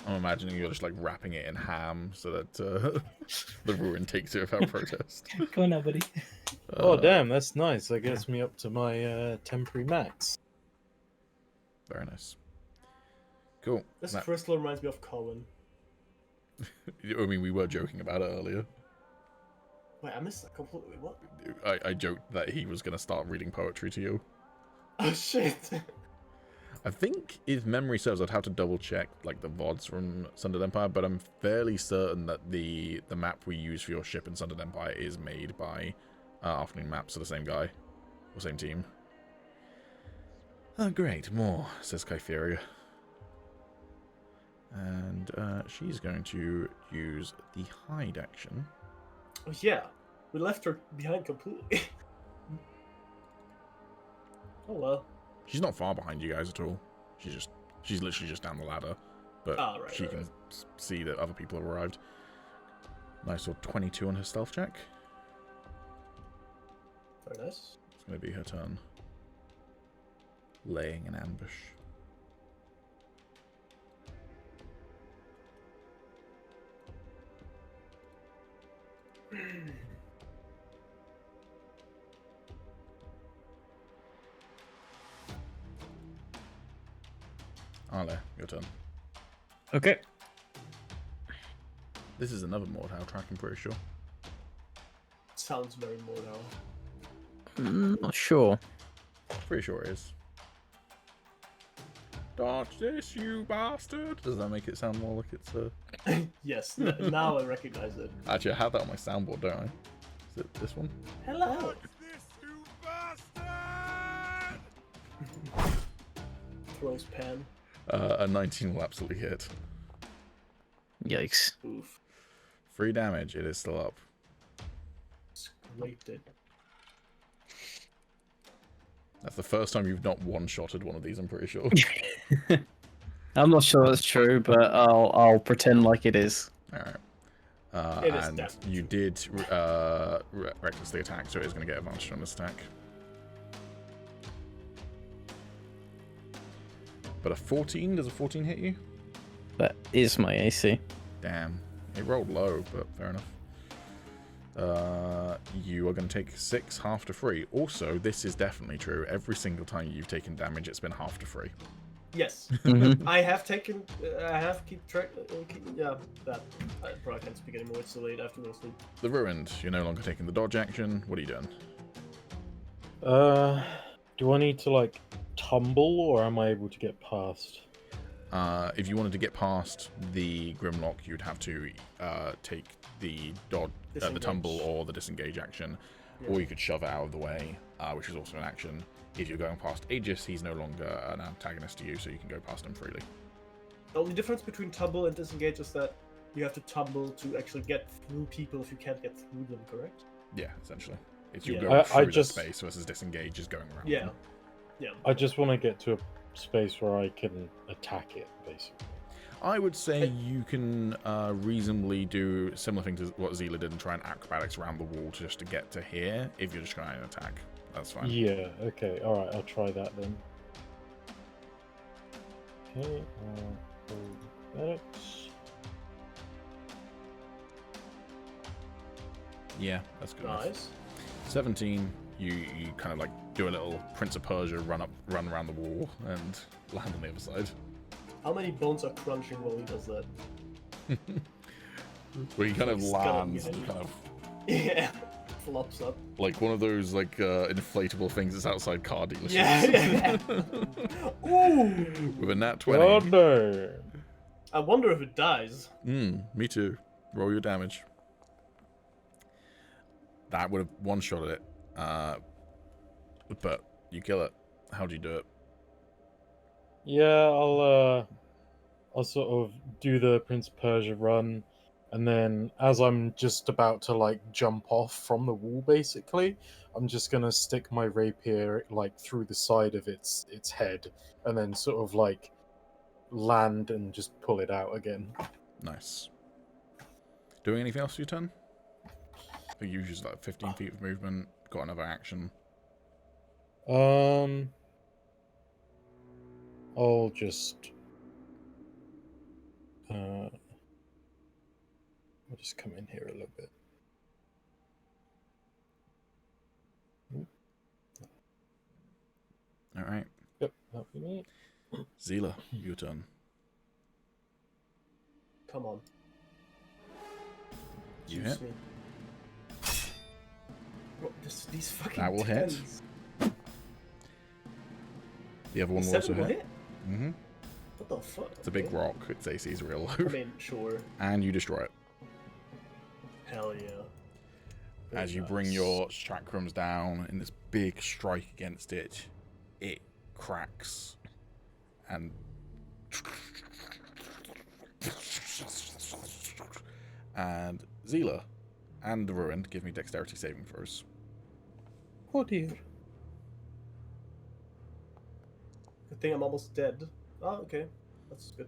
[SPEAKER 1] I'm imagining you're just like wrapping it in ham so that the Ruin takes it without protest.
[SPEAKER 3] Come on now, buddy.
[SPEAKER 4] Oh, damn, that's nice. That gets me up to my temporary max.
[SPEAKER 1] Very nice. Cool.
[SPEAKER 5] This
[SPEAKER 1] That-
[SPEAKER 5] crystal reminds me of Colin.
[SPEAKER 1] I mean, we were joking about it earlier.
[SPEAKER 5] Wait, I missed that completely. What?
[SPEAKER 1] I joked that he was going to start reading poetry to you.
[SPEAKER 5] Oh shit!
[SPEAKER 1] I think, if memory serves, I'd have to double check like the VODs from Sundered Empire, but I'm fairly certain that the map we use for your ship in Sundered Empire is made by Afternoon Maps, so the same guy or same team. Oh, great, more, says Kytheria. And she's going to use the hide action.
[SPEAKER 5] Oh yeah, we left her behind completely. Oh well.
[SPEAKER 1] She's not far behind you guys at all. She's literally just down the ladder, but
[SPEAKER 5] Right,
[SPEAKER 1] she can see that other people have arrived. Nice, or 22 on her stealth check.
[SPEAKER 5] Very nice.
[SPEAKER 1] It's going to be her turn. Laying an ambush. Ale, your turn.
[SPEAKER 6] Okay.
[SPEAKER 1] This is another Mordhau track, I'm pretty sure.
[SPEAKER 5] Sounds very Mordhau.
[SPEAKER 6] Not sure.
[SPEAKER 1] Pretty sure it is. Dodge this, you bastard! Does that make it sound more like it's a...
[SPEAKER 5] Yes, now I recognize it.
[SPEAKER 1] Actually, I have that on my soundboard, don't I? Is it this one?
[SPEAKER 5] Hello. Throws pen.
[SPEAKER 1] A 19 will absolutely hit.
[SPEAKER 6] Yikes.
[SPEAKER 5] Oof.
[SPEAKER 1] 3 damage, it is still up.
[SPEAKER 5] Scraped it.
[SPEAKER 1] That's the first time you've not one-shotted one of these, I'm pretty sure.
[SPEAKER 6] I'm not sure that's true, but I'll pretend like it is.
[SPEAKER 1] Alright.
[SPEAKER 5] It is
[SPEAKER 1] And
[SPEAKER 5] definitely
[SPEAKER 1] you did recklessly attack, so it is going to get advantage on this attack. But a 14, does a 14 hit you?
[SPEAKER 6] That is my AC.
[SPEAKER 1] Damn. It rolled low, but fair enough. You are going to take 6 half to free. Also, this is definitely true. Every single time you've taken damage, it's been half to free.
[SPEAKER 5] Yes.
[SPEAKER 6] Mhm.
[SPEAKER 5] I have taken. I have keep track. Yeah, that. I probably can't speak anymore. It's so late. I have to go to sleep.
[SPEAKER 1] The Ruined, you're no longer taking the dodge action. What are you doing?
[SPEAKER 4] Do I need to like tumble, or am I able to get past?
[SPEAKER 1] If you wanted to get past the Grimlock, you'd have to take the dodge, the
[SPEAKER 5] Disengage.
[SPEAKER 1] tumble, or the disengage action,
[SPEAKER 5] Yeah.
[SPEAKER 1] or you could shove it out of the way, which is also an action. If you're going past Aegis, he's no longer an antagonist to you, so you can go past him freely.
[SPEAKER 5] The only difference between tumble and disengage is that you have to tumble to actually get through people if you can't get through them. Correct?
[SPEAKER 1] Yeah, essentially. It's you
[SPEAKER 5] Yeah.
[SPEAKER 1] go through the
[SPEAKER 4] just-
[SPEAKER 1] space versus disengage is going around.
[SPEAKER 5] Yeah.
[SPEAKER 1] them.
[SPEAKER 5] Yeah.
[SPEAKER 4] I just want to get to a space where I can attack it, basically.
[SPEAKER 1] I would say you can reasonably do similar thing to what Zila did and try and acrobatics around the wall just to get to here. If you're just trying to attack, that's fine.
[SPEAKER 4] Yeah. Okay. All right. I'll try that then. Okay. Acrobatics.
[SPEAKER 1] Yeah, that's good enough.
[SPEAKER 5] Nice.
[SPEAKER 1] 17, you kind of like do a little Prince of Persia run around the wall and land on the other side.
[SPEAKER 5] How many bones are crunching while he does that?
[SPEAKER 1] Where he kind of
[SPEAKER 5] Like scuttling
[SPEAKER 1] lands and
[SPEAKER 5] behind
[SPEAKER 1] kind of
[SPEAKER 5] Yeah. Flops up.
[SPEAKER 1] like one of those like inflatable things that's outside car dealerships.
[SPEAKER 5] Yeah. Ooh.
[SPEAKER 1] With a nat 20.
[SPEAKER 4] Oh no!
[SPEAKER 5] I wonder if it dies.
[SPEAKER 1] Me too. Roll your damage. That would have one-shotted it. But you kill it. How do you do it?
[SPEAKER 4] Yeah, I'll sort of do the Prince of Persia run, and then as I'm just about to like jump off from the wall, basically, I'm just gonna stick my rapier like through the side of its head, and then sort of like land and just pull it out again.
[SPEAKER 1] Nice. Doing anything else for your turn? I think you use like 15 feet of movement. Got another action.
[SPEAKER 4] I'll just I'll just come in here a little bit.
[SPEAKER 1] All right.
[SPEAKER 4] Yep, that'll be me.
[SPEAKER 1] Zila, your turn.
[SPEAKER 5] Come on.
[SPEAKER 1] You
[SPEAKER 5] Juice
[SPEAKER 1] hit.
[SPEAKER 5] me. Bro, these fucking
[SPEAKER 1] That will hit.
[SPEAKER 5] tens.
[SPEAKER 1] The other one will
[SPEAKER 5] 7
[SPEAKER 1] also
[SPEAKER 5] will
[SPEAKER 1] hit.
[SPEAKER 5] hit?
[SPEAKER 1] Mm-hmm.
[SPEAKER 5] What the fuck?
[SPEAKER 1] It's a big
[SPEAKER 5] Okay.
[SPEAKER 1] rock. Its AC is real
[SPEAKER 5] I
[SPEAKER 1] low.
[SPEAKER 5] mean, sure.
[SPEAKER 1] And you destroy it.
[SPEAKER 5] Hell yeah.
[SPEAKER 1] As you bring your chakrams down in this big strike against it, it cracks and And Zila and the Ruined, give me dexterity saving throws.
[SPEAKER 4] Oh dear.
[SPEAKER 5] Good thing I'm almost dead. Oh, okay. That's good.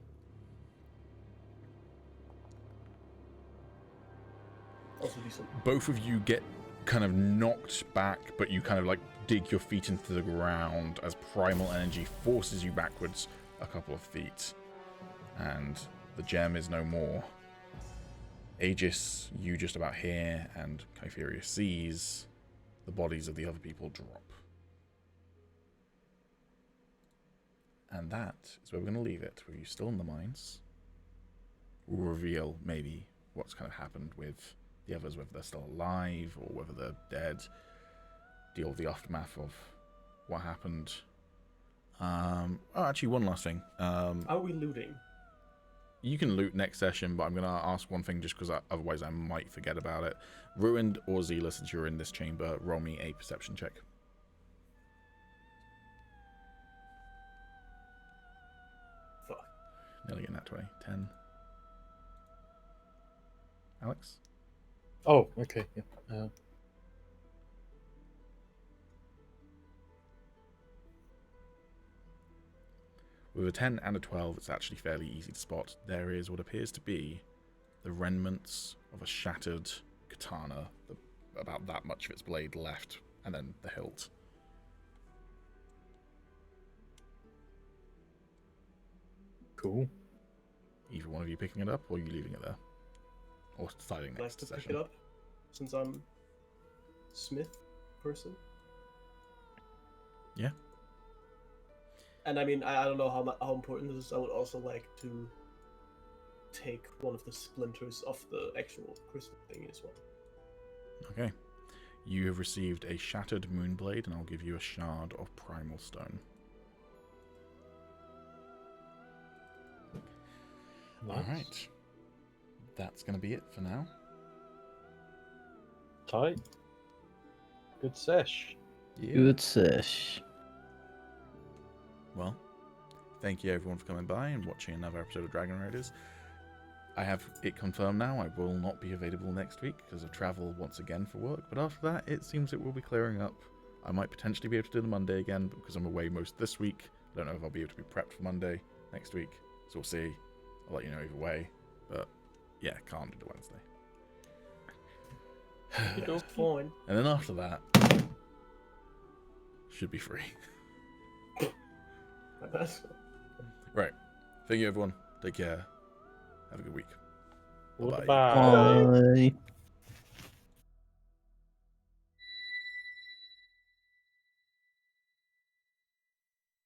[SPEAKER 5] Also decent.
[SPEAKER 1] Both of you get kind of knocked back, but you kind of like dig your feet into the ground as primal energy forces you backwards a couple of feet. And the gem is no more. Aegis, you just about here, and Kypheria sees the bodies of the other people drop. And that is where we're going to leave it. Were you still in the mines? We'll reveal maybe what's kind of happened with the others, whether they're still alive or whether they're dead. Deal with the aftermath of what happened. Actually, one last thing.
[SPEAKER 5] Are we looting?
[SPEAKER 1] You can loot next session, but I'm going to ask one thing just because otherwise I might forget about it. Ruined or Zila, since you're in this chamber, roll me a perception check.
[SPEAKER 5] Fuck.
[SPEAKER 1] Nearly getting that 20. 10. Alex?
[SPEAKER 4] Oh, okay. Yeah.
[SPEAKER 1] With a 10 and a 12, it's actually fairly easy to spot. There is what appears to be the remnants of a shattered katana, about that much of its blade left, and then the hilt.
[SPEAKER 4] Cool.
[SPEAKER 1] Either one of you picking it up, or you leaving it there? Or deciding
[SPEAKER 5] Nice
[SPEAKER 1] next
[SPEAKER 5] to
[SPEAKER 1] session?
[SPEAKER 5] pick it up, since I'm Smith person.
[SPEAKER 1] Yeah.
[SPEAKER 5] And I mean, I don't know how important this is. I would also like to take one of the splinters of the actual crystal thing as well.
[SPEAKER 1] Okay. You have received a shattered moonblade, and I'll give you a shard of primal stone.
[SPEAKER 4] Nice.
[SPEAKER 1] Alright. That's going to be it for now.
[SPEAKER 4] Tight. Good sesh.
[SPEAKER 1] Yeah.
[SPEAKER 6] Good sesh.
[SPEAKER 1] Well, thank you everyone for coming by and watching another episode of Dragonriders. I have it confirmed now I will not be available next week because of travel once again for work, but after that it seems it will be clearing up. I might potentially be able to do the Monday again because I'm away most this week. I don't know if I'll be able to be prepped for Monday next week, so we'll see. I'll let you know either way, but yeah, can't do the Wednesday.
[SPEAKER 5] It's fine.
[SPEAKER 1] And then after that, should be free. Right. Thank you everyone. Take care. Have a good week. Bye-bye.
[SPEAKER 4] Goodbye.
[SPEAKER 6] Bye.